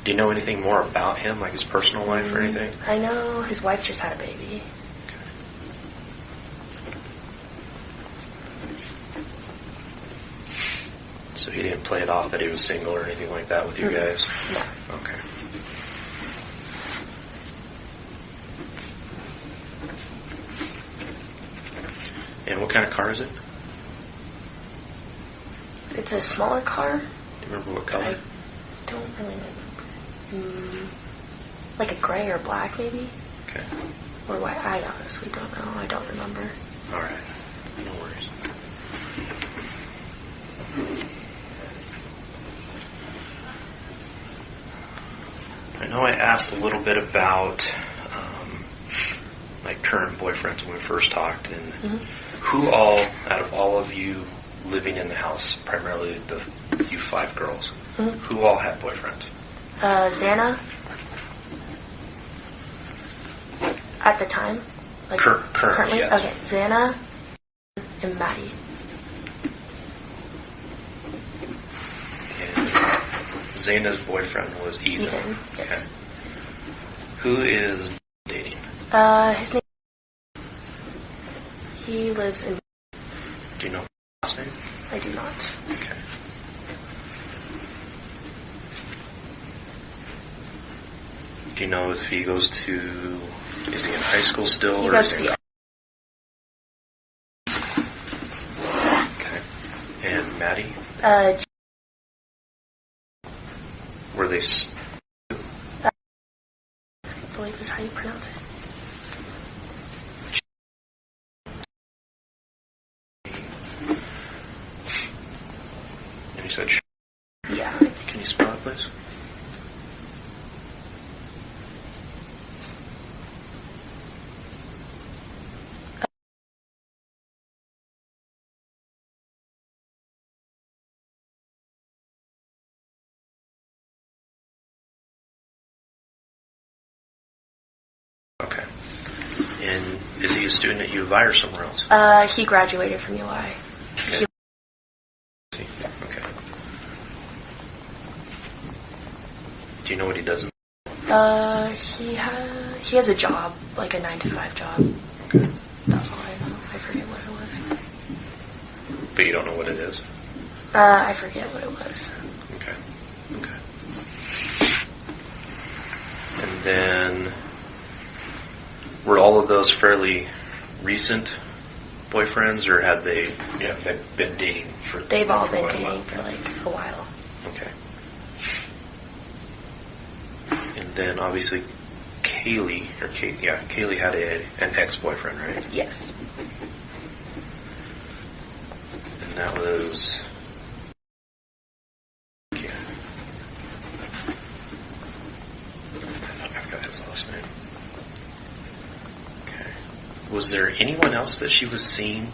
Do you know anything more about him, like his personal life or anything? I know his wife just had a baby. Okay. So he didn't play it off that he was single or anything like that with you guys? No. Okay. And what kind of car is it? It's a smaller car. Do you remember what color? I don't really remember. Like a gray or black, maybe? Okay. Or white. I honestly don't know. I don't remember. All right. No worries. I know I asked a little bit about my current boyfriends when we first talked, and who all, out of all of you living in the house, primarily you 5 girls, who all had boyfriends? Xana. At the time. Like currently, yes. Okay, Xana and Maddie. And Xana's boyfriend was Ethan. Ethan, yes. Okay. Who is dating? His name. He lives in. Do you know his last name? I do not. Okay. Do you know if he goes to? Is he in high school still? He or goes is to he? the. Okay. And Maddie? Were they? I believe is how you pronounce it. And you said. Yeah. Can you spell it, please? Okay. And is he a student at U of I or somewhere else? He graduated from UI. Okay. Okay. Do you know what he does? He has a job, like a 9-to-5 job. Okay. That's all I know. I forget what it was. But you don't know what it is? I forget what it was. Okay. Okay. And then, were all of those fairly recent boyfriends, or had they, they've been dating for? They've all been quite a while? dating for like a while. Okay. And then obviously Kaylee had an ex-boyfriend, right? Yes. And that was. Yeah. I've got his last name. Okay. Was there anyone else that she was seeing,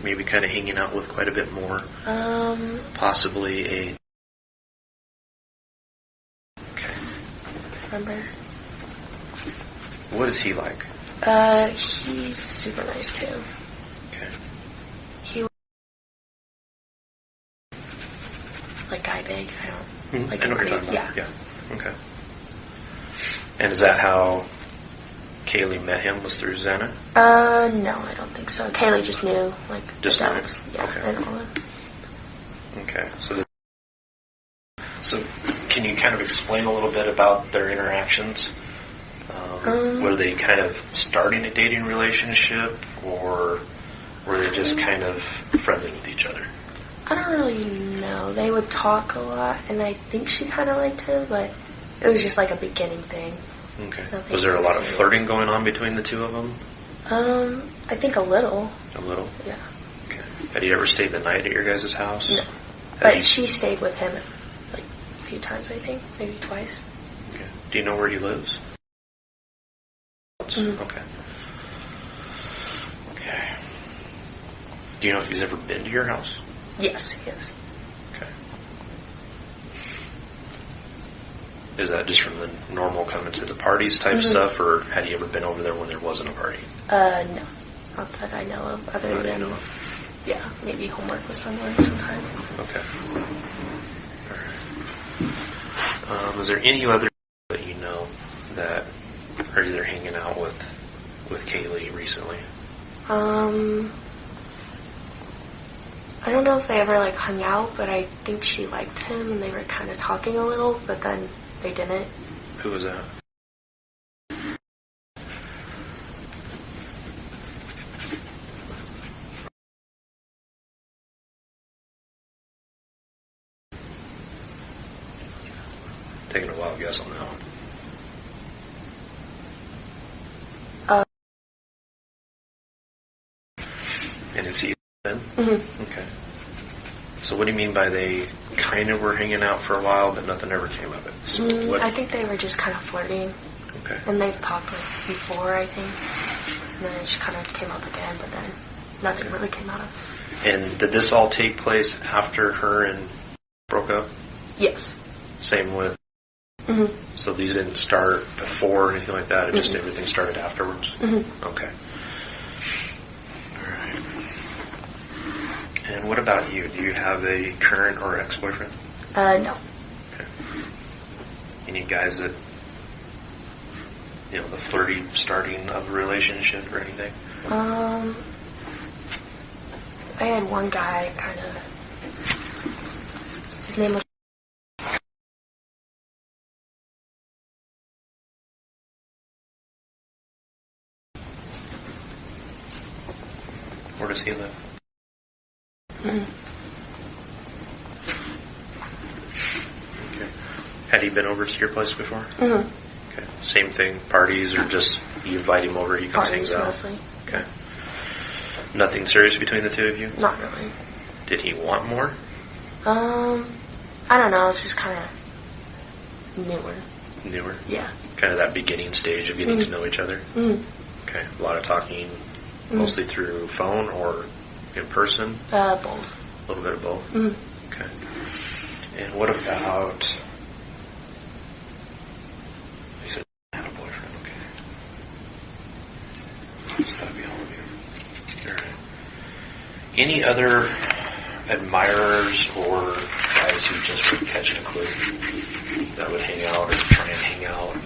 maybe kind of hanging out with quite a bit more? Possibly a. Okay. Remember? What is he like? He's super nice too. Okay. He was like guy big. I don't like. I know what you're talking about. Yeah. Okay. And is that how Kaylee met him? Was through Xana? No, I don't think so. Kaylee just knew, like, Just adults. knew? Yeah, Okay. and all that. Okay. So can you kind of explain a little bit about their interactions? Were they kind of starting a dating relationship, or were they just kind of friendly with each other? I don't really know. They would talk a lot, and I think she kind of liked him, but it was just like a beginning thing. Okay. Nothing Was there a lot of serious. flirting going on between the two of them? I think a little. A little? Yeah. Okay. Had you ever stayed the night at your guys' house? No. But she stayed with him like a few times, I think. Maybe twice. Okay. Do you know where he lives? Mm-hmm. Okay. Okay. Do you know if he's ever been to your house? Yes, yes. Okay. Is that just from the normal coming to the parties type stuff, or had you ever been over there when there wasn't a party? No. Not that I know of, other Not that than, you know of. yeah, maybe homework with someone sometime. Okay. All right. Is there any other that you know that are either hanging out with Kaylee recently? I don't know if they ever like hung out, but I think she liked him and they were kind of talking a little, but then they didn't. Who was that? Taking a wild guess on that one. And is he then? Mm-hmm. Okay. So what do you mean by they kind of were hanging out for a while, but nothing ever came of it? So what? I think they were just kind of flirting. Okay. And they've talked like before, I think. And then it just kind of came up again, but then nothing really came out of it. And did this all take place after her and broke up? Yes. Same with Mm-hmm. So these didn't start before or anything like that? It just everything started afterwards? Mm-hmm. Okay. All right. And what about you? Do you have a current or ex-boyfriend? No. Okay. Any guys that, the flirty starting of a relationship or anything? I had one guy his name was Where does he live? Mm-hmm. Okay. Had he been over to your place before? Mm-hmm. Okay. Same thing, parties, or just you invite him over, he comes Parties, hangs out? mostly. Okay. Nothing serious between the two of you? Not really. Did he want more? I don't know. It's just kind of newer. Newer? Yeah. Kind of that beginning stage of getting to know each other? Mm-hmm. Okay. A lot of talking, mostly through phone or in person? Both. A little bit of both? Mm-hmm. Okay. And what about... You said you had a boyfriend, okay. So that'd be all of you. All right. Any other admirers or guys who just would catch a clue that would hang out or try and hang out and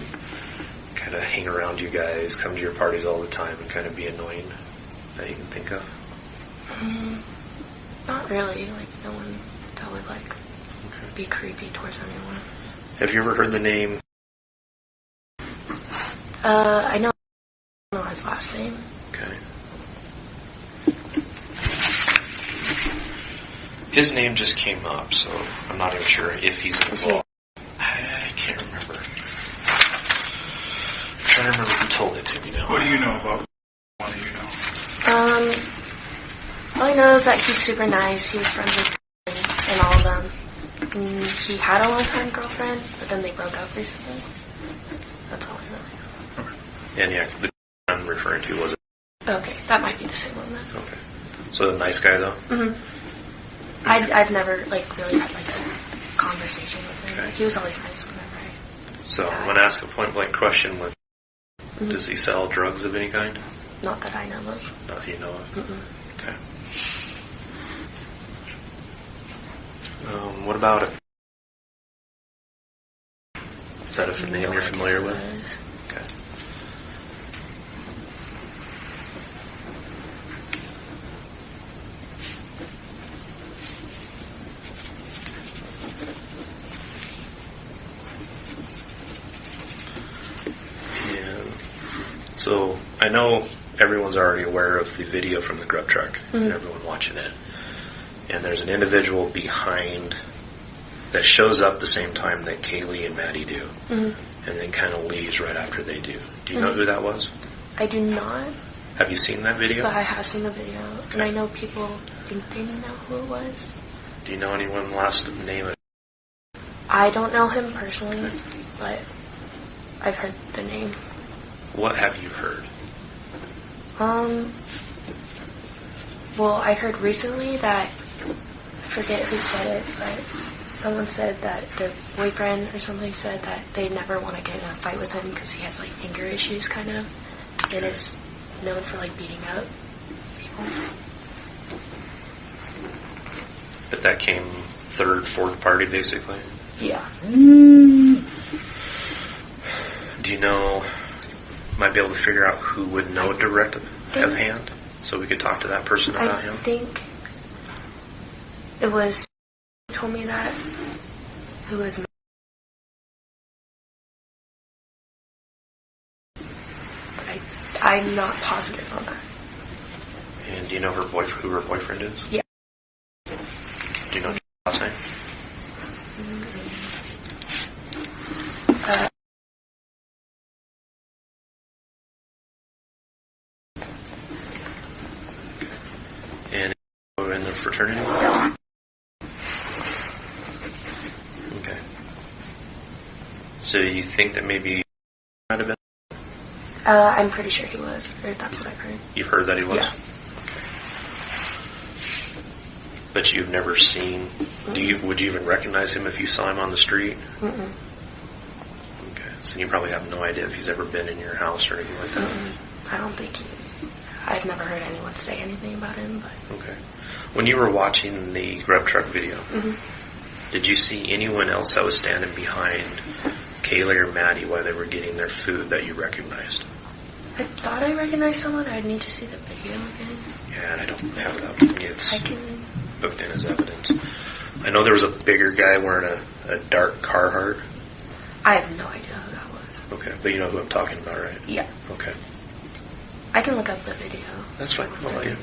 kind of hang around you guys, come to your parties all the time and kind of be annoying that you can think of? Not really. No one that would be creepy towards anyone. Have you ever heard the name? I know his last name. Okay. His name just came up, so I'm not even sure if he's involved. I can't remember. I'm trying to remember who told it to me now. What do you know about one do you know? All I know is that he's super nice. He was friends with and all of them. And he had a long-time girlfriend, but then they broke up recently. That's all I know. And yeah, the I'm referring to was it? Okay, that might be the same one then. Okay. So a nice guy though? Mm-hmm. I've never really had a conversation with him. Okay. He was always nice whenever So I'm going to ask a point-blank question with, does he sell drugs of any kind? Not that I know of. Not that you know of? Mm-mm. Okay. What about it? Is that a name you're familiar with? Okay. So I know everyone's already aware of the video from the grub truck and everyone watching it. And there's an individual behind that shows up the same time that Kaylee and Maddie do. And then kind of leaves right after they do. Do you know who that was? I do not. Have you seen that video? But I have seen the video. Okay. And I know people think they know who it was. Do you know anyone last name of? I don't know him personally, but I've heard the name. What have you heard? Well, I heard recently that, I forget who said it, but someone said that their boyfriend or something said that they never want to get in a fight with him because he has anger issues kind of, and is known for beating up people. But that came third, fourth party basically? Yeah. Do you know, might be able to figure out who would know direct of hand, so we could talk to that person about him? I think it was told me that who was, but I'm not positive on that. And do you know who her boyfriend is? Yeah. Do you know last name? And in the fraternity? Okay. So you think that maybe might have been? I'm pretty sure he was, or that's what I've heard. You've heard that he was? Yeah. Okay. But you've never seen, would you even recognize him if you saw him on the street? Mm-mm. So you probably have no idea if he's ever been in your house or anything like that? I don't think I've never heard anyone say anything about him. But. Okay. When you were watching the grub truck video, did you see anyone else that was standing behind Kaylee or Maddie while they were getting their food that you recognized? I thought I recognized someone. I'd need to see the video again. Yeah, and I don't have it up. It's I can... booked in as evidence. I know there was a bigger guy wearing a dark Carhartt. I have no idea who that was. Okay, but you know who I'm talking about, right? Yeah. Okay. I can look up the video. That's fine. I'll let you.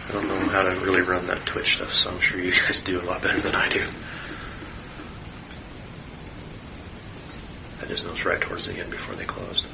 I don't know how to really run that Twitch stuff, so I'm sure you guys do a lot better than I do. I just know it's right towards the end before they closed.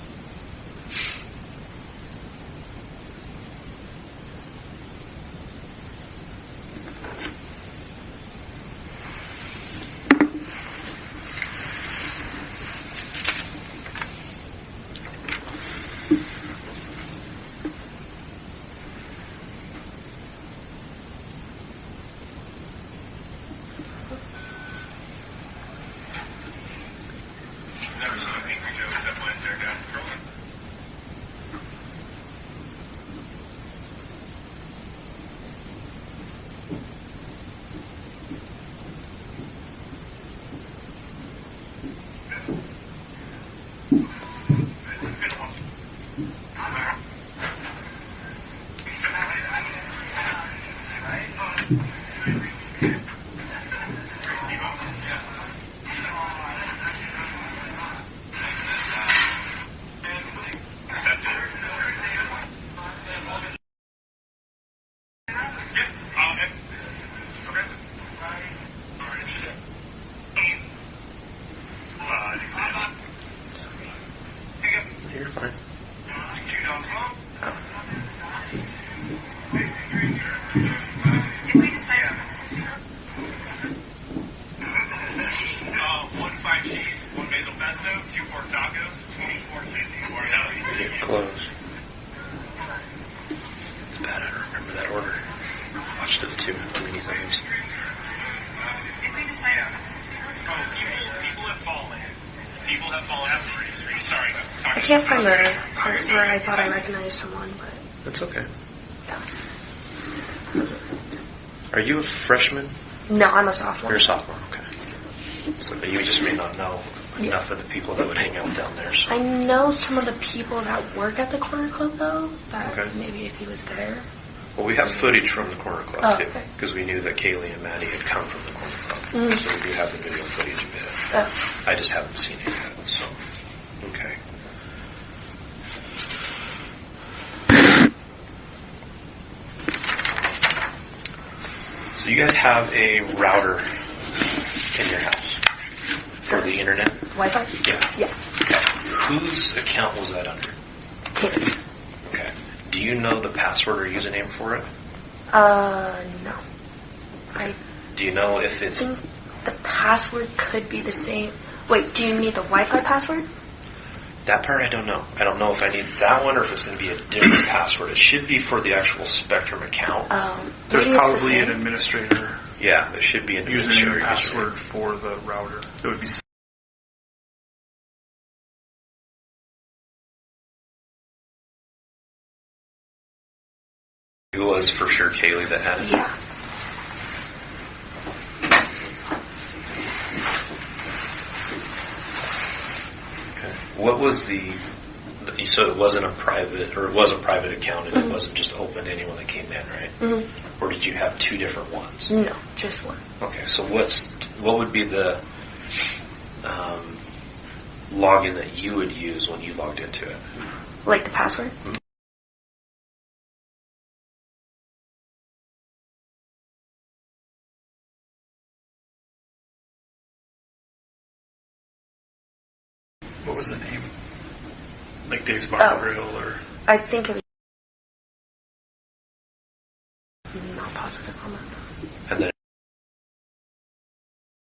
You're fine. One 5 cheese, one basil pesto, 2 pork tacos, $24.50. You're getting close. It's bad I don't remember that order. I watched it too many times. People have fallen out. Sorry. I can't find the part where I thought I recognized someone, but... That's okay. Yeah. Are you a freshman? No, I'm a sophomore. You're a sophomore, okay. So you just may not know enough of the people that would hang out down there. So. I know some of the people that work at the corner club, though, that Okay. maybe if he was there. Well, we have footage from the corner club, too, okay. because we knew that Kaylee and Maddie had come from the corner club. So we do have the video footage of it. I just haven't seen it yet, so, okay. So you guys have a router in your house for the internet? Wi-Fi? Yeah. Okay. Whose account was that under? Katie. Okay. Do you know the password or username for it? No. Do you know if I it's... think the password could be the same. Wait, do you need the Wi-Fi password? That part I don't know. I don't know if I need that one or if it's going to be a different password. It should be for the actual Spectrum account. There's maybe it's probably the an same. administrator Yeah, there should be an username administrator and password for the router. It would be It was for sure Kaylee that had it. Yeah. Okay. What was the so it wasn't a private, or it was a private account and it wasn't just open to anyone that came in, right? Mm-hmm. Or did you have two different ones? No, just one. Okay, so what would be the login that you would use when you logged into it? Like the password? what was the name? Like Dave's Bar and Grill or... I think it was... I'm not positive on that. And then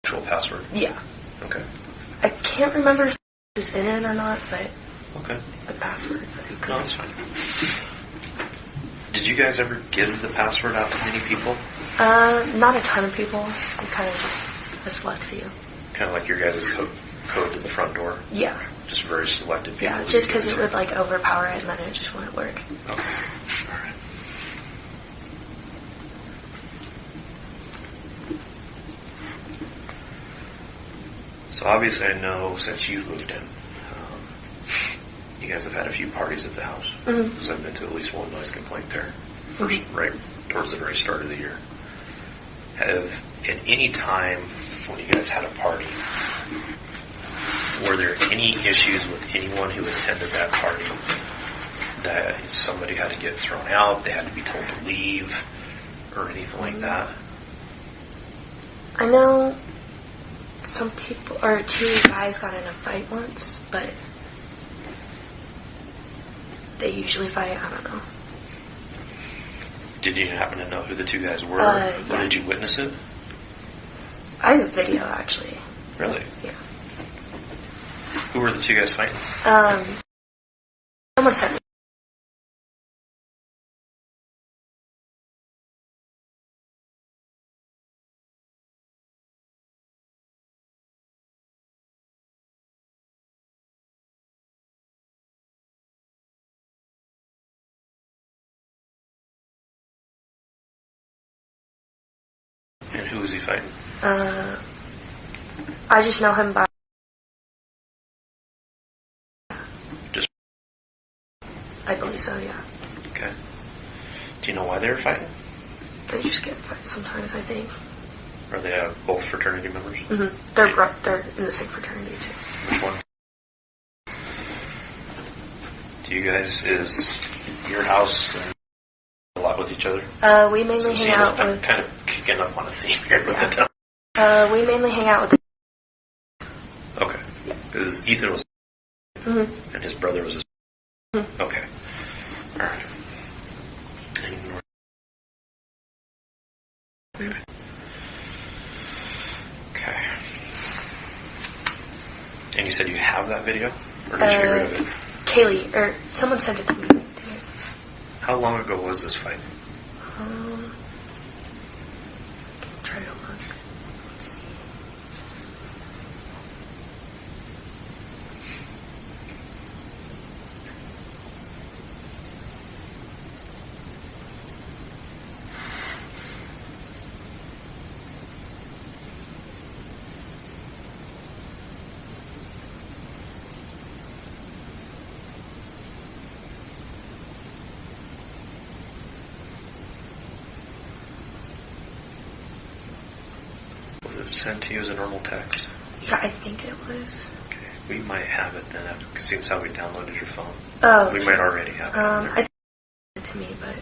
actual password? Yeah. Okay. I can't remember if it's in it or not, but Okay. the password. I think No, that's fine. Did you guys ever give the password out to many people? not a ton of people. We kind of just a select few. Kind of like your guys' code to the front door? Yeah. Just very selective people? Yeah, just because it would like overpower it and then it just wouldn't work. Okay. All right. So obviously I know since you've moved in, you guys have had a few parties at the house. Mm-hmm. Because I've been to at least one noise complaint there. Mm-hmm. Right towards the very start of the year. Have at any time when you guys had a party, were there any issues with anyone who attended that party that somebody had to get thrown out, they had to be told to leave, or anything like that? I know some people, or two guys got in a fight once, but they usually fight, I don't know. Did you happen to know who the two guys were? Yeah. Or did you witness it? I have a video, actually. Really? Yeah. Who were the two guys fighting? Someone sent me. And who was he fighting? I just know him by. Just. I believe so, yeah. Okay. Do you know why they were fighting? They just get in fights sometimes, I think. Are they both fraternity members? Mm-hmm. They're in the same fraternity, too. Which one? Do you guys, is your house a lot with each other? We mainly hang out I'm with. kind of kicking up on a theme here with the time. We mainly hang out with the. Okay. Because Ethan was. Mm-hmm. And his brother was. Mm-hmm. Okay. All right. Okay. Okay. And you said you have that video, or did you get rid of it? Kaylee, or someone sent it to me. How long ago was this fight? Try to look. Let's see. Was it sent to you as a normal text? Yeah, I think it was. Okay. We might have it then, since how we downloaded your phone. Oh. We might already have it. I think it to me, but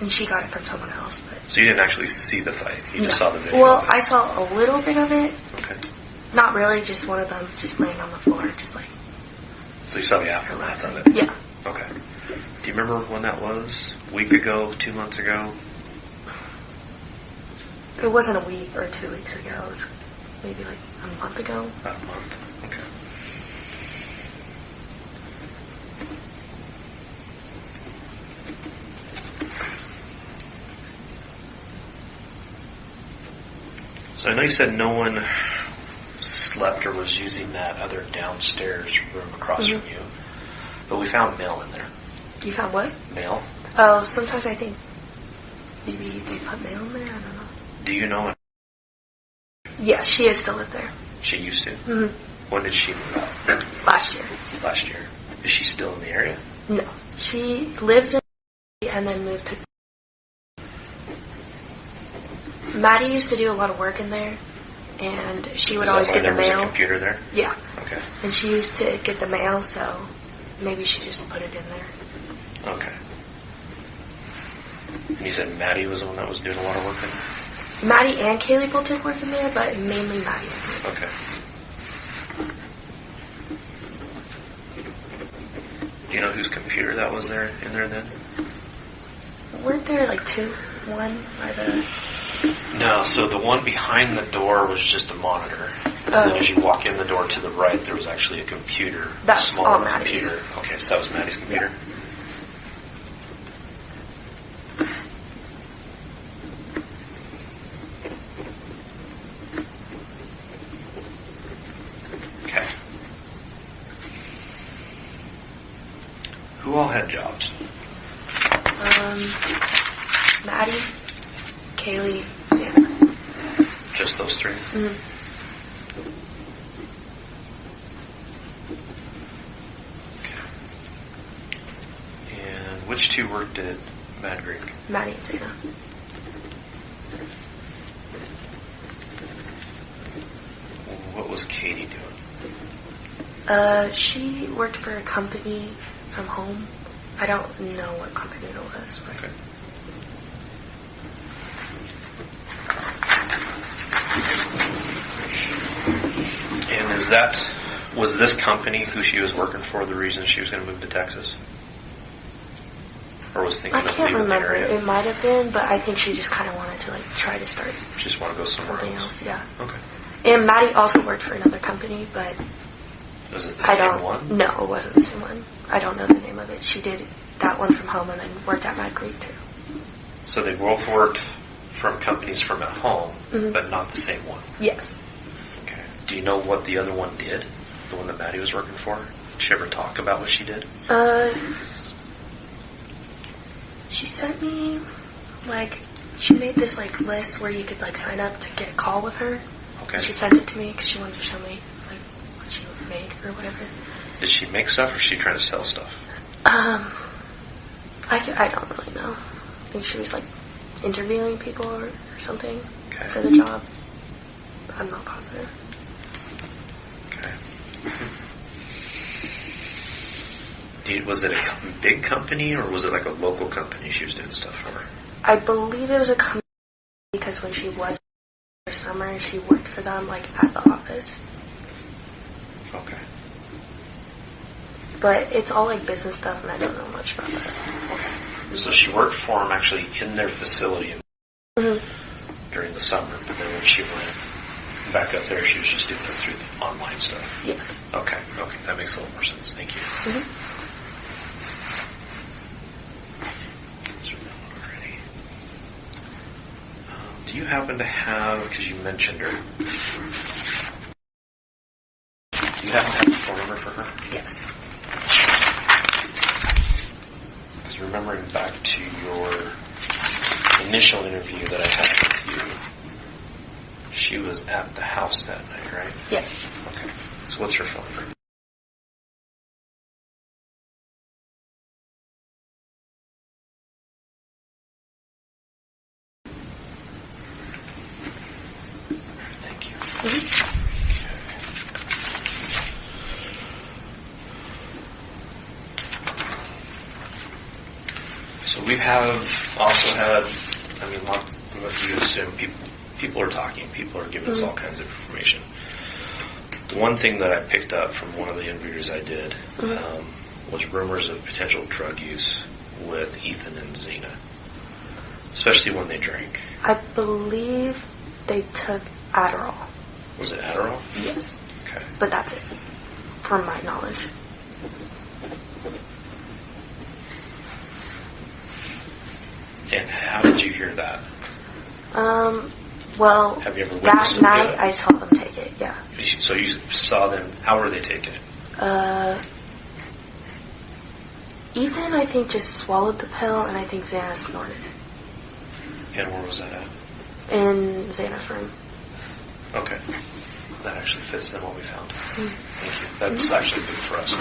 and she got it from someone else. But So you didn't actually see the fight? You just saw the video? Well, I saw a little bit of it. Okay. Not really, just one of them just laying on the floor, just like. So you saw the aftermath of it? Yeah. Okay. Do you remember when that was? A week ago? 2 months ago? It wasn't a week or 2 weeks ago. It was maybe like a month ago. About a month. Okay. So I know you said no one slept or was using that other downstairs room across from you, but we found mail in there. You found what? Mail? Oh, sometimes I think maybe they put mail in there. I don't know. Do you know when Yeah, she is still live there. she used to? Mm-hmm. When did she move out? Last year. Last year. Is she still in the area? No, she lived in and then moved to. Maddie used to do a lot of work in there, and she would always get the mail. Was a computer there? Yeah. Okay. And she used to get the mail, so maybe she just put it in there. Okay. And you said Maddie was the one that was doing a lot of work in there? Maddie and Kaylee both did work in there, but mainly Maddie. Okay. Do you know whose computer that was there in there then? Weren't there like two? One by the. No, so the one behind the door was just a monitor. And then as you walk in the door to the right, there was actually a computer. That's a smaller all Maddie's. computer. Okay, so that was Maddie's computer? had jobs? Maddie, Kaylee, Xana. Just those three? Mm-hmm. And which two worked at Mad Greek? Maddie and Xana. What was Katie doing? She worked for a company from home. I don't know what company it was. Okay. And was this company who she was working for the reason she was going to move to Texas? Or was thinking I of can't leaving the remember. area? It might have been, but I think she just kind of wanted to try to start Just want to go somewhere something else. Yeah. Okay. And Maddie also worked for another company, but Was it the same one? No, it wasn't the same one. I don't know the name of it. She did that one from home and then worked at Mad Creek too. So they both worked from companies from at home, Mm-hmm. but not the same one. Yes. Okay. Do you know what the other one did? The one that Maddie was working for? Did she ever talk about what she did? She sent me she made this list where you could sign up to get a call with her. Okay. And she sent it to me because she wanted to show me what she would make or whatever. Did she make stuff or was she trying to sell stuff? I don't really know. I think she was interviewing people or something for the job. I'm not positive. Okay. Was it a big company or was it a local company she was doing stuff for? I believe it was a company because when she was for summer, she worked for them at the office. Okay. But it's all business stuff, and I don't know much about that. Okay. So she worked for them actually in their facility Mm-hmm. during the summer, but then when she went back up there, she was just doing it through the online stuff. Yes. Okay. That makes a little more sense. Thank you. Mm-hmm. Do you happen to have, because you mentioned her, do you happen to have a phone number for her? Yes. Because remembering back to your initial interview that I had with you, she was at the house that night, right? Yes. Okay. So what's her phone number? Thank you. Mm-hmm. So we have also had, like you assume, people are talking, people are giving us all kinds of information. One thing that I picked up from one of the interviews I did was rumors of potential drug use with Ethan and Xena, especially when they drink. I believe they took Adderall. Was it Adderall? Yes. Okay. But that's it, from my knowledge. And how did you hear that? Well, Have you ever witnessed that them do night it? I saw them take it, yeah. So you saw them, how were they taking it? Ethan, I think, just swallowed the pill, and I think Xana snorted it. And where was that at? In Xana's room. Okay. That actually fits in what we found. Thank you. That's actually good for us.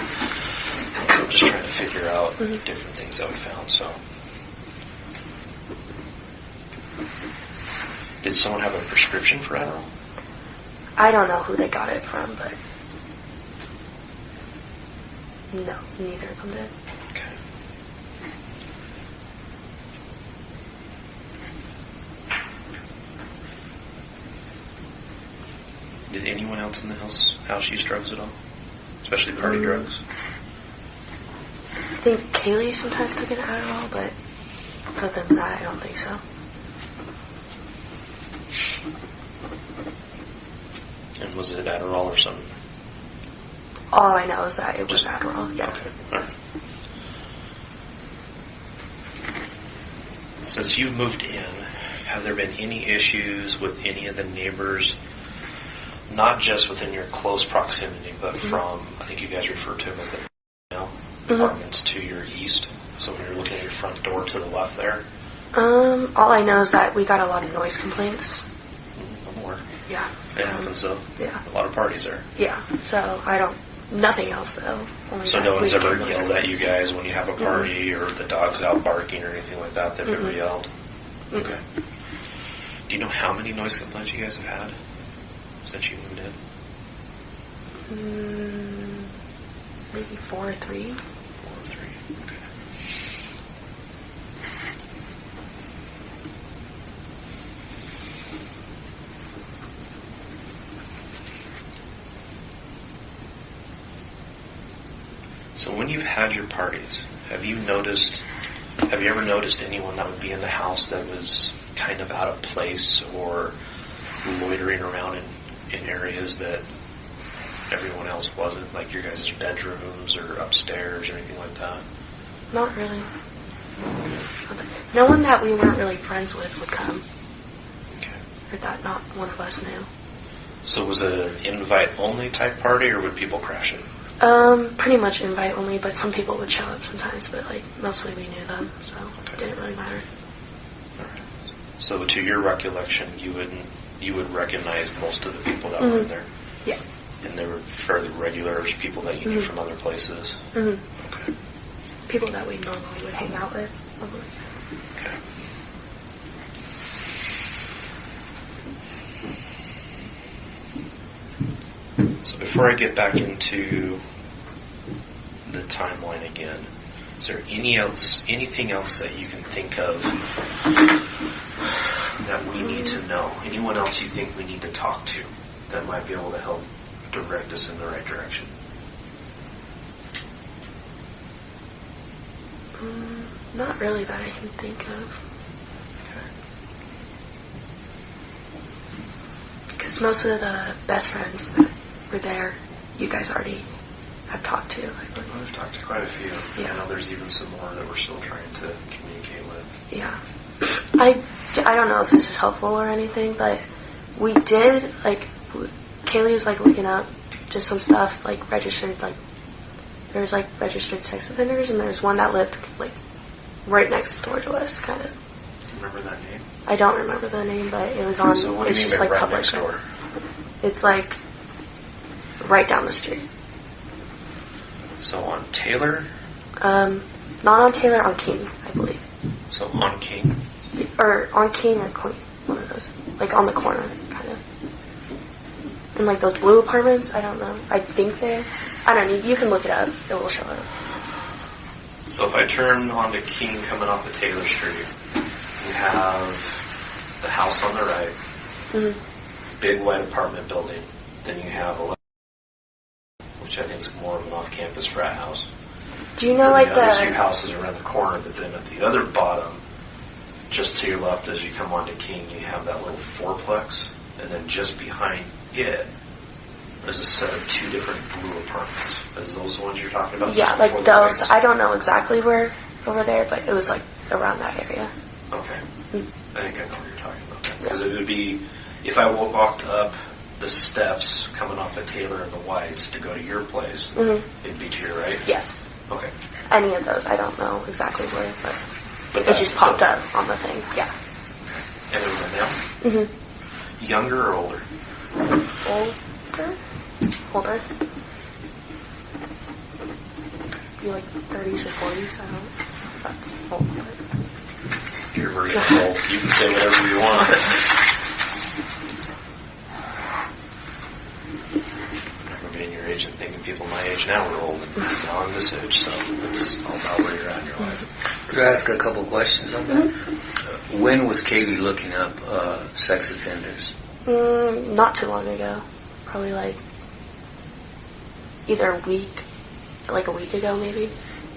We're just trying to figure out different things that we found, so. Did someone have a prescription for Adderall? I don't know who they got it from, but no, neither of them did. Okay. Did anyone else in the house use drugs at all? Especially party drugs? I think Kaylee sometimes took an Adderall, but other than that, I don't think so. And was it Adderall or something? All I know is that it was Adderall, yeah. Okay. All right. Since you've moved in, have there been any issues with any of the neighbors, not just within your close proximity, but from, I think you guys refer to them as the apartments to your east? So when you're looking at your front door to the left there? All I know is that we got a lot of noise complaints. No more. Yeah. It happens though. Yeah. A lot of parties there. Yeah. So nothing else though. Only So that no one's we ever can yelled at you guys when you have a party or the dog's out barking or anything like that? They've never yelled? Okay. Do you know how many noise complaints you guys have had since you moved in? Maybe 4 or 3. 4 or 3. Okay. So when you've had your parties, have you ever noticed anyone that would be in the house that was kind of out of place or loitering around in areas that everyone else wasn't, like your guys' bedrooms or upstairs or anything like that? Not really. No one that we weren't really friends with would come. Okay. Or that not one of us knew. So was it an invite-only type party, or would people crash it? Pretty much invite only, but some people would show up sometimes, but mostly we knew them, so it didn't really matter. Alright. So to your recollection, you would recognize most of the people that were in there? Yeah. And they were fairly regular people that you knew from other places? Okay. People that we normally would hang out with. Okay. So before I get back into the timeline again, is there anything else that you can think of that we need to know? Anyone else you think we need to talk to that might be able to help direct us in the right direction? Not really that I can think of. Because most of the best friends that were there, you guys already have talked to. We've talked to quite a few. Yeah. I know there's even some more that we're still trying to communicate with. Yeah. I don't know if this is helpful or anything, but we did, Kaylee was, looking up just some stuff, registered, there's, registered sex offenders, and there's one that lived, right next door to us, kind of. Do you remember that name? I don't remember the name, but it was on, So what do it's you mean just, by right public. next door? It's, right down the street. So on Taylor? Not on Taylor, on King, I believe. So on King? Or on King or Queen, one of those. On the corner, kind of. And those blue apartments, I don't know. I think I don't know, you can look it up. It will show up. So if I turn onto King coming off of Taylor Street, we have the house on the right, big white apartment building. Then you have which I think is more of an off-campus frat house. Do you know the other two houses around the corner, but then at the other bottom, just to your left as you come onto King, you have that little fourplex, and then just behind it, there's a set of 2 different blue apartments. Is those the ones you're talking about? Yeah, those. I don't know exactly where over there, but it was around that area. Okay. I think I know what you're talking about. Because it would be, if I walked up the steps coming off of Taylor and the Whites to go to your place, it'd be to your right? Yes. Okay. Any of those. I don't know exactly where, but it that's just popped up on the thing. Yeah. And it was a male? Younger or older? Older. Be 30s or 40s. I don't know. That's old. Your version of old. You can say whatever you want. Being your age and thinking people my age now are old, and now I'm this age, so it's all about where you're at in your life. Could I ask a couple of questions on that? When was Katie looking up sex offenders? Not too long ago. Probably either a week ago maybe.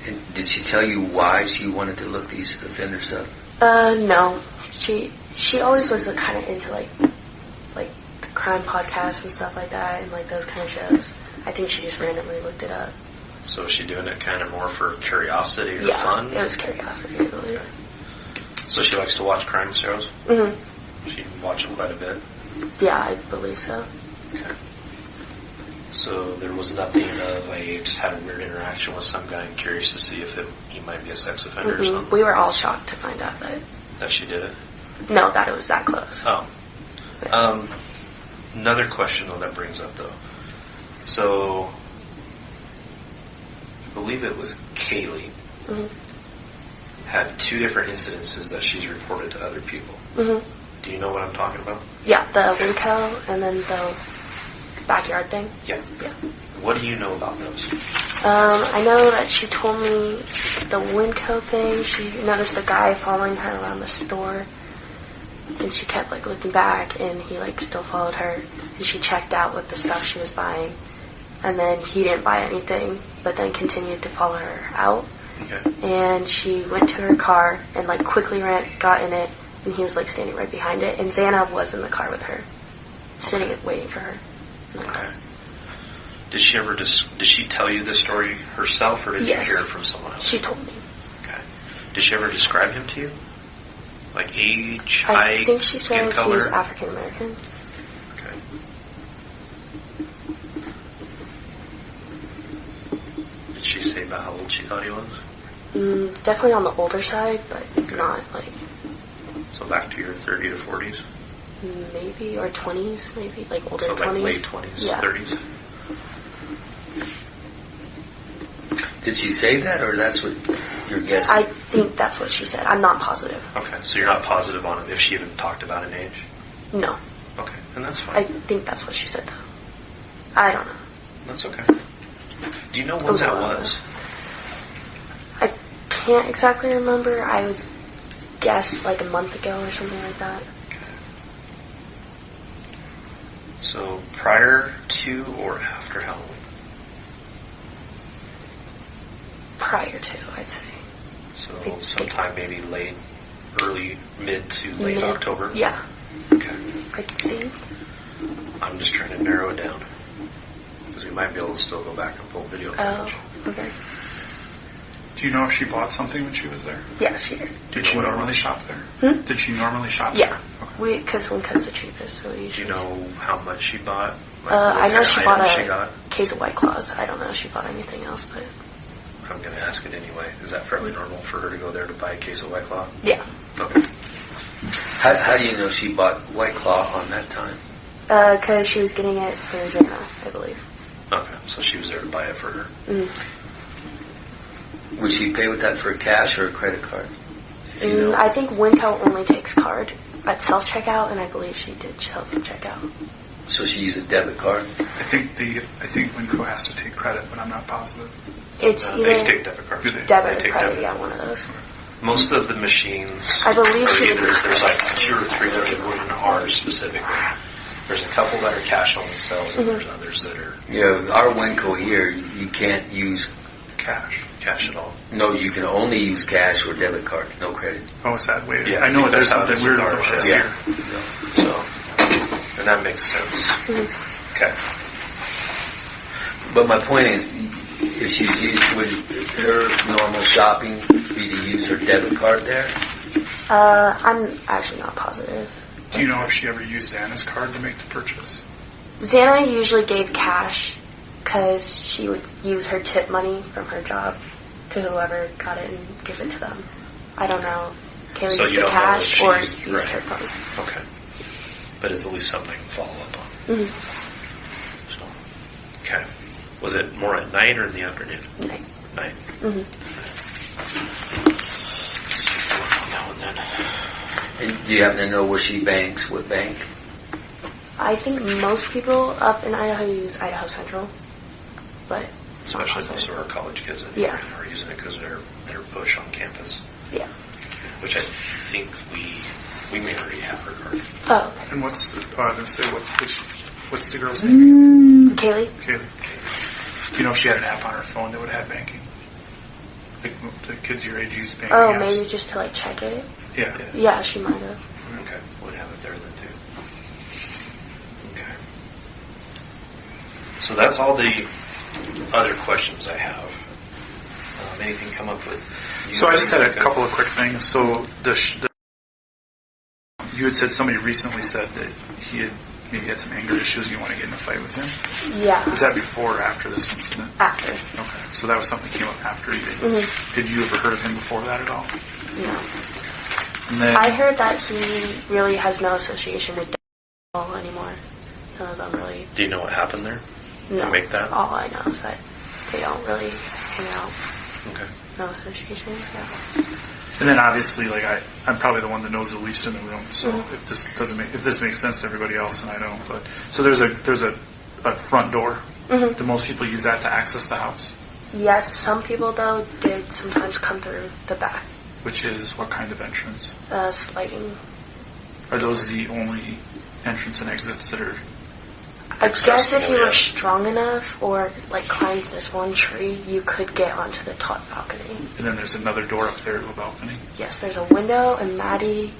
And did she tell you why she wanted to look these offenders up? No. She always was kind of into crime podcasts and stuff like that, and those kind of shows. I think she just randomly looked it up. So is she doing it kind of more for curiosity or fun? Yeah, it was curiosity, I believe. So she likes to watch crime shows? She watch them quite a bit? Yeah, I believe so. Okay. So there was nothing of I just had a weird interaction with some guy and curious to see if he might be a sex offender or something? We were all shocked to find out That she did it? No, that it was that close. Oh. Yeah. Another question, though, that brings up, though. So, I believe it was Kaylee had 2 different incidences that she's reported to other people. Do you know what I'm talking about? Yeah, the Winco and then the backyard thing. Yeah. What do you know about those? I know that she told me the Winco thing, she noticed a guy following her around the store, and she kept looking back, and he still followed her, and she checked out with the stuff she was buying, and then he didn't buy anything, but then continued to follow her out. Okay. And she went to her car and quickly got in it, and he was standing right behind it, and Xana was in the car with her, sitting waiting for her in the car. Okay. Did she tell you this story herself, or did Yes. you hear it from someone else? She told me. Okay. Did she ever describe him to you? Like age, I height, think she skin said color? he was African American. Okay. Did she say about how old she thought he was? Definitely on the older side, but not So back to your 30 to 40s? maybe, or 20s, maybe, older So 20s. late 20s, Yeah. 30s? Did she say that, or that's what you're guessing? I think that's what she said. I'm not positive. Okay, so you're not positive on if she even talked about an age? No. Okay, and that's fine. I think that's what she said, though. I don't know. That's okay. Do you know when that was? I can't exactly remember. I would guess a month ago or something like that. Okay. So prior to or after Halloween? Prior to, I'd say. So sometime maybe mid to late October? Yeah. Okay. I think. I'm just trying to narrow it down. Because we might be able to still go back and pull video footage. Oh, okay. Do you know if she bought something when she was there? Yeah, she did. Did she normally shop there? Did she normally shop there? Yeah. Okay. Because Winco's the cheapest, so we usually... Do you know how much she bought? I know she bought a case of White Claws. I don't know if she bought anything else, but... I'm going to ask it anyway. Is that fairly normal for her to go there to buy a case of White Claw? Yeah. Okay. How do you know she bought White Claw on that time? Because she was getting it for Xana, I believe. Okay, so she was there to buy it for her. Would she pay with that for cash or a credit card? You know? I think Winco only takes card at self-checkout, and I believe she did self-checkout. So she used a debit card? I think Winco has to take credit, but I'm not positive. It's They either take debit cards. debit or credit, yeah, one of those. Most of the machines, I believe she there's 2 or 3 that are wooden ours specifically. There's a couple that are cash only sales, and there's others that are Yeah, our Winco here, you can't use Cash. cash at all. No, you can only use cash or debit card, no credit. Oh, it's that way. Yeah, I know there's that's how it something is weird with about ours, this yeah. here. So, and that makes sense. Okay. But my point is, if she's used, would her normal shopping be to use her debit card there? I'm actually not positive. Do you know if she ever used Xana's card to make the purchase? Xana usually gave cash because she would use her tip money from her job to whoever got it and give it to them. I don't know. Kaylee So used you the don't know if cash she or used- used right. her phone. Okay. But it's at least something to follow up on. So, okay. Was it more at night or in the afternoon? Night. Night. Now and then. And do you happen to know where she banks? What bank? I think most people up in Idaho use Idaho Central, but it's not Especially positive. most of our college kids that Yeah. are using it because they're push on campus. Yeah. Which I think we may already have her card. Oh, okay. And what's the, I was going to say, what's the girl's name? Kaylee? Kaylee. Do you know if she had an app on her phone that would have banking? Like the kids your age use banking Oh, apps? maybe just to check it. Yeah. Yeah, she might have. Okay. Would have it there then too. Okay. So that's all the other questions I have. Anything come up with you? So I just had a couple of quick things. So you had said somebody recently said that he had maybe had some anger issues and you want to get in a fight with him? Yeah. Was that before or after this incident? After. Okay, so that was something that came up after you did. Mm-hmm. Had you ever heard of him before that at all? No. And then, I heard that he really has no association with anymore. None of them really. Do you know what happened there No. to make that? All I know is that they don't really hang out. Okay. No association. Yeah. and then obviously, like I'm probably the one that knows the least in the room. So if this makes sense to everybody else, then I don't. But so there's a front door. Mm-hmm. Do most people use that to access the house? Yes, some people though did sometimes come through the back. Which is what kind of entrance? Sliding. Are those the only entrance and exits that are? I guess if you were strong enough or like climbed this one tree, you could get onto the top balcony. And then there's another door up there to a balcony. Yes, there's a window, and Maddie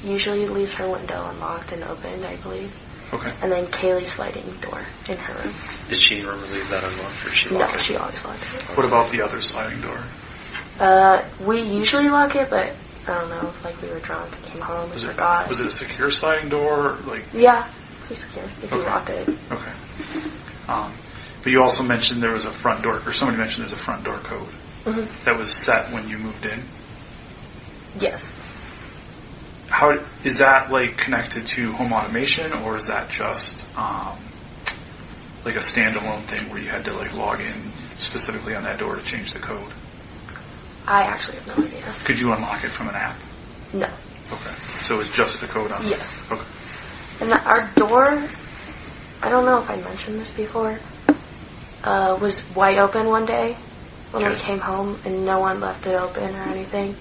usually leaves her window unlocked and opened, I believe. Okay. And then Kaylee's sliding door in her room. Did she normally leave that unlocked, or she No, locked it? she always locked it. What about the other sliding door? We usually lock it, but I don't know, like we were drunk and came home and forgot. Was it a secure sliding door? Like Yeah, pretty secure if you lock it. Okay. But you also mentioned there was a front door, or somebody mentioned there's a front door code that was set when you moved in. Yes. How is that like connected to home automation, or is that just like a standalone thing where you had to like log in specifically on that door to change the code? I actually have no idea. Could you unlock it from an app? No. Okay. So it's just the code on it? Yes. Okay. And our door, I don't know if I mentioned this before, was wide open one day when we came home, and no one left it open or anything.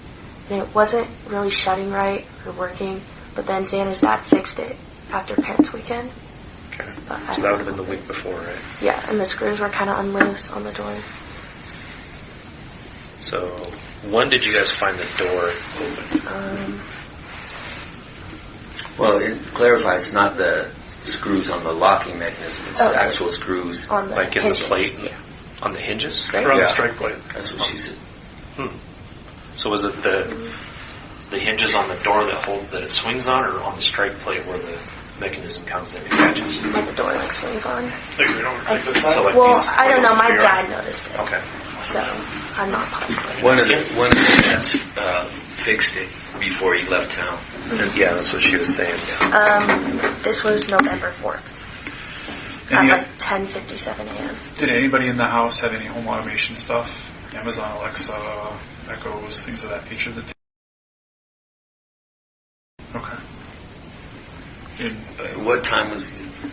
And it wasn't really shutting right or working, but then Xana's dad fixed it after Parents' Weekend. Okay. So that would have been the week before, right? Yeah, and the screws were kind of unloose on the door. So when did you guys find the door open? Well, clarify, it's not the screws on the locking mechanism. It's the actual screws. On the like in hinges. the plate? Yeah. On the hinges? Or on the strike plate? That's what she said. So was it the hinges on the door that it swings on, or on the strike plate where the mechanism comes in and catches? Like the door like swings on. Like right over like this side? So like Well, these- I don't know. My here? dad noticed it. Okay. So I'm not positive. One of the dads fixed it before he left town. And yeah, that's what she was saying. This was November 4th at like 10:57 a.m. Did anybody in the house have any home automation stuff? Amazon, Alexa, Echoes, things of that nature? Okay. What time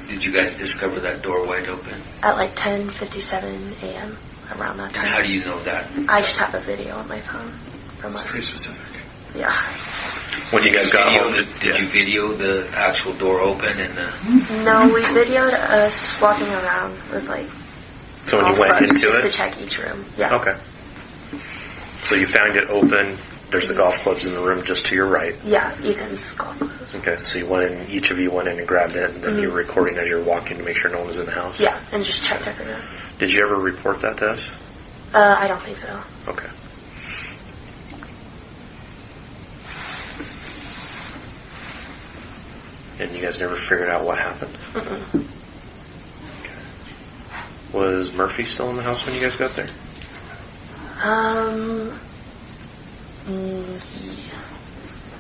did you guys discover that door wide open? At like 10:57 a.m. around that And time. how do you know that? I just have a video on my phone from It's us. pretty specific. Yeah. When you guys got home, Did you video the actual door open and No, we videoed us walking around with like. so when you golf went clubs into just to it? check each room. Yeah. Okay. So you found it open. There's the golf clubs in the room just to your right. Yeah, Ethan's golf clubs. Okay, so you went in, each of you went in and grabbed it, and then you were recording as you were walking to make sure no one was in the house? Yeah, and just checked every room. Did you ever report that to us? I don't think so. Okay. And you guys never figured out what happened? Mm-mm. Okay. Was Murphy still in the house when you guys got there? Yeah.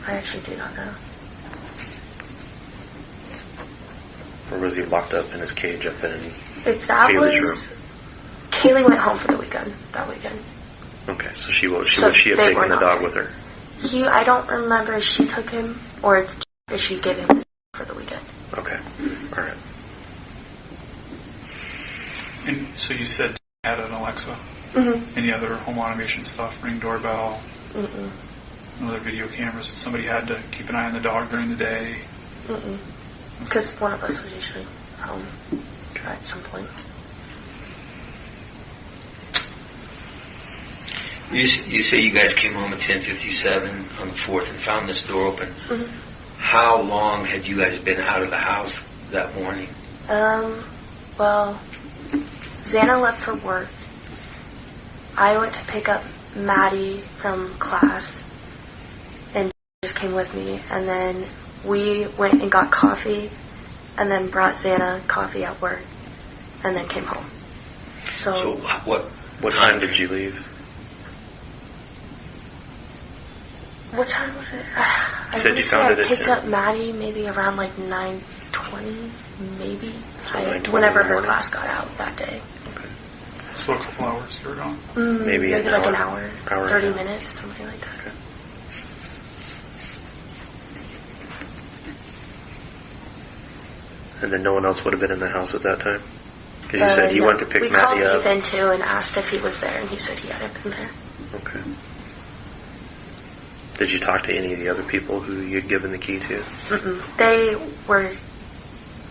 I actually do not know. Or was he locked up in his cage up in If that Kaylee's was, room? Kaylee went home for the weekend. That weekend. Okay, so she would So she have they taken were the not dog there. with her? I don't remember if she took him or if she gave him for the weekend. Okay, all right. And so you said you had an Alexa. Mm-hmm. Any other home automation stuff? Ring doorbell? Mm-mm. Other video cameras that somebody had to keep an eye on the dog during the day? Mm-mm. Because one of us was usually home at some point. You say you guys came home at 10:57 on the 4th and found this door open. Mm-hmm. How long had you guys been out of the house that morning? Well, Xana left for work. I went to pick up Maddie from class, and just came with me. And then we went and got coffee, and then brought Xana coffee at work, and then came home. So what time did you leave? What time was it? You said you found it at I picked 10. up Maddie maybe around like 9:20, maybe. So 9:20 whenever in the her morning? class got out that day. Okay. So a couple hours you were gone? Maybe an like hour. an hour, Hour 30 and a half. minutes, something like that. Okay. And then no one else would have been in the house at that time? Because you said he No. went to pick we Maddie called up. Ethan too and asked if he was there, and he said he hadn't been there. Okay. Did you talk to any of the other people who you'd given the key to? Mm-mm. They were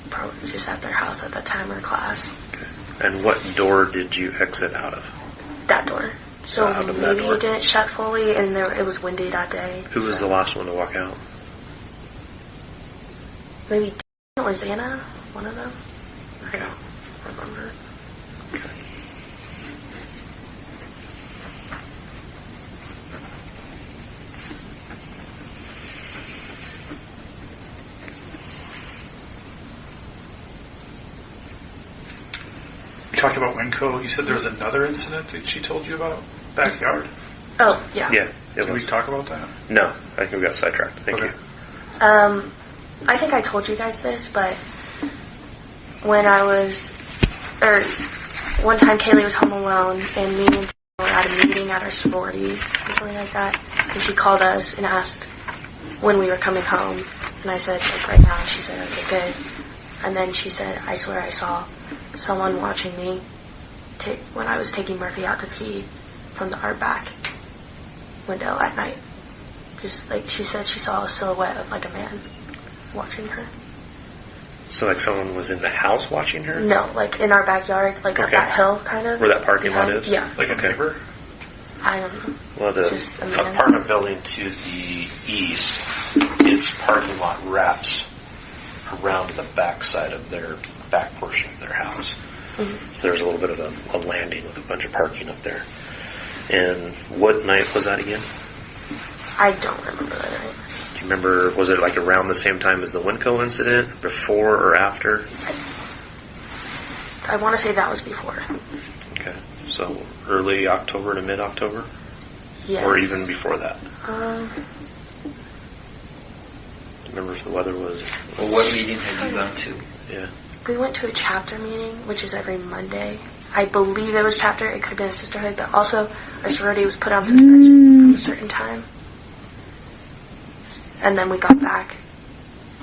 probably just at their house at the time of class. Okay. And what door did you exit out of? That door. So Out of that maybe door. it didn't shut fully, and it was windy that day. Who was the last one to walk out? Maybe Dan or Xana, one of them. I don't remember. You talked about Winco. You said there was another incident that she told you about? Backyard. Oh, yeah. Yeah. Can we talk about that? No, I think we got sidetracked. Thank Okay. you. I think I told you guys this, but when I was, or one time Kaylee was home alone, and me and Taylor were at a meeting at our sorority, or something like that, and she called us and asked when we were coming home, and I said, like, right now, and she said, okay, good. And then she said, I swear I saw someone watching me when I was taking Murphy out to pee from the art back window at night. Just like she said, she saw a silhouette of like a man watching her. So like someone was in the house watching her? No, like in our backyard, like up Okay. that hill, kind of. Where that parking lot behind- is? Yeah. Like a neighbor? I don't know. Well, the Just a man. apartment building to the east, its parking lot wraps around the back side of their back portion of their house. Mm-hmm. So there's a little bit of a landing with a bunch of parking up there. And what night was that again? I don't remember that night. Do you remember, was it like around the same time as the Winco incident, before or after? I want to say that was before. Okay, so early October to mid-October? Yes. Or even before that? Remember if the weather was... Well, what meeting had you gone to? Yeah. We went to a chapter meeting, which is every Monday. I believe it was chapter. It could have been a sisterhood, but also our sorority was put on suspension from a certain time. And then we got back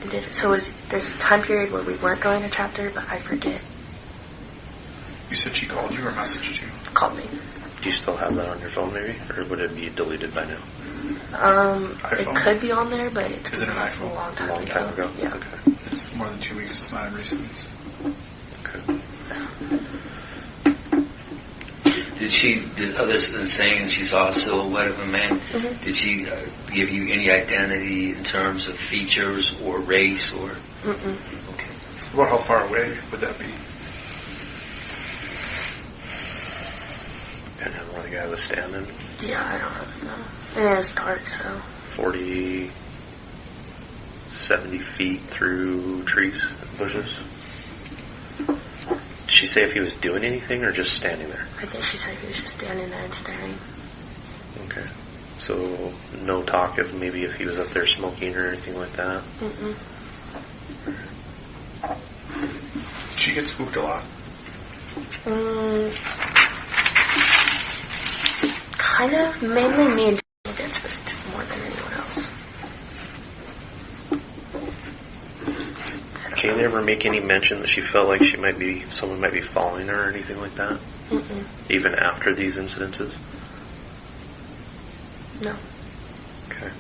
and did it. So there's a time period where we weren't going to chapter, but I forget. You said she called you or messaged you? Called me. Do you still have that on your phone maybe? Or would it be deleted by now? It iPhone? could be on there, but it's Is it an been iPhone? a long time A long time ago? Yeah. Okay. It's more than 2 weeks. It's not in recent. Okay. Other than saying she saw a silhouette of a man, Mm-hmm. did she give you any identity in terms of features or race or? Mm-mm. Okay. About how far away would that be? Depending on where the guy was standing. Yeah, I don't really know. And it was dark, so 40, 70 feet through trees and bushes. Did she say if he was doing anything or just standing there? I think she said he was just standing there and staring. Okay. So no talk of maybe if he was up there smoking or anything like that? Mm-mm. Did she get spooked a lot? Kind of. Mainly me and Taylor get spooked more than anyone else. Kaylee ever make any mention that she felt like someone might be following her or anything like that? Mm-mm. Even after these incidences? No. Okay.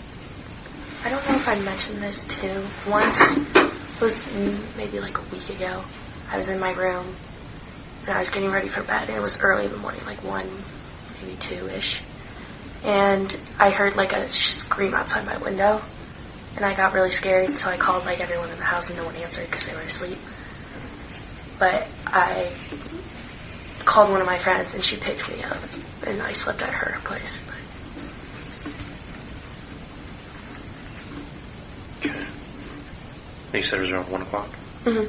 I don't know if I mentioned this too. Once, it was maybe like a week ago, I was in my room and I was getting ready for bed, and it was early in the morning, like 1, maybe 2-ish. And I heard like a scream outside my window, and I got really scared, so I called like everyone in the house and no one answered because they were asleep. But I called one of my friends and she picked me up, and I slept at her place. Okay. And you said it was around 1 o'clock? Mm-hmm.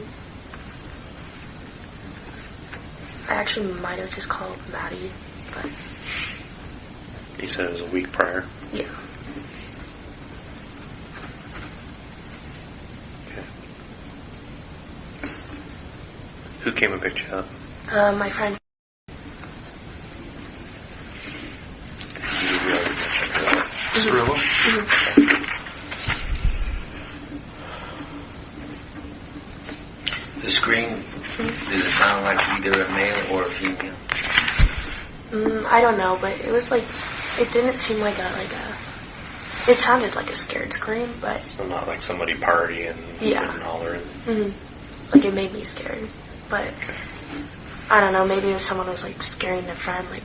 I actually might have just called Maddie, but... You said it was a week prior? Yeah. Okay. Who came and picked you up? My friend. Cirilla? The scream, does it sound like either a male or a female? I don't know, but it was like, it didn't seem like it sounded like a scared scream, but... So not like somebody partying and hollering? Mm-hmm. Like, it made me scared, but... Okay. I don't know, maybe if someone was like scaring their friend, like,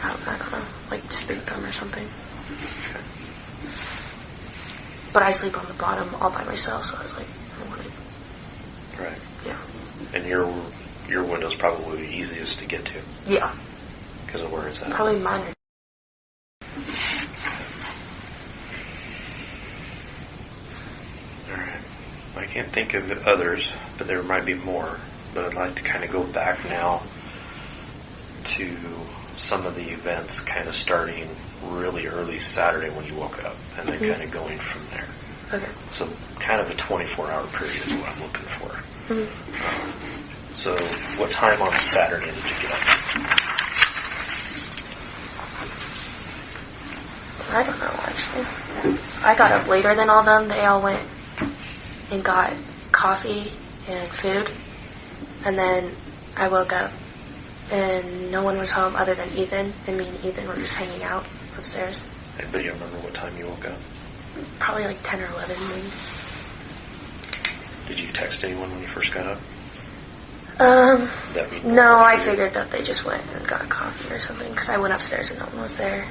I don't know, like spook them or something. Okay. But I sleep on the bottom all by myself, so I was like, I wanted... Right. Yeah. And your window's probably the easiest to get to? Yeah. Because of where it's at? Probably mine are... Alright. I can't think of others, but there might be more. But I'd like to kind of go back now to some of the events kind of starting really early Saturday when you woke up, and then kind of going from there. Okay. So kind of a 24-hour period is what I'm looking for. So what time on Saturday did you get up? I don't know, actually. I got up later than all them. They all went and got coffee and food. And then I woke up and no one was home other than Ethan. And me and Ethan were just hanging out upstairs. But you remember what time you woke up? Probably like 10 or 11 maybe. Did you text anyone when you first got up? No, I figured that they just went and got coffee or something. Because I went upstairs and no one was there.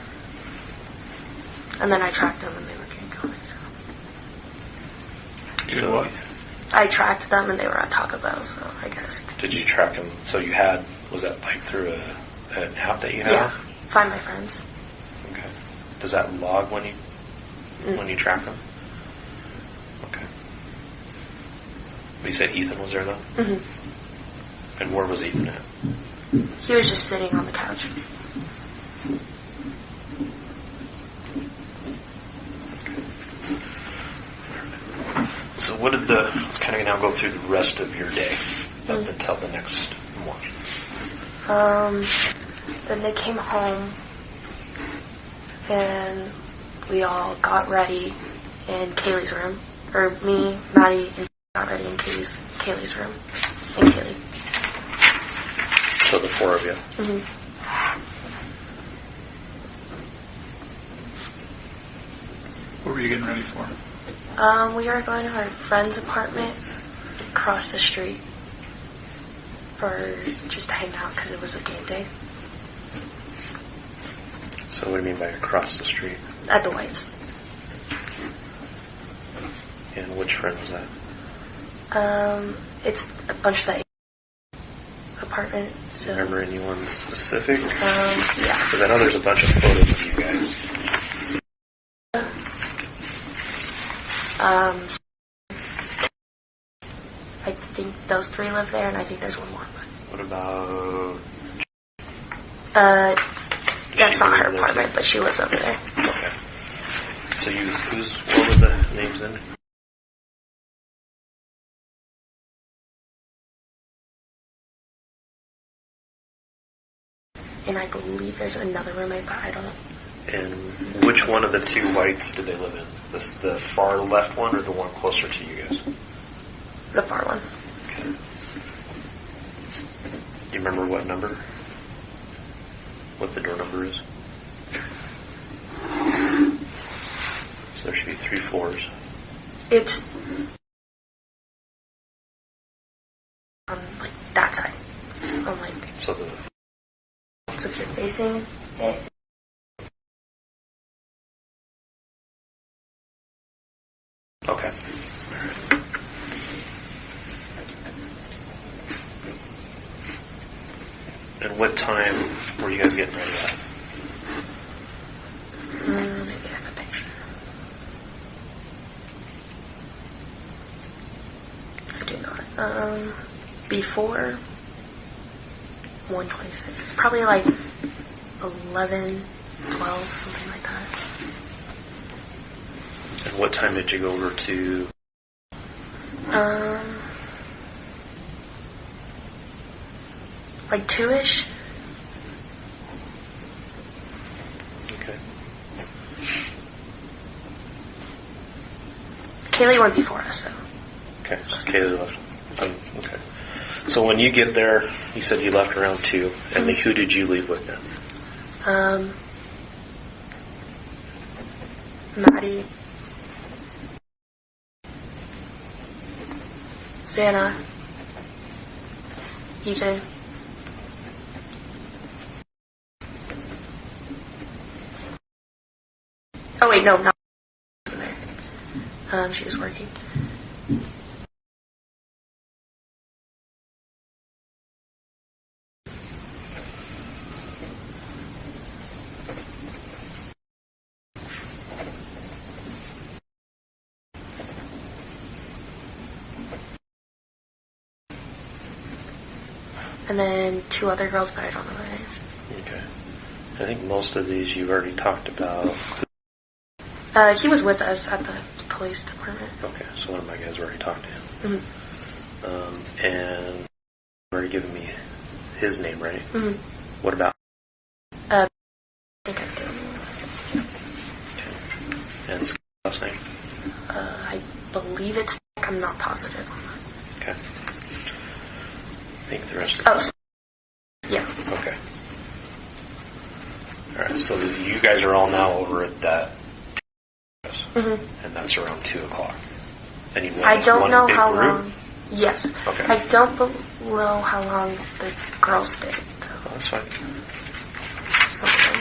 And then I tracked them and they were getting coffee. So. You know what? I tracked them and they were at Taco Bell, so I guess. Did you track them? So you had, was that like through an app that you have? Yeah, Find My Friends. Okay. Does that log when you track them? Okay. But you said Ethan was there though? Mm-hmm. And where was Ethan at? He was just sitting on the couch. So what did let's kind of now go through the rest of your day up until the next morning. Then they came home and we all got ready in Kaylee's room. Or me, Maddie, and got ready in Kaylee's room. And Kaylee. So the four of you. Mm-hmm. What were you getting ready for? We were going to our friend's apartment across the street for just to hang out because it was a game day. So what do you mean by across the street? At the Whites. And which friend was that? It's a bunch of the apartment. So. Remember anyone specific? Yeah. Because I know there's a bunch of photos of you guys. I think those three live there, and I think there's one more. What about... That's not her apartment, but she lives over there. Okay. So what were the names then? And I believe there's another roommate, but I don't know. And which one of the two Whites did they live in? The far left one or the one closer to you guys? The far one. Okay. Do you remember what number? What the door number is? So there should be 3 floors. It's on like that side. On like. So if you're facing it. Okay. All right. And what time were you guys getting ready at? Maybe I have a picture. I do. Before 1:26. It's probably like 11, 12, something like that. And what time did you go over to? Like 2-ish. Okay. Kaylee went before us, so. Okay, so Kaylee left. Okay. So when you get there, you said you left around 2, and who did you leave with then? Maddie, Xana, Ethan. Oh wait, no, not there. She was working. And then 2 other girls, but I don't know their names. Okay. I think most of these you've already talked about. He was with us at the police department. Okay, so one of my guys already talked to him. Mm-hmm. And you've already given me his name, right? Mm-hmm. What about? I think I do. Okay. And his last name? I believe it's. I'm not positive. Okay. I think the rest of yeah. Okay. Alright, so you guys are all now over at that, Mm-hmm. and that's around 2 o'clock. And you I don't know how group? long. Yes. Okay. I don't know how long the girls stayed. Oh, that's fine. Something.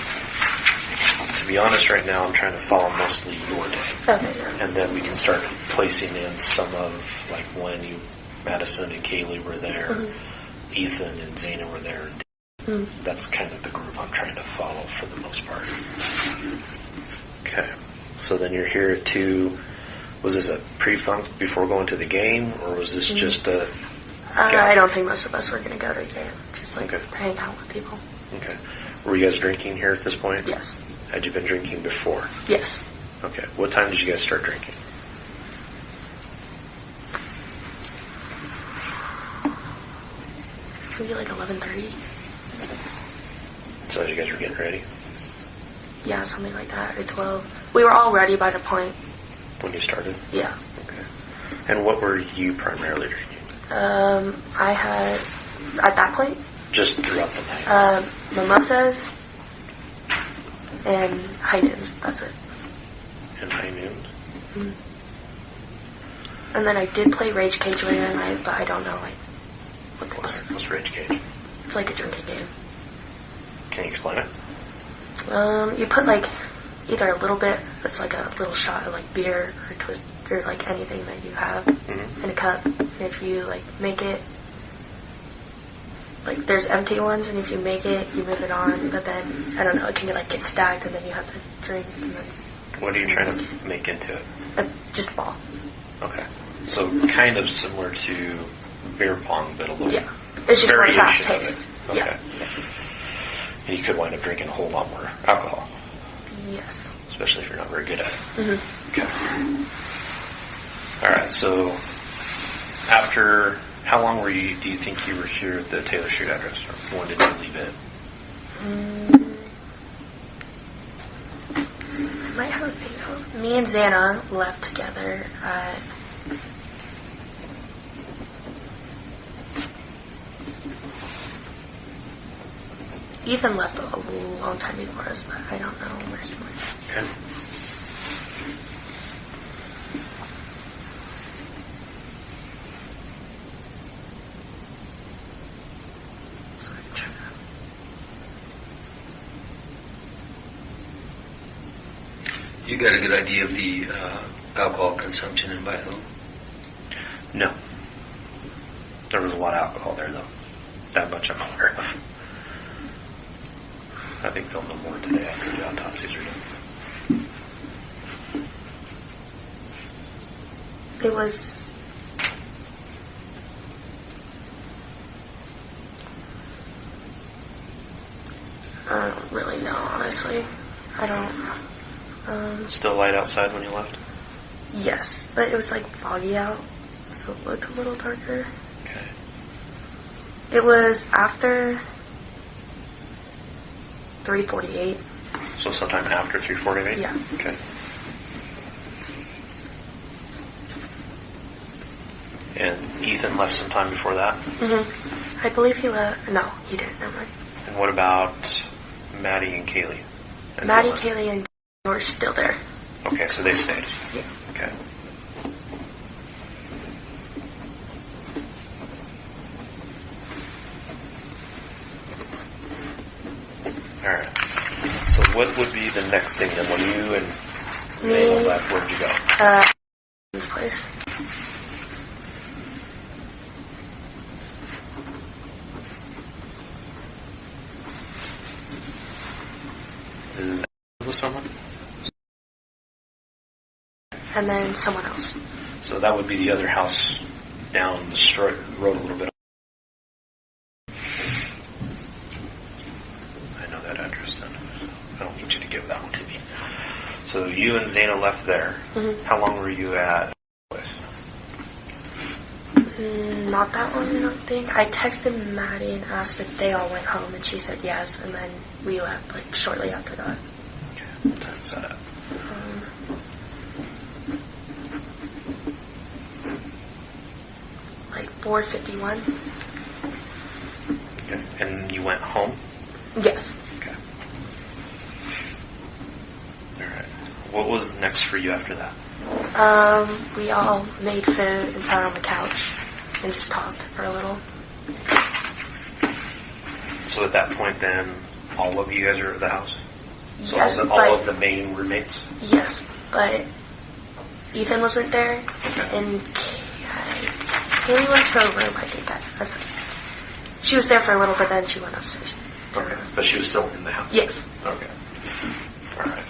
To be honest, right now I'm trying to follow mostly your day. Okay, yeah. And then we can start placing in some of, like, when Madison and Kaylee were there, Mm-hmm. Ethan and Xana were there. Mm-hmm. That's kind of the group I'm trying to follow for the most part. Okay. So then you're here at 2. Was this a pre-funk before going to the game, or was this just a... I don't think most of us were going to go to a game. Just like Okay. hang out with people. Okay. Were you guys drinking here at this point? Yes. Had you been drinking before? Yes. Okay. What time did you guys start drinking? Maybe like 11:30. So as you guys were getting ready? Yeah, something like that, or 12. We were all ready by the point. When you started? Yeah. Okay. And what were you primarily drinking? I had, at that point, Just throughout the night? mimosas and high noons. That's it. And high noon? Mm-hmm. And then I did play Rage Cage later in the night, but I don't know what it was. What's Rage Cage? It's like a drinking game. Can you explain it? You put like either a little bit, that's like a little shot of like beer or twist or like anything that you have in a cup. And if you like make it, like there's empty ones, and if you make it, you move it on. But then I don't know, it can get stacked, and then you have to drink. And then What are you trying to make into it? just ball. Okay. So kind of similar to beer pong, but a little It's just more variation fast of paced. it. Okay. And you could wind up drinking a whole lot more alcohol. Yes. Especially if you're not very good at it. Mm-hmm. Okay. All right. So after how long do you think you were here at the Taylor Street address? Or when did you leave it? I might have a video. Me and Xana left together at Ethan left a long time before us, but I don't know where he went. Okay. You got a good idea of the alcohol consumption in Idaho? No. There was a lot of alcohol there, though. That much I'm aware of. I think they'll know more today after the autopsies are done. It was I don't really know, honestly. I don't. Still light outside when you left? Yes, but it was like foggy out, so it looked a little darker. Okay. It was after 3:48. So sometime after 3:48? Yeah. Okay. And Ethan left sometime before that? Mm-hmm. I believe he left. No, he didn't. Never mind. And what about Maddie and Kaylee? And Maddie, Dylan? Kaylee, and were still there. Okay, so they stayed. Yeah. Okay. All right. So what would be the next thing then? When you and Zayla left, where'd you go? His place. Is with someone? And then someone else. So that would be the other house down the road a little bit. I know that address then. I don't need you to give that one to me. So you and Zayna left there. Mm-hmm. How long were you at? Not that long, I don't think. I texted Maddie and asked if they all went home, and she said yes, and then we left like shortly after that. Okay, what time is that at? Like 4:51. Okay, and you went home? Yes. Okay. All right. What was next for you after that? We all made food and sat on the couch and just talked for a little. So at that point then, all of you guys are at the house? So Yes, all of the main roommates? Yes, but Ethan wasn't there, Okay. and Kaylee went to her room, I think. She was there for a little bit, then she went upstairs. Okay. But she was still in the house? Yes. Okay. All right.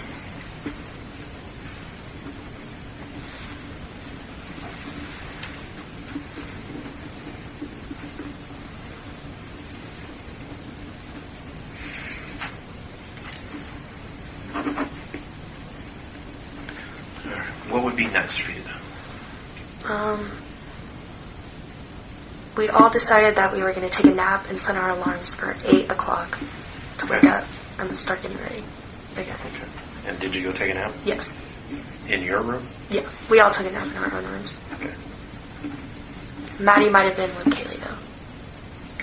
What would be next for you then? We all decided that we were going to take a nap and set our alarms for 8 o'clock to wake up and then start getting ready again. Okay. And did you go take a nap? Yes. In your room? Yeah. We all took a nap in our own rooms. Okay. Maddie might have been with Kaylee, though.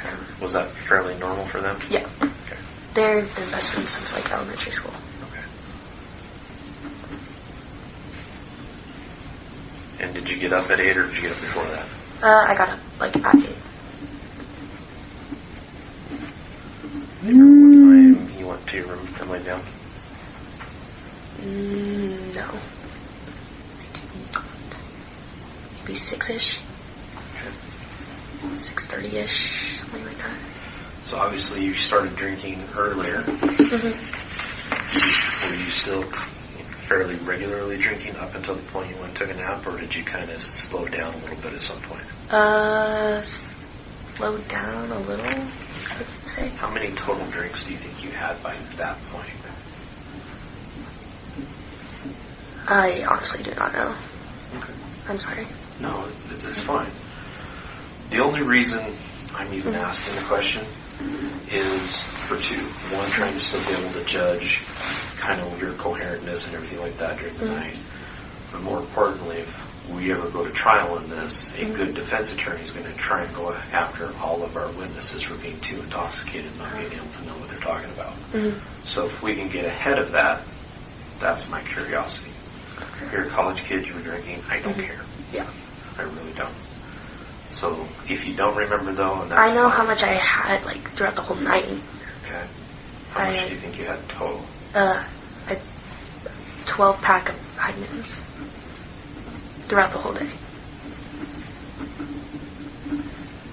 Okay. Was that fairly normal for them? Yeah. Okay. They've been best friends since, like, elementary school. Okay. And did you get up at 8 or did you get up before that? I got up, like, at 8. Do you remember what time you went to your room and laid down? No. Maybe 6-ish. Okay. 6:30-ish, something like that. So obviously you started drinking earlier. Mm-hmm. Were you still fairly regularly drinking up until the point you went and took a nap, or did you kind of slow down a little bit at some point? Slowed down a little, I would say. How many total drinks do you think you had by that point? I honestly do not know. Okay. I'm sorry. No, it's fine. The only reason I'm even asking the question is for two. One, trying to still be able to judge kind of your coherentness and everything like that during the night. But more importantly, if we ever go to trial in this, a good defense attorney is going to try and go after all of our witnesses for being too intoxicated and not being able to know what they're talking about. So if we can get ahead of that, that's my curiosity. If you're a college kid, you were drinking, I don't care. Yeah. I really don't. So if you don't remember though, and that's I know fine. how much I had, like, throughout the whole night. Okay. How much do you think you had total? A 12-pack of high noons throughout the whole day.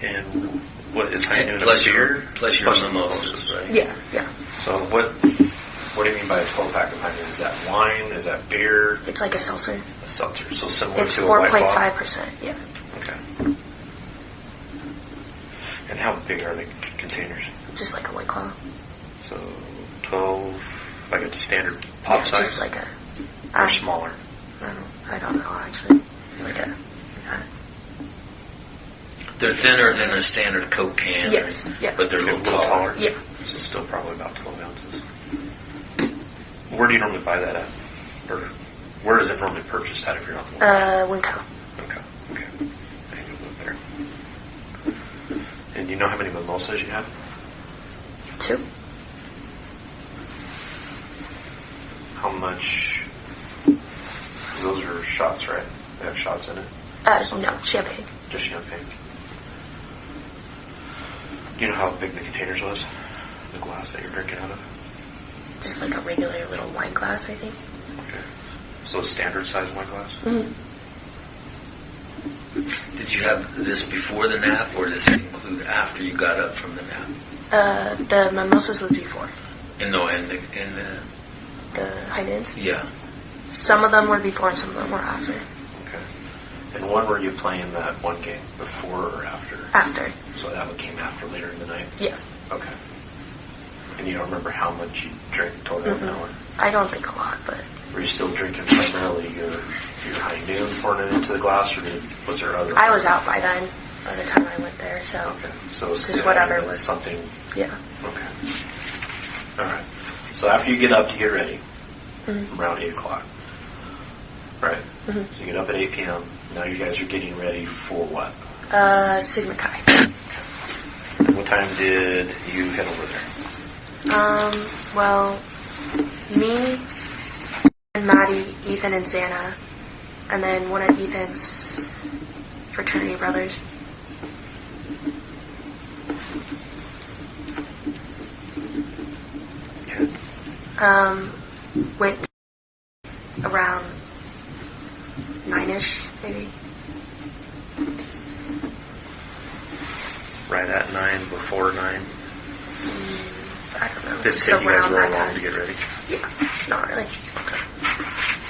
And what is high noon? Plus beer? your mimosas, right? Yeah, yeah. So what do you mean by a 12-pack of high noon? Is that wine? Is that beer? It's like a seltzer. A seltzer. So similar It's to a white bottle? 4.5%, yeah. Okay. And how big are the containers? Just like a White Claw. So 12, like a standard pop size? Just like a... or smaller? I don't know, actually. Like a... They're thinner than a standard Coke can. Yes. Yeah. But they're a little taller. Yeah. So still probably about 12 ounces. Where do you normally buy that at? Or where is it normally purchased at if you're not the one? Winco. Okay. I can go there. And do you know how many mimosas you have? 2. How much? Those are shots, right? They have shots in it? No, champagne. Just champagne. Do you know how big the containers was? The glass that you're drinking out of? Just like a regular little wine glass, I think. Okay. So a standard size wine glass? Mm-hmm. Did you have this before the nap, or does it include after you got up from the nap? The mimosas was before. And the The Heinens? yeah. Some of them were before and some of them were after. Okay. And when were you playing that one game? Before or after? After. So that one came after later in the night? Yes. Okay. And you don't remember how much you drank total in that one? I don't think a lot, but... Were you still drinking primarily your high noon, pouring it into the glass, or was there other... I was out by then, by the time I went there, so... Okay. So it was just whatever was... something... Yeah. Okay. All right. So after you get up to get ready, around 8 o'clock, right? So you get up at 8 p.m. Now you guys are getting ready for what? Sigma Chi. Okay. What time did you head over there? Well, me and Maddie, Ethan and Xana, and then one of Ethan's fraternity brothers. Okay. Went around 9-ish, maybe. Right at 9, before 9? I don't know. Did it Just take you guys around real that long time. to get ready? Yeah, not really. Okay.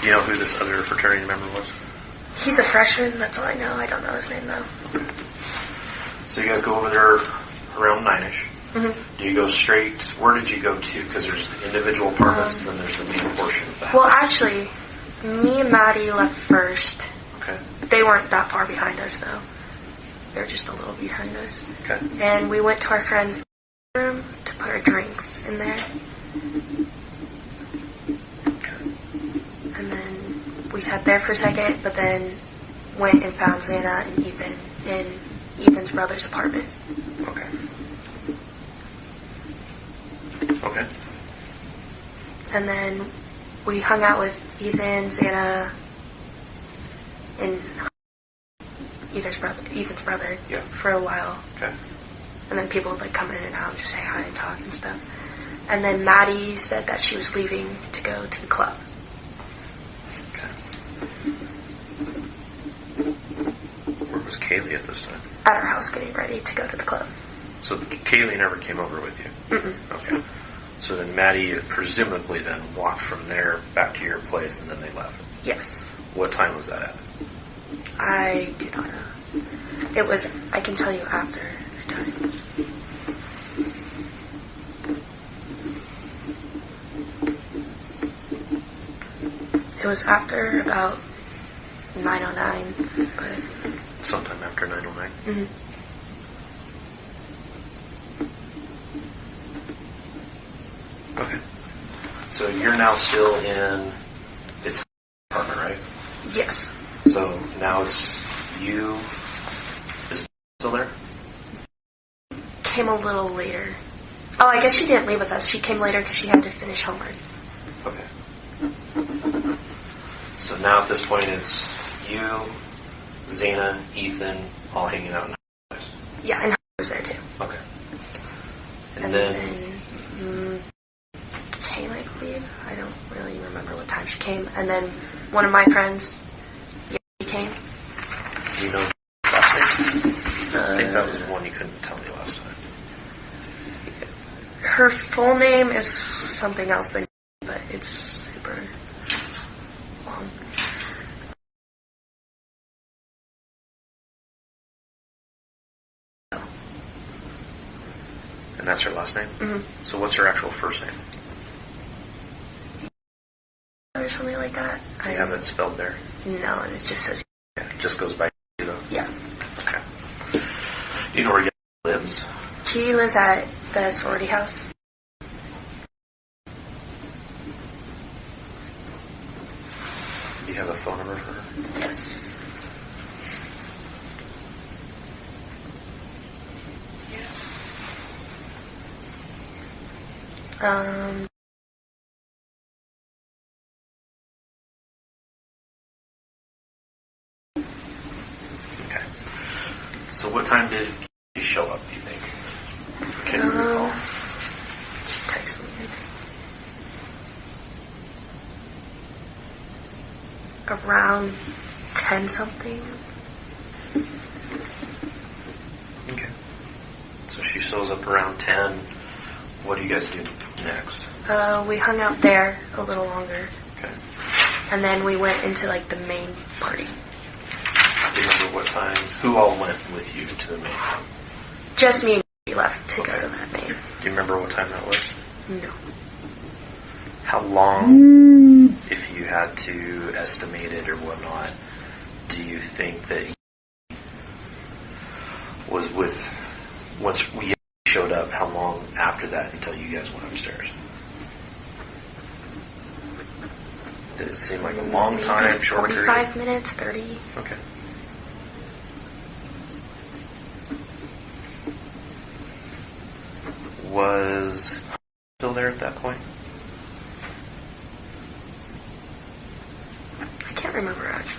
Do you know who this other fraternity member was? He's a freshman, that's all I know. I don't know his name, though. Okay. So you guys go over there around 9-ish. Mm-hmm. Do you go straight? Where did you go to? Because there's the individual apartments and then there's the main portion of the house. Well, actually, me and Maddie left first. Okay. They weren't that far behind us, though. They were just a little behind us. Okay. And we went to our friend's room to put our drinks in there. Okay. And then we sat there for a second, but then went and found Xana and Ethan in Ethan's brother's apartment. Okay. Okay. And then we hung out with Ethan, Xana, and Ethan's brother Yeah. for a while. Okay. And then people would like come in and out and just say hi and talk and stuff. And then Maddie said that she was leaving to go to the club. Okay. Where was Kaylee at this time? At our house getting ready to go to the club. So Kaylee never came over with you? Mm-mm. Okay. So then Maddie presumably then walked from there back to your place and then they left? Yes. What time was that at? I do not know. It was, I can tell you after time. It was after about 9:09, but... Sometime after 9:09? Mm-hmm. Okay. So you're now still in its apartment, right? Yes. So now it's you. Is still there? Came a little later. Oh, I guess she didn't leave with us. She came later because she had to finish homework. Okay. So now at this point it's you, Xana, Ethan, all hanging out in the house. Yeah, and was there too. Okay. And then came, I believe. I don't really remember what time she came. And then one of my friends, he came. Do you know last name? I think that was the one you couldn't tell me last time. Her full name is something else than, but it's super long. And that's her last name? Mm-hmm. So what's her actual first name? or something like that. You have it spelled there? No, it just says. Yeah, it just goes by though? Yeah. Okay. Do you know where Yellow lives? She lives at the sorority house. Do you have a phone number for her? Yes. Okay. So what time did you show up, do you think? Can you recall? She texted me, I think. Around 10 something. Okay. So she shows up around 10. What do you guys do next? We hung out there a little longer. Okay. And then we went into like the main party. Do you remember what time? Who all went with you to the main? Just me and she left to go to that main. Do you remember what time that was? No. How long, if you had to estimate it or whatnot, do you think that he was with, once we showed up, how long after that until you guys went upstairs? Did it seem like a long time, short period? 45 minutes, 30. Okay. Was still there at that point? I can't remember actually.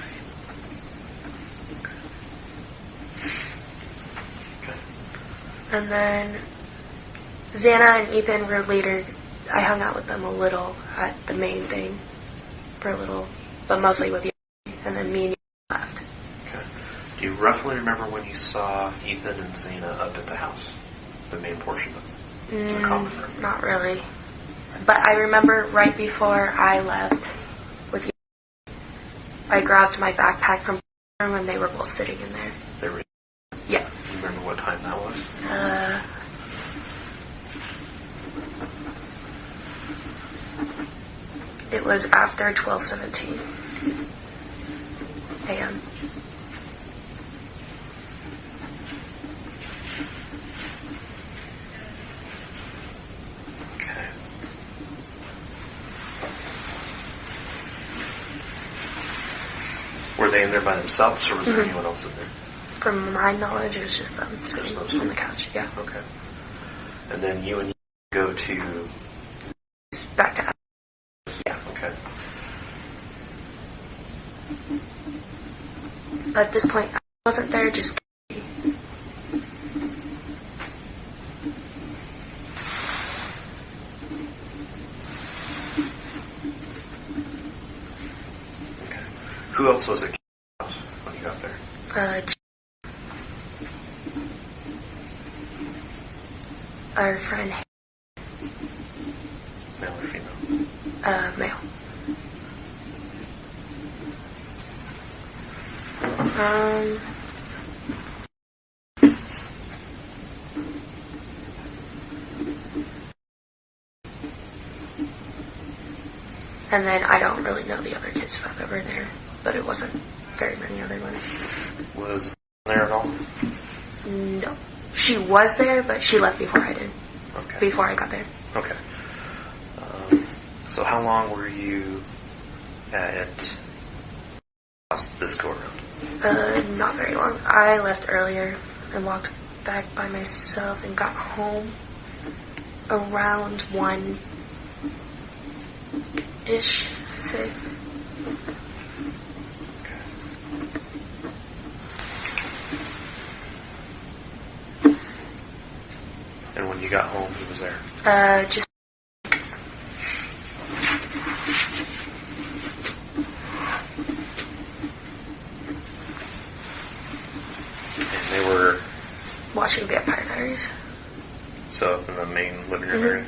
Okay. And then Xana and Ethan were later. I hung out with them a little at the main thing for a little, but mostly with you. And then me and you left. Okay. Do you roughly remember when you saw Ethan and Xana up at the house? The main portion of the common room? Not really. But I remember right before I left with you, I grabbed my backpack from the room and they were both sitting in there. They were. Yeah. Do you remember what time that was? It was after 12:17 a.m. Okay. Were they in there by themselves, or was there anyone else in there? From my knowledge, it was just them sitting on the couch. Yeah. Okay. And then you and you go to Back to. yeah. Okay. At this point, I wasn't there. Just. Okay. Who else was at the house when you got there? Our friend. Male or female? Male. And then I don't really know the other kids that were there, but it wasn't very many other ones. Was there at all? No. She was there, but she left before I did. Okay. Before I got there. Okay. So how long were you at this go around? Not very long. I left earlier and walked back by myself and got home around 1-ish, I'd say. And when you got home, he was there? Just. And they were Watching Vampire Diaries. so up in the main living room area?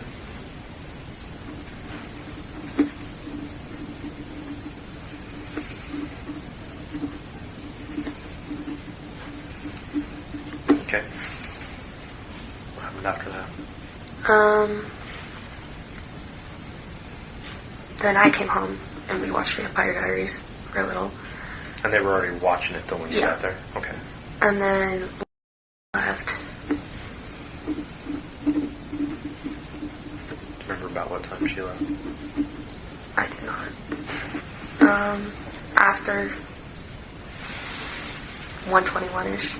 Okay. What happened after that? Then I came home and we watched Vampire Diaries for a little. And they were already watching it though when you got there? Okay. And then left. Remember about what time she left? I do not. After 1:21-ish.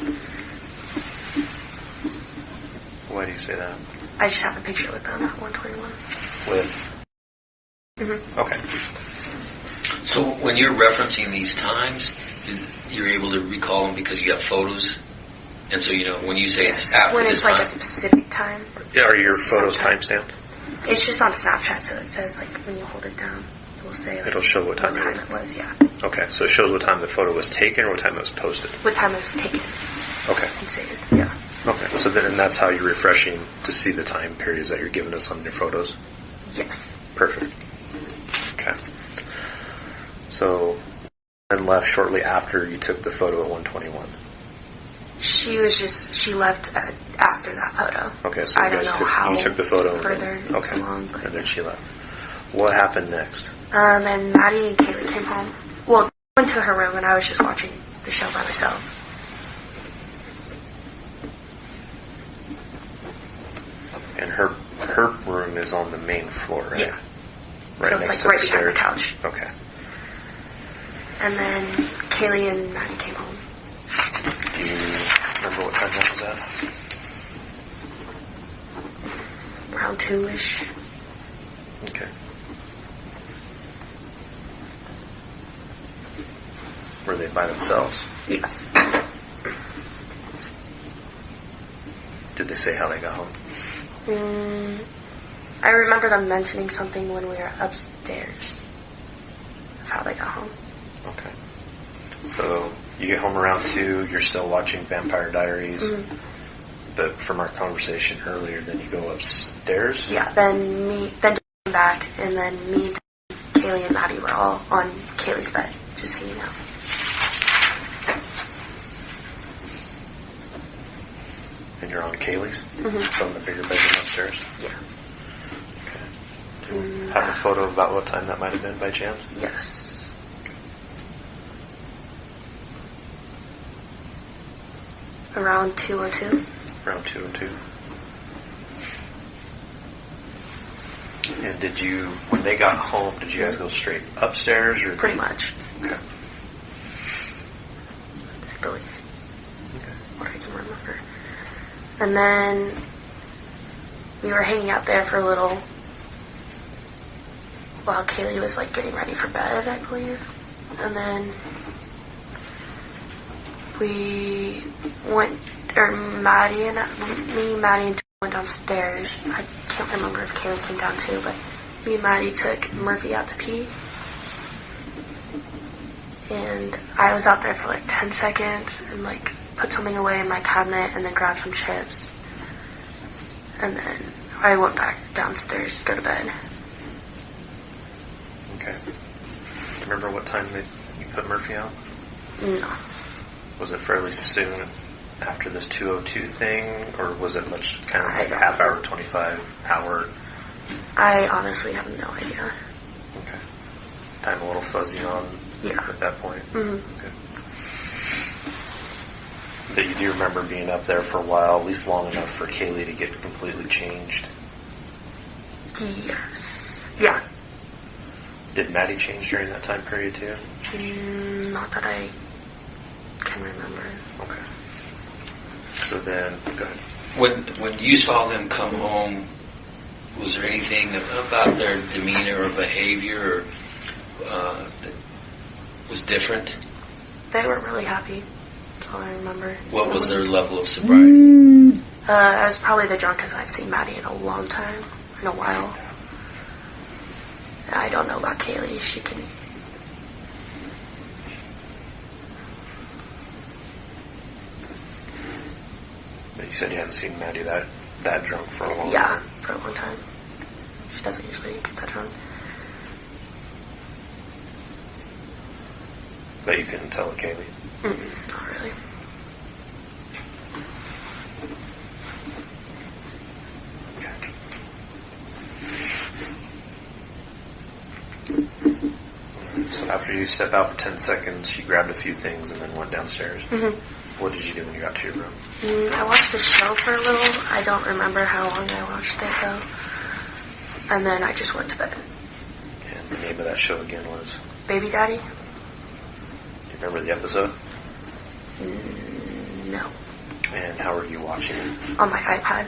Why do you say that? I just have a picture with them at 1:21. With? Mm-hmm. Okay. So when you're referencing these times, you're able to recall them because you have photos? And so, when you say it's after when this it's time... like a specific time. Are your photos timestamped? It's just on Snapchat, so it says, like, when you hold it down, it will say, like, it'll show what time it was, yeah. Okay, so it shows what time the photo was taken or what time it was posted? What time it was taken. Okay. And saved, yeah. Okay, so then and that's how you're refreshing to see the time periods that you're giving us on your photos? Yes. Perfect. Okay. So, then left shortly after you took the photo at 1:21. She left after that photo. Okay, so I you don't guys know how you took the photo further okay, along, but and then she left. What happened next? And Maddie and Kaylee came home. Well, I went to her room and I was just watching the show by myself. And her room is on the main floor, right? Yeah. Right so next it's to like right the behind stairs. the couch. Okay. And then Kaylee and Maddie came home. Do you remember what time that was at? Around 2-ish. Okay. Were they by themselves? Yes. Did they say how they got home? I remember them mentioning something when we were upstairs of how they got home. Okay. So you get home around 2, you're still watching Vampire Diaries, but from our conversation earlier, then you go upstairs? Yeah, then Jen came back, and then me, Kaylee, and Maddie were all on Kaylee's bed, just hanging out. And you're on Kaylee's? Mm-hmm. From the bigger bedroom upstairs? Yeah. Okay. Do you have a photo about what time that might have been by chance? Yes. Around 2:02. Around 2:02. And did you, when they got home, did you guys go straight upstairs? Or Pretty much. Okay. I believe. Okay. What I can remember. And then we were hanging out there for a little while Kaylee was like getting ready for bed, I believe. And then we went, or Maddie and Jen went downstairs. I can't remember if Kaylee came down too, but me and Maddie took Murphy out to pee. And I was out there for like 10 seconds and like put something away in my cabinet and then grabbed some chips. And then I went back downstairs to go to bed. Okay. Do you remember what time you put Murphy out? No. Was it fairly soon after this 2:02 thing, or was it much kind of like a half hour, 25 hour? I honestly have no idea. Okay. Time a little fuzzy on at that point. Mm-hmm. Okay. But you do remember being up there for a while, at least long enough for Kaylee to get completely changed? Yes. Yeah. Did Maddie change during that time period too? Not that I can remember. Okay. So then, go ahead. When you saw them come home, was there anything about their demeanor or behavior that was different? They were really happy. That's all I remember. What was their level of sobriety? I was probably the drunkest I've seen Maddie in a long time, in a while. I don't know about Kaylee. She can... But you said you hadn't seen Maddie that drunk for a long time. Yeah, for a long time. She doesn't usually get that drunk. But you couldn't tell Kaylee? Not really. after you step out for 10 seconds, she grabbed a few things and then went downstairs. Mm-hmm. What did you do when you got to your room? I watched the show for a little. I don't remember how long I watched it though. And then I just went to bed. And the name of that show again was? Baby Daddy? Do you remember the episode? No. And how were you watching it? On my iPad.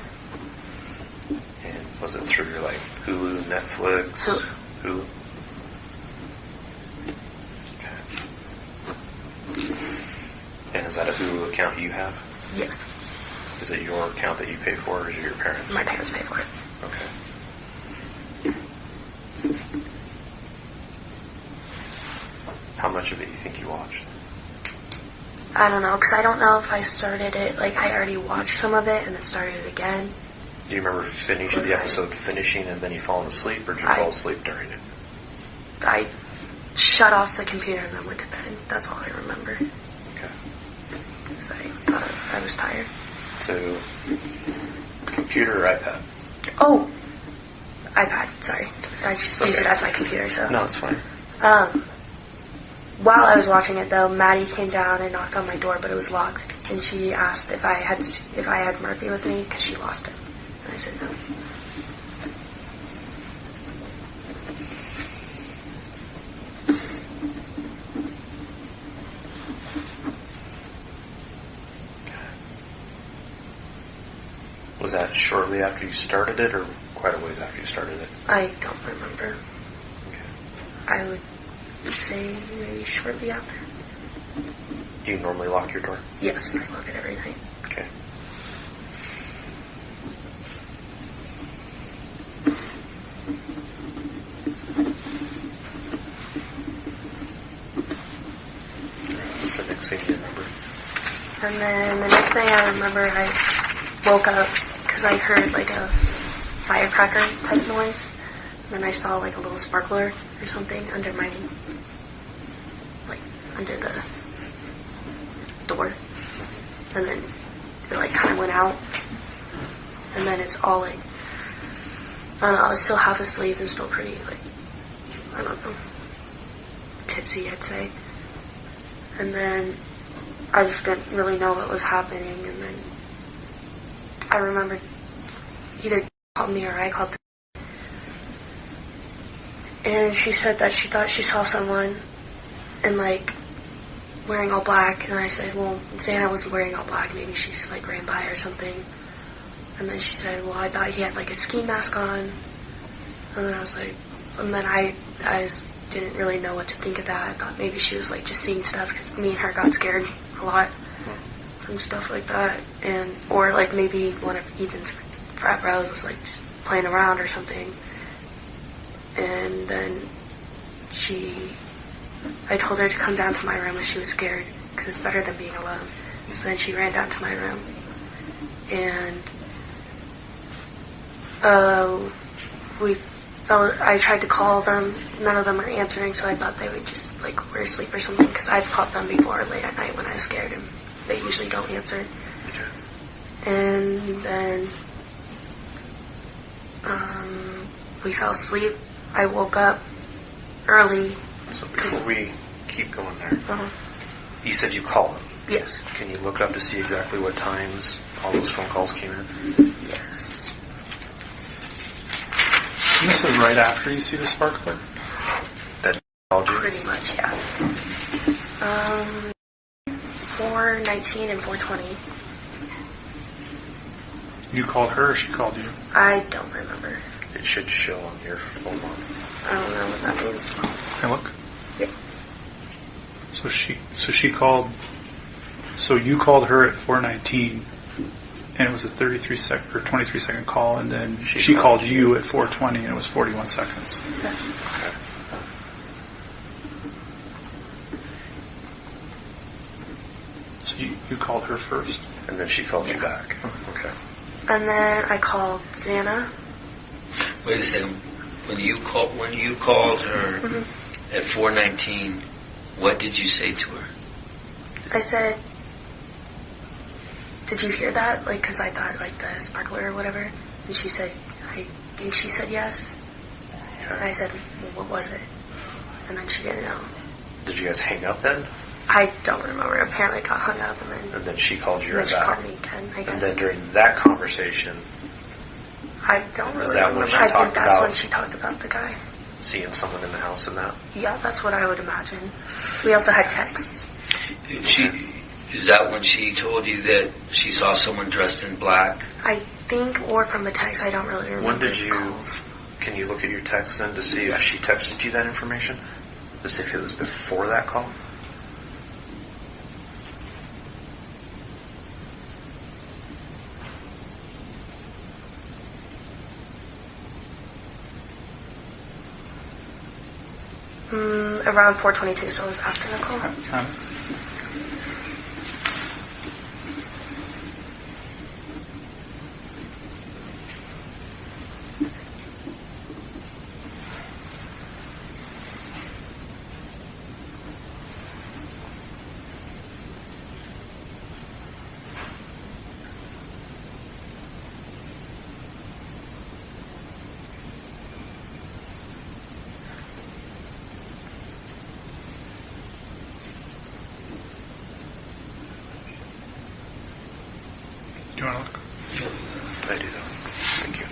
And was it through your like Hulu, Netflix? Hulu. Okay. And is that a Hulu account you have? Yes. Is it your account that you pay for, or is it your parents? My parents pay for it. Okay. How much of it do you think you watched? I don't know, because I don't know if I started it, like I already watched some of it and then started it again. Do you remember finishing the episode and then you falling asleep, or did you fall asleep during it? I shut off the computer and then went to bed. That's all I remember. Okay. Because I thought I was tired. So, computer or iPad? Oh, iPad, sorry. I just use it as my computer, so. No, it's fine. While I was watching it though, Maddie came down and knocked on my door, but it was locked. And she asked if I had Murphy with me, because she lost him. And I said no. Was that shortly after you started it, or quite a ways after you started it? I don't remember. Okay. I would say maybe shortly after. Do you normally lock your door? Yes, I lock it every night. Okay. What's the next thing you remember? And then the next thing I remember, I woke up because I heard like a firecracker type noise. And then I saw like a little sparkler or something under the door. And then it like kind of went out. And then it's all like, I don't know, I was still half asleep and still pretty like, I don't know, tipsy I'd say. And then I just didn't really know what was happening. And then I remember either called me or I called. And she said that she thought she saw someone and like wearing all black. And I said, well, Santa wasn't wearing all black. Maybe she just like ran by or something. And then she said, well, I thought he had like a ski mask on. And then I was like, and then I just didn't really know what to think of that. I thought maybe she was like just seeing stuff, because me and her got scared a lot from stuff like that. And or like maybe one of Ethan's frat bros was like just playing around or something. And then I told her to come down to my room if she was scared, because it's better than being alone. So then she ran down to my room. And I tried to call them. None of them were answering, so I thought they would just like were asleep or something, because I've called them before late at night when I was scared, and they usually don't answer. And then we fell asleep. I woke up early. So before we keep going there, you said you called them. Yes. Can you look up to see exactly what times all those phone calls came in? Yes. And this is right after you see the sparkler? That called you? Pretty much, yeah. 4:19 and 4:20. You called her or she called you? I don't remember. It should show on your phone line. I don't know what that means. Can I look? Yeah. So she called. So you called her at 4:19, and it was a 33-second or 23-second call, and then she called you at 4:20, and it was 41 seconds. Yeah. So you called her first, and then she called you back. Okay. And then I called Xana. Wait a second. When you called her at 4:19, what did you say to her? I said, did you hear that? Like, because I thought, like, the sparkler or whatever. And she said, I think she said yes. And I said, well, what was it? And then she didn't know. Did you guys hang up then? I don't remember. Apparently, I got hung up, And then she called you and then right she back. called me again. I guess. And then during that conversation, I don't Was really that when remember. she I think talked that's about- when she talked about the guy. seeing someone in the house and that. Yeah, that's what I would imagine. We also had texts. Is that when she told you that she saw someone dressed in black? I think, or from the text, I don't really remember. When did you? Calls. Can you look at your text then to see if she texted you that information? To see if it was before that call. Around 4:22, so it was after the call. Do you want to look? I do though. Thank you.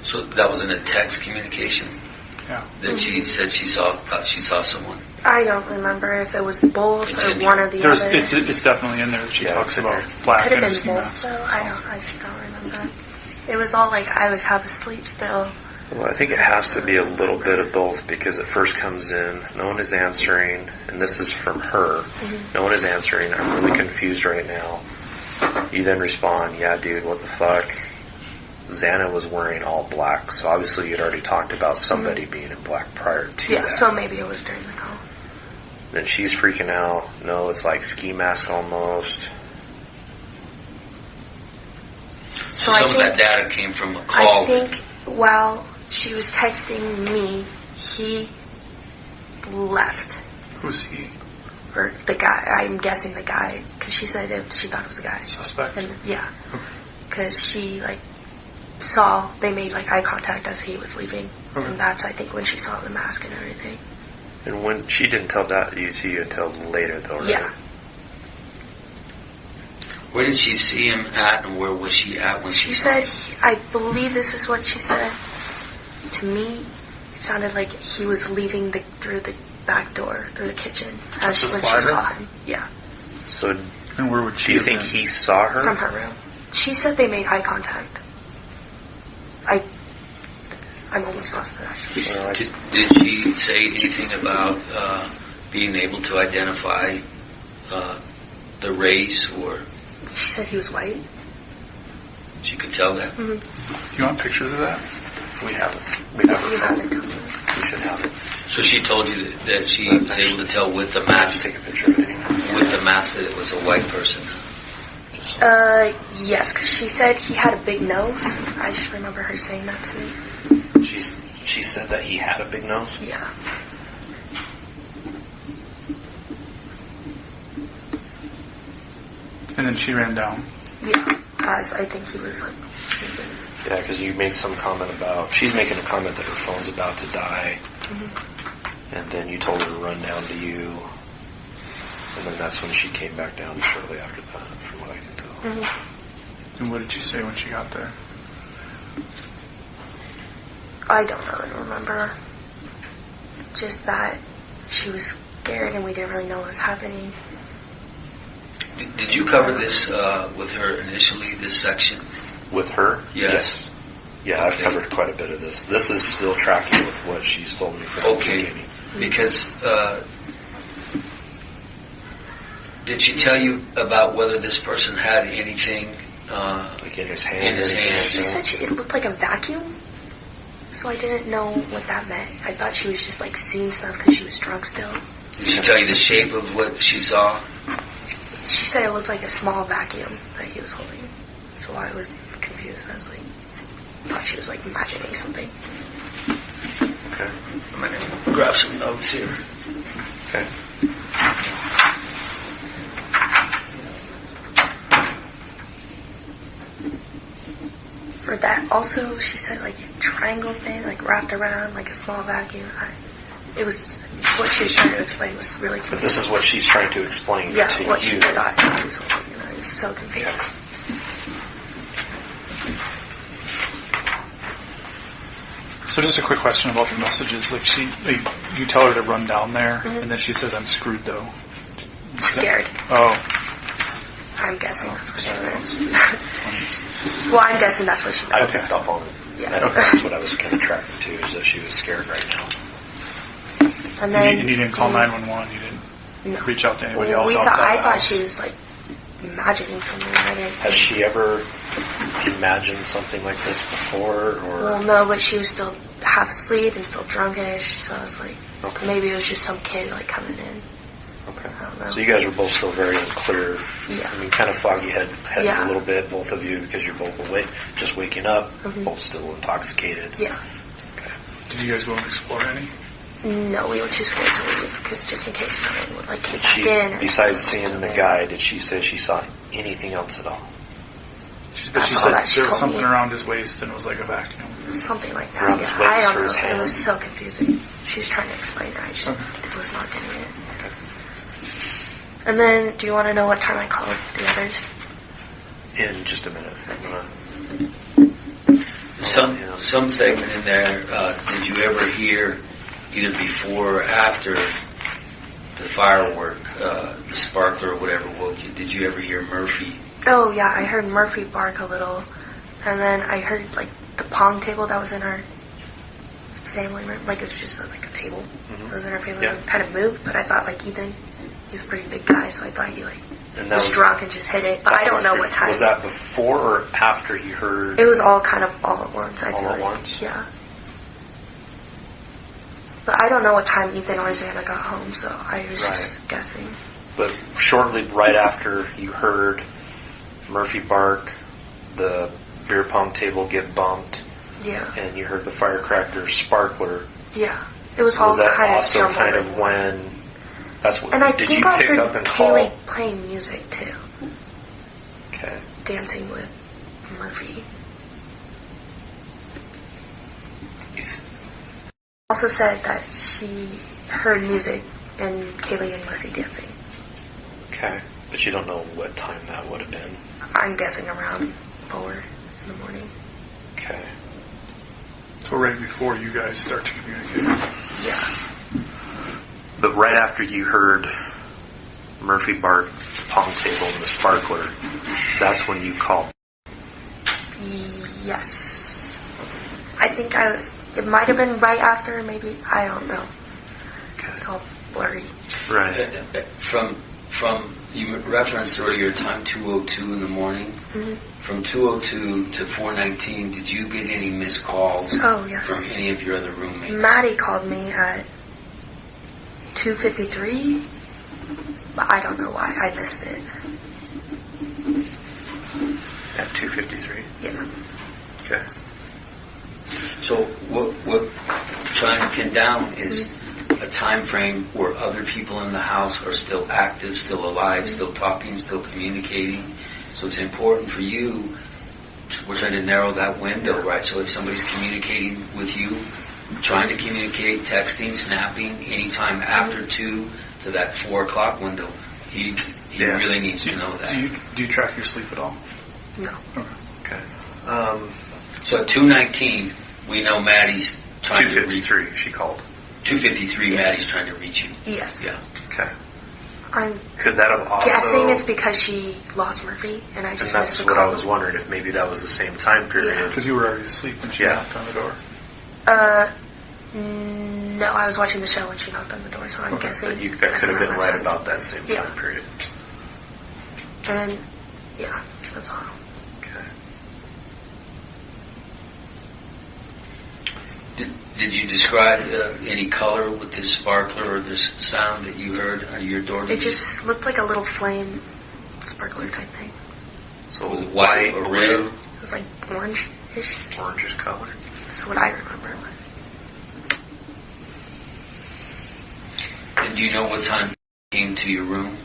So that was in a text communication Yeah. that she said she saw someone. I don't remember if it was both It's or in one here. or the There's, other. it's definitely in there. She Yeah, talks it's in about there. black Could and a have been ski both, mask. though. I just don't remember. It was all like I was half asleep still. Well, I think it has to be a little bit of both because it first comes in, no one is answering, and this is from her. No one is answering. I'm really confused right now. You then respond, yeah, dude, what the fuck? Xana was wearing all black, so obviously you'd already talked about somebody being in black prior to Yeah, that. so maybe it was during the call. Then she's freaking out. No, it's like ski mask almost. So I some of think- that data came from a call. I think while she was texting me, he left. Who's he? Or the guy, I'm guessing the guy, because she said she thought it was a guy. Suspect? And, yeah. Because she, saw, they made, eye contact as he was leaving. Okay. And that's, I think, when she saw the mask and everything. And when she didn't tell that to you until later, though, right? Yeah. Where did she see him at, and where was she at when she She saw said, him? I believe this is what she said. To me, it sounded like he was leaving through the back door, through the kitchen, when she saw him. Yeah, So And where would do she you have think been? he saw her? from her room. She said they made eye contact. I'm almost positive that. Well, Did she say anything about being able to identify the race, or She said he was white. she could tell that? You want pictures of that? we have it. We have You it. haven't told me. We should have it. So she told you that she was able to tell with the Let's mask, take a picture of it. with the mask, that it was a white person. Yes, because she said he had a big nose. I just remember her saying that to me. She said that he had a big nose. Yeah. And then she ran down. Yeah. I think he was leaving. Yeah, because you made some comment about, she's making a comment that her phone's about to die, and then you told her to run down to you, and then that's when she came back down shortly after that, from what I can tell. And what did she say when she got there? I don't really remember. Just that she was scared and we didn't really know what was happening. Did you cover this with her initially, this section? With her? Yes. Yeah, I've Okay. covered quite a bit of this. This is still tracking with what she's told me from the Okay. beginning. Because did she tell you about whether this person had anything Like in his hand. in his or anything hand? like She that? said it looked like a vacuum. So I didn't know what that meant. I thought she was just seeing stuff because she was drunk still. Did she tell you the shape of what she saw? She said it looked like a small vacuum that he was holding. So I was confused. I was thought she was imagining something. Okay. I'm going to grab some notes here. Okay. that also, she said, like, a triangle thing, like, wrapped around, like, a small vacuum. It was, what she was trying to explain was really confusing. But this is what she's trying to explain to what you. she thought it was, it was so confused. Okay. So just a quick question about the messages. Like you tell her to run down there, and then she says, "I'm screwed though." Scared. Oh. I'm guessing that's what she meant. Well, I'm guessing that's what she meant. I picked up on it. Yeah. That's what I was kind of tracking too, is that she was scared right now. And then you didn't call 911. You didn't reach out to anybody else outside I the thought house? she was like imagining something. I didn't. Has she ever imagined something like this before, or? Well, no, but she was still half asleep and still drunkish. So I was like, maybe it was just some kid like coming in. Okay. I don't know. So you guys were both still very unclear. Yeah. I mean, kind of foggy head Yeah. a little bit, both of you, because you're both awake, just waking up, both still intoxicated. Yeah. Okay. Did you guys go and explore any? No, we were too scared to leave because just in case someone would like kick Did back she, in. Or besides seeing the guy, did she say she saw anything else at all? But she all said that she there was told something me. around his waist and it was like a vacuum. Something like that. Around his Yeah. waist I don't or know. his It hand? was so confusing. She was trying to explain it. I just was not getting it. Okay. And then, do you want to know what time I called the others? In just a minute. Some segment in there, did you ever hear, either before or after the firework, the sparkler or whatever woke you, did you ever hear Murphy? Oh, yeah, I heard Murphy bark a little. And then I heard, like, the pong table that was in our family room. Like, it's just, like, a table that was in our family room. Kind of moved, but I thought, like, Ethan, he's a pretty big guy, so I thought he, like, was drunk and just hit it. But I don't know what time. Was that before or after he heard? It was all kind of all at once, I feel All at like. once? Yeah. But I don't know what time Ethan or Xana got home, so I was just guessing. But shortly right after you heard Murphy bark, the beer pong table get bumped, and you heard the firecracker sparkler. Yeah. It was all that kind of also jumbled kind in of one. when? That's what. And I did think you I pick heard up and Kaylee call? playing music too. Okay. Dancing with Murphy. Also said that she heard music and Kaylee and Murphy dancing. Okay, but you don't know what time that would have been. I'm guessing around 4 in the morning. Okay. So right before you guys start to communicate. Yeah. But right after you heard Murphy bark, the pong table, and the sparkler, that's when you called. Yes. I think it might have been right after, maybe, I don't know. Okay. It's all blurry. Right. From you referenced earlier time 2:02 in the morning. Mm-hmm. From 2:02 to 4:19, did you get any missed calls Oh, yes. from any of your other roommates? Maddie called me at 2:53, but I don't know why. I missed it. At 2:53? Yeah. Okay. So what we're trying to pin down is a time frame where other people in the house are still active, still alive, still talking, still communicating. So it's important for you. We're trying to narrow that window, right? So if somebody's communicating with you, trying to communicate, texting, snapping, anytime after 2 to that 4 o'clock window, he really needs to know that. Do you track your sleep at all? No. Okay. So at 2:19, we know Maddie's trying to reach. 2:53, she called. 2:53, Maddie's trying to reach you. Yes. Yeah. Okay. I'm Could that have also... guessing it's because she lost Murphy, and I just And missed that's the what call. I was wondering, if maybe that was the same time period. Because you were already asleep when she knocked on the door. No, I was watching the show when she knocked on the door, so I'm guessing That that's could have been around right that time. about that same Yeah. time period. And, yeah, that's all. Okay. Did you describe any color with this sparkler or this sound that you heard out of your door? It just looked like a little flame sparkler type thing. So was it white or red? It was like orange-ish. Orangish color. That's what I remember. And do you know what time it came to your room?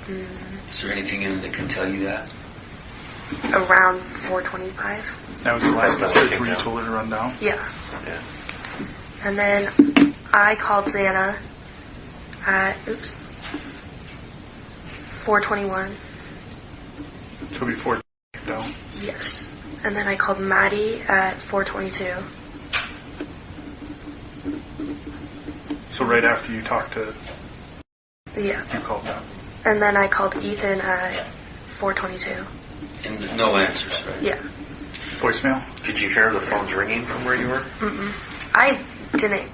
Is there anything in it that can tell you that? Around 4:25. That was the last That's message okay where you now. told her to run down? Yeah. Yeah. And then I called Xana at 4:21. So before down. Yes. And then I called Maddie at 4:22. So right after you talked to, Yeah. you called down. And then I called Ethan at 4:22. And no answers, right? Yeah. Voicemail? Did you hear the phones ringing from where you were? Mm-mm. I didn't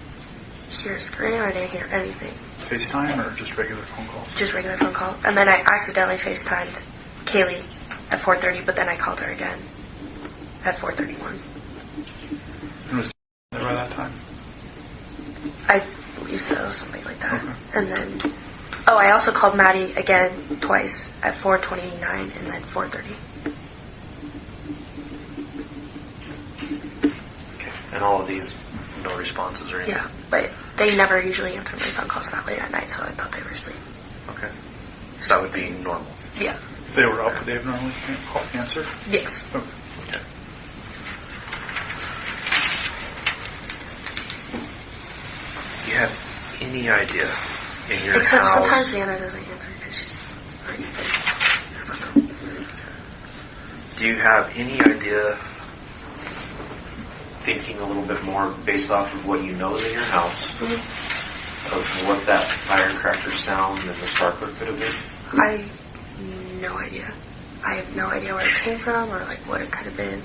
hear a scream. I didn't hear anything. FaceTime or just regular phone calls? Just regular phone call. And then I accidentally FaceTimed Kaylee at 4:30, but then I called her again at 4:31. And was there by that time? I believe so, something like that. Okay. And then, I also called Maddie again twice at 4:29 and then 4:30. Okay. And all of these, no responses or anything? Yeah, but they never usually answer my phone calls that late at night, so I thought they were asleep. Okay. So that would be normal. Yeah. If they were up, would they have normally answered? Yes. Okay. Okay. Do you have any idea in your Except house? sometimes Xana doesn't answer because she's already been. Do you have any idea, thinking a little bit more based off of what you know is in your house, of what that firecracker sound and the sparkler could have been? I have no idea. I have no idea where it came from or like what it could have been.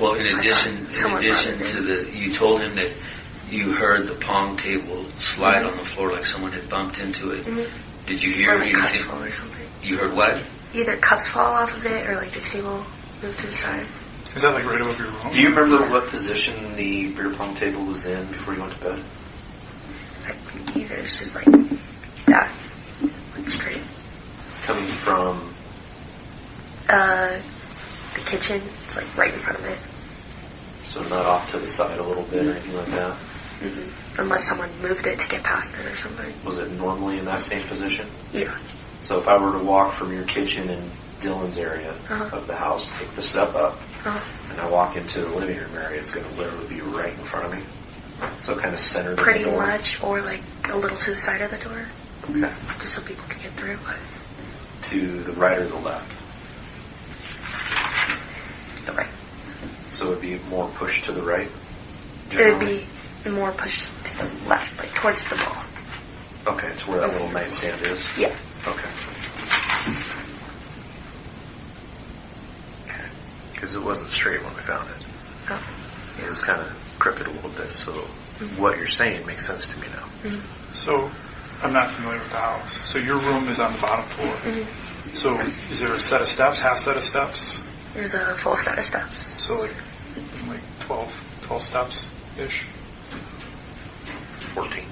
Well, in addition to you told him that you heard the pong table slide on the floor like someone had bumped into it. Mm-hmm. Did you hear Or like cups anything? fall or something. You heard what? Either cups fall off of it or like the table move to the side. Is that like right above your room? Do you remember what position the beer pong table was in before you went to bed? I believe it was just like that. Like straight. Coming from The kitchen, it's like right in front of it. So not off to the side a little bit or anything like that? Mm-hmm. Unless someone moved it to get past it or something. Was it normally in that same position? Yeah. So if I were to walk from your kitchen in Dylan's area of the house, take the step up, and I walk into the living room area, it's going to literally be right in front of me. So kind of centered Pretty in the door. much, or like a little to the side of the door. Okay. Just so people can get through, but To the right or the left? the right. So it would be more pushed to the right? It would generally? be more pushed to the left, like towards the ball. Okay, it's where that little nightstand is? Yeah. Okay. Okay. Because it wasn't straight when we found it. Oh. It was kind of crooked a little bit, so what you're saying makes sense to me now. Mm-hmm. So, I'm not familiar with the house. So your room is on the bottom floor. Mm-hmm. So, is there a set of steps, half set of steps? There's a full set of steps. So like 12 steps-ish? 14.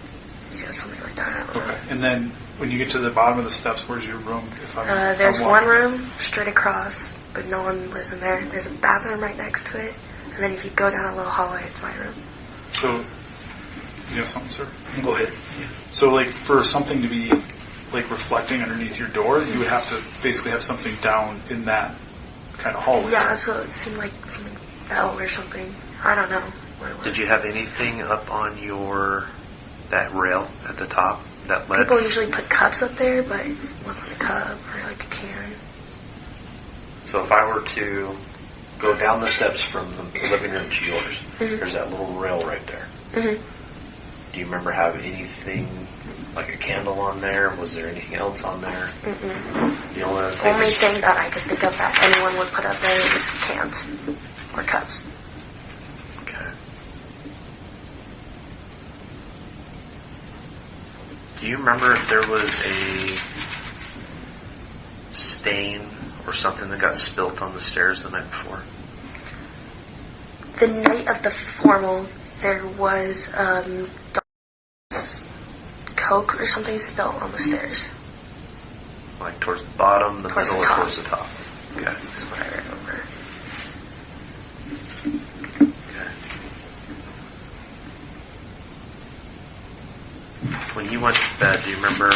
Yeah, something like that. I don't know. Okay. And then when you get to the bottom of the steps, where's your room? There's one room straight across, but no one lives in there. There's a bathroom right next to it. And then if you go down a little hallway, it's my room. So, you have something, sir? Go ahead. Yeah. So like for something to be like reflecting underneath your door, you would have to basically have something down in that kind of hallway. Yeah, that's what it seemed like, something fell or something. I don't know what it was. Did you have anything up on that rail at the top that led? People usually put cups up there, but it wasn't a cup or like a can. So if I were to go down the steps from the living room to yours, there's that little rail right there. Mm-hmm. Do you remember having anything like a candle on there? Was there anything else on there? Mm-mm. The only The only thing that I could think of that anyone would put up there was cans or cups. Okay. Do you remember if there was a stain or something that got spilt on the stairs the night before? The night of the formal, there was Coke or something spilled on the stairs. Like towards the bottom, the Towards middle, the or top. towards the top? Okay. That's what I remember. Okay. When you went to bed, do you remember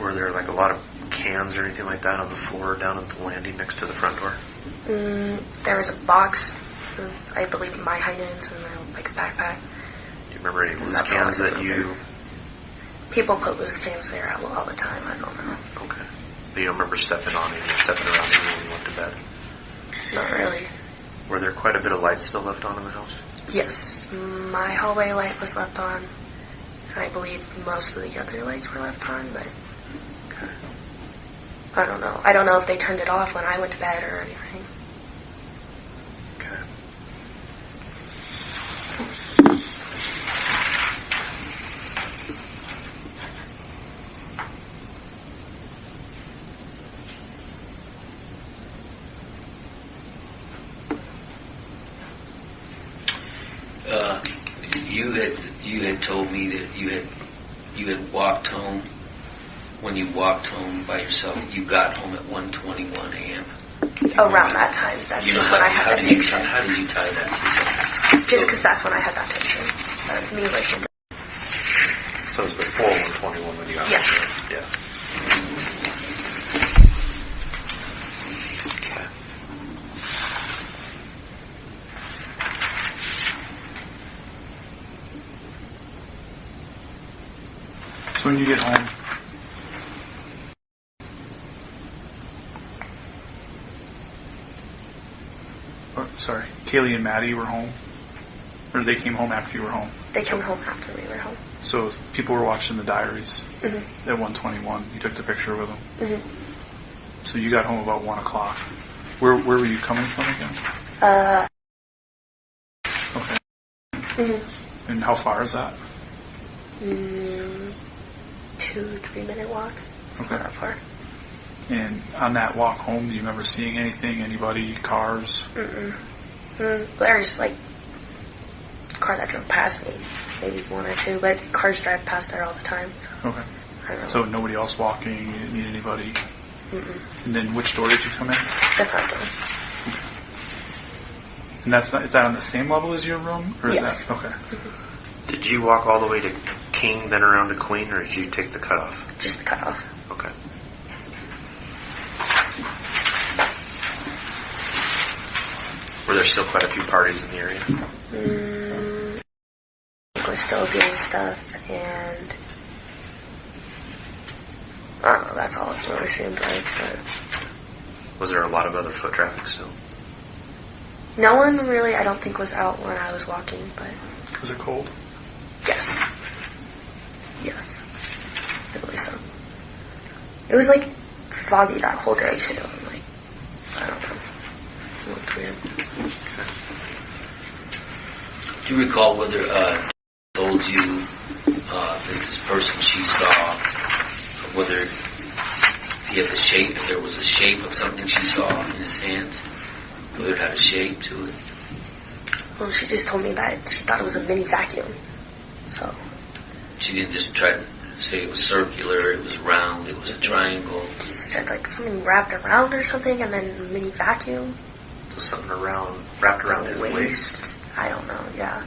Were there like a lot of cans or anything like that on the floor down at the landing next to the front door? There was a box of, I believe, my Heinens and like a backpack. Do you remember any loose cans that you... People put loose cans there all the time. I don't know. Okay. But you don't remember stepping on it or stepping around it when you went to bed? Not really. Were there quite a bit of lights still left on in the house? Yes. My hallway light was left on. And I believe most of the other lights were left on, but... Okay. I don't know. I don't know if they turned it off when I went to bed or anything. Okay. You had told me that you had walked home. When you walked home by yourself, you got home at 1:21 a.m. Around that time, that's just when I had that picture. How did you tie that to something? Just because that's when I had that picture of me like. So it was before 121 when you got Yeah. home? Yeah. Okay. So when you get home, sorry, Kaylee and Maddie were home? Or they came home after you were home? They came home after we were home. So people were watching the diaries Mm-hmm. at 1:21. You took the picture with them. Mm-hmm. So you got home about 1 o'clock. Where were you coming from again? Okay. Mm-hmm. And how far is that? 2-3 minute walk. It's Okay. not that far. And on that walk home, do you remember seeing anything? Anybody? Cars? There's like a car that drove past me, maybe one or two, but cars drive past there all the time. So Okay. I don't know. So nobody else walking? You didn't meet anybody? Mm-mm. And then which door did you come in? The front door. And that's not, is that on the same level as your room? Or is Yes. that okay? Did you walk all the way to King, then around to Queen, or did you take the cutoff? Just the cutoff. Okay. Were there still quite a few parties in the area? We're still doing stuff, and I don't know, that's all it really seemed like. But Was there a lot of other foot traffic still? no one really, I don't think, was out when I was walking, but Was it cold? yes. Yes. I believe so. It was like foggy that whole day too. Like, I don't know. It looked weird. Do you recall whether told you that this person she saw, whether he had the shape, if there was a shape of something she saw in his hands, whether it had a shape to it? Well, she just told me that she thought it was a mini vacuum. So. She didn't just try to say it was circular, it was round, it was a triangle. She said like something wrapped around or something, and then a mini vacuum. So something wrapped around his waist. I don't know, yeah.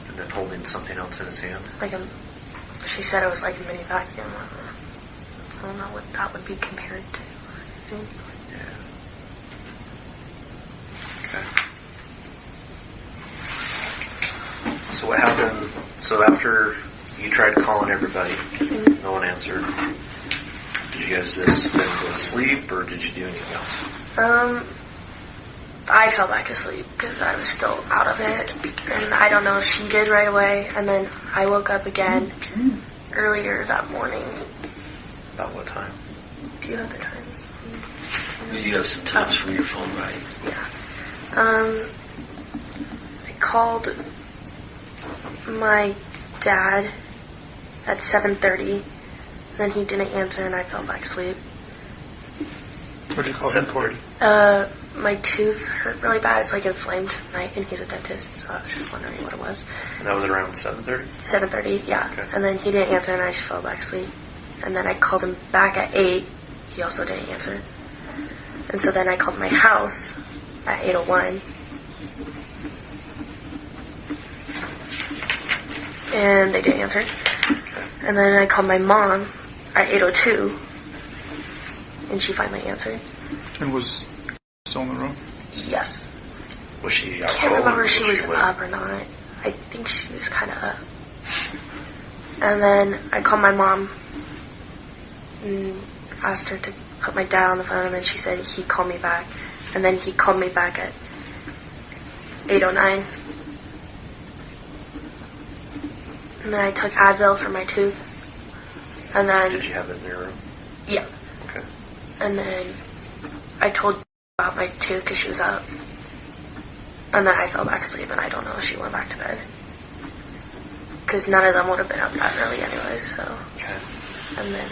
And then holding something else in his hand. Like she said it was like a mini vacuum. I don't know what that would be compared to. Yeah. Okay. So what happened? So after you tried calling everybody, no one answered. Did you guys just then go to sleep, or did you do anything else? I fell back asleep because I was still out of it, and I don't know if she did right away. And then I woke up again earlier that morning. About what time? Do you have the times? You have some times from your phone, right? Yeah. I called my dad at 7:30. Then he didn't answer, and I fell back asleep. What did you call him for? My tooth hurt really bad. It's like inflamed, right? And he's a dentist, so I was just wondering what it was. And that was around 7:30? 7:30, yeah. Okay. And then he didn't answer, and I just fell back asleep. And then I called him back at 8. He also didn't answer. And so then I called my house at 8:01. And they didn't answer. And then I called my mom at 8:02, and she finally answered. And was still in the room? Yes. Was she out I can't cold, remember or if she was up or not. I think she was kind of up. And then I called my mom and asked her to put my dad on the phone, and then she said he'd call me back. And then he called me back at 8:09. And then I took Advil for my tooth. And then... Did you have it in your room? Yeah. Okay. And then I told about my tooth because she was up. And then I fell back asleep, and I don't know if she went back to bed. Because none of them would have been up that early anyway, so... Okay. And then...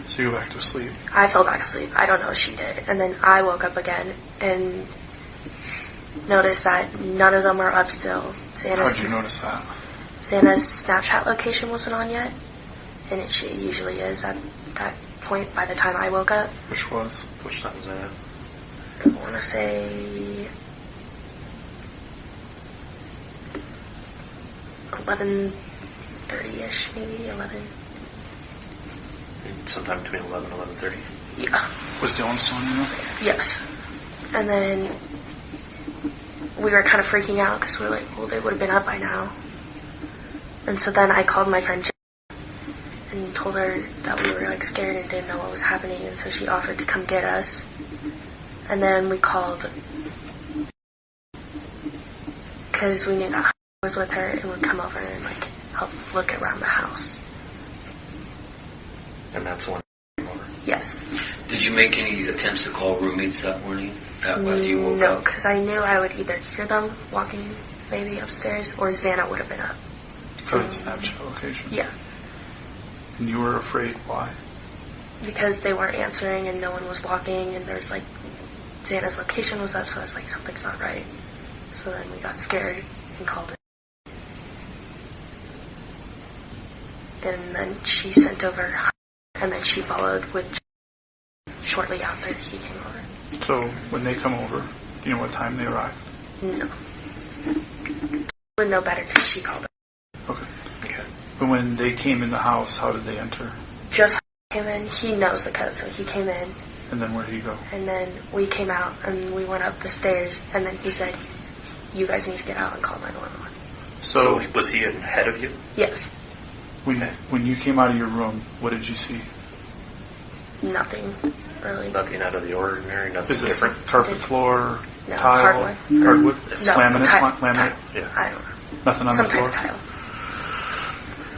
So you go back to sleep? I fell back asleep. I don't know if she did. And then I woke up again and noticed that none of them were up still. How did you notice that? Xana's Snapchat location wasn't on yet. And it usually is at that point by the time I woke up. Which was? Which time was that? I want to say 11:30ish, maybe 11. Sometime between 11 and 11:30? Yeah. Was Dylan still in your room? Yes. And then we were kind of freaking out because we were like, well, they would have been up by now. And so then I called my friend and told her that we were like scared and didn't know what was happening, and so she offered to come get us. And then we called because we knew that I was with her and would come over and like help look around the house. And that's when you came over? Yes. Did you make any attempts to call roommates that morning after you woke No, up? because I knew I would either hear them walking maybe upstairs or Xana would have been up. For the Snapchat location? Yeah. And you were afraid? Why? Because they weren't answering and no one was walking, and there's like Xana's location was up, so I was like, something's not right. So then we got scared and called it. And then she sent over, and then she followed with shortly after he came over. So when they come over, do you know what time they arrive? No. Would know better because she called it. Okay. Okay. But when they came in the house, how did they enter? Just came in. He knows the code, so he came in. And then where did he go? And then we came out and we went up the stairs, and then he said, you guys need to get out and call 911. So was he ahead of you? Yes. When you came out of your room, what did you see? Nothing, really. Nothing out of the ordinary, nothing Is this different? carpet floor, No, tile, hardwood. hardwood? No, Laminate? tile. Laminate? Tile. Yeah. I don't know. Nothing on Some the floor? type of tile.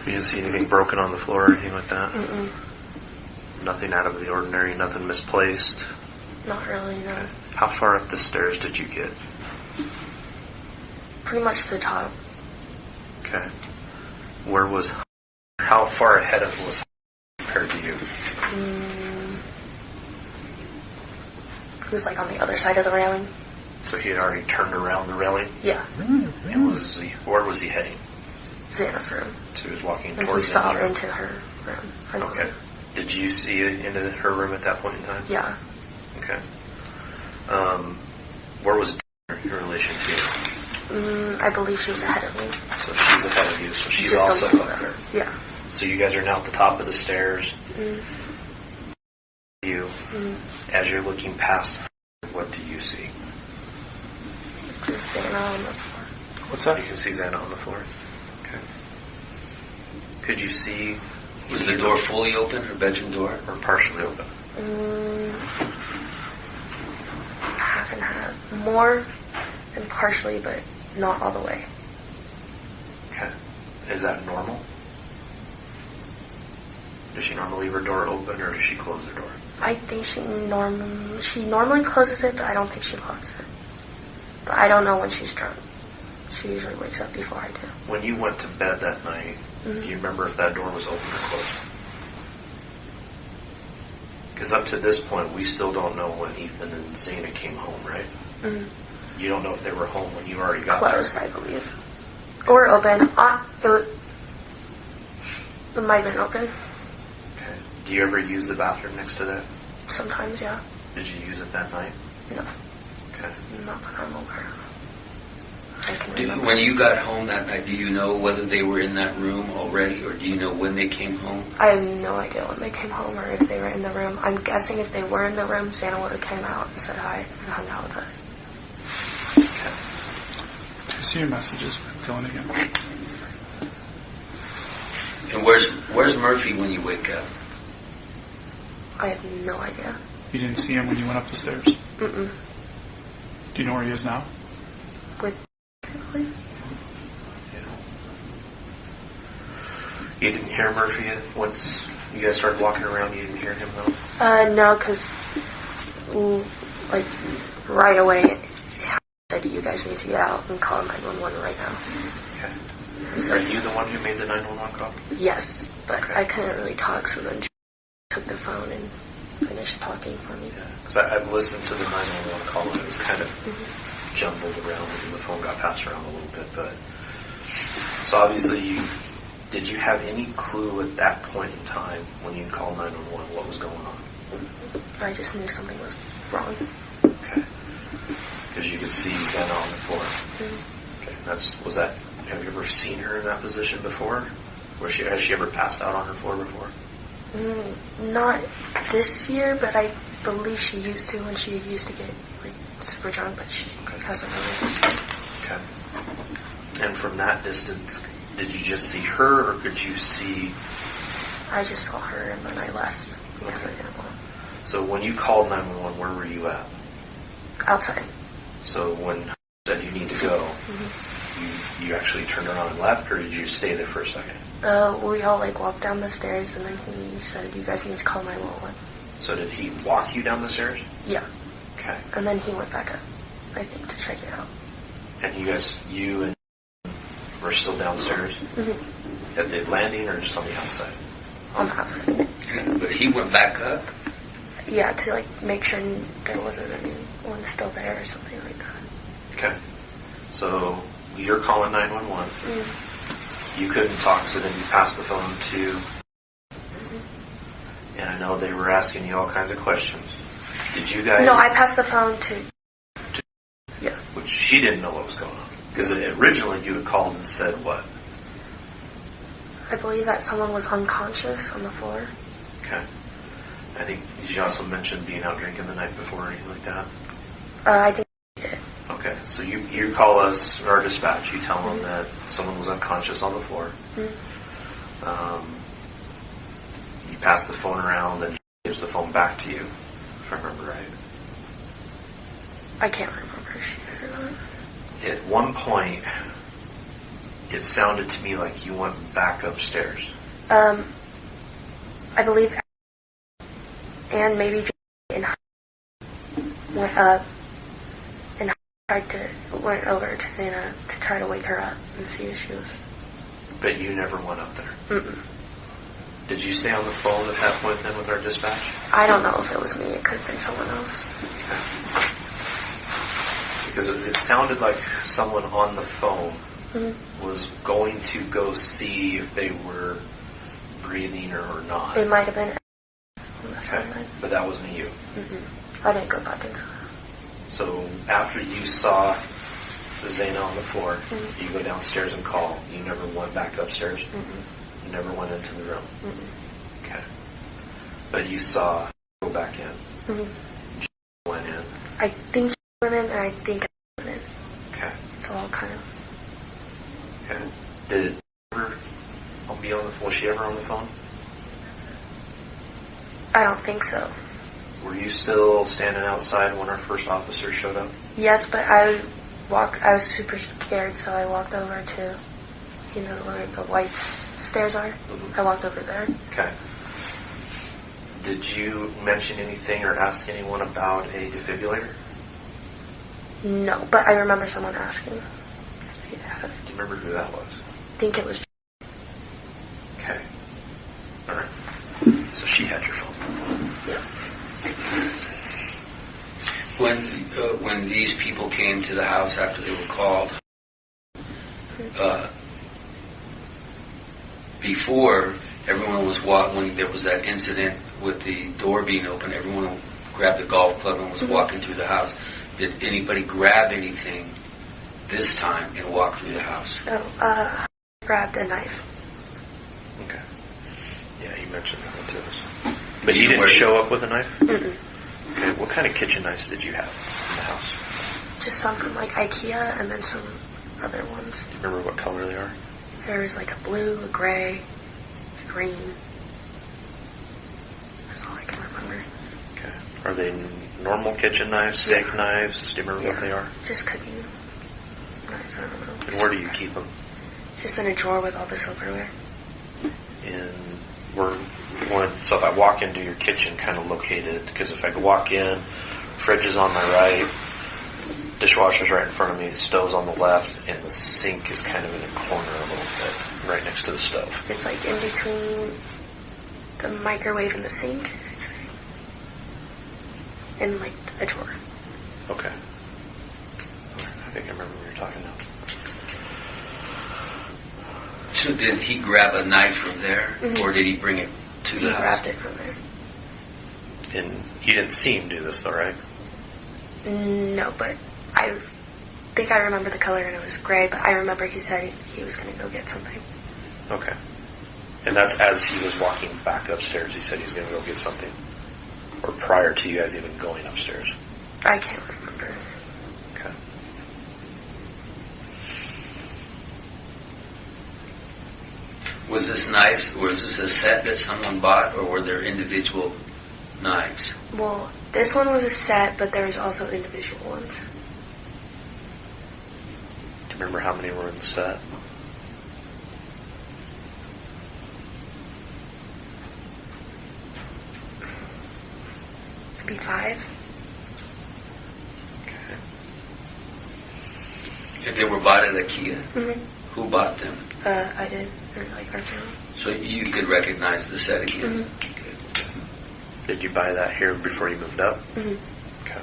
You didn't see anything broken on the floor or anything like that? Mm-mm. Nothing out of the ordinary, nothing misplaced? Not really, no. Okay. How far up the stairs did you get? Pretty much the top. Okay. How far ahead of was compared to you? He was like on the other side of the railing. So he had already turned around the railing? Yeah. And where was he heading? Xana's room. So he was walking And we towards saw the into her room. Her Okay. room. Did you see it into her room at that point in time? Yeah. Okay. Where was in relation to you? I believe she was ahead of me. So she's ahead of you, so she's Just also a little up there. Yeah. So you guys are now at the top of the stairs. As you're looking past, what do you see? Just Xana on the floor. What's that? You can see Xana on the floor. Okay. Could you see... Was the door fully open, her bedroom door? Or partially open? Half and half. More than partially, but not all the way. Okay. Is that normal? Does she normally leave her door open, or does she close her door? I think she normally closes it, but I don't think she locks it. But I don't know when she's drunk. She usually wakes up before I do. When you went to bed that night, do you remember if that door was open or closed? Because up to this point, we still don't know when Ethan and Xana came home, right? You don't know if they were home when you already got Closed, there. I believe. Or open. It might have been open. Okay. Do you ever use the bathroom next to that? Sometimes, yeah. Did you use it that night? No. Okay. Not that I'm aware of. I can remember. When you got home that night, do you know whether they were in that room already, or do you know when they came home? I have no idea when they came home or if they were in the room. I'm guessing if they were in the room, Santa would have came out and said hi and hung out with us. Do you see your messages with Dylan again? And where's Murphy when you wake up? I have no idea. You didn't see him when you went up the stairs? Mm-mm. Do you know where he is now? With You didn't hear Murphy once you guys started walking around? You didn't hear him though? No, because like right away he said you guys need to get out and call 911 right now. Okay. So are you the one who made the 911 call? Yes, but Okay. I couldn't really talk, so then she took the phone and finished talking for me. Because I've listened to the 911 call and it was kind of jumbled around because the phone got passed around a little bit. But so obviously, did you have any clue at that point in time when you called 911 what was going on? I just knew something was wrong. Okay. Because you could see Zena on the floor. Okay. Have you ever seen her in that position before? Has she ever passed out on her floor before? Not this year, but I believe she used to when she used to get like super drunk, but she hasn't really. Okay. And from that distance, did you just see her, or could you see? I just saw her and then I left because I didn't want. So when you called 911, where were you at? Outside. So when you said you need to go, you actually turned around and left, or did you stay there for a second? We all like walked down the stairs and then he said, you guys need to call 911. So did he walk you down the stairs? Yeah. Okay. And then he went back up, I think, to check it out. And you and were still downstairs? At the landing or just on the outside? On the outside. But he went back up? Yeah, to like make sure there wasn't anyone still there or something like that. Okay. So you're calling 911. You couldn't talk, so then you passed the phone to... And I know they were asking you all kinds of questions. Did you guys... No, I passed the phone to... Yeah. Which she didn't know what was going on. Because originally you had called and said what? I believe that someone was unconscious on the floor. Okay. I think you also mentioned being out drinking the night before or anything like that. I think he did. Okay, so you call us, or dispatch, you tell them that someone was unconscious on the floor. You pass the phone around and she gives the phone back to you, if I remember right. I can't remember if she did or not. At one point, it sounded to me like you went back upstairs. I believe and maybe went up and went over to Zena to try to wake her up and see if she was... But you never went up there? Did you stay on the phone at that point then with our dispatch? I don't know if it was me. It could have been someone else. Okay. Because it sounded like someone on the phone was going to go see if they were breathing or not. It might have been. Okay, but that wasn't you. I didn't go back into that. So after you saw Zena on the floor, you go downstairs and call. You never went back upstairs? You never went into the room? Okay. But you saw her go back in. She went in. I think she went in and I think I went in. Okay. It's all kind of... Okay. Did it ever be on the phone? Was she ever on the phone? I don't think so. Were you still standing outside when our first officer showed up? Yes, but I was super scared, so I walked over to, where the white stairs are. I walked over there. Okay. Did you mention anything or ask anyone about a defibrillator? No, but I remember someone asking. Do you remember who that was? I think it was... Okay. All right. So she had your phone. Yeah. When these people came to the house after they were called, before everyone was when there was that incident with the door being open, everyone grabbed a golf club and was walking through the house. Did anybody grab anything this time and walk through the house? Grabbed a knife. Okay. Yeah, you mentioned that one to us. But he didn't show up with a knife? Mm-mm. Okay, what kind of kitchen knives did you have in the house? Just some from like IKEA and then some other ones. Do you remember what color they are? There was like a blue, a gray, a green. That's all I can remember. Okay. Are they normal kitchen knives, steak knives? Do you remember what they are? Just cooking knives, I don't know. And where do you keep them? Just in a drawer with all the silverware. So if I walk into your kitchen, kind of located, because if I walk in, fridge is on my right, dishwasher's right in front of me, the stove's on the left, and the sink is kind of in a corner a little bit, right next to the stove. It's like in between the microwave and the sink, I'd say. In like a drawer. Okay. I think I remember what you're talking about. So did he grab a knife from there, or did he bring it to the house? He grabbed it from there. And you didn't see him do this, though, right? No, but I think I remember the color and it was gray, but I remember he said he was going to go get something. Okay. And that's as he was walking back upstairs, he said he was going to go get something? Or prior to you guys even going upstairs? I can't remember. Okay. Was this a set that someone bought, or were there individual knives? Well, this one was a set, but there was also individual ones. Do you remember how many were in the set? Maybe 5. Okay. If they were bought at IKEA, Mm-hmm. who bought them? I did, or like our family. So you could recognize the set again? Mm-hmm. Okay. Did you buy that here before you moved up? Mm-hmm. Okay.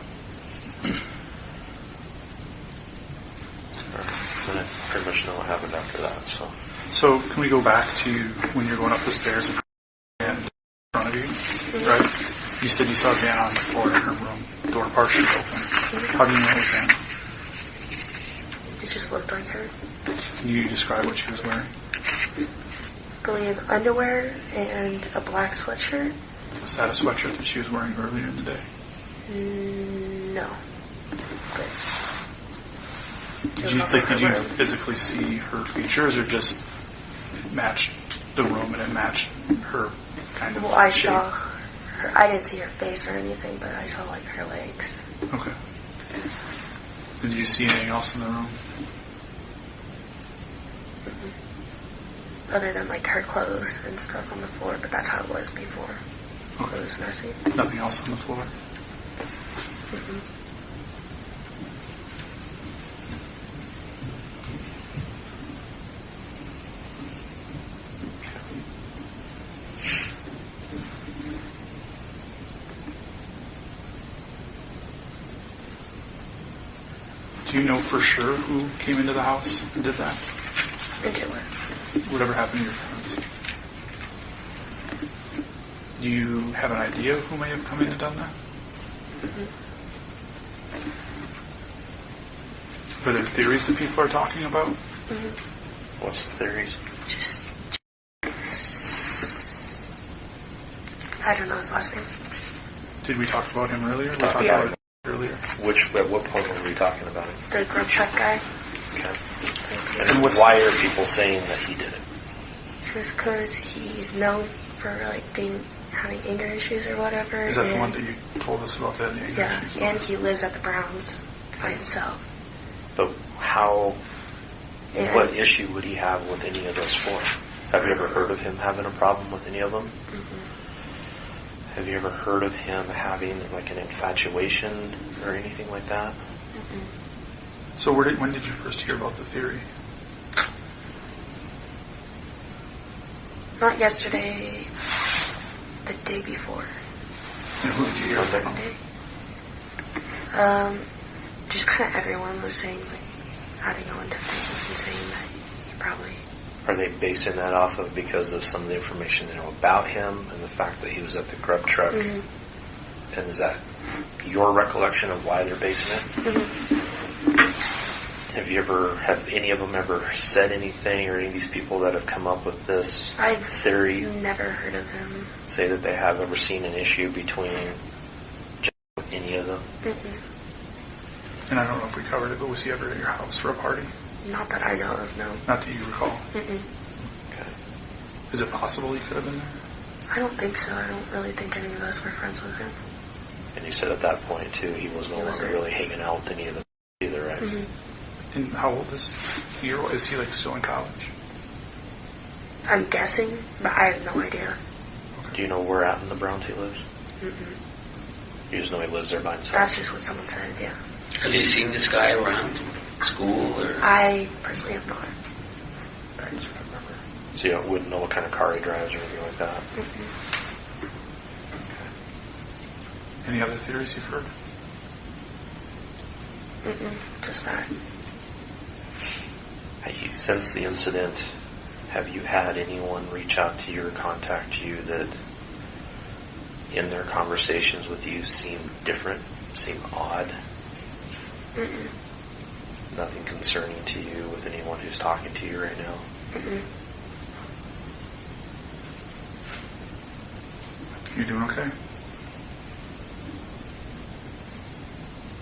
Then I pretty much know what happened after that, so. So can we go back to when you're going up the stairs and in front of you, right? You said you saw Diana on the floor in her room, door partially open. How do you know it was Diana? It just looked like her. Can you describe what she was wearing? I believe underwear and a black sweatshirt. Was that a sweatshirt that she was wearing earlier in the day? No. But did you physically see her features, or just matched the room and it matched her kind of Well, I shape? saw her. I didn't see her face or anything, but I saw like her legs. Okay. Did you see anything else in the room? Other than like her clothes and stuff on the floor, but that's how it was before. Okay. It was messy. Nothing else on the floor? Mm-hmm. Do you know for sure who came into the house and did that? And did what? Whatever happened to your friends? Do you have an idea of who may have come in and done that? Mm-hmm. Are there theories that people are talking about? Mm-hmm. What's the theories? Just I don't know his last name. Did we talk about him earlier? We Yeah. talked about it earlier. At what point were we talking about it? The grub truck guy. Okay. And why are people saying that he did it? Just because he's known for like having anger issues or whatever. Is that the one that you told us about that? Yeah, and he lives at the Browns by himself. But what issue would he have with any of those four? Have you ever heard of him having a problem with any of them? Mm-hmm. Have you ever heard of him having like an infatuation or anything like that? Mm-hmm. So when did you first hear about the theory? Not yesterday, the day before. And who did you hear from? Just kind of everyone was saying like adding on to things and saying that he probably. Are they basing that off of because of some of the information they know about him and the fact that he was at the grub truck? Mm-hmm. And is that your recollection of why they're basing it? Mm-hmm. Have any of them ever said anything, or any of these people that have come up with this theory? I've never heard of him. Say that they have ever seen an issue between any of them? Mm-mm. And I don't know if we covered it, but was he ever at your house for a party? Not that I know of, no. Not that you recall. Mm-mm. Okay. Is it possible he could have been there? I don't think so. I don't really think any of us were friends with him. And you said at that point, too, he was no longer wasn't. really hanging out with any of them either, right? Mm-hmm. And how old is he? Or is he like still in college? I'm guessing, but I have no idea. Do you know where out in the Browns he lives? Mm-mm. You just know he lives there by himself? That's just what someone said, yeah. Have you seen this guy around school or? I personally have not. So you wouldn't know what kind of car he drives or anything like that? Mm-mm. Any other theories you've heard? Mm-mm. Just that. Since the incident, have you had anyone reach out to you or contact you that in their conversations with you seem different, seem odd? Mm-mm. Nothing concerning to you with anyone who's talking to you right now? Mm-mm. You doing okay?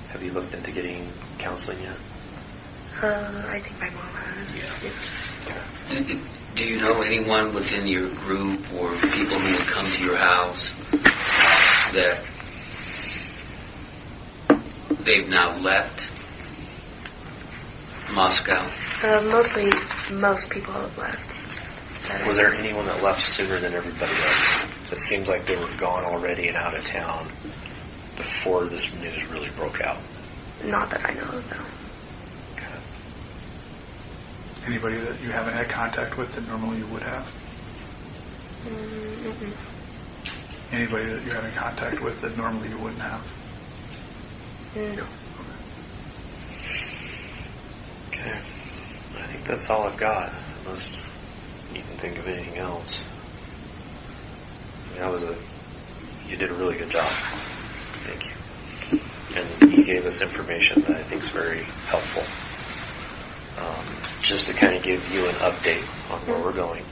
Have you looked into getting counseling yet? I think my mom has. Okay. Do you know anyone within your group or people who would come to your house that they've now left Moscow? Mostly, most people have left. Was there anyone that left sooner than everybody else? It seems like they were gone already and out of town before this news really broke out. Not that I know of, no. Okay. Anybody that you haven't had contact with that normally you would have? Mm-mm. Anybody that you're having contact with that normally you wouldn't have? No. Okay. I think that's all I've got, unless you can think of anything else. I mean, you did a really good job. Thank you. And you gave us information that I think is very helpful. Just to kind of give you an update on where we're going.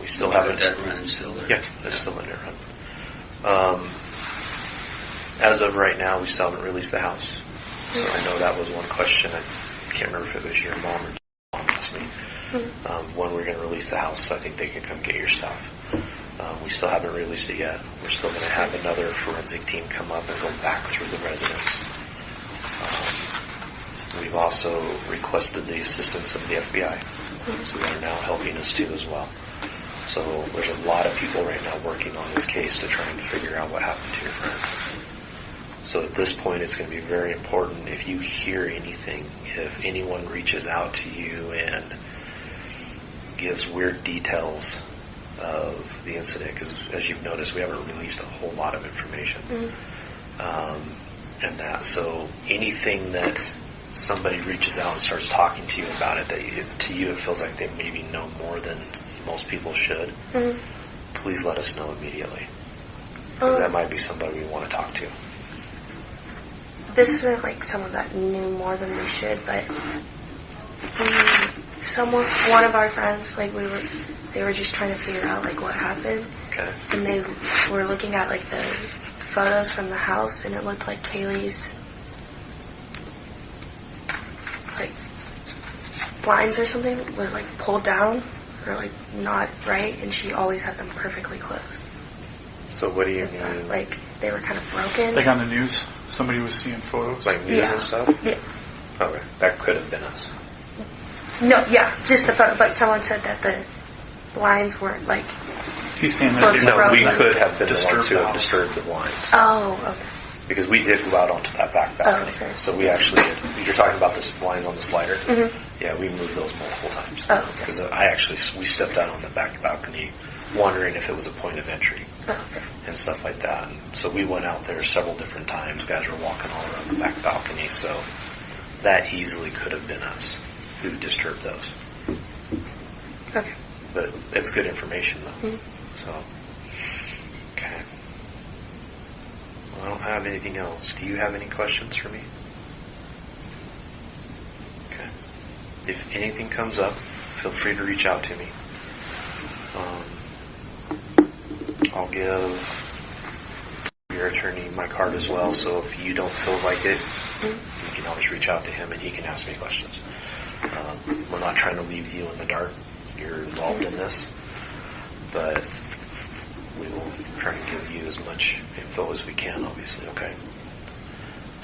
We still haven't... That run still there? Yeah, it's still in there. As of right now, we still haven't released the house. So I know that was one question. I can't remember if it was your mom or mom asked me when we're going to release the house, so I think they can come get your stuff. We still haven't released it yet. We're still going to have another forensic team come up and go back through the residence. We've also requested the assistance of the FBI, so they're now helping us too as well. So there's a lot of people right now working on this case to try and figure out what happened to your friend. So at this point, it's going to be very important if you hear anything, if anyone reaches out to you and gives weird details of the incident, because as you've noticed, we haven't released a whole lot of information. And that, so anything that somebody reaches out and starts talking to you about it, to you it feels like they maybe know more than most people should, please let us know immediately. Because that might be somebody we want to talk to. This isn't like someone that knew more than they should, but one of our friends, like they were just trying to figure out like what happened. Okay. And they were looking at like the photos from the house, and it looked like Kaylee's like blinds or something were like pulled down or like not right, and she always had them perfectly closed. So what do you mean? Like they were kind of broken. Like on the news, somebody was seeing photos. Like news and stuff? Yeah. Okay, that could have been us. No, yeah, just the photo. But someone said that the blinds weren't like. He's saying that they No, we broken. could have been the ones who have house. disturbed the blinds. Oh, okay. Because we did go out onto that back balcony. Oh, okay. So we actually did. You're talking about the blinds on the slider? Mm-hmm. Yeah, we moved those multiple times. Oh, okay. Because we stepped out on the back balcony wondering if it was a point of entry Oh, okay. and stuff like that. And so we went out there several different times. Guys were walking all around the back balcony. So that easily could have been us who disturbed those. Okay. But it's good information though. Mm-hmm. So, okay. Well, I don't have anything else. Do you have any questions for me? if anything comes up, feel free to reach out to me. I'll give your attorney my card as well, so if you don't feel like it, you can always reach out to him and he can ask me questions. We're not trying to leave you in the dark. You're involved in this, but we will try to give you as much info as we can, obviously, okay?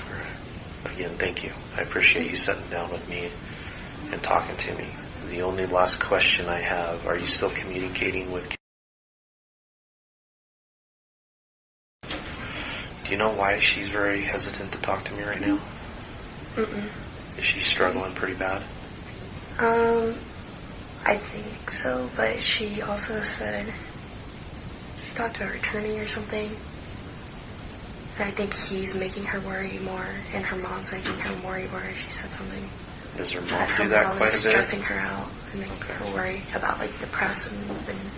All right. Again, thank you. I appreciate you sitting down with me and talking to me. The only last question I have, are you still communicating with? Do you know why she's very hesitant to talk to me right now? Is she struggling pretty bad? I think so, but she also said she talked to her attorney or something. And I think he's making her worry more, and her mom's making her worry more. She said something. Does her mom do that quite a bit? Stressing her out and making her worry about like the press and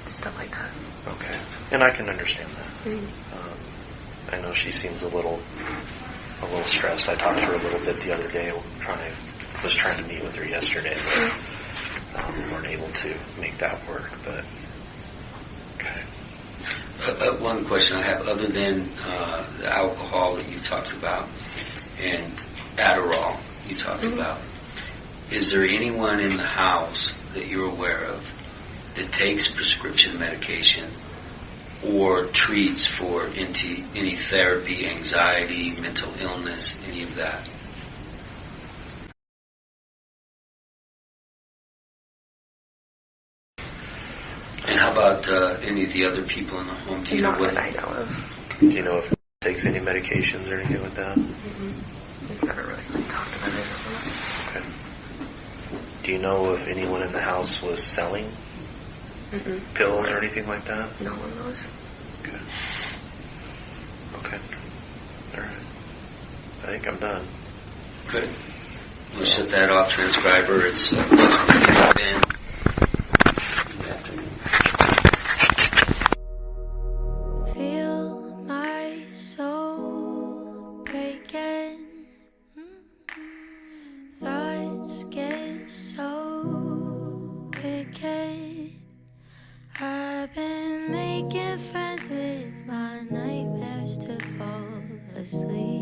stuff like that. Okay, and I can understand that. I know she seems a little stressed. I talked to her a little bit the other day. Was trying to meet with her yesterday, but we weren't able to make that work. But okay. One question I have, other than the alcohol that you talked about and Adderall you talked about, is there anyone in the house that you're aware of that takes prescription medication or treats for any therapy, anxiety, mental illness, any of that? And how about any of the other people in the home? Do you know what I know of. Do you know if it takes any medications or anything like that? We've never really talked about it. Okay. Do you know if anyone in the house was selling pills or anything like that? No one knows. Okay. All right. I think I'm done. Good. We'll shut that off, transcriber. It's Ben. Good afternoon. Feel my soul breaking. Thoughts get so wicked. I've been making friends with my nightmares to fall asleep.